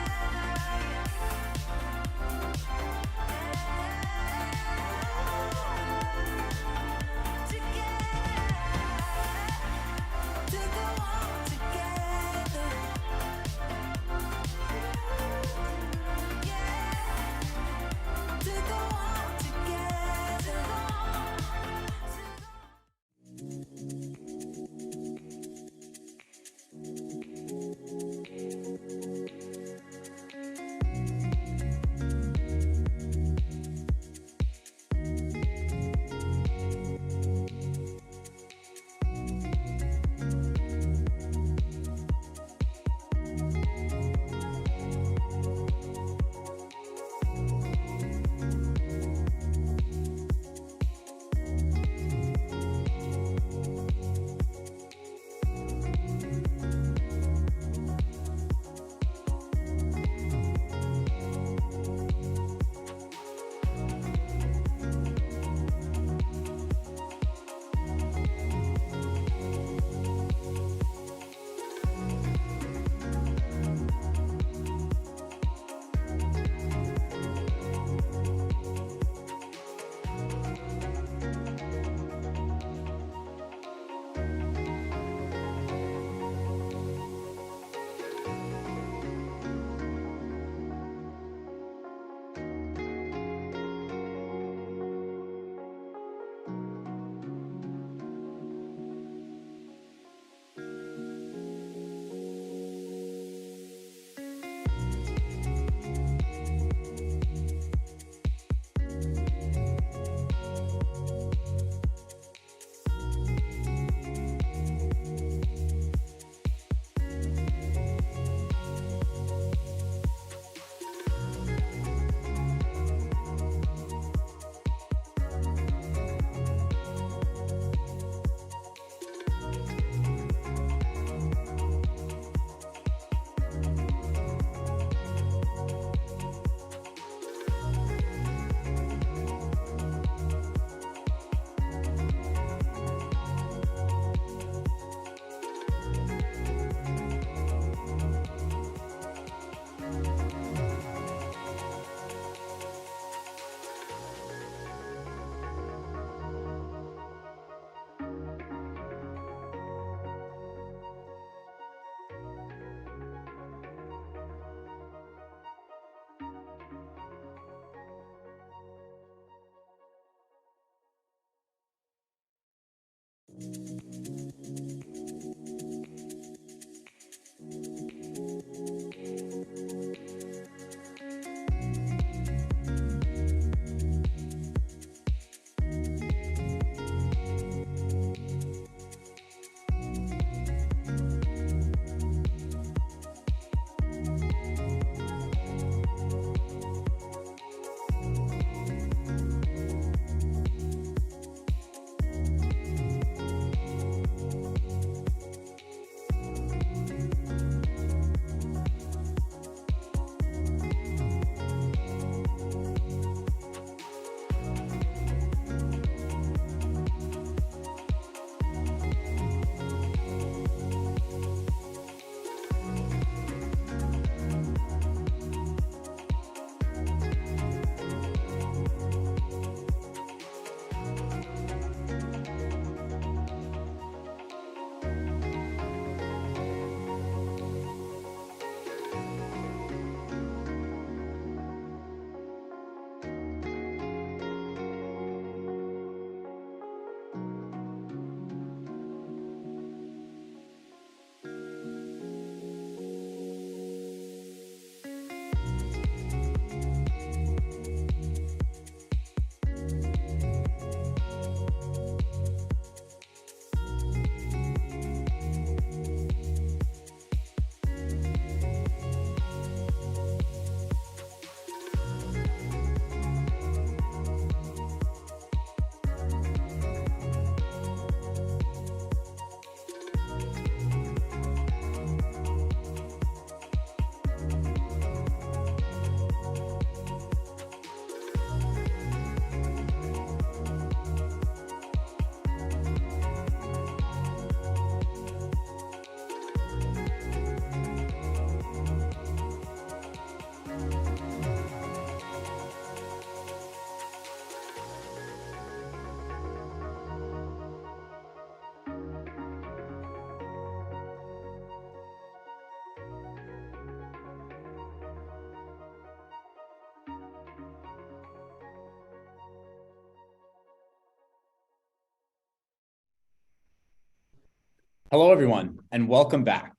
Hello, everyone, and welcome back.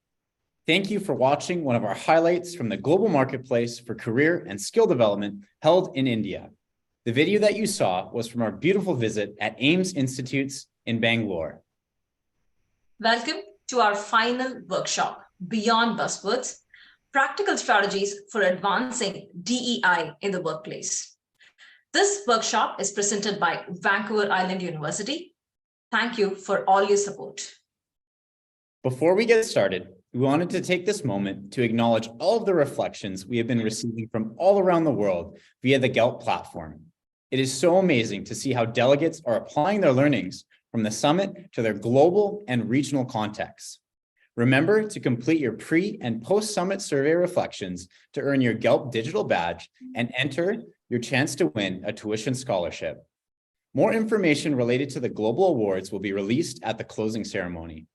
Thank you for watching one of our highlights from the Global Marketplace for Career and Skill Development held in India. The video that you saw was from our beautiful visit at AIMS Institutes in Bangalore. Welcome to our final workshop, Beyond Buzzwords, Practical Strategies for Advancing DEI in the Workplace. This workshop is presented by Vancouver Island University. Thank you for all your support. Before we get started, we wanted to take this moment to acknowledge all of the reflections we have been receiving from all around the world via the GELP platform. It is so amazing to see how delegates are applying their learnings from the summit to their global and regional contexts. Remember to complete your pre- and post-summit survey reflections to earn your GELP digital badge and enter your chance to win a tuition scholarship. More information related to the global awards will be released at the closing ceremony.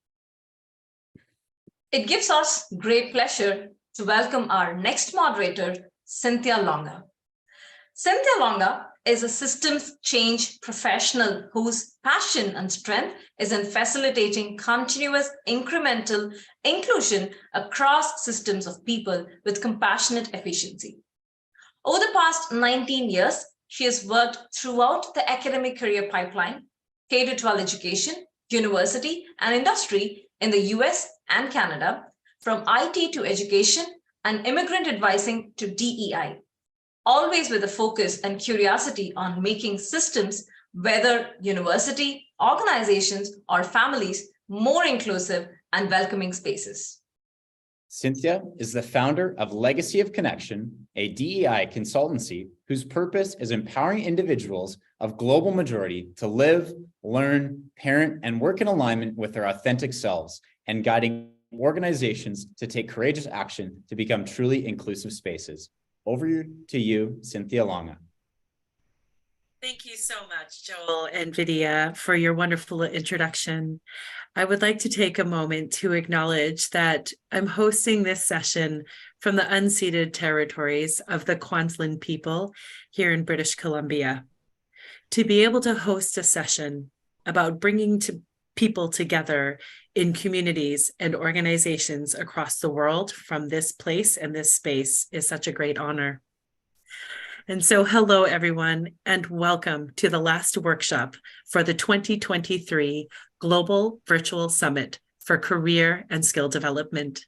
It gives us great pleasure to welcome our next moderator, Cynthia Longa. Cynthia Longa is a systems change professional whose passion and strength is in facilitating continuous incremental inclusion across systems of people with compassionate efficiency. Over the past 19 years, she has worked throughout the academic career pipeline, K-12 education, university, and industry in the US and Canada, from IT to education and immigrant advising to DEI, always with a focus and curiosity on making systems, whether university, organizations, or families, more inclusive and welcoming spaces. Cynthia is the founder of Legacy of Connection, a DEI consultancy whose purpose is empowering individuals of global majority to live, learn, parent, and work in alignment with their authentic selves, and guiding organizations to take courageous action to become truly inclusive spaces. Over to you, Cynthia Longa. Thank you so much, Joel and Vidya, for your wonderful introduction. I would like to take a moment to acknowledge that I'm hosting this session from the unceded territories of the Kwantlen people here in British Columbia. To be able to host a session about bringing people together in communities and organizations across the world from this place and this space is such a great honor. And so hello, everyone, and welcome to the last workshop for the 2023 Global Virtual Summit for Career and Skill Development.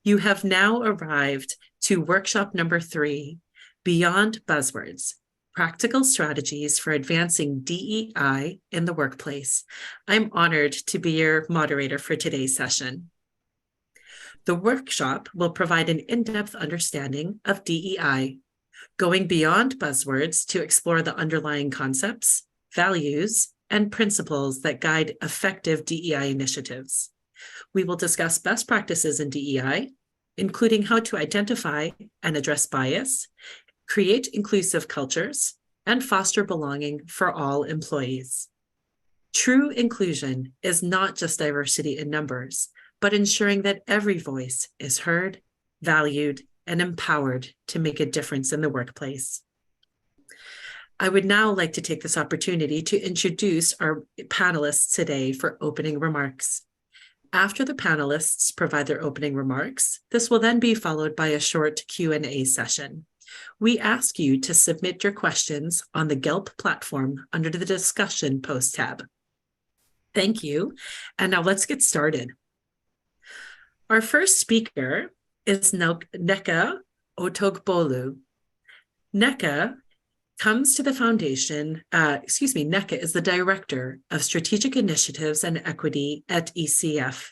You have now arrived to workshop number 3, Beyond Buzzwords, Practical Strategies for Advancing DEI in the Workplace. I'm honored to be your moderator for today's session. The workshop will provide an in-depth understanding of DEI, going beyond buzzwords to explore the underlying concepts, values, and principles that guide effective DEI initiatives. We will discuss best practices in DEI, including how to identify and address bias, create inclusive cultures, and foster belonging for all employees. True inclusion is not just diversity in numbers, but ensuring that every voice is heard, valued, and empowered to make a difference in the workplace. I would now like to take this opportunity to introduce our panelists today for opening remarks. After the panelists provide their opening remarks, this will then be followed by a short Q&A session. We ask you to submit your questions on the GELP platform under the discussion post tab. Thank you. And now let's get started. Our first speaker is Nneka Otogbolu. Nneka comes to the foundation, Nneka is the Director of Strategic Initiatives and Equity at ECF.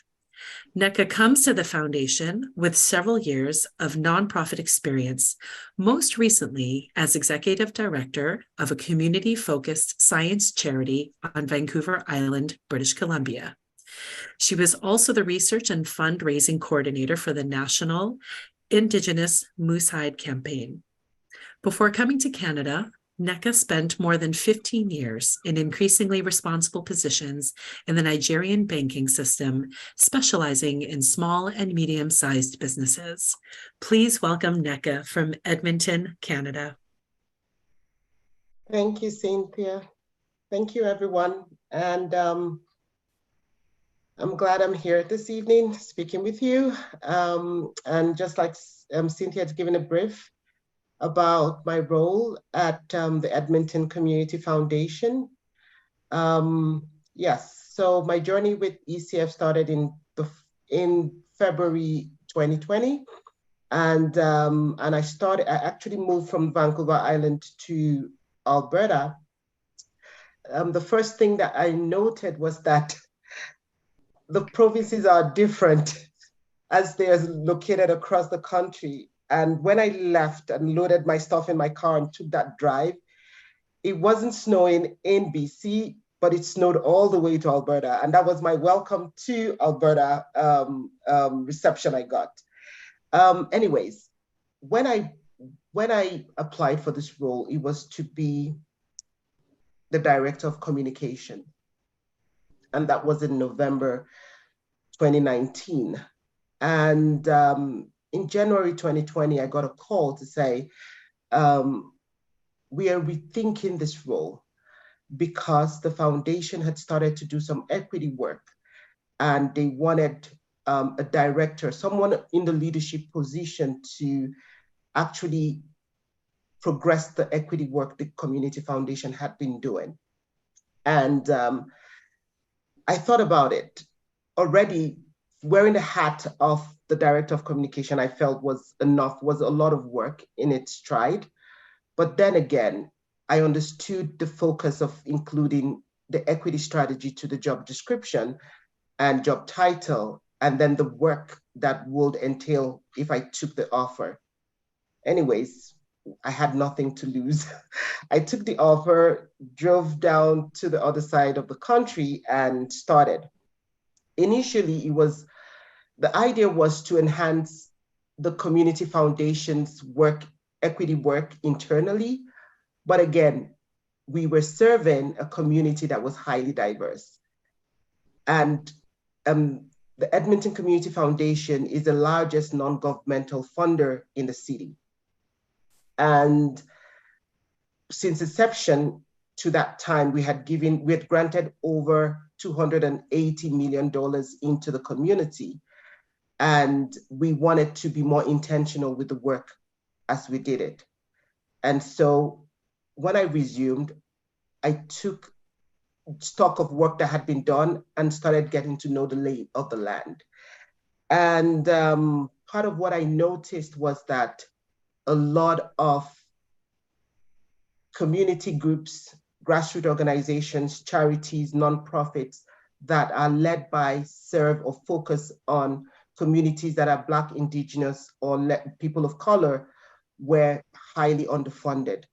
Nneka comes to the foundation with several years of nonprofit experience, most recently as Executive Director of a community-focused science charity on Vancouver Island, British Columbia. She was also the research and fundraising coordinator for the National Indigenous Moose Hide Campaign. Before coming to Canada, Nneka spent more than 15 years in increasingly responsible positions in the Nigerian banking system, specializing in small and medium-sized businesses. Please welcome Nneka from Edmonton, Canada. Thank you, Cynthia. Thank you, everyone. And I'm glad I'm here this evening speaking with you. And just like Cynthia had given a brief about my role at the Edmonton Community Foundation. Yes, so my journey with ECF started in February 2020. And I actually moved from Vancouver Island to Alberta. The first thing that I noted was that the provinces are different as they are located across the country. And when I left and loaded my stuff in my car and took that drive, it wasn't snowing in BC, but it snowed all the way to Alberta. And that was my welcome to Alberta reception I got. Anyways, when I applied for this role, it was to be the Director of Communication. And that was in November 2019. And in January 2020, I got a call to say, we are rethinking this role because the foundation had started to do some equity work and they wanted a director, someone in the leadership position to actually progress the equity work the Community Foundation had been doing. And I thought about it. Already wearing the hat of the Director of Communication, I felt was a lot of work in its stride. But then again, I understood the focus of including the equity strategy to the job description and job title, and then the work that would entail if I took the offer. Anyways, I had nothing to lose. I took the offer, drove down to the other side of the country and started. Initially, the idea was to enhance the Community Foundation's work, equity work internally. But again, we were serving a community that was highly diverse. And the Edmonton Community Foundation is the largest non-governmental funder in the city. And since inception, to that time, we had granted over $280 million into the community. And we wanted to be more intentional with the work as we did it. And so when I resumed, I took stock of work that had been done and started getting to know the lay of the land. And part of what I noticed was that a lot of community groups, grassroots organizations, charities, nonprofits that are led by, serve, or focus on communities that are Black, Indigenous, or people of color were highly underfunded.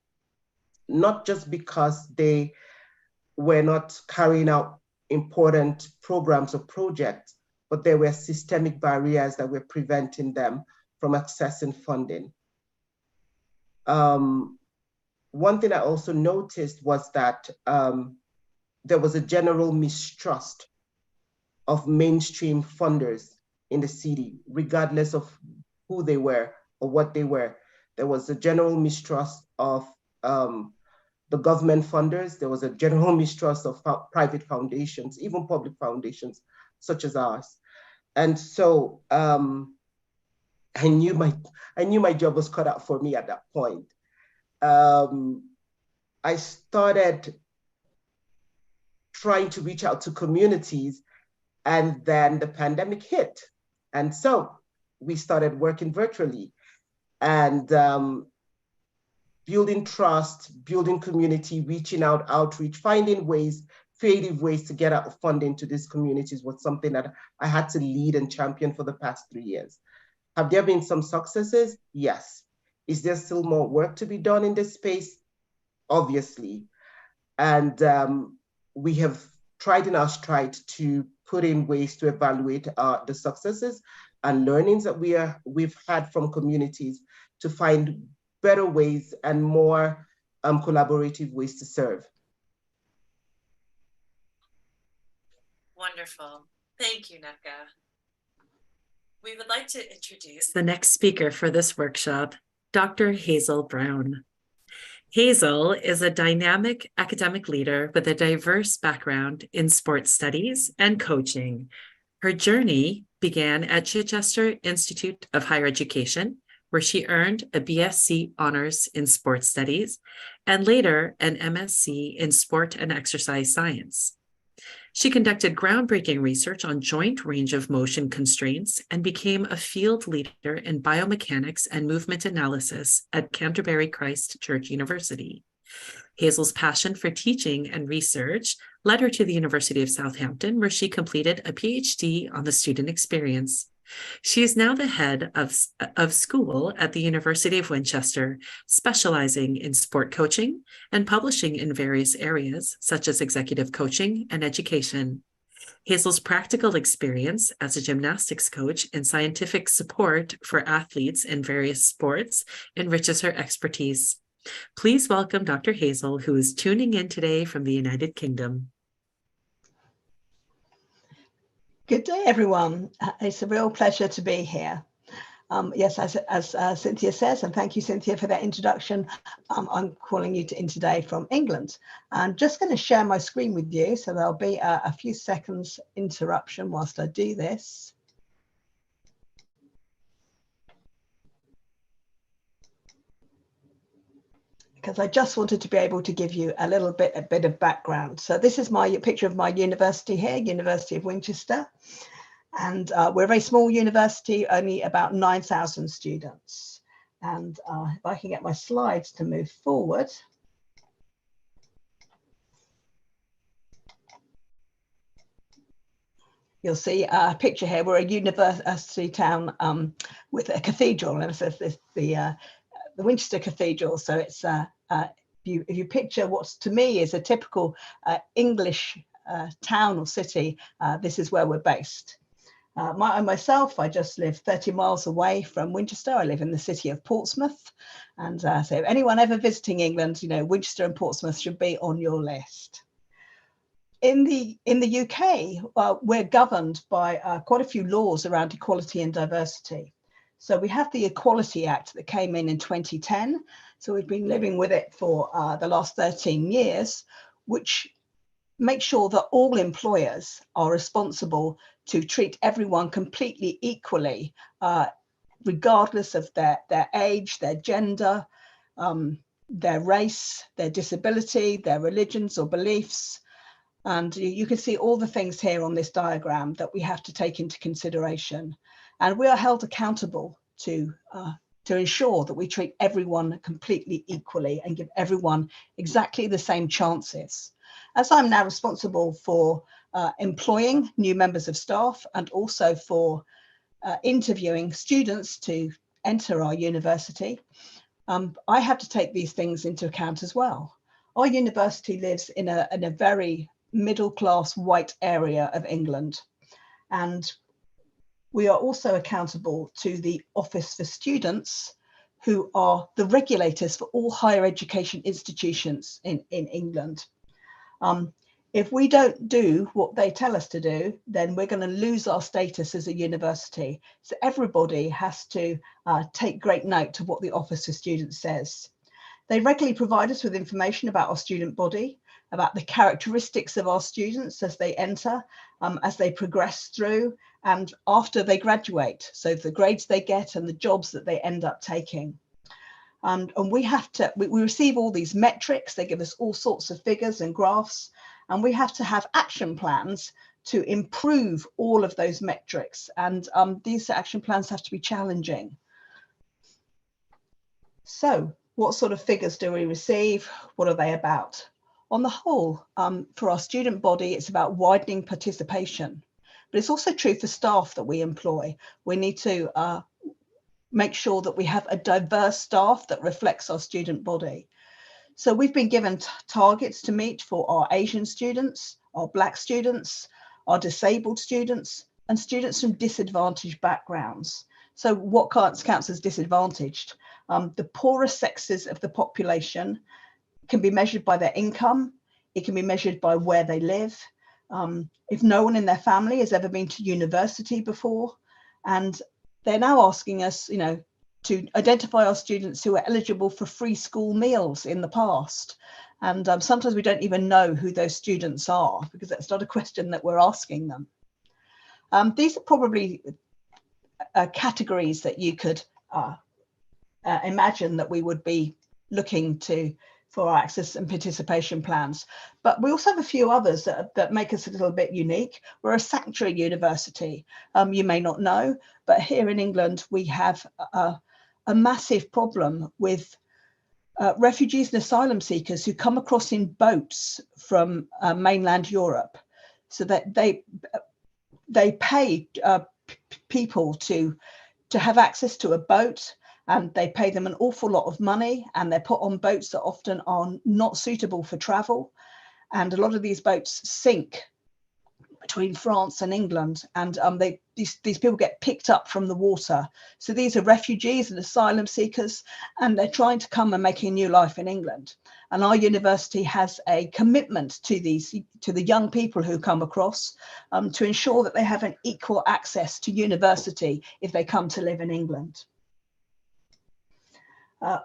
Not just because they were not carrying out important programs or projects, but there were systemic barriers that were preventing them from accessing funding. One thing I also noticed was that there was a general mistrust of mainstream funders in the city, regardless of who they were or what they were. There was a general mistrust of the government funders. There was a general mistrust of private foundations, even public foundations, such as ours. And so I knew my job was cut out for me at that point. I started trying to reach out to communities, and then the pandemic hit. And so we started working virtually and building trust, building community, reaching out, outreach, finding ways, creative ways to get out funding to these communities was something that I had to lead and champion for the past 3 years. Have there been some successes? Yes. Is there still more work to be done in this space? Obviously. And we have tried in our stride to put in ways to evaluate the successes and learnings that we've had from communities to find better ways and more collaborative ways to serve. Wonderful. Thank you, Neka. We would like to introduce the next speaker for this workshop, Dr. Hazel Brown. Hazel is a dynamic academic leader with a diverse background in sports studies and coaching. Her journey began at Chichester Institute of Higher Education, where she earned a BSc honors in sports studies and later an MSc in sport and exercise science. She conducted groundbreaking research on joint range of motion constraints and became a field leader in biomechanics and movement analysis at Canterbury Christ Church University. Hazel's passion for teaching and research led her to the University of Southampton, where she completed a PhD on the student experience. She is now the head of school at the University of Winchester, specializing in sport coaching and publishing in various areas, such as executive coaching and education. Hazel's practical experience as a gymnastics coach and scientific support for athletes in various sports enriches her expertise. Please welcome Dr. Hazel, who is tuning in today from the United Kingdom. Good day, everyone. It's a real pleasure to be here. Yes, as Cynthia says, and thank you, Cynthia, for that introduction. I'm calling you in today from England. I'm just going to share my screen with you, so there'll be a few seconds interruption whilst I do this. Because I just wanted to be able to give you a bit of background. So this is my picture of my university here, University of Winchester. And we're a very small university, only about 9,000 students. And if I can get my slides to move forward. You'll see a picture here. We're a university town with a cathedral, and it says this, the Winchester Cathedral. So it's if you picture what to me is a typical English town or city, this is where we're based. Myself, I just live 30 miles away from Winchester. I live in the city of Portsmouth, and so if anyone ever visiting England, you know, Winchester and Portsmouth should be on your list. In the UK, we're governed by quite a few laws around equality and diversity. So we have the Equality Act that came in 2010 So we've been living with it for the last 13 years, which makes sure that all employers are responsible to treat everyone completely equally, regardless of their age, their gender, their race, their disability, their religions or beliefs. And you can see all the things here on this diagram that we have to take into consideration. And we are held accountable to ensure that we treat everyone completely equally and give everyone exactly the same chances. As I'm now responsible for employing new members of staff and also for interviewing students to enter our university, I have to take these things into account as well. Our university lives in a very middle-class white area of England, and we are also accountable to the Office for Students, who are the regulators for all higher education institutions in England. If we don't do what they tell us to do, then we're going to lose our status as a university. So everybody has to take great note of what the Office for Students says. They regularly provide us with information about our student body, about the characteristics of our students as they enter, as they progress through, and after they graduate. So the grades they get and the jobs that they end up taking. And we receive all these metrics. They give us all sorts of figures and graphs, and we have to have action plans to improve all of those metrics. And these action plans have to be challenging. So what sort of figures do we receive? What are they about? On the whole, for our student body, it's about widening participation, but it's also true for staff that we employ. We need to make sure that we have a diverse staff that reflects our student body. So we've been given targets to meet for our Asian students, our Black students, our disabled students, and students from disadvantaged backgrounds. So what counts as disadvantaged? The poorest sexes of the population can be measured by their income. It can be measured by where they live. If no one in their family has ever been to university before, and they're now asking us, to identify our students who are eligible for free school meals in the past. And sometimes we don't even know who those students are because that's not a question that we're asking them. These are probably categories that you could imagine that we would be looking to for our access and participation plans. But we also have a few others that make us a little bit unique. We're a sanctuary university. You may not know, but here in England, we have a massive problem with refugees and asylum seekers who come across in boats from mainland Europe. So that they pay people to have access to a boat, and they pay them an awful lot of money, and they're put on boats that often are not suitable for travel. And a lot of these boats sink between France and England, and these people get picked up from the water. So these are refugees and asylum seekers, and they're trying to come and make a new life in England. And our university has a commitment to the young people who come across to ensure that they have an equal access to university if they come to live in England.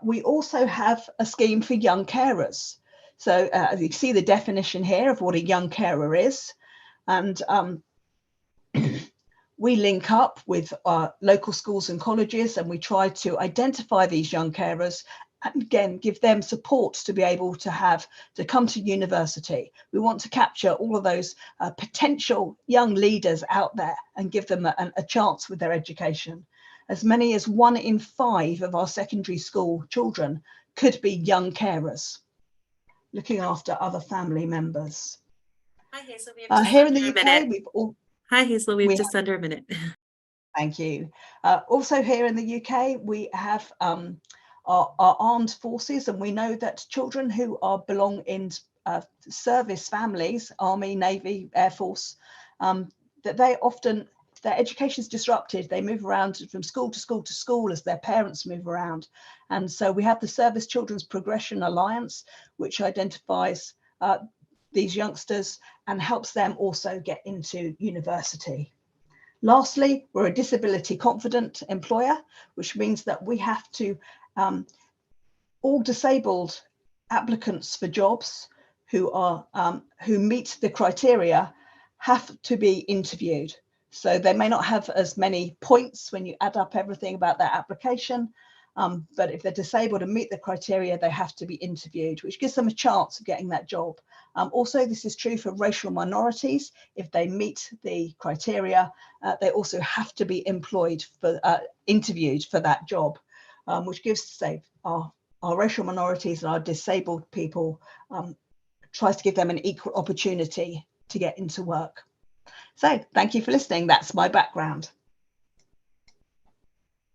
We also have a scheme for young carers. So you see the definition here of what a young carer is. And we link up with local schools and colleges, and we try to identify these young carers and again give them support to be able to come to university. We want to capture all of those potential young leaders out there and give them a chance with their education. As many as 1 in 5 of our secondary school children could be young carers, looking after other family members. Hi, Hazel. We have just here in under the a UK, minute. Hi, Hazel. We have just under a minute. Thank you. Also here in the UK, we have our armed forces, and we know that children who belong in service families, Army, Navy, Air Force, that they often, their education is disrupted. They move around from school to school to school as their parents move around. And so we have the Service Children's Progression Alliance, which identifies these youngsters and helps them also get into university. Lastly, we're a disability confident employer, which means that we have to all disabled applicants for jobs who meet the criteria have to be interviewed. So they may not have as many points when you add up everything about their application, but if they're disabled and meet the criteria, they have to be interviewed, which gives them a chance of getting that job. Also, this is true for racial minorities. If they meet the criteria, they also have to be interviewed for that job, which gives, say, our racial minorities and our disabled people, tries to give them an equal opportunity to get into work. So thank you for listening. That's my background.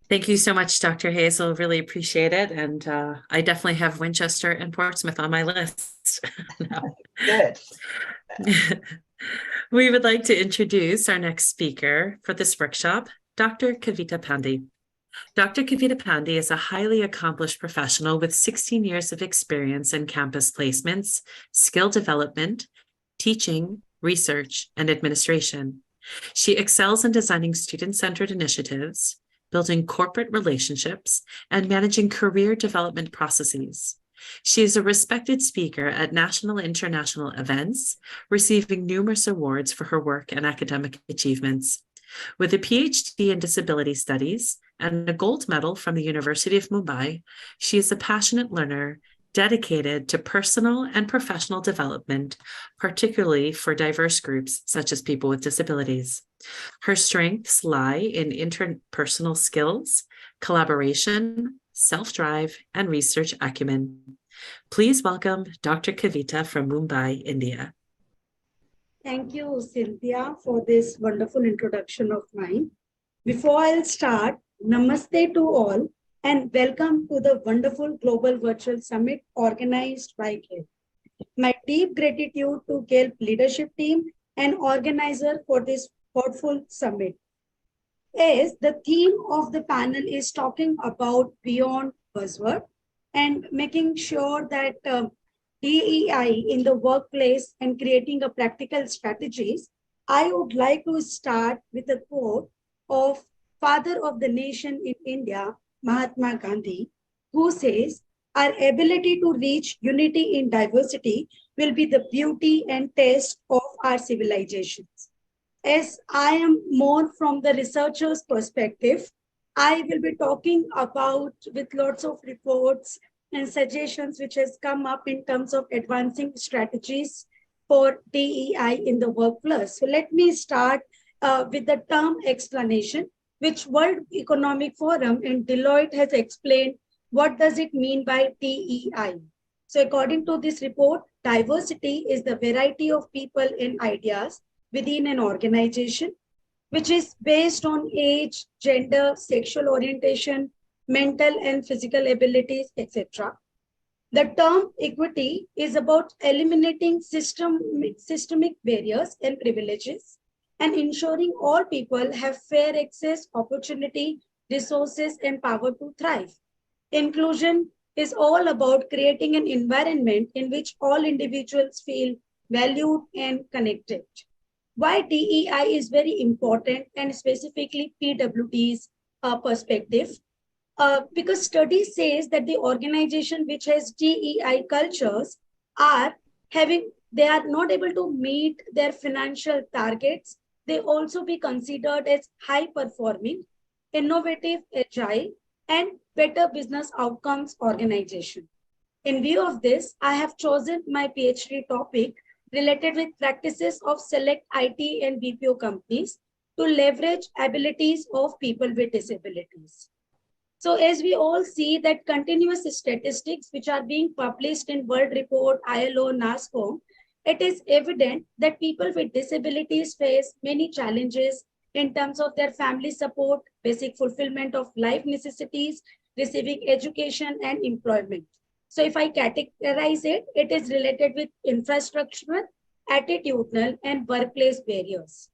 Thank you so much, Dr. Hazel. Really appreciate it. And I definitely have Winchester and Portsmouth on my list. Good. We would like to introduce our next speaker for this workshop, Dr. Kavita Pandey. Dr. Kavita Pandey is a highly accomplished professional with 16 years of experience in campus placements, skill development, teaching, research, and administration. She excels in designing student-centered initiatives, building corporate relationships, and managing career development processes. She is a respected speaker at national and international events, receiving numerous awards for her work and academic achievements. With a PhD in disability studies and a gold medal from the University of Mumbai, she is a passionate learner dedicated to personal and professional development, particularly for diverse groups such as people with disabilities. Her strengths lie in interpersonal skills, collaboration, self-drive, and research acumen. Please welcome Dr. Kavita from Mumbai, India. Thank you, Cynthia, for this wonderful introduction of mine. Before I'll start, namaste to all and welcome to the wonderful Global Virtual Summit organized by GALE. My deep gratitude to GALE leadership team and organizer for this thoughtful summit. As the theme of the panel is talking about beyond buzzword and making sure that DEI in the workplace and creating a practical strategies, I would like to start with a quote of Father of the Nation in India, Mahatma Gandhi, who says, "Our ability to reach unity in diversity will be the beauty and test of our civilizations." As I am more from the researcher's perspective, I will be talking about with lots of reports and suggestions which has come up in terms of advancing strategies for DEI in the workplace. So let me start with the term explanation, which World Economic Forum and Deloitte has explained what does it mean by DEI. So according to this report, diversity is the variety of people and ideas within an organization, which is based on age, gender, sexual orientation, mental and physical abilities, etc. The term equity is about eliminating systemic barriers and privileges and ensuring all people have fair access, opportunity, resources, and power to thrive. Inclusion is all about creating an environment in which all individuals feel valued and connected. Why DEI is very important, and specifically PWD's perspective, because study says that the organization which has DEI cultures they are not able to meet their financial targets. They also be considered as high performing, innovative, agile, and better business outcomes organization. In view of this, I have chosen my PhD topic related with practices of select IT and BPO companies to leverage abilities of people with disabilities. So as we all see that continuous statistics which are being published in World Report, ILO, NASCOM, it is evident that people with disabilities face many challenges in terms of their family support, basic fulfillment of life necessities, receiving education and employment. So if I categorize it, it is related with infrastructural, attitudinal, and workplace barriers.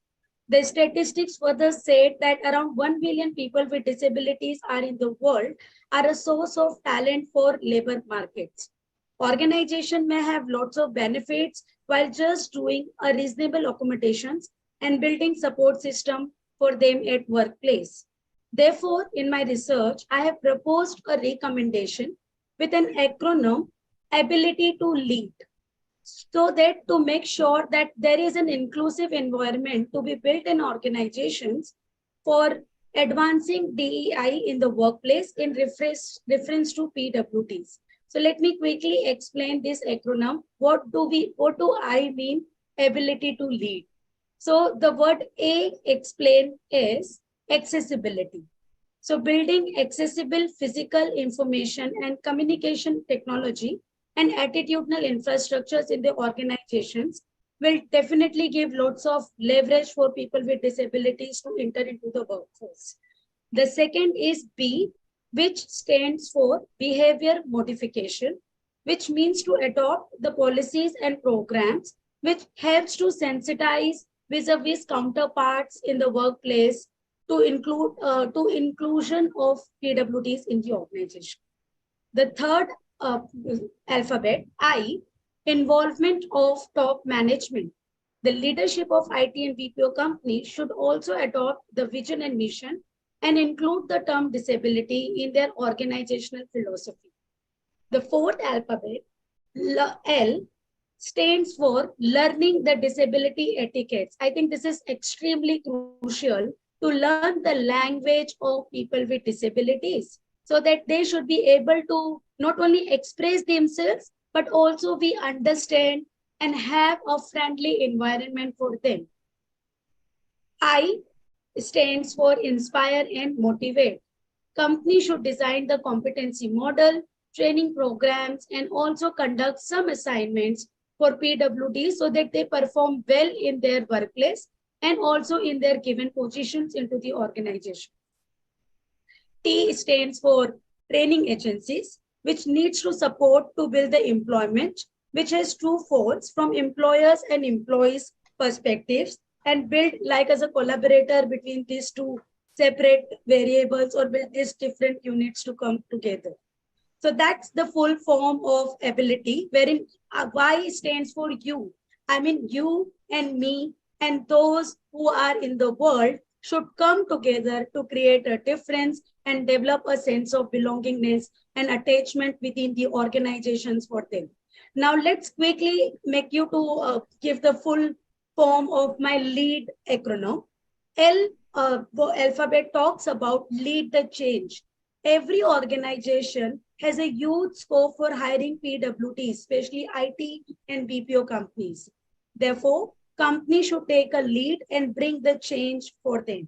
The statistics further said that around 1 billion people with disabilities are in the world are a source of talent for labor markets. Organization may have lots of benefits while just doing a reasonable accommodations and building support system for them at workplace. Therefore, in my research, I have proposed a recommendation with an acronym, ability to lead, so that to make sure that there is an inclusive environment to be built in organizations for advancing DEI in the workplace in reference to PWDs. So let me quickly explain this acronym. What do I mean ability to lead? So the word A explain is accessibility. So building accessible physical information and communication technology and attitudinal infrastructures in the organizations will definitely give lots of leverage for people with disabilities to enter into the workforce. The second is B, which stands for behavior modification, which means to adopt the policies and programs which helps to sensitize vis-a-vis counterparts in the workplace to include inclusion of PWDs in the organization. The third alphabet, I, involvement of top management. The leadership of IT and BPO companies should also adopt the vision and mission and include the term disability in their organizational philosophy. The fourth alphabet, L, stands for learning the disability etiquettes. I think this is extremely crucial to learn the language of people with disabilities so that they should be able to not only express themselves, but also we understand and have a friendly environment for them. I stands for inspire and motivate. Companies should design the competency model, training programs, and also conduct some assignments for PWD so that they perform well in their workplace and also in their given positions into the organization. T stands for training agencies, which needs to support to build the employment, which has true folds from employers and employees perspectives and build like as a collaborator between these two separate variables or build these different units to come together. So that's the full form of ability, wherein Y stands for you. I mean, you and me and those who are in the world should come together to create a difference and develop a sense of belongingness and attachment within the organizations for them. Now, let's quickly make you to give the full form of my LEAD acronym. L alphabet talks about lead the change. Every organization has a huge scope for hiring PWDs, especially IT and BPO companies. Therefore, companies should take a lead and bring the change for them.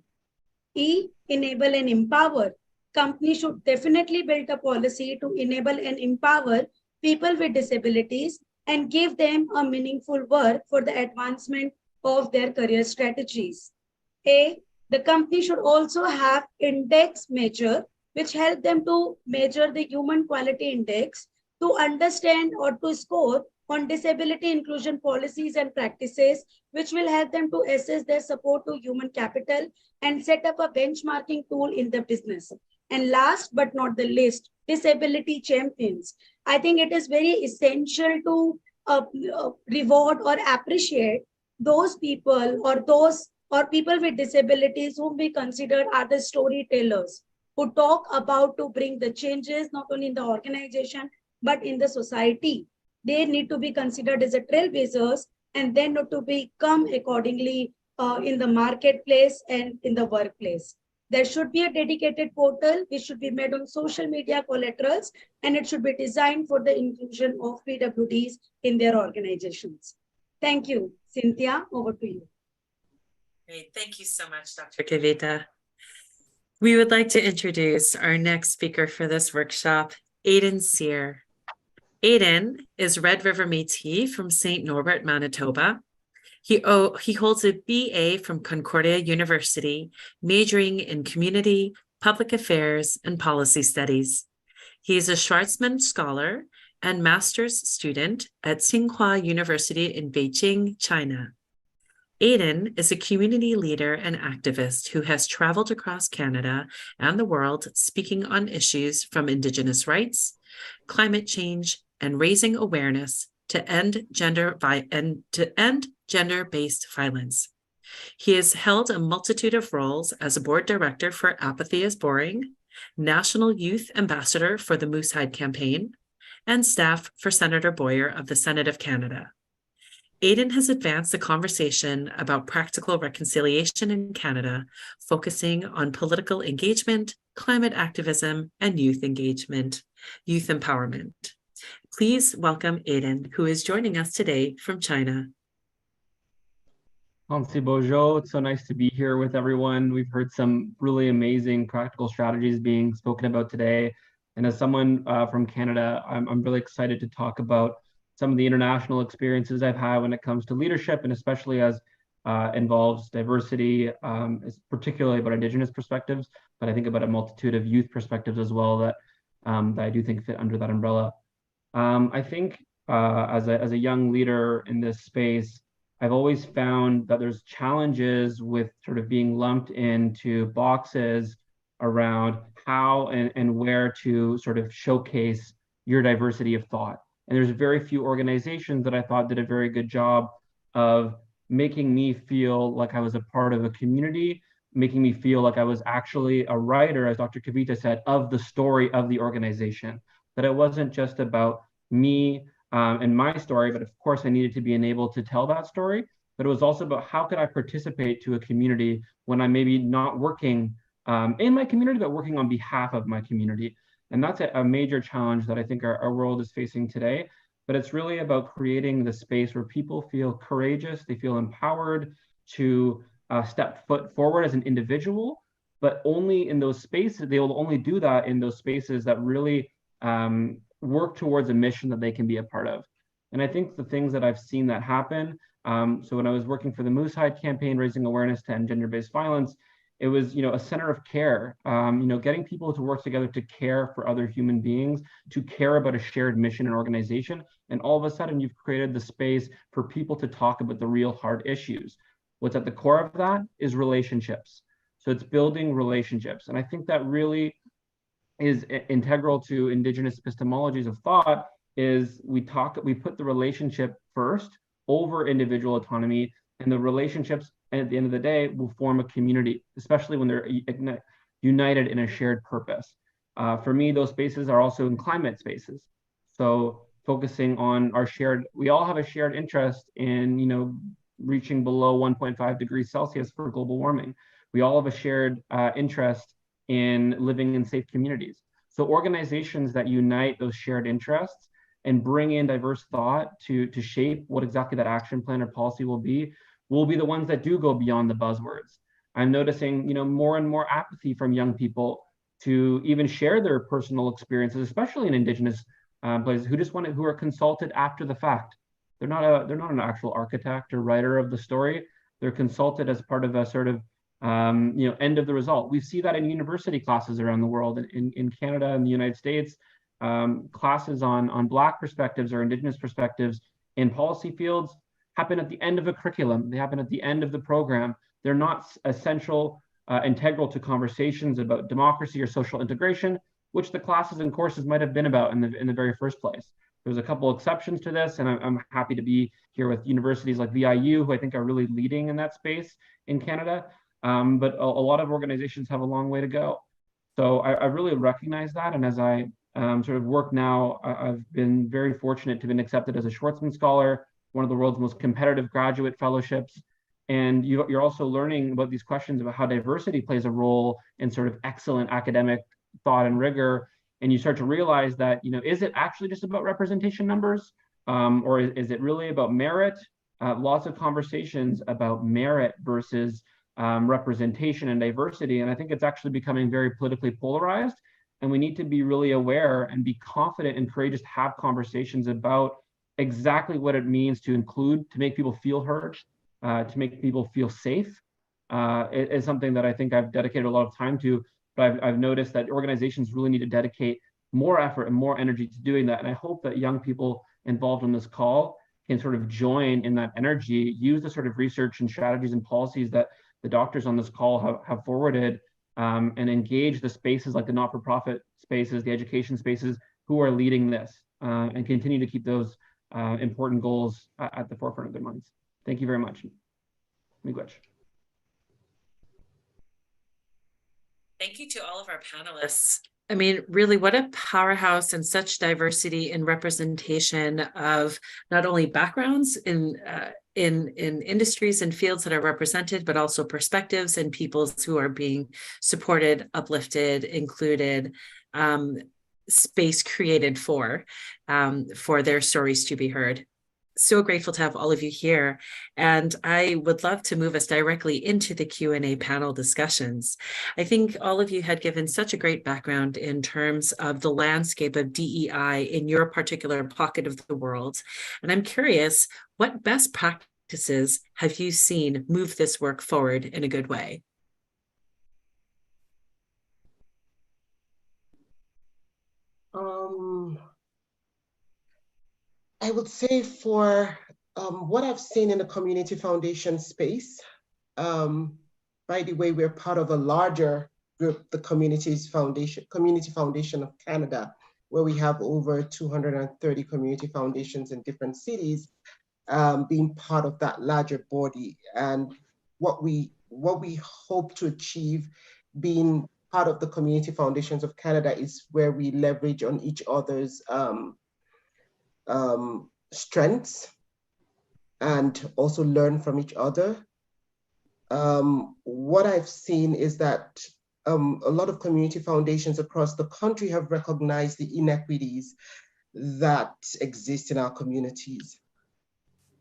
E, enable and empower. Companies should definitely build a policy to enable and empower people with disabilities and give them a meaningful work for the advancement of their career strategies. A, the company should also have index measure, which help them to measure the human quality index to understand or to score on disability inclusion policies and practices, which will help them to assess their support to human capital and set up a benchmarking tool in the business. And last but not the least, disability champions. I think it is very essential to reward or appreciate those people or people with disabilities whom we consider are the storytellers who talk about to bring the changes not only in the organization but in the society. They need to be considered as a trailblazers and then to become accordingly in the marketplace and in the workplace. There should be a dedicated portal which should be made on social media collaterals, and it should be designed for the inclusion of PWDs in their organizations. Thank you. Cynthia, over to you. Great. Thank you so much, Dr. Kavita. We would like to introduce our next speaker for this workshop, Aidan Sear. Aidan is Red River Métis from St. Norbert, Manitoba. He holds a BA from Concordia University, majoring in community, public affairs, and policy studies. He is a Schwarzman Scholar and master's student at Tsinghua University in Beijing, China. Aidan is a community leader and activist who has traveled across Canada and the world speaking on issues from Indigenous rights, climate change, and raising awareness to end gender-based violence. He has held a multitude of roles as a board director for Apathy is Boring, National Youth Ambassador for the Moosehide Campaign, and staff for Senator Boyer of the Senate of Canada. Aidan has advanced the conversation about practical reconciliation in Canada, focusing on political engagement, climate activism, and youth engagement, youth empowerment. Please welcome Aidan, who is joining us today from China. Hansi Bojo, it's so nice to be here with everyone. We've heard some really amazing practical strategies being spoken about today. And as someone from Canada, I'm really excited to talk about some of the international experiences I've had when it comes to leadership, and especially as involves diversity, particularly about Indigenous perspectives, but I think about a multitude of youth perspectives as well that I do think fit under that umbrella. I think as a young leader in this space, I've always found that there's challenges with sort of being lumped into boxes around how and where to sort of showcase your diversity of thought. And there's very few organizations that I thought did a very good job of making me feel like I was a part of a community, making me feel like I was actually a writer, as Dr. Kavita said, of the story of the organization. That it wasn't just about me and my story, but of course I needed to be enabled to tell that story. But it was also about how could I participate to a community when I'm maybe not working in my community, but working on behalf of my community. And that's a major challenge that I think our world is facing today. But it's really about creating the space where people feel courageous, they feel empowered to step foot forward as an individual, but only in those spaces, they will only do that in those spaces that really work towards a mission that they can be a part of. And I think the things that I've seen that happen, so when I was working for the Moose Hide campaign, raising awareness to end gender-based violence, it was, a center of care, getting people to work together to care for other human beings, to care about a shared mission and organization. And all of a sudden, you've created the space for people to talk about the real hard issues. What's at the core of that is relationships. So it's building relationships. And I think that really is integral to Indigenous epistemologies of thought, is we put the relationship first over individual autonomy, and the relationships at the end of the day will form a community, especially when they're united in a shared purpose. For me, those spaces are also in climate spaces. So focusing on we all have a shared interest in, reaching below 1.5 degrees Celsius for global warming. We all have a shared interest in living in safe communities. So organizations that unite those shared interests and bring in diverse thought to shape what exactly that action plan or policy will be the ones that do go beyond the buzzwords. I'm noticing, more and more apathy from young people to even share their personal experiences, especially in Indigenous places, who are consulted after the fact. They're not an actual architect or writer of the story. They're consulted as part of a sort of end of the result. We see that in university classes around the world, in Canada and the United States, classes on Black perspectives or Indigenous perspectives in policy fields happen at the end of a curriculum. They happen at the end of the program. They're not essential, integral to conversations about democracy or social integration, which the classes and courses might have been about in the very first place. There's a couple exceptions to this, and I'm happy to be here with universities like VIU, who I think are really leading in that space in Canada. But a lot of organizations have a long way to go. So I really recognize that. And as I sort of work now, I've been very fortunate to have been accepted as a Schwarzman Scholar, one of the world's most competitive graduate fellowships. And you're also learning about these questions about how diversity plays a role in sort of excellent academic thought and rigor. And you start to realize that, is it actually just about representation numbers? Or is it really about merit? Lots of conversations about merit versus representation and diversity. And I think it's actually becoming very politically polarized. And we need to be really aware and be confident and courageous to have conversations about exactly what it means to include, to make people feel heard, to make people feel safe. It is something that I think I've dedicated a lot of time to, but I've noticed that organizations really need to dedicate more effort and more energy to doing that. And I hope that young people involved in this call can sort of join in that energy, use the sort of research and strategies and policies that the doctors on this call have forwarded, and engage the spaces like the not-for-profit spaces, the education spaces, who are leading this, and continue to keep those important goals at the forefront of their minds. Thank you very much. Miigwech. Thank you to all of our panelists. I mean, really, what a powerhouse and such diversity and representation of not only backgrounds in industries and fields that are represented, but also perspectives and peoples who are being supported, uplifted, included, space created for their stories to be heard. So grateful to have all of you here, and I would love to move us directly into the Q&A panel discussions. I think all of you had given such a great background in terms of the landscape of DEI in your particular pocket of the world, and I'm curious, what best practices have you seen move this work forward in a good way? I would say for what I've seen in the community foundation space, by the way, we're part of a larger group, the Community Foundation of Canada, where we have over 230 community foundations in different cities, being part of that larger body. And what we hope to achieve being part of the Community Foundations of Canada is where we leverage on each other's strengths and also learn from each other. What I've seen is that a lot of community foundations across the country have recognized the inequities that exist in our communities.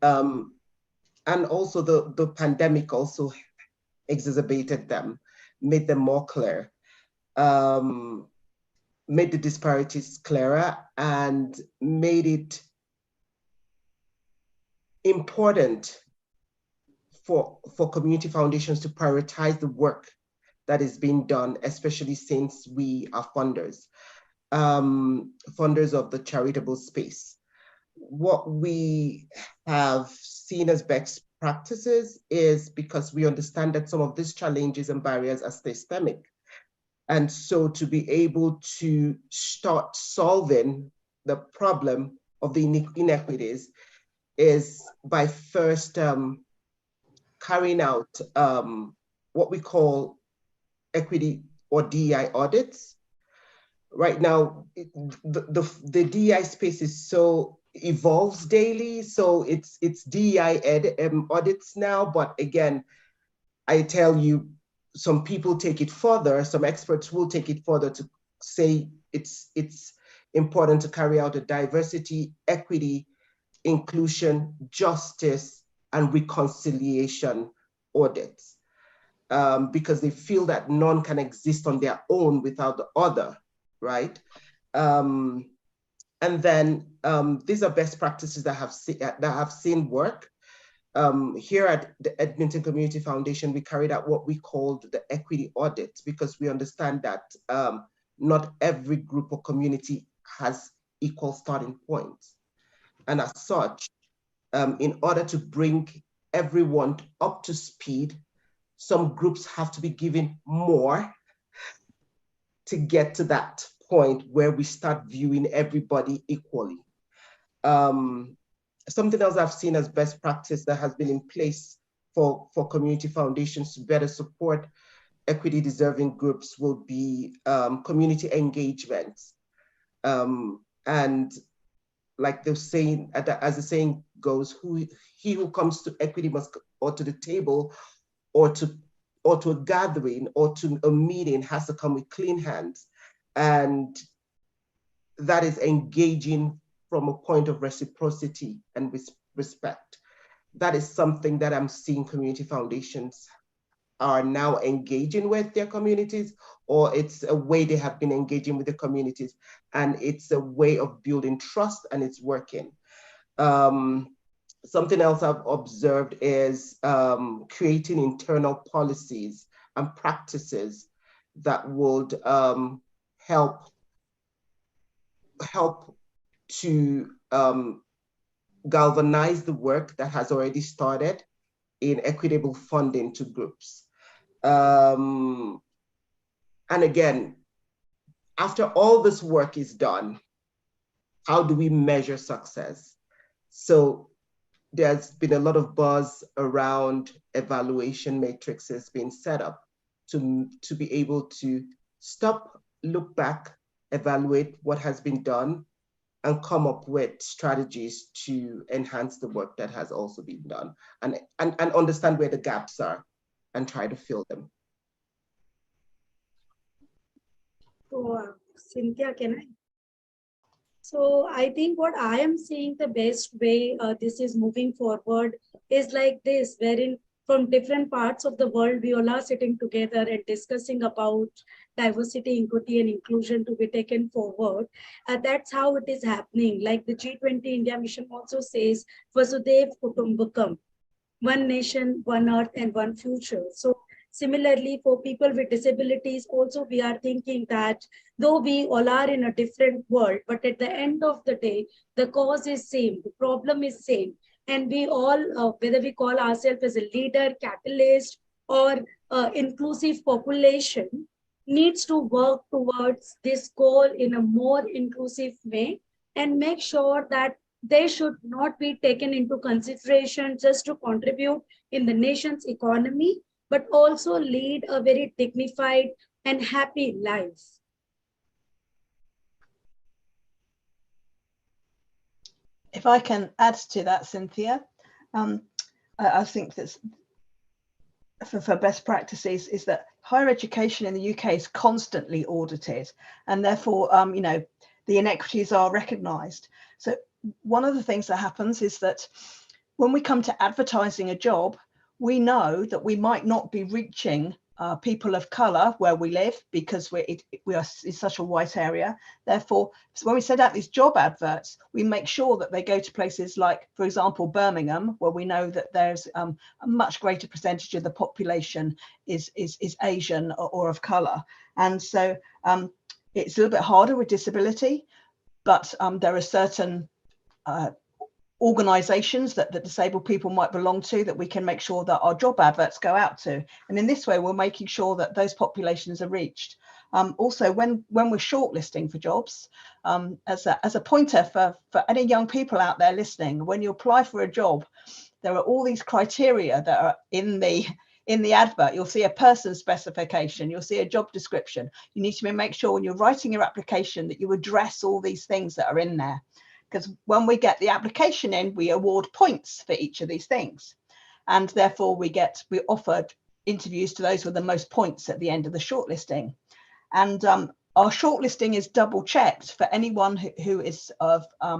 And also the pandemic also exacerbated them, made them more clear, made the disparities clearer, and made it important for community foundations to prioritize the work that is being done, especially since we are funders of the charitable space. What we have seen as best practices is, because we understand that some of these challenges and barriers are systemic, and so to be able to start solving the problem of the inequities is by first carrying out what we call equity or DEI audits. Right now, the DEI space is so evolves daily, so it's DEI audits now. But again, I tell you, some people take it further. Some experts will take it further to say it's important to carry out a diversity, equity, inclusion, justice, and reconciliation audits, because they feel that none can exist on their own without the other, right? And then these are best practices that have seen work. Here at the Edmonton Community Foundation, we carried out what we called the equity audit, because we understand that not every group or community has equal starting points. And as such, in order to bring everyone up to speed, some groups have to be given more to get to that point where we start viewing everybody equally. Something else I've seen as best practice that has been in place for community foundations to better support equity deserving groups will be community engagements. And like they're saying, as the saying goes, he who comes to equity must, or to the table, or to a gathering, or to a meeting, has to come with clean hands. And that is engaging from a point of reciprocity and respect. That is something that I'm seeing community foundations are now engaging with their communities, or it's a way they have been engaging with the communities, and it's a way of building trust, and it's working. Something else I've observed is creating internal policies and practices that would help to galvanize the work that has already started in equitable funding to groups. And again, after all this work is done, how do we measure success? So there's been a lot of buzz around evaluation matrices being set up to be able to stop, look back, evaluate what has been done, and come up with strategies to enhance the work that has also been done, and understand where the gaps are and try to fill them. So, Cynthia, can I? So I think what I am seeing the best way this is moving forward is like this, wherein from different parts of the world, we all are sitting together and discussing about diversity, equity, and inclusion to be taken forward. That's how it is happening. Like the G20 India mission also says, Vasudev Kutumbakam, one nation, one earth, and one future. So similarly, for people with disabilities, also we are thinking that though we all are in a different world, but at the end of the day, the cause is same, the problem is same. And we all, whether we call ourselves as a leader, catalyst, or inclusive population, needs to work towards this goal in a more inclusive way and make sure that they should not be taken into consideration just to contribute in the nation's economy, but also lead a very dignified and happy life. If I can add to that, Cynthia, I think that's for best practices is that higher education in the UK is constantly audited, and therefore, you know, the inequities are recognised. So one of the things that happens is that when we come to advertising a job, we know that we might not be reaching people of colour where we live because we are in such a white area. Therefore, so when we send out these job adverts, we make sure that they go to places like, for example, Birmingham, where we know that there's a much greater percentage of the population is Asian or of colour. And so it's a little bit harder with disability, but there are certain organisations that disabled people might belong to that we can make sure that our job adverts go out to. And in this way, we're making sure that those populations are reached. Also, when we're shortlisting for jobs, as a pointer for any young people out there listening, when you apply for a job, there are all these criteria that are in the advert. You'll see a person specification, you'll see a job description. You need to make sure when you're writing your application that you address all these things that are in there. Because when we get the application in, we award points for each of these things. And therefore we offered interviews to those with the most points at the end of the shortlisting. And our shortlisting is double checked for anyone who is of a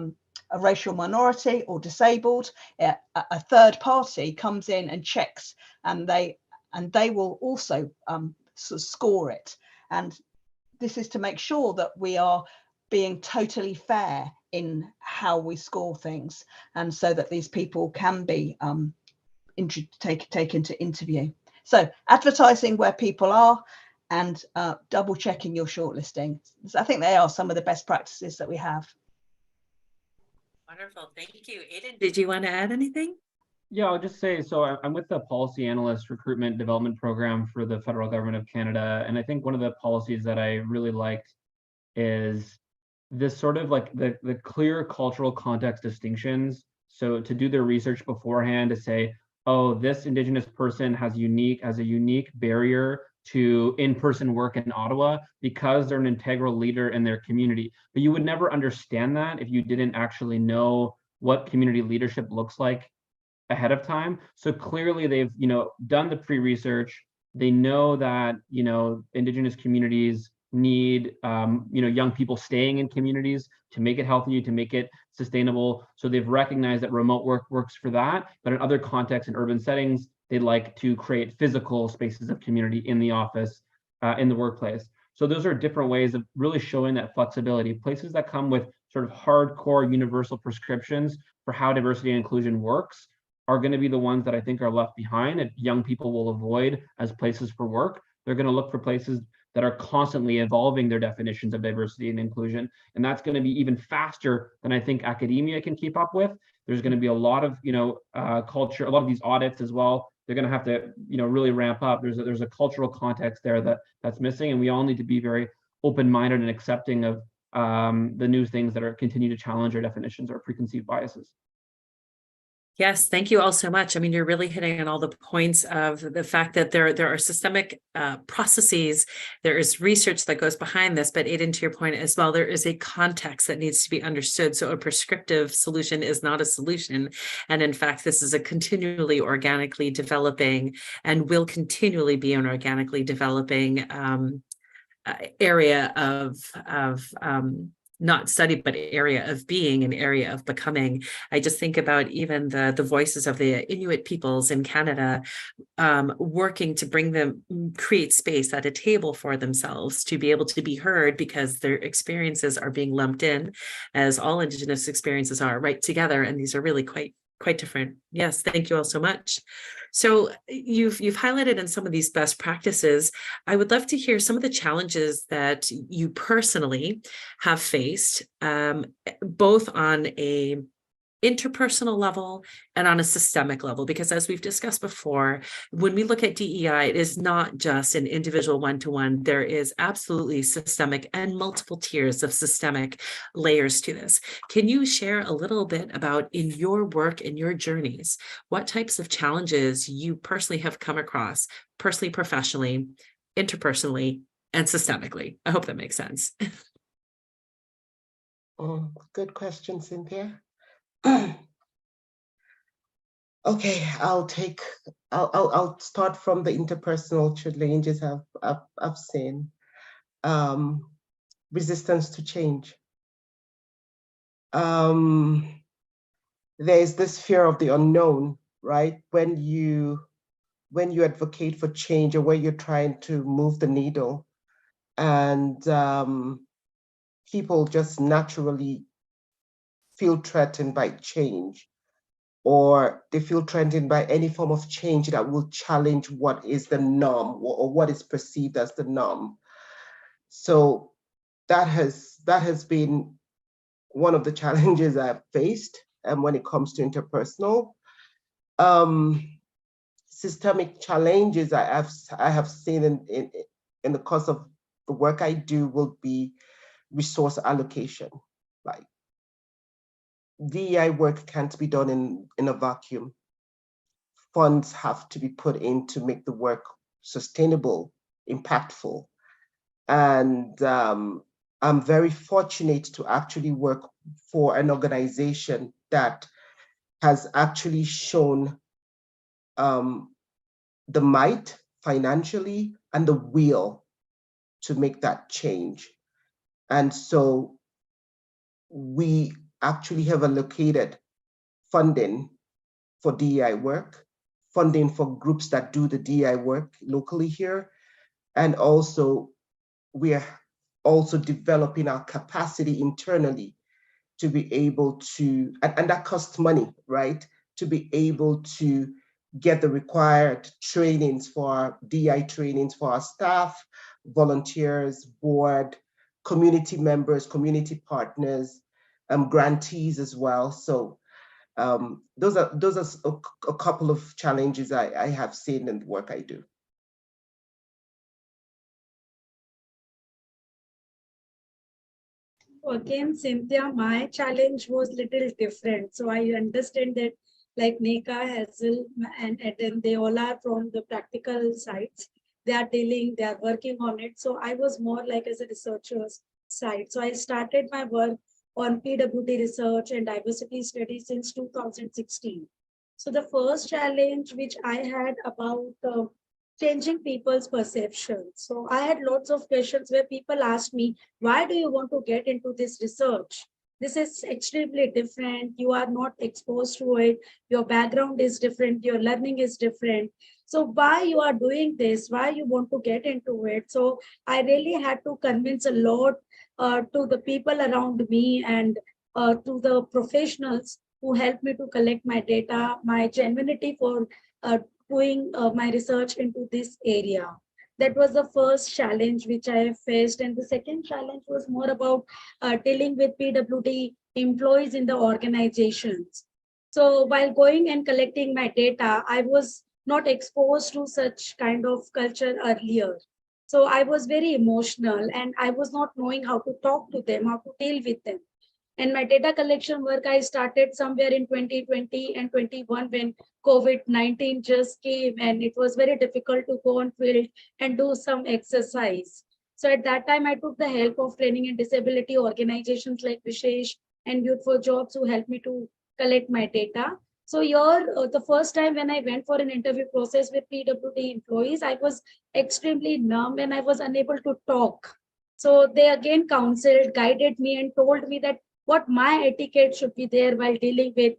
racial minority or disabled. A third party comes in and checks, and they will also sort of score it. And this is to make sure that we are being totally fair in how we score things, and so that these people can be taken to interview. So advertising where people are and double checking your shortlisting. So I think they are some of the best practices that we have. Wonderful, thank you. Aiden, did you want to add anything? Yeah, I'll just say, so I'm with the Policy Analyst Recruitment Development Program for the Federal Government of Canada. And I think one of the policies that I really liked is this sort of like the clear cultural context distinctions. So to do their research beforehand to say, oh, this Indigenous person has a unique barrier to in-person work in Ottawa because they're an integral leader in their community. But you would never understand that if you didn't actually know what community leadership looks like ahead of time. So clearly they've, done the pre-research. They know that, Indigenous communities need young people staying in communities to make it healthy, to make it sustainable. So they've recognized that remote work works for that, but in other contexts, in urban settings, they'd like to create physical spaces of community in the office, in the workplace. So those are different ways of really showing that flexibility. Places that come with sort of hardcore universal prescriptions for how diversity and inclusion works are going to be the ones that I think are left behind, and young people will avoid as places for work. They're going to look for places that are constantly evolving their definitions of diversity and inclusion. And that's going to be even faster than I think academia can keep up with. There's going to be a lot of, culture, a lot of these audits as well. They're going to have to, really ramp up. There's a cultural context there that's missing. And we all need to be very open-minded and accepting of the new things that continue to challenge our definitions or preconceived biases. Yes, thank you all so much. I mean, you're really hitting on all the points of the fact that there are systemic processes. There is research that goes behind this, but Aidan, to your point as well, there is a context that needs to be understood. So a prescriptive solution is not a solution. And in fact, this is a continually organically developing and will continually be an organically developing area of not study, but area of being, an area of becoming. I just think about even the voices of the Inuit peoples in Canada, working to bring them, create space at a table for themselves to be able to be heard, because their experiences are being lumped in, as all Indigenous experiences are, right together. And these are really quite different. Yes, thank you all so much. So you've highlighted in some of these best practices. I would love to hear some of the challenges that you personally have faced, both on a interpersonal level and on a systemic level, because as we've discussed before, when we look at DEI, it is not just an individual one-to-one. There is absolutely systemic and multiple tiers of systemic layers to this. Can you share a little bit about, in your work and your journeys, what types of challenges you personally have come across, personally, professionally, interpersonally, and systemically? I hope that makes sense. Good question, Cynthia. Okay, I'll start from the interpersonal challenges I've seen. Resistance to change. There's this fear of the unknown, right? When you advocate for change, or when you're trying to move the needle, and people just naturally feel threatened by change, or they feel threatened by any form of change that will challenge what is the norm, or what is perceived as the norm. So that has been one of the challenges I've faced, and when it comes to interpersonal. Systemic challenges I have seen in the course of the work I do will be resource allocation. Like, DEI work can't be done in a vacuum. Funds have to be put in to make the work sustainable, impactful. And I'm very fortunate to actually work for an organization that has actually shown the might financially and the will to make that change. And so we actually have allocated funding for DEI work, funding for groups that do the DEI work locally here. And also, we are also developing our capacity internally to be able to, and that costs money, right? To be able to get the required trainings for DEI trainings for our staff, volunteers, board, community members, community partners, grantees as well. So those are a couple of challenges I have seen in the work I do. Again, Cynthia, my challenge was little different. So I understand that, like Nika, Hazel, and Eden, they all are from the practical sides. They are working on it. So I was more like as a researcher's side. So I started my work on PWD research and diversity studies since 2016. So the first challenge which I had about changing people's perception. So I had lots of questions where people asked me, why do you want to get into this research? This is extremely different. You are not exposed to it. Your background is different. Your learning is different. So why you are doing this? Why you want to get into it? So I really had to convince a lot to the people around me and to the professionals who helped me to collect my data, my genuinity for doing my research into this area. That was the first challenge which I faced. And the second challenge was more about dealing with PWD employees in the organizations. So while going and collecting my data, I was not exposed to such kind of culture earlier. So I was very emotional and I was not knowing how to talk to them, how to deal with them. And my data collection work, I started somewhere in 2020 and 21 when COVID-19 just came, and it was very difficult to go on field and do some exercise. So at that time, I took the help of training and disability organizations like Vishesh and Youth for Jobs, who helped me to collect my data. So here, the first time when I went for an interview process with PWD employees, I was extremely numb and I was unable to talk. So they again counseled, guided me, and told me that what my etiquette should be there while dealing with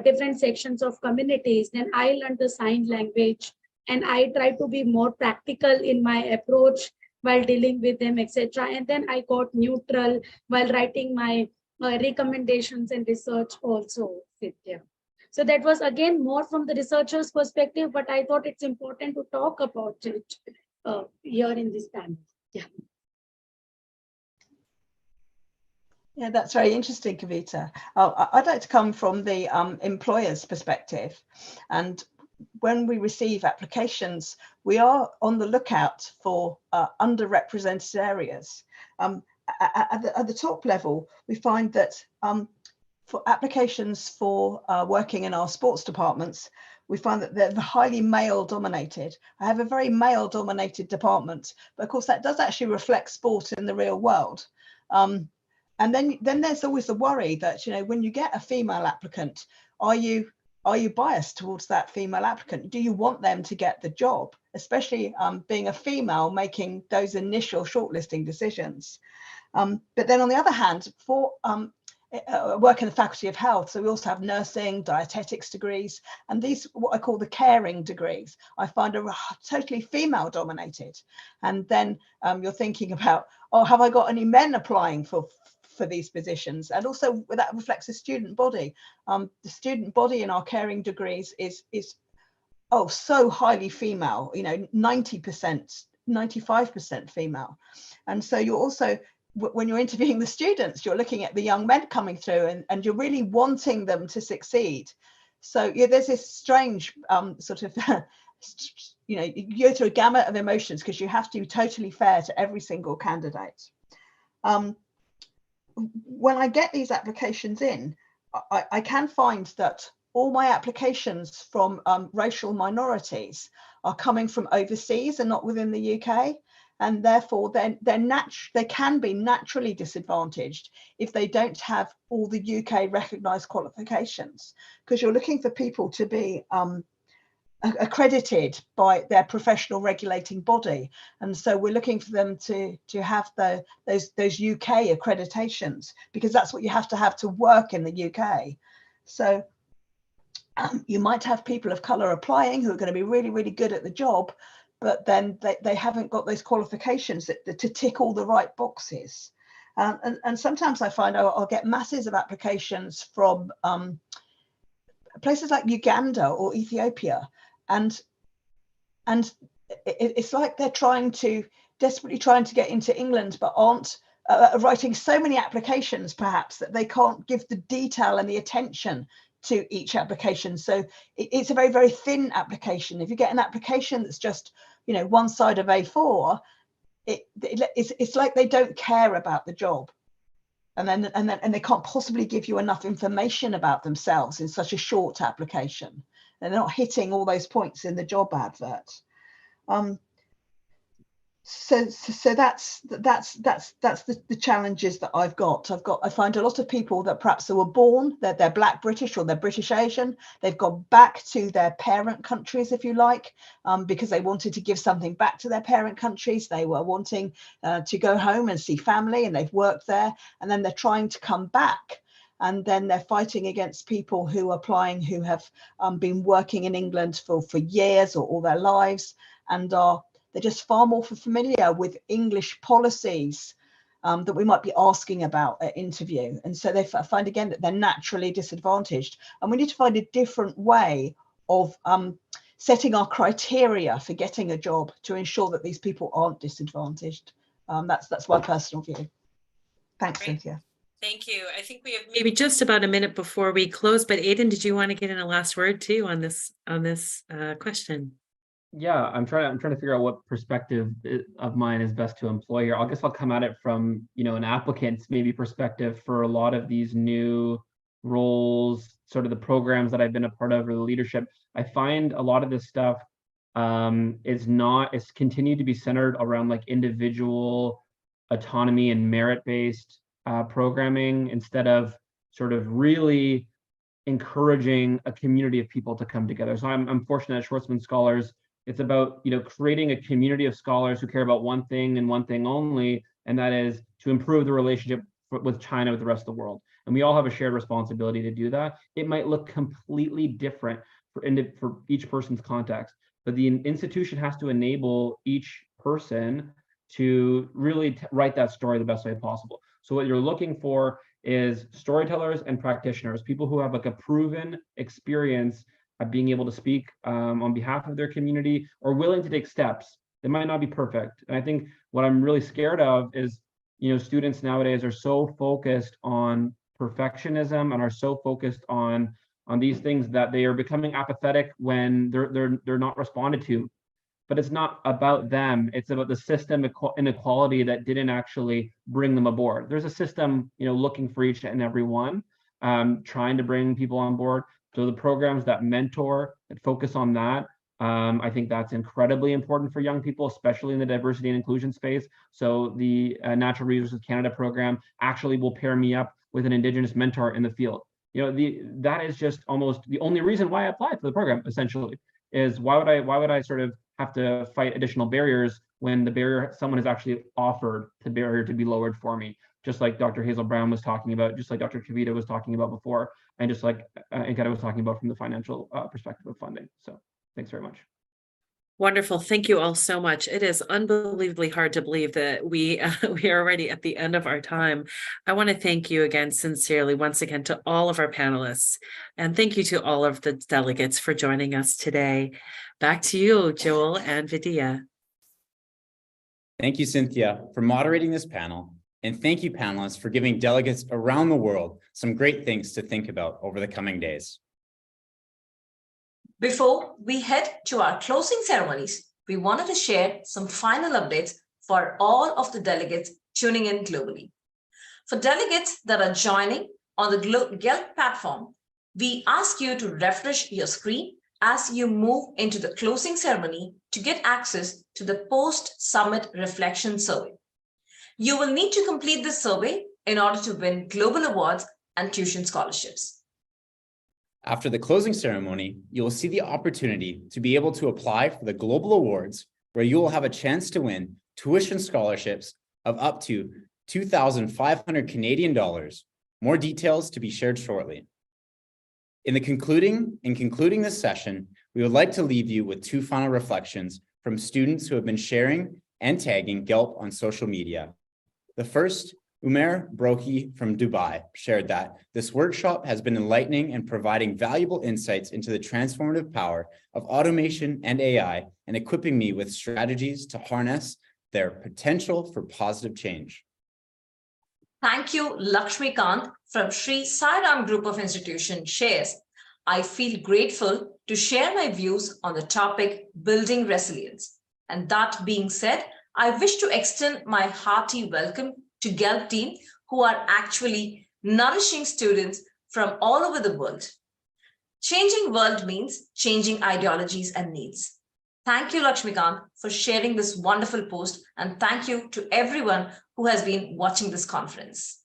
different sections of communities. Then I learned the sign language, and I tried to be more practical in my approach while dealing with them, etc. And then I got neutral while writing my recommendations and research also, Vidya. So that was again more from the researcher's perspective, but I thought it's important to talk about it here in this panel. Yeah. Yeah, that's very interesting, Kavita. I'd like to come from the employer's perspective. And when we receive applications, we are on the lookout for underrepresented areas. At the top level, we find that for applications for working in our sports departments, we find that they're highly male dominated. I have a very male dominated department, but of course that does actually reflect sport in the real world. And then there's always the worry that, you know, when you get a female applicant, are you biased towards that female applicant? Do you want them to get the job, especially being a female making those initial shortlisting decisions? But then on the other hand, for work in the Faculty of Health, so we also have nursing, dietetics degrees, and these, what I call the caring degrees, I find are totally female dominated. And then you're thinking about, oh, have I got any men applying for these positions? And also that reflects the student body. The student body in our caring degrees is so highly female, you know, 90%, 95% female. And so you're also, when you're interviewing the students, you're looking at the young men coming through and you're really wanting them to succeed. So yeah, there's this strange sort of, you know, you go through a gamut of emotions because you have to be totally fair to every single candidate. When I get these applications in, I can find that all my applications from racial minorities are coming from overseas and not within the UK. And therefore they can be naturally disadvantaged if they don't have all the UK recognised qualifications, because you're looking for people to be accredited by their professional regulating body, and so we're looking for them to have those UK accreditations, because that's what you have to work in the UK. So you might have people of colour applying who are going to be really, really good at the job, but then they haven't got those qualifications to tick all the right boxes. And sometimes I find I'll get masses of applications from places like Uganda or Ethiopia, and it's like they're desperately trying to get into England, but aren't writing so many applications perhaps that they can't give the detail and the attention to each application. So it's a very, very thin application. If you get an application that's just, you know, one side of A4, it's like they don't care about the job, and they can't possibly give you enough information about themselves in such a short application. They're not hitting all those points in the job advert. So that's the challenges that I've got. I find a lot of people that perhaps they were born, they're Black British or they're British Asian. They've gone back to their parent countries, if you like, because they wanted to give something back to their parent countries. They were wanting to go home and see family, and they've worked there, and then they're trying to come back. And then they're fighting against people who are applying, who have been working in England for years or all their lives, and they're just far more familiar with English policies that we might be asking about at interview. And so they find again that they're naturally disadvantaged. And we need to find a different way of setting our criteria for getting a job to ensure that these people aren't disadvantaged. That's my personal view. Thanks, Cynthia. Thank you. I think we have maybe just about a minute before we close, but Aidan, did you want to get in a last word too on this question? Yeah, I'm trying to figure out what perspective of mine is best to employ here. I guess I'll come at it from, an applicant's maybe perspective for a lot of these new roles, sort of the programs that I've been a part of or the leadership. I find a lot of this stuff it's continued to be centered around like individual autonomy and merit-based programming instead of sort of really encouraging a community of people to come together. So I'm fortunate at Schwarzman Scholars. It's about creating a community of scholars who care about one thing and one thing only, and that is to improve the relationship with China with the rest of the world. And we all have a shared responsibility to do that. It might look completely different for each person's context, but the institution has to enable each person to really write that story the best way possible. So what you're looking for is storytellers and practitioners, people who have like a proven experience at being able to speak on behalf of their community or willing to take steps. They might not be perfect. And I think what I'm really scared of is, students nowadays are so focused on perfectionism and are so focused on these things that they are becoming apathetic when they're not responded to. But it's not about them. It's about the system inequality that didn't actually bring them aboard. There's a system, looking for each and every one, trying to bring people on board. So the programs that mentor, that focus on that, I think that's incredibly important for young people, especially in the diversity and inclusion space. So the Natural Resources Canada program actually will pair me up with an Indigenous mentor in the field. That is just almost the only reason why I applied for the program, essentially, is why would I sort of have to fight additional barriers when the barrier someone has actually offered the barrier to be lowered for me, just like Dr. Hazel Brown was talking about, just like Dr. Kavita was talking about before, and just like Ankita was talking about from the financial perspective of funding. So thanks very much. Wonderful. Thank you all so much. It is unbelievably hard to believe that we are already at the end of our time. I want to thank you again, sincerely, once again, to all of our panelists. And thank you to all of the delegates for joining us today. Back to you, Joel and Vidya. Thank you, Cynthia, for moderating this panel. And thank you, panelists, for giving delegates around the world some great things to think about over the coming days. Before we head to our closing ceremonies, we wanted to share some final updates for all of the delegates tuning in globally. For delegates that are joining on the GELP platform, we ask you to refresh your screen as you move into the closing ceremony to get access to the post-summit reflection survey. You will need to complete this survey in order to win global awards and tuition scholarships. After the closing ceremony, you will see the opportunity to be able to apply for the global awards, where you will have a chance to win tuition scholarships of up to 2,500 Canadian dollars. More details to be shared shortly. In concluding this session, we would like to leave you with two final reflections from students who have been sharing and tagging GELP on social media. The first, Umair Broki from Dubai shared that this workshop has been enlightening and providing valuable insights into the transformative power of automation and AI, and equipping me with strategies to harness their potential for positive change. Thank you, Lakshmikant from Sri Sai Ram Group of Institutions shares. I feel grateful to share my views on the topic building resilience. And that being said, I wish to extend my hearty welcome to GELP team, who are actually nourishing students from all over the world. Changing world means changing ideologies and needs. Thank you, Lakshmikant, for sharing this wonderful post, and thank you to everyone who has been watching this conference.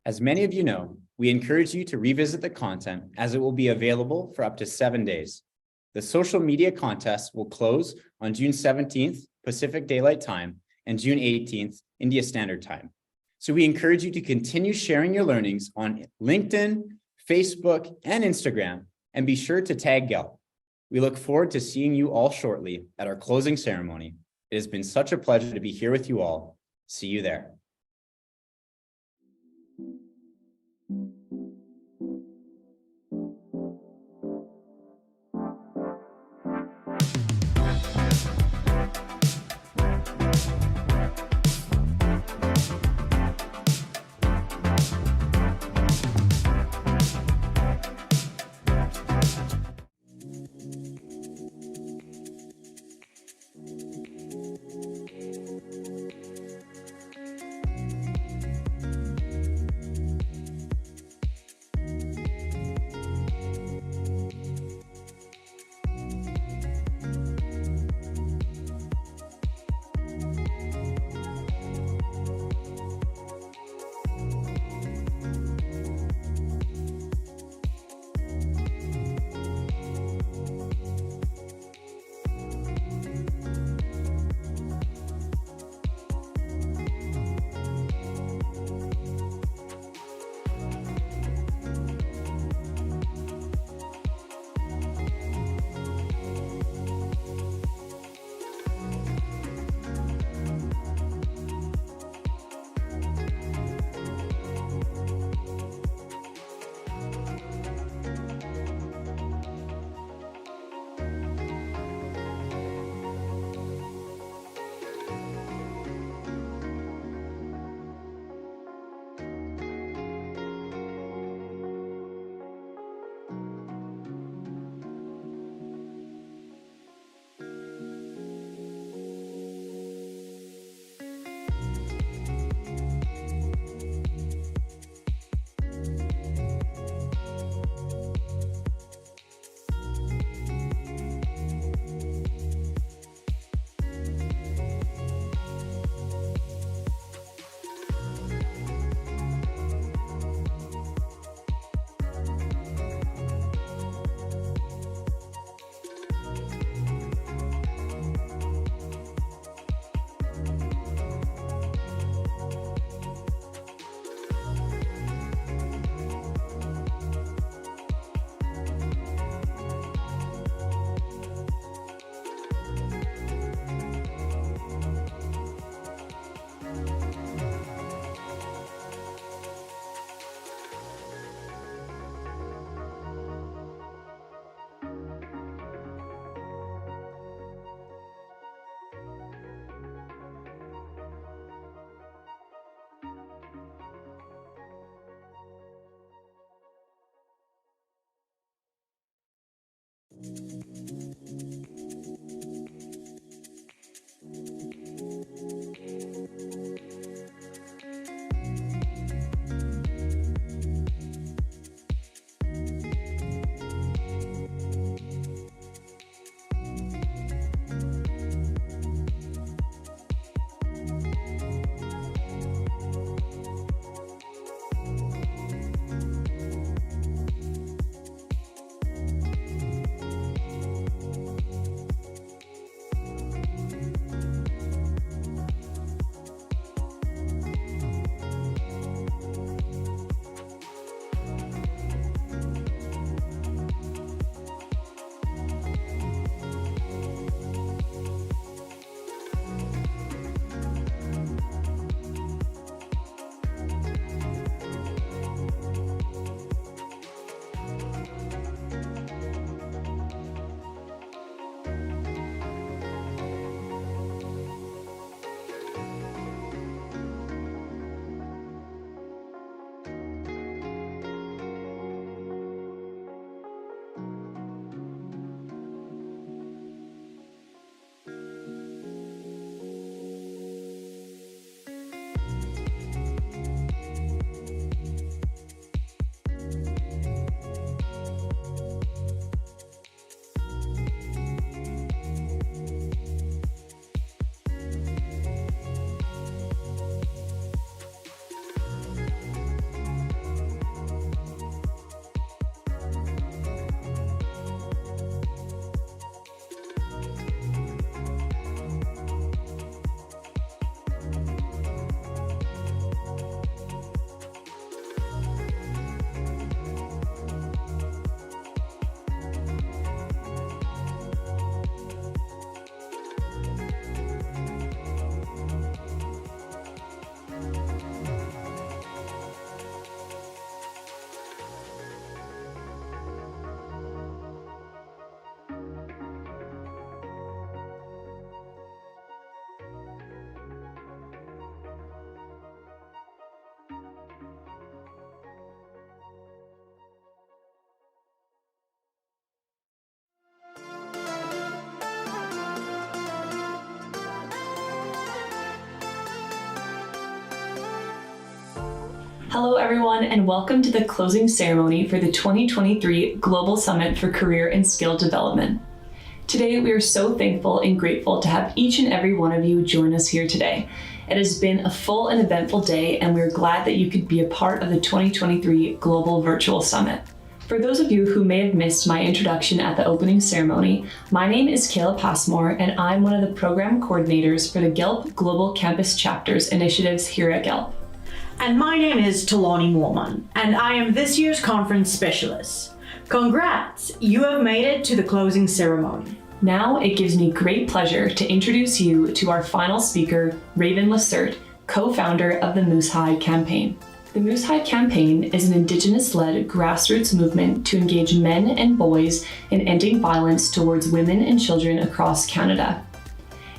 As many of you know, we encourage you to revisit the content, as it will be available for up to 7 days. The social media contest will close on June 17th, Pacific Daylight Time, and June 18th, India Standard Time. So we encourage you to continue sharing your learnings on LinkedIn, Facebook, and Instagram, and be sure to tag GELP. We look forward to seeing you all shortly at our closing ceremony. It has been such a pleasure to be here with you all. See you there. Hello everyone, and welcome to the closing ceremony for the 2023 Global Summit for Career and Skill Development. Today, we are so thankful and grateful to have each and every one of you join us here today. It has been a full and eventful day, and we're glad that you could be a part of the 2023 Global Virtual Summit. For those of you who may have missed my introduction at the opening ceremony, my name is Kayla Passmore, and I'm one of the program coordinators for the GELP Global Campus Chapters initiatives here at GELP. And my name is Talani Moorman, and I am this year's conference specialist. Congrats, you have made it to the closing ceremony. Now it gives me great pleasure to introduce you to our final speaker, Raven Lacerte, co-founder of the Moose Hide Campaign. The Moose Hide Campaign is an Indigenous-led grassroots movement to engage men and boys in ending violence towards women and children across Canada.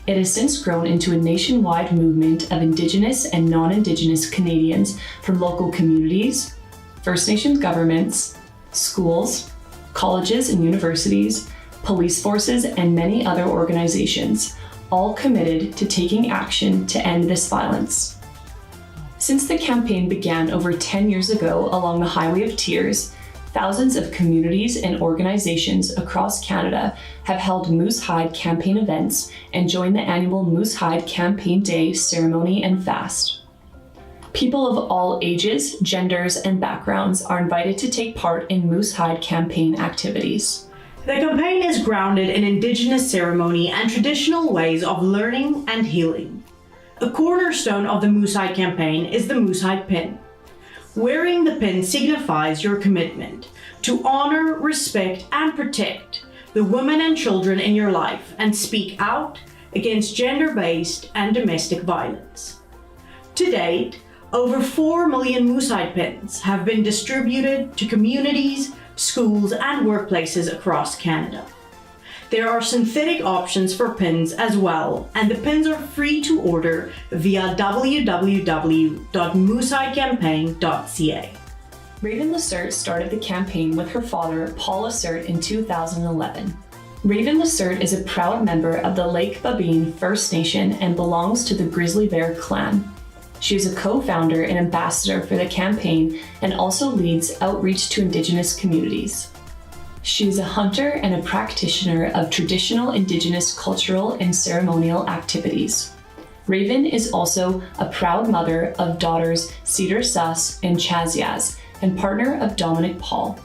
It has since grown into a nationwide movement of Indigenous and non-Indigenous Canadians from local communities, First Nations governments, schools, colleges and universities, police forces, and many other organizations, all committed to taking action to end this violence. Since the campaign began over 10 years ago along the Highway of Tears, thousands of communities and organizations across Canada have held Moose Hide campaign events and joined the annual Moose Hide Campaign Day ceremony and fast. People of all ages, genders, and backgrounds are invited to take part in Moose Hide campaign activities. The campaign is grounded in Indigenous ceremony and traditional ways of learning and healing. A cornerstone of the Moose Hide campaign is the Moose Hide pin. Wearing the pin signifies your commitment to honor, respect, and protect the women and children in your life and speak out against gender-based and domestic violence. To date, over 4 million Moose Hide pins have been distributed to communities, schools, and workplaces across Canada. There are synthetic options for pins as well, and the pins are free to order via www.moosehidecampaign.ca. Raven Lacerte started the campaign with her father, Paul Lacerte, in 2011. Raven Lacerte is a proud member of the Lake Babine First Nation and belongs to the Grizzly Bear clan. She is a co-founder and ambassador for the campaign and also leads outreach to Indigenous communities. She is a hunter and a practitioner of traditional Indigenous cultural and ceremonial activities. Raven is also a proud mother of daughters Cedar Sus and Chazyaz, and partner of Dominic Paul.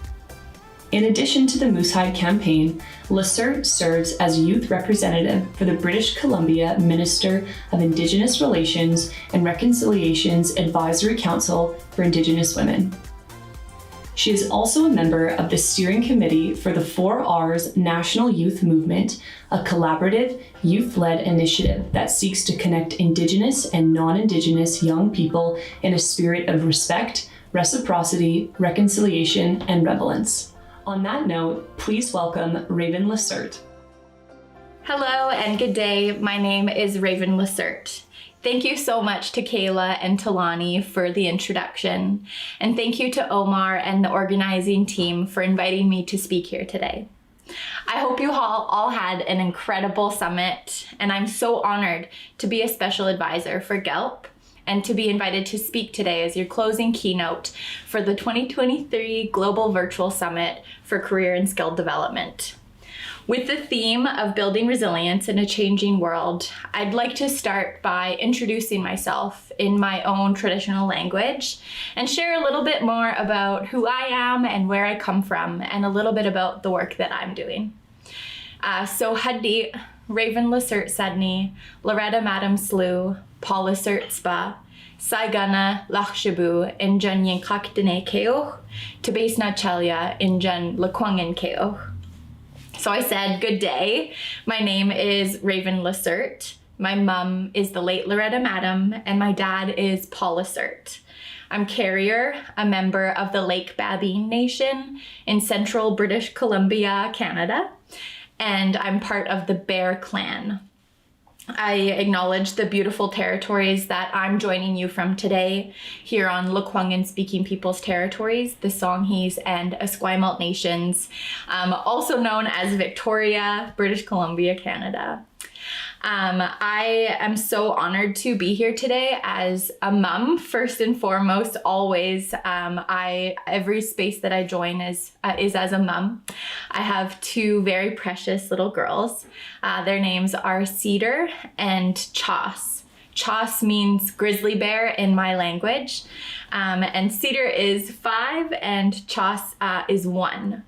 In addition to the Moosehide campaign, Lacerte serves as youth representative for the British Columbia Minister of Indigenous Relations and Reconciliation's Advisory Council for Indigenous Women. She is also a member of the steering committee for the 4Rs National Youth Movement, a collaborative, youth-led initiative that seeks to connect Indigenous and non-Indigenous young people in a spirit of respect, reciprocity, reconciliation, and relevance. On that note, please welcome Raven Lacerte. Hello and good day. My name is Raven Lacerte. Thank you so much to Kayla and Talani for the introduction. And thank you to Omar and the organizing team for inviting me to speak here today. I hope you all had an incredible summit, and I'm so honored to be a special advisor for GELP and to be invited to speak today as your closing keynote for the 2023 Global Virtual Summit for Career and Skill Development. With the theme of building resilience in a changing world, I'd like to start by introducing myself in my own traditional language and share a little bit more about who I am and where I come from and a little bit about the work that I'm doing. So Haddi, Raven Lacerte Sedney, Loretta Madam Slew, Paul Lacerte Spa, Saigana Lachshabu, Injan Yinkakdene Keoch, Tabesna Chalya, Injan Lakwangin Keoch. So I said, good day. My name is Raven Lacerte. My mom is the late Loretta Madam, and my dad is Paul Lacerte. I'm Carrier, a member of the Lake Babine Nation in central British Columbia, Canada, and I'm part of the Bear Clan. I acknowledge the beautiful territories that I'm joining you from today here on Lekwungen speaking people's territories, the Songhees and Esquimalt nations, also known as Victoria, British Columbia, Canada. I am so honored to be here today as a mom, first and foremost, always. Every space that I join is as a mom. I have two very precious little girls. Their names are Cedar and Chas. Chas means grizzly bear in my language, and Cedar is 5 and Chas is 1.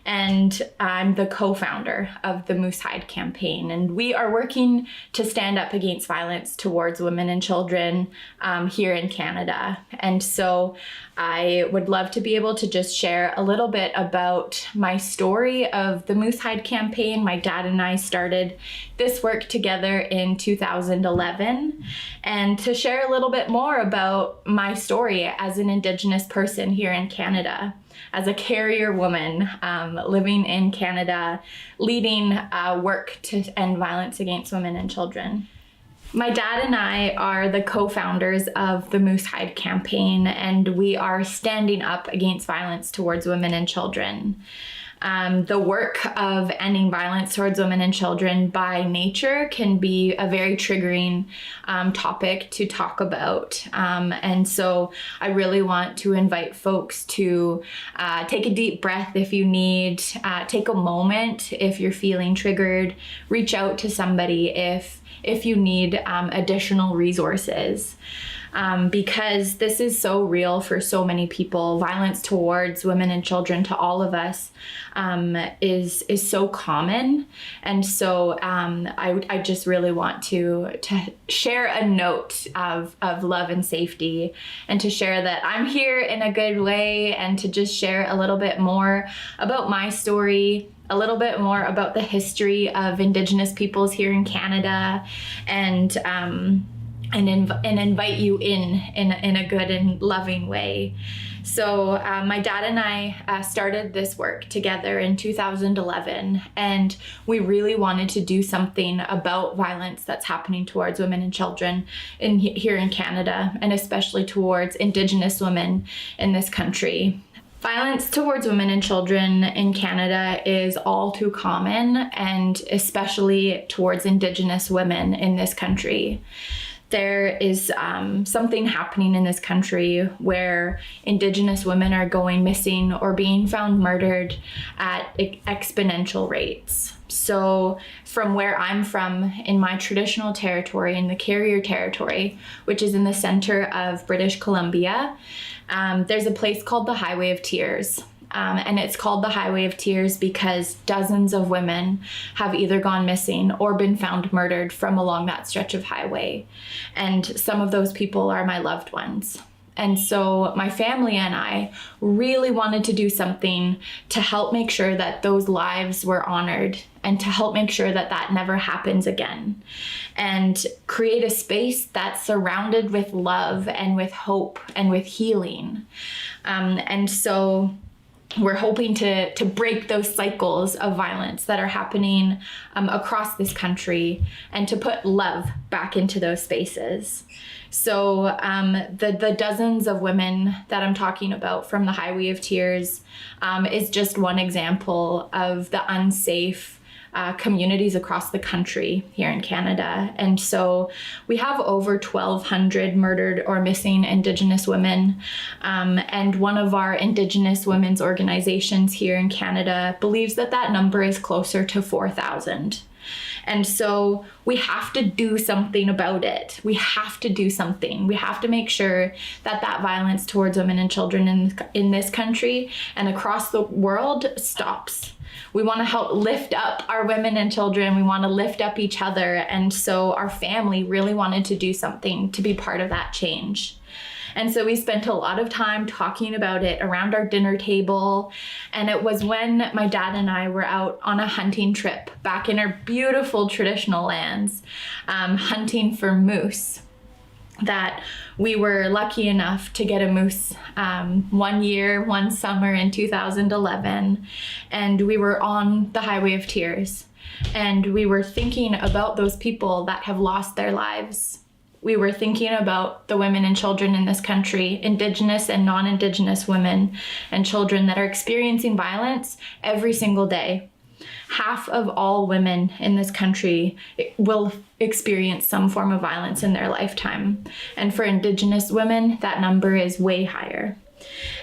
And I'm the co-founder of the Moosehide campaign. And we are working to stand up against violence towards women and children here in Canada. And so I would love to be able to just share a little bit about my story of the Moosehide campaign. My dad and I started this work together in 2011, and to share a little bit more about my story as an Indigenous person here in Canada, as a carrier woman living in Canada, leading work to end violence against women and children. My dad and I are the co-founders of the Moosehide campaign, and we are standing up against violence towards women and children. The work of ending violence towards women and children by nature can be a very triggering topic to talk about. And so I really want to invite folks to take a deep breath if you need, take a moment if you're feeling triggered, reach out to somebody if you need additional resources. Because this is so real for so many people. Violence towards women and children, to all of us, is so common. And so I just really want to share a note of love and safety, and to share that I'm here in a good way, and to just share a little bit more about my story, a little bit more about the history of Indigenous peoples here in Canada, and invite you in a good and loving way. So my dad and I started this work together in 2011, and we really wanted to do something about violence that's happening towards women and children here in Canada, and especially towards Indigenous women in this country. Violence towards women and children in Canada is all too common, and especially towards Indigenous women in this country. There is something happening in this country where Indigenous women are going missing or being found murdered at exponential rates. So from where I'm from, in my traditional territory, in the Carrier Territory, which is in the center of British Columbia, there's a place called the Highway of Tears. And it's called the Highway of Tears because dozens of women have either gone missing or been found murdered from along that stretch of highway. And some of those people are my loved ones. And so my family and I really wanted to do something to help make sure that those lives were honored and to help make sure that that never happens again, and create a space that's surrounded with love and with hope and with healing. And so we're hoping to break those cycles of violence that are happening across this country and to put love back into those spaces. So the dozens of women that I'm talking about from the Highway of Tears is just one example of the unsafe communities across the country here in Canada. And so we have over 1,200 murdered or missing Indigenous women. And one of our Indigenous women's organizations here in Canada believes that that number is closer to 4,000. And so we have to do something about it. We have to do something. We have to make sure that that violence towards women and children in this country and across the world stops. We want to help lift up our women and children. We want to lift up each other. And so our family really wanted to do something to be part of that change. And so we spent a lot of time talking about it around our dinner table. And it was when my dad and I were out on a hunting trip back in our beautiful traditional lands, hunting for moose, that we were lucky enough to get a moose one summer in 2011. And we were on the Highway of Tears. And we were thinking about those people that have lost their lives. We were thinking about the women and children in this country, Indigenous and non-Indigenous women and children that are experiencing violence every single day. Half of all women in this country will experience some form of violence in their lifetime. And for Indigenous women, that number is way higher.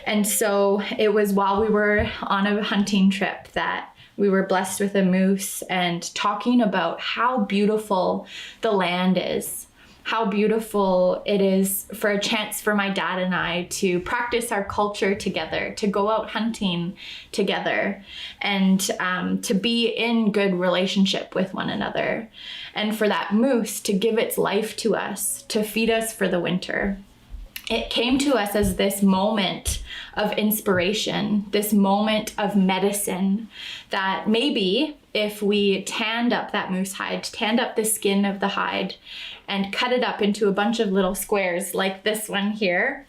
And so it was while we were on a hunting trip that we were blessed with a moose and talking about how beautiful the land is. How beautiful it is for a chance for my dad and I to practice our culture together, to go out hunting together, and to be in good relationship with one another. And for that moose to give its life to us, to feed us for the winter. It came to us as this moment of inspiration, this moment of medicine, that maybe if we tanned up that moose hide, tanned up the skin of the hide, and cut it up into a bunch of little squares like this one here,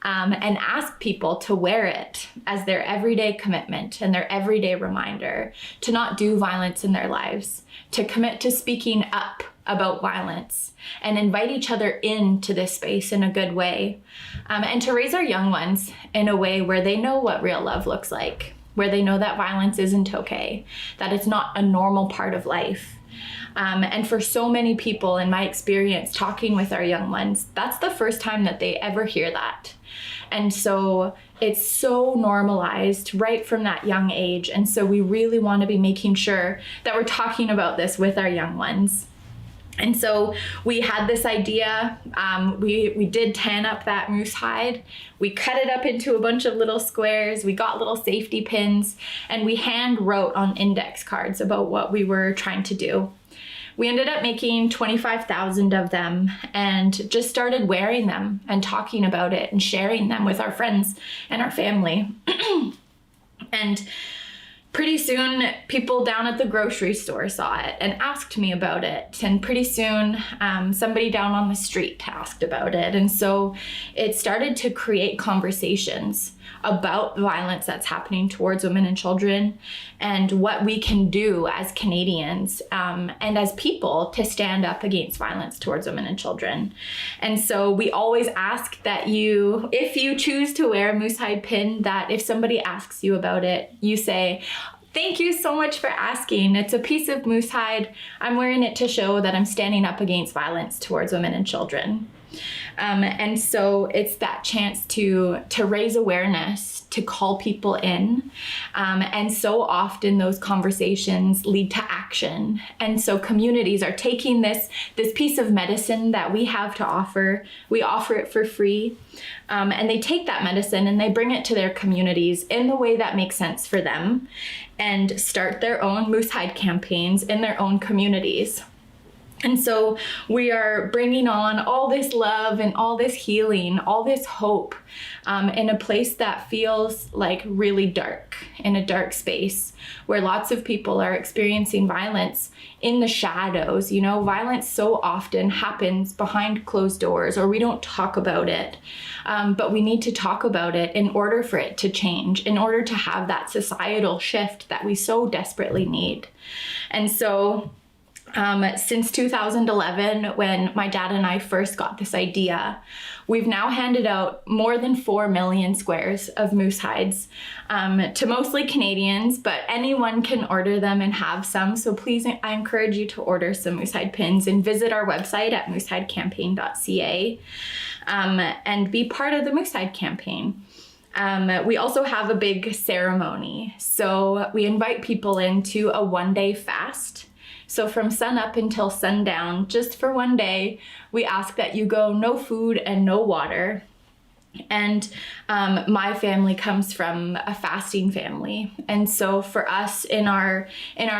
and ask people to wear it as their everyday commitment and their everyday reminder to not do violence in their lives, to commit to speaking up about violence and invite each other into this space in a good way, and to raise our young ones in a way where they know what real love looks like, where they know that violence isn't okay, that it's not a normal part of life. And for so many people in my experience talking with our young ones, that's the first time that they ever hear that. And so it's so normalized right from that young age. And so we really want to be making sure that we're talking about this with our young ones. And so we had this idea, we did tan up that moose hide, we cut it up into a bunch of little squares, we got little safety pins, and we hand wrote on index cards about what we were trying to do. We ended up making 25,000 of them and just started wearing them and talking about it and sharing them with our friends and our family. And pretty soon people down at the grocery store saw it and asked me about it. And pretty soon somebody down on the street asked about it. And so it started to create conversations about violence that's happening towards women and children, and what we can do as Canadians and as people to stand up against violence towards women and children. And so we always ask that you, if you choose to wear a moose hide pin, that if somebody asks you about it, you say, "Thank you so much for asking. It's a piece of moose hide. I'm wearing it to show that I'm standing up against violence towards women and children." And so it's that chance to raise awareness, to call people in. And so often those conversations lead to action. And so communities are taking this piece of medicine that we have to offer. We offer it for free. And they take that medicine and they bring it to their communities in the way that makes sense for them, and start their own moose hide campaigns in their own communities. And so we are bringing on all this love and all this healing, all this hope in a place that feels like really dark, in a dark space where lots of people are experiencing violence in the shadows. You know, violence so often happens behind closed doors, or we don't talk about it. But we need to talk about it in order for it to change, in order to have that societal shift that we so desperately need. And so since 2011, when my dad and I first got this idea, we've now handed out more than 4 million squares of moose hides to mostly Canadians, but anyone can order them and have some. So please, I encourage you to order some moose hide pins and visit our website at moosehidecampaign.ca and be part of the Moose Hide campaign. We also have a big ceremony. So we invite people into a one-day fast. So from sun up until sundown, just for one day, we ask that you go no food and no water. And my family comes from a fasting family. And so for us, in our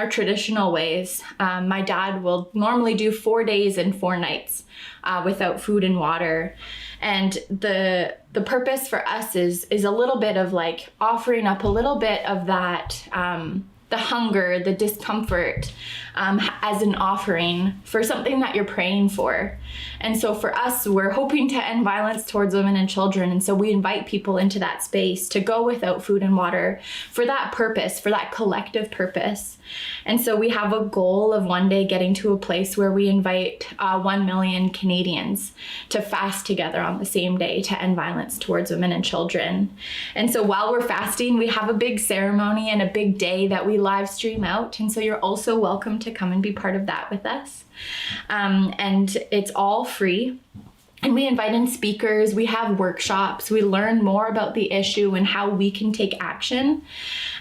traditional ways, my dad will normally do 4 days and 4 nights without food and water. And the purpose for us is a little bit of like offering up a little bit of that, the hunger, the discomfort, as an offering for something that you're praying for. And so for us, we're hoping to end violence towards women and children. And so we invite people into that space to go without food and water for that purpose, for that collective purpose. And so we have a goal of one day getting to a place where we invite 1 million Canadians to fast together on the same day to end violence towards women and children. And so while we're fasting, we have a big ceremony and a big day that we live stream out. And so you're also welcome to come and be part of that with us. And it's all free. And we invite in speakers, we have workshops, we learn more about the issue and how we can take action.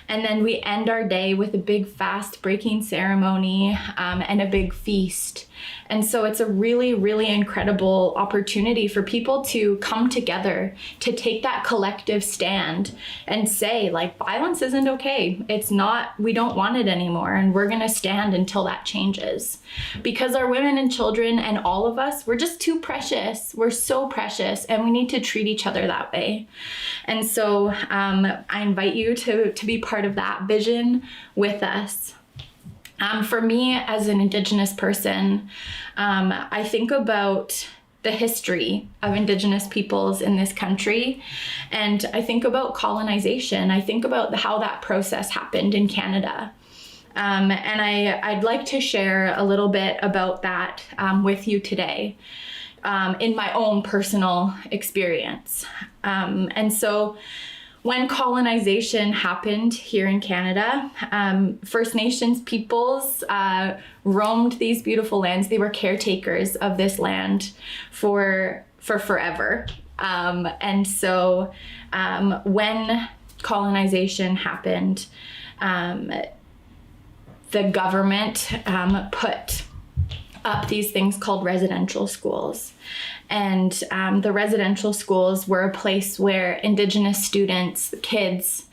And then we end our day with a big fast breaking ceremony and a big feast. And so it's a really, really incredible opportunity for people to come together, to take that collective stand and say, like, violence isn't okay. It's not, we don't want it anymore. And we're going to stand until that changes. Because our women and children and all of us, we're just too precious. We're so precious, and we need to treat each other that way. And so I invite you to be part of that vision with us. For me, as an Indigenous person, I think about the history of Indigenous peoples in this country, and I think about colonization. I think about how that process happened in Canada. And I'd like to share a little bit about that with you today in my own personal experience. And so when colonization happened here in Canada, First Nations peoples roamed these beautiful lands. They were caretakers of this land for forever. And so when colonization happened, the government put up these things called residential schools. And the residential schools were a place where Indigenous students, kids,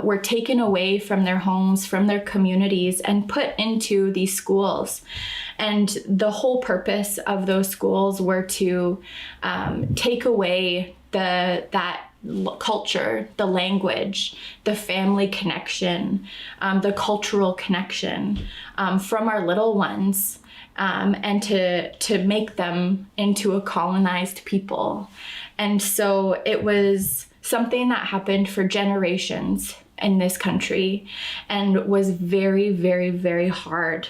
were taken away from their homes, from their communities, and put into these schools. And the whole purpose of those schools were to take away that culture, the language, the family connection, the cultural connection from our little ones, and to make them into a colonized people. And so it was something that happened for generations in this country and was very, very, very hard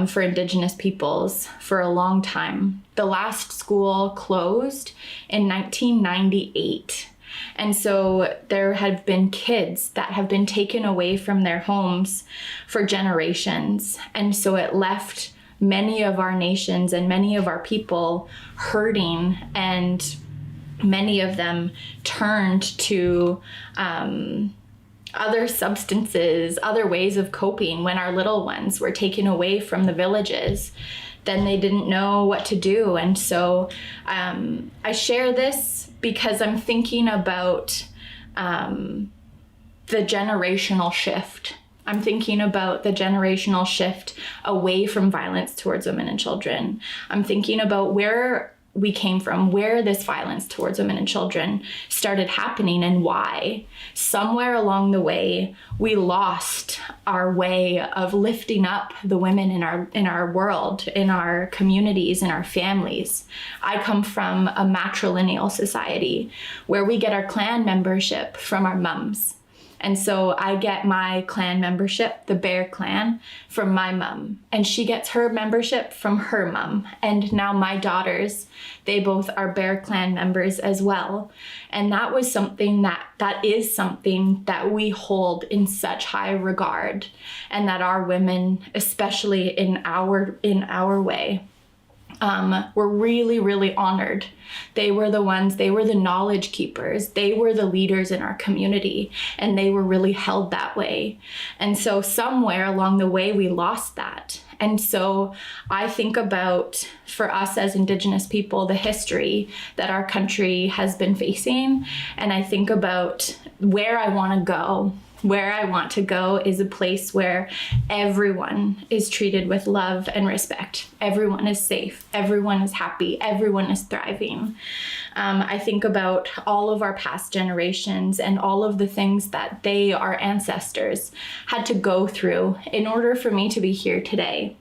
for Indigenous peoples for a long time. The last school closed in 1998. And so there have been kids that have been taken away from their homes for generations. And so it left many of our nations and many of our people hurting, and many of them turned to other substances, other ways of coping when our little ones were taken away from the villages. Then they didn't know what to do. And so I share this because I'm thinking about the generational shift. I'm thinking about the generational shift away from violence towards women and children. I'm thinking about where we came from, where this violence towards women and children started happening and why. Somewhere along the way, we lost our way of lifting up the women in our world, in our communities, in our families. I come from a matrilineal society where we get our clan membership from our mums. And so I get my clan membership, the Bear Clan, from my mum. And she gets her membership from her mum. And now my daughters, they both are Bear Clan members as well. And that was something that is something that we hold in such high regard. And that our women, especially in our way, were really, really honored. They were the knowledge keepers. They were the leaders in our community, and they were really held that way. And so somewhere along the way, we lost that. And so I think about, for us as Indigenous people, the history that our country has been facing. And I think about where I want to go. Where I want to go is a place where everyone is treated with love and respect. Everyone is safe. Everyone is happy. Everyone is thriving. I think about all of our past generations and all of the things that they, our ancestors, had to go through in order for me to be here today.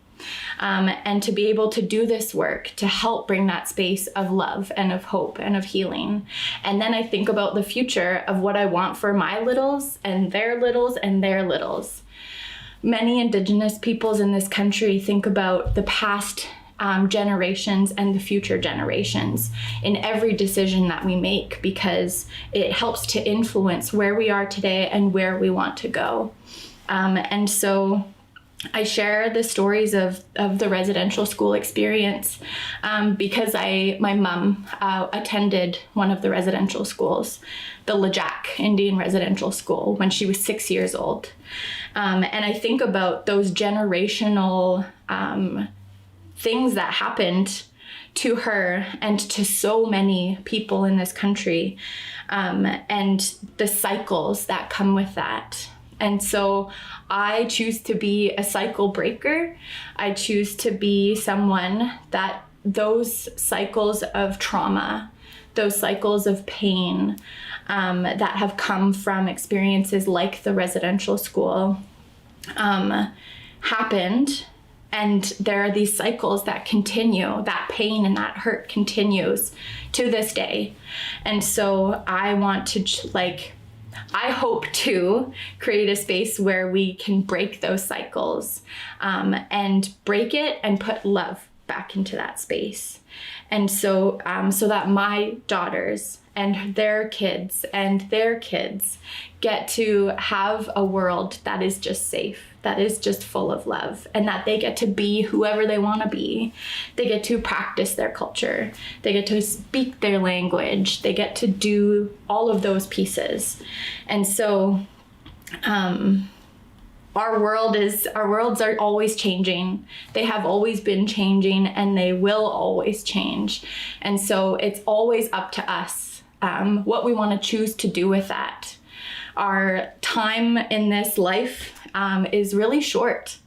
And to be able to do this work to help bring that space of love and of hope and of healing. And then I think about the future of what I want for my littles and their littles and their littles. Many Indigenous peoples in this country think about the past generations and the future generations in every decision that we make, because it helps to influence where we are today and where we want to go. And so I share the stories of the residential school experience because my mom attended one of the residential schools, the Lajak Indian Residential School, when she was 6 years old. And I think about those generational things that happened to her and to so many people in this country, and the cycles that come with that. And so I choose to be a cycle breaker. I choose to be someone that those cycles of trauma, those cycles of pain that have come from experiences like the residential school happened. And there are these cycles that continue, that pain and that hurt continues to this day. And so I want to I hope to create a space where we can break those cycles and break it and put love back into that space. And so that my daughters and their kids get to have a world that is just safe, that is just full of love, and that they get to be whoever they want to be. They get to practice their culture. They get to speak their language. They get to do all of those pieces. And so our worlds are always changing. They have always been changing, and they will always change. And so it's always up to us what we want to choose to do with that. Our time in this life is really short.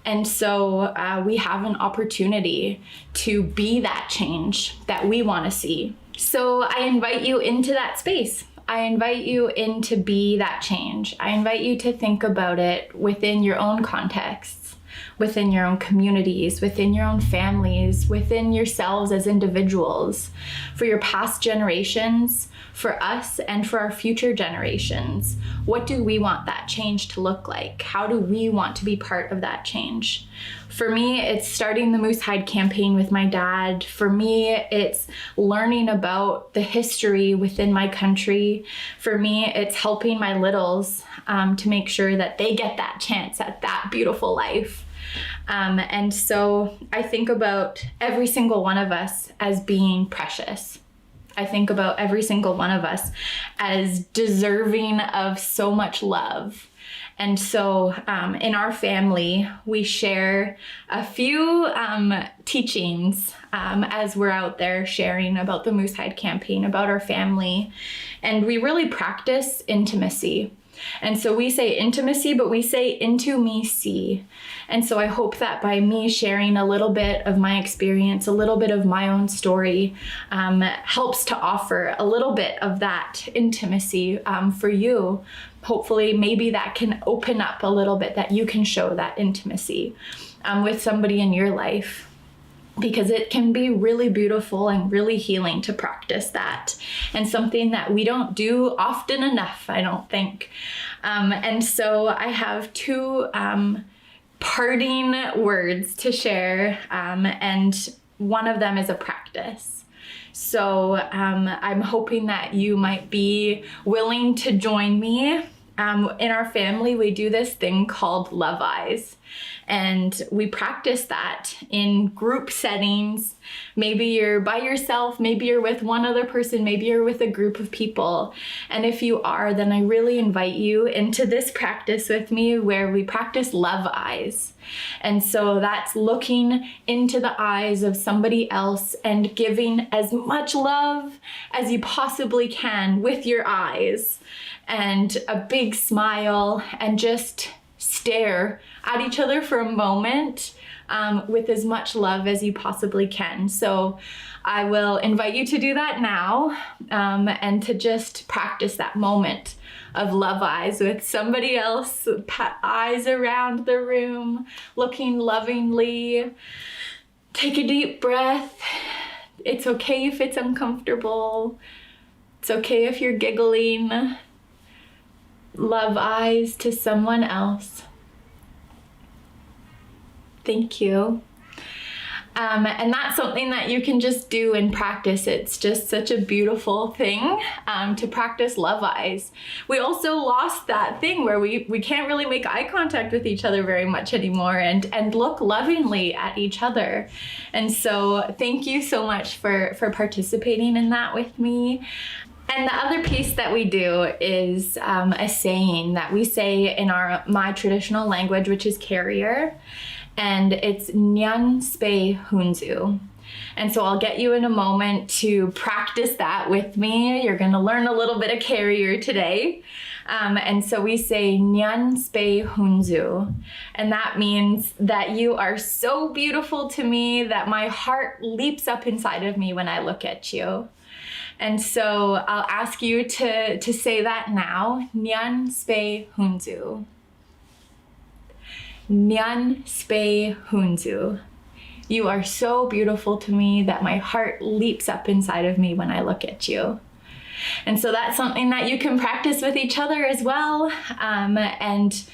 And so we have an opportunity to be that change that we want to see. So I invite you into that space. I invite you in to be that change. I invite you to think about it within your own contexts, within your own communities, within your own families, within yourselves as individuals, for your past generations, for us, and for our future generations. What do we want that change to look like? How do we want to be part of that change? For me, it's starting the Moose Hide campaign with my dad. For me, it's learning about the history within my country. For me, it's helping my littles to make sure that they get that chance at that beautiful life. And so I think about every single one of us as being precious. I think about every single one of us as deserving of so much love. And so in our family, we share a few teachings as we're out there sharing about the Moose Hide campaign, about our family. And we really practice intimacy. And so we say intimacy, but we say into me see. And so I hope that by me sharing a little bit of my experience, a little bit of my own story, helps to offer a little bit of that intimacy for you. Hopefully, maybe that can open up a little bit, that you can show that intimacy with somebody in your life. Because it can be really beautiful and really healing to practice that, and something that we don't do often enough, I don't think. And so I have two parting words to share, and one of them is a practice. So I'm hoping that you might be willing to join me. In our family, we do this thing called Love Eyes. And we practice that in group settings. Maybe you're by yourself, maybe you're with one other person, maybe you're with a group of people. And if you are, then I really invite you into this practice with me where we practice Love Eyes. And so that's looking into the eyes of somebody else and giving as much love as you possibly can with your eyes, and a big smile, and just stare at each other for a moment with as much love as you possibly can. So I will invite you to do that now, and to just practice that moment of Love Eyes with somebody else, eyes around the room, looking lovingly. Take a deep breath. It's okay if it's uncomfortable. It's okay if you're giggling. Love Eyes to someone else. Thank you. And that's something that you can just do and practice. It's just such a beautiful thing to practice Love Eyes. We also lost that thing where we can't really make eye contact with each other very much anymore, and look lovingly at each other. And so thank you so much for participating in that with me. And the other piece that we do is a saying that we say in my traditional language, which is carrier, and it's Nyan Spe Hunzu. And so I'll get you in a moment to practice that with me. You're going to learn a little bit of carrier today. And so we say Nyan Spe Hunzu. And that means that you are so beautiful to me that my heart leaps up inside of me when I look at you. And so I'll ask you to say that now. Nyan Spe Hunzu. Nyan Spe Hunzu. You are so beautiful to me that my heart leaps up inside of me when I look at you. And so that's something that you can practice with each other as well, and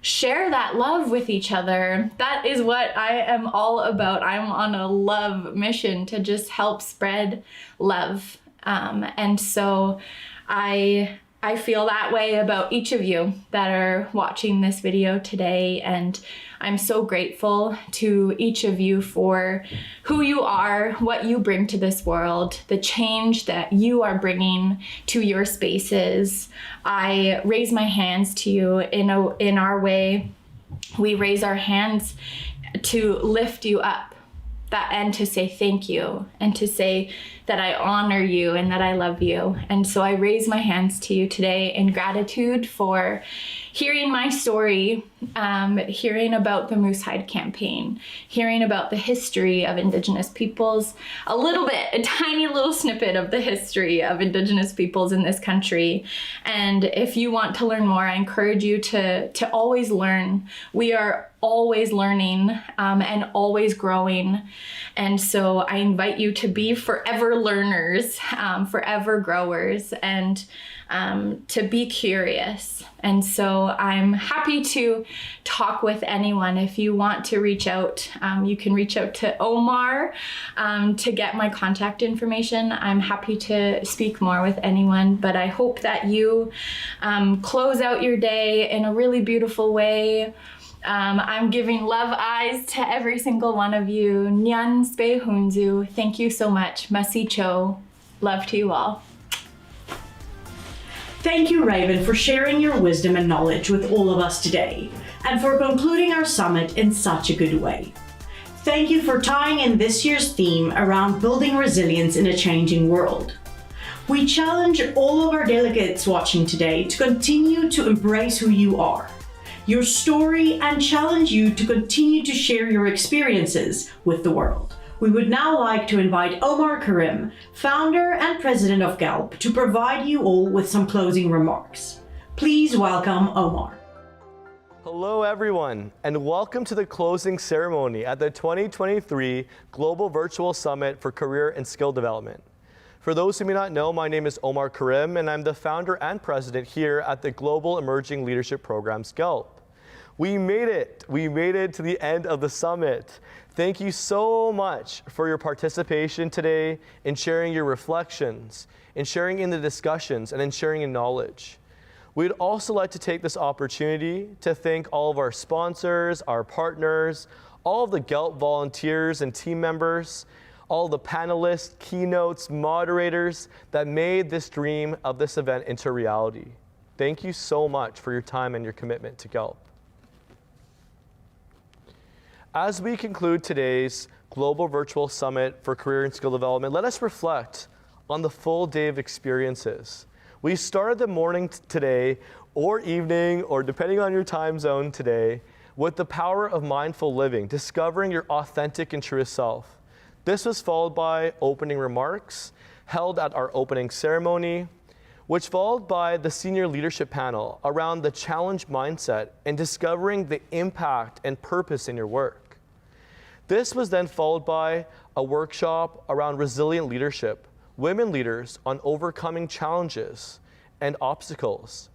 share that love with each other. That is what I am all about. I'm on a love mission to just help spread love. And so I feel that way about each of you that are watching this video today, and I'm so grateful to each of you for who you are, what you bring to this world, the change that you are bringing to your spaces. I raise my hands to you in our way. We raise our hands to lift you up, and to say thank you, and to say that I honor you and that I love you. And so I raise my hands to you today in gratitude for hearing my story, hearing about the Moose Hide campaign, hearing about the history of Indigenous peoples, a tiny little snippet of the history of Indigenous peoples in this country. And if you want to learn more, I encourage you to always learn. We are always learning and always growing. And so I invite you to be forever learners, forever growers, and to be curious. And so I'm happy to talk with anyone. If you want to reach out, you can reach out to Omar to get my contact information. I'm happy to speak more with anyone, but I hope that you close out your day in a really beautiful way. I'm giving love eyes to every single one of you. Nyan Spe Hunzu. Thank you so much. Masicho. Love to you all. Thank you, Raven, for sharing your wisdom and knowledge with all of us today, and for concluding our summit in such a good way. Thank you for tying in this year's theme around building resilience in a changing world. We challenge all of our delegates watching today to continue to embrace who you are, your story, and challenge you to continue to share your experiences with the world. We would now like to invite Omar Karim, founder and president of GALP, to provide you all with some closing remarks. Please welcome Omar. Hello everyone, and welcome to the closing ceremony at the 2023 Global Virtual Summit for Career and Skill Development. For those who may not know, my name is Omar Karim, and I'm the founder and president here at the Global Emerging Leadership Programs GALP. We made it to the end of the summit. Thank you so much for your participation today, in sharing your reflections, in sharing in the discussions, and in sharing in knowledge. We'd also like to take this opportunity to thank all of our sponsors, our partners, all of the GALP volunteers and team members, all the panelists, keynotes, moderators that made this dream of this event into reality. Thank you so much for your time and your commitment to GALP. As we conclude today's Global Virtual Summit for Career and Skill Development, let us reflect on the full day of experiences. We started the morning today, or evening, or depending on your time zone today, with the power of mindful living, discovering your authentic and truest self. This was followed by opening remarks held at our opening ceremony, which followed by the senior leadership panel around the challenge mindset and discovering the impact and purpose in your work. This was then followed by a workshop around resilient leadership, women leaders on overcoming challenges and obstacles.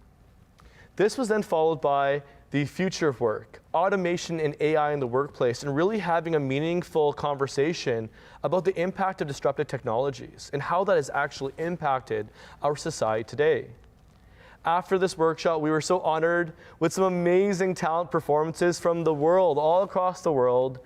This was then followed by the future of work, automation and AI in the workplace, and really having a meaningful conversation about the impact of disruptive technologies and how that has actually impacted our society today. After this workshop, we were so honored with some amazing talent performances from the world, all across the world.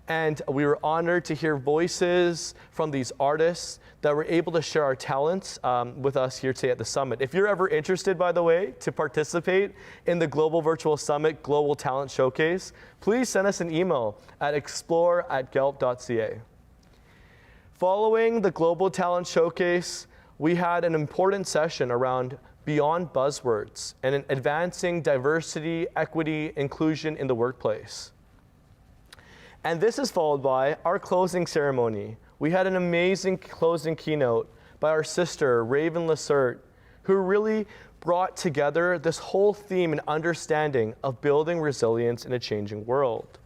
And we were honored to hear voices from these artists that were able to share our talents with us here today at the summit. If you're ever interested, by the way, to participate in the Global Virtual Summit Global Talent Showcase, please send us an email at explore@galp.ca. Following the Global Talent Showcase, we had an important session around beyond buzzwords and advancing diversity, equity, inclusion in the workplace. And this is followed by our closing ceremony. We had an amazing closing keynote by our sister, Raven Lessert, who really brought together this whole theme and understanding of building resilience in a changing world.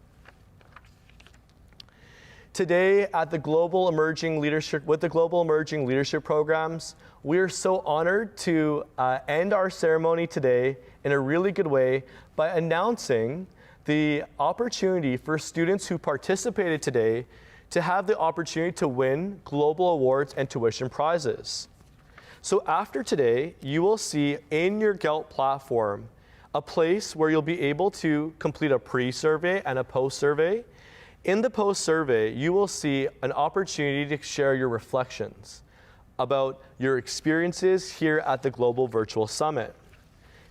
Today at the Global Emerging Leadership, with the Global Emerging Leadership Programs, we are so honored to end our ceremony today in a really good way by announcing the opportunity for students who participated today to have the opportunity to win global awards and tuition prizes. So after today, you will see in your GALP platform a place where you'll be able to complete a pre-survey and a post-survey. In the post-survey, you will see an opportunity to share your reflections about your experiences here at the Global Virtual Summit.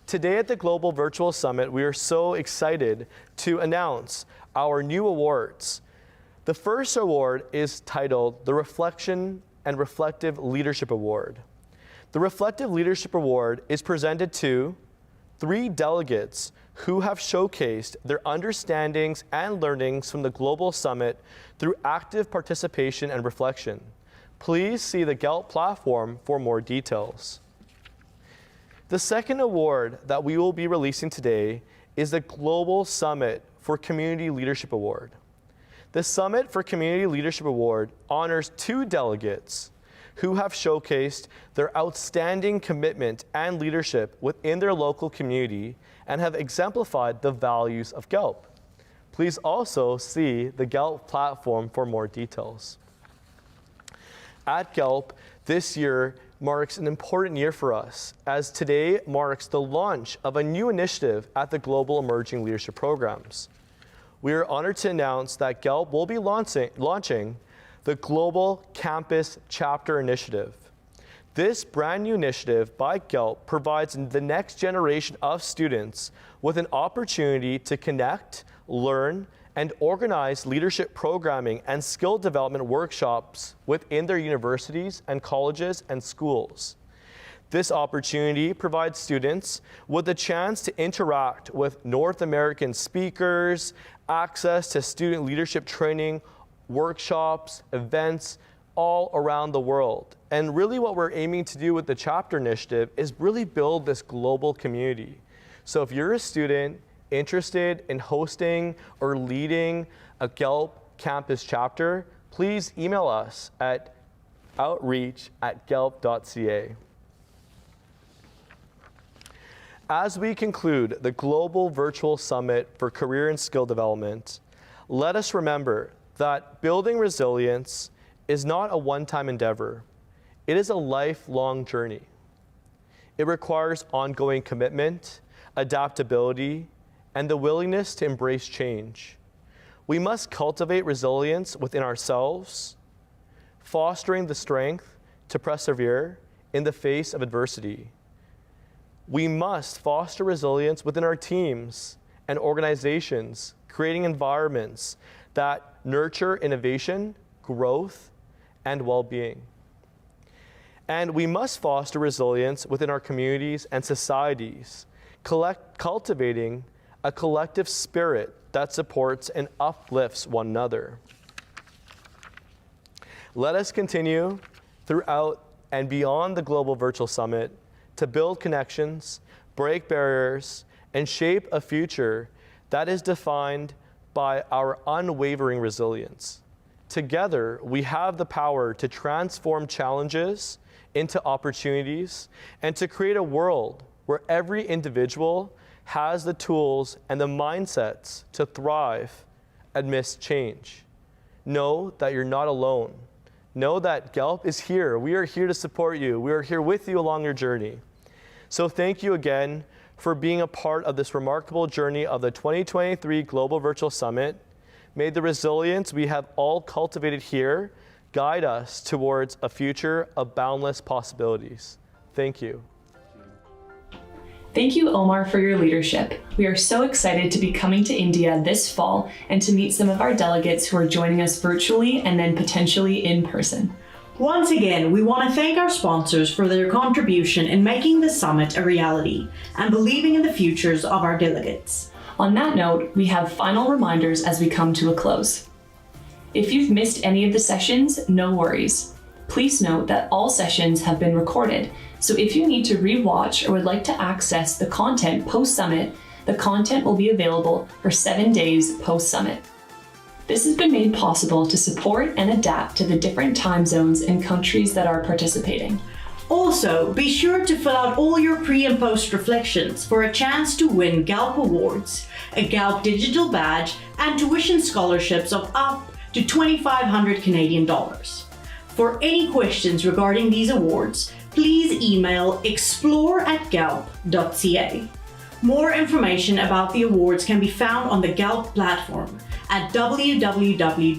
Today at the Global Virtual Summit, we are so excited to announce our new awards. The first award is titled the Reflection and Reflective Leadership Award. The Reflective Leadership Award is presented to 3 delegates who have showcased their understandings and learnings from the Global Summit through active participation and reflection. Please see the GELP platform for more details. The second award that we will be releasing today is the Global Summit for Community Leadership Award. The Summit for Community Leadership Award honors 2 delegates who have showcased their outstanding commitment and leadership within their local community and have exemplified the values of GELP. Please also see the GELP platform for more details. At GELP, this year marks an important year for us, as today marks the launch of a new initiative at the Global Emerging Leadership Programs. We are honored to announce that GELP will be launching the Global Campus Chapter Initiative. This brand new initiative by GELP provides the next generation of students with an opportunity to connect, learn, and organize leadership programming and skill development workshops within their universities and colleges and schools. This opportunity provides students with the chance to interact with North American speakers, access to student leadership training, workshops, events, all around the world. And really what we're aiming to do with the chapter initiative is really build this global community. So if you're a student interested in hosting or leading a GELP campus chapter, please email us at outreach@gelp.ca. As we conclude the Global Virtual Summit for Career and Skill Development, let us remember that building resilience is not a one-time endeavor. It is a lifelong journey. It requires ongoing commitment, adaptability, and the willingness to embrace change. We must cultivate resilience within ourselves, fostering the strength to persevere in the face of adversity. We must foster resilience within our teams and organizations, creating environments that nurture innovation, growth, and well-being. And we must foster resilience within our communities and societies, cultivating a collective spirit that supports and uplifts one another. Let us continue throughout and beyond the Global Virtual Summit to build connections, break barriers, and shape a future that is defined by our unwavering resilience. Together, we have the power to transform challenges into opportunities and to create a world where every individual has the tools and the mindsets to thrive amidst change. Know that you're not alone. Know that GELP is here. We are here to support you. We are here with you along your journey. So thank you again for being a part of this remarkable journey of the 2023 Global Virtual Summit. May the resilience we have all cultivated here guide us towards a future of boundless possibilities. Thank you. Thank you, Omar, for your leadership. We are so excited to be coming to India this fall and to meet some of our delegates who are joining us virtually and then potentially in person. Once again, we want to thank our sponsors for their contribution in making the summit a reality and believing in the futures of our delegates. On that note, we have final reminders as we come to a close. If you've missed any of the sessions, no worries. Please note that all sessions have been recorded, so if you need to re-watch or would like to access the content post-summit, the content will be available for 7 days post-summit. This has been made possible to support and adapt to the different time zones and countries that are participating. Also, be sure to fill out all your pre and post reflections for a chance to win GELP Awards, a GELP digital badge, and tuition scholarships of up to $2,500 Canadian dollars. For any questions regarding these awards, please email explore@gelp.ca. More information about the awards can be found on the GELP platform at www.gelp.ca.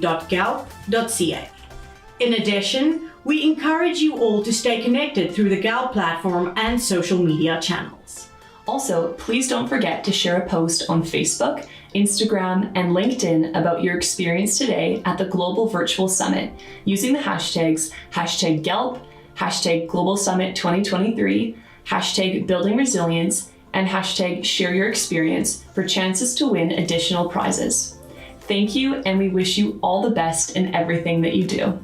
In addition, we encourage you all to stay connected through the GELP platform and social media channels. Also, please don't forget to share a post on Facebook, Instagram, and LinkedIn about your experience today at the Global Virtual Summit using the hashtags #GELP, #Global Summit 2023, #Building Resilience, and #Share Your Experience for chances to win additional prizes. Thank you, and we wish you all the best in everything that you do.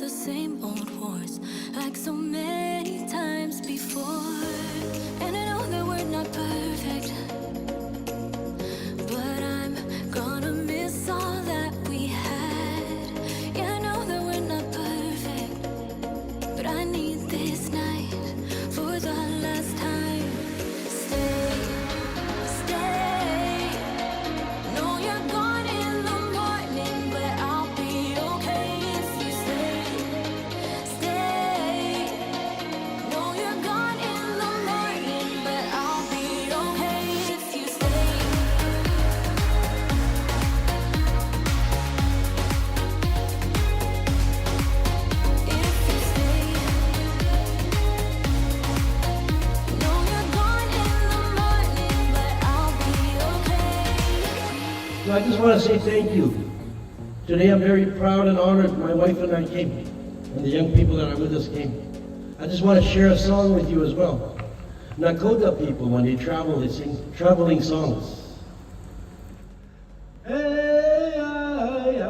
Same old wars, like so many times before. And I know that we're not perfect, but I'm gonna miss all that we had. Yeah, I know that we're not perfect, but I need this night for the last time. Stay, stay. No, you're gone in the morning, but I'll be okay if you stay. So I just want to say thank you. Today I'm very proud and honored my wife and I came, and the young people that are with us came. I just want to share a song with you as well. Nakota people, when they travel, they sing traveling songs. Hey, hey,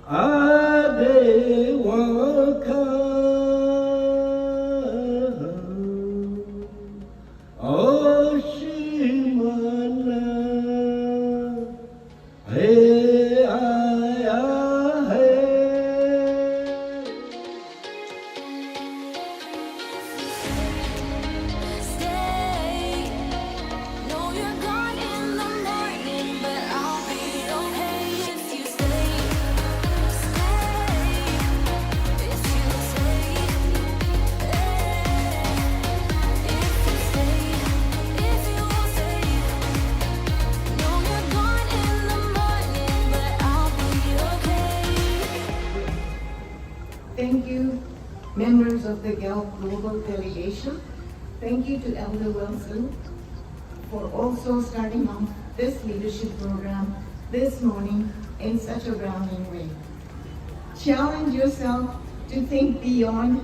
Ade waka, Oshimana, hey, hey. Thank you, members of the GELP Global Delegation. Thank you to Elder Wilson for also starting off this leadership program this morning in such a grounding way. Challenge yourself to think beyond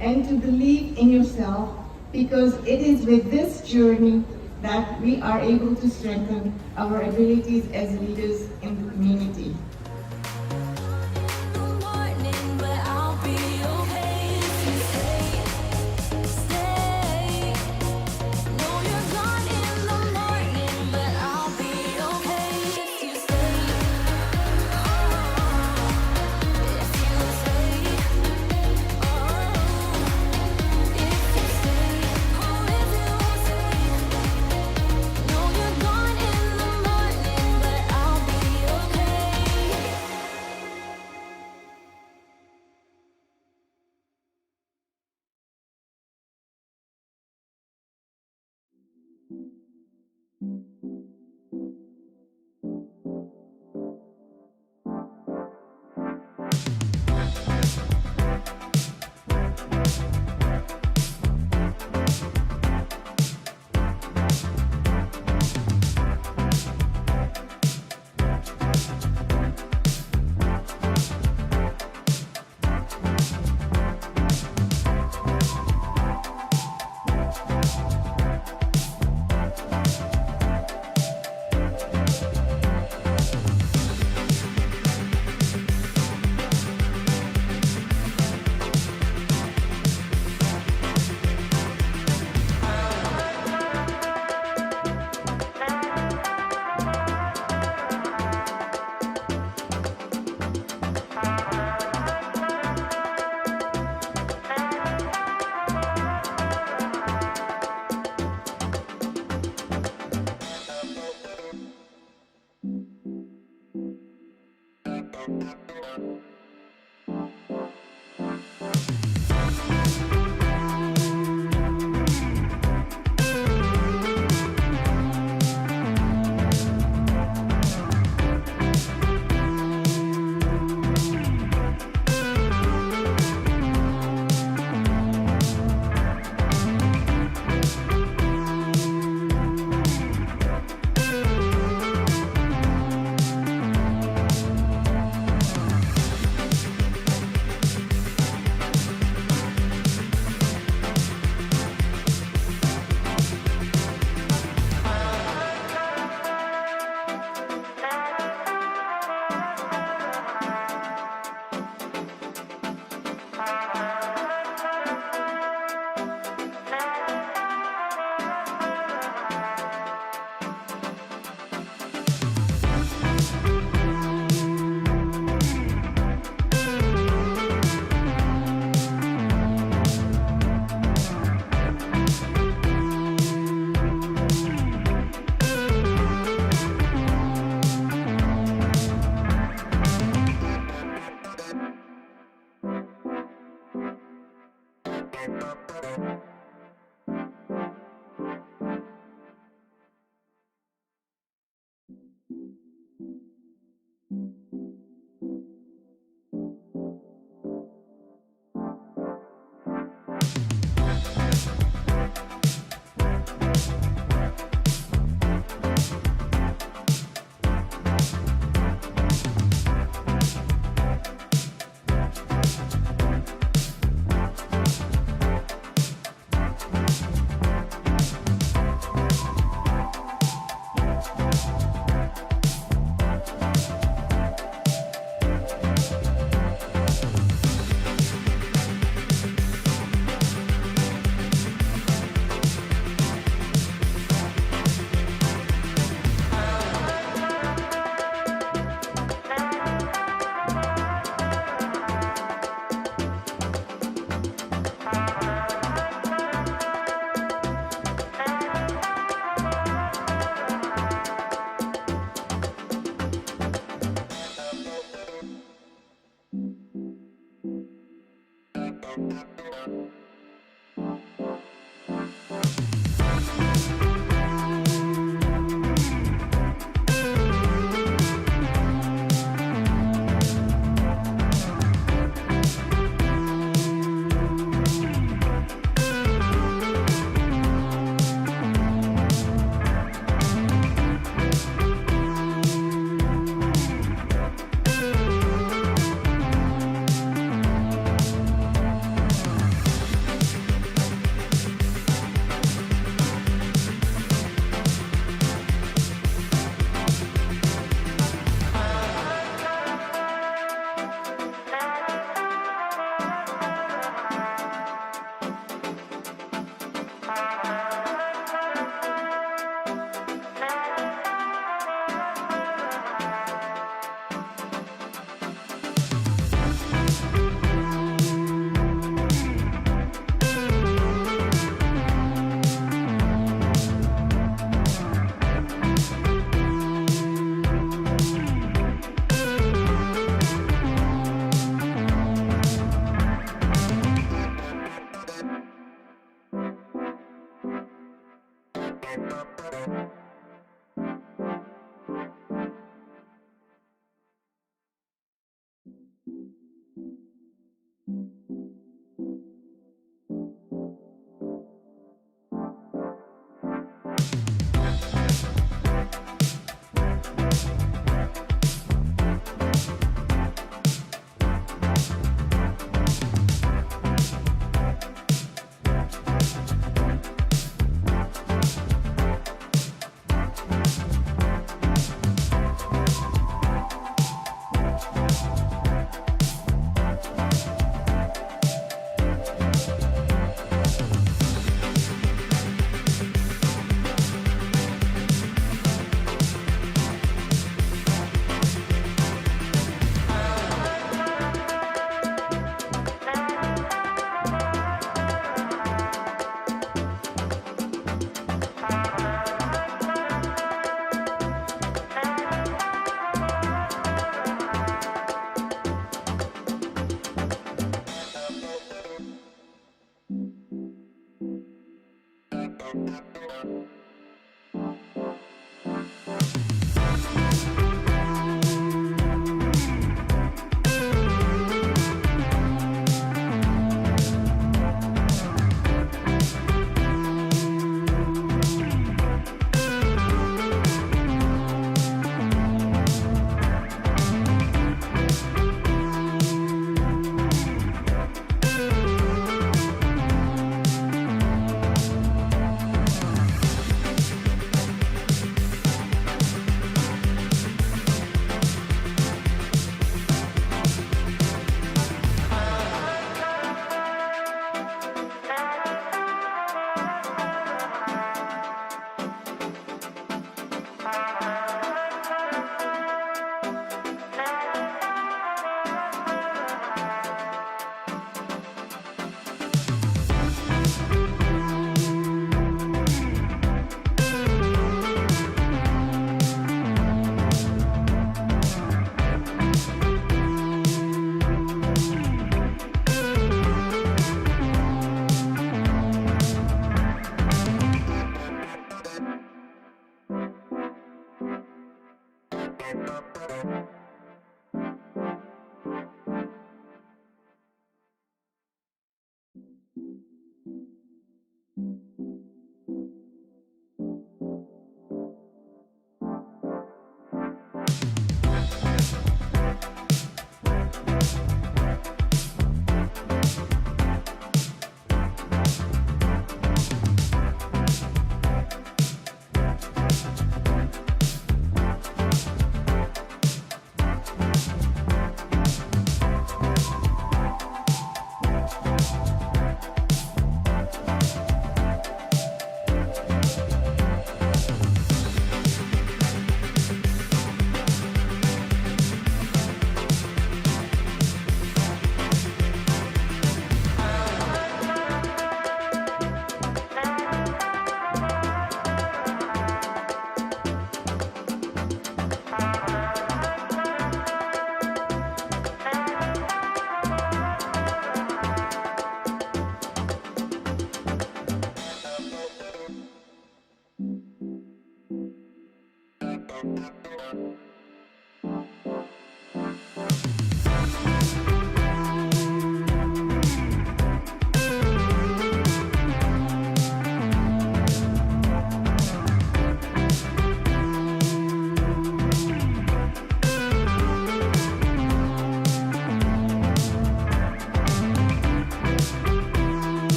and to believe in yourself, because it is with this journey that we are able to strengthen our abilities as leaders in the community. Stay. No, you're gone.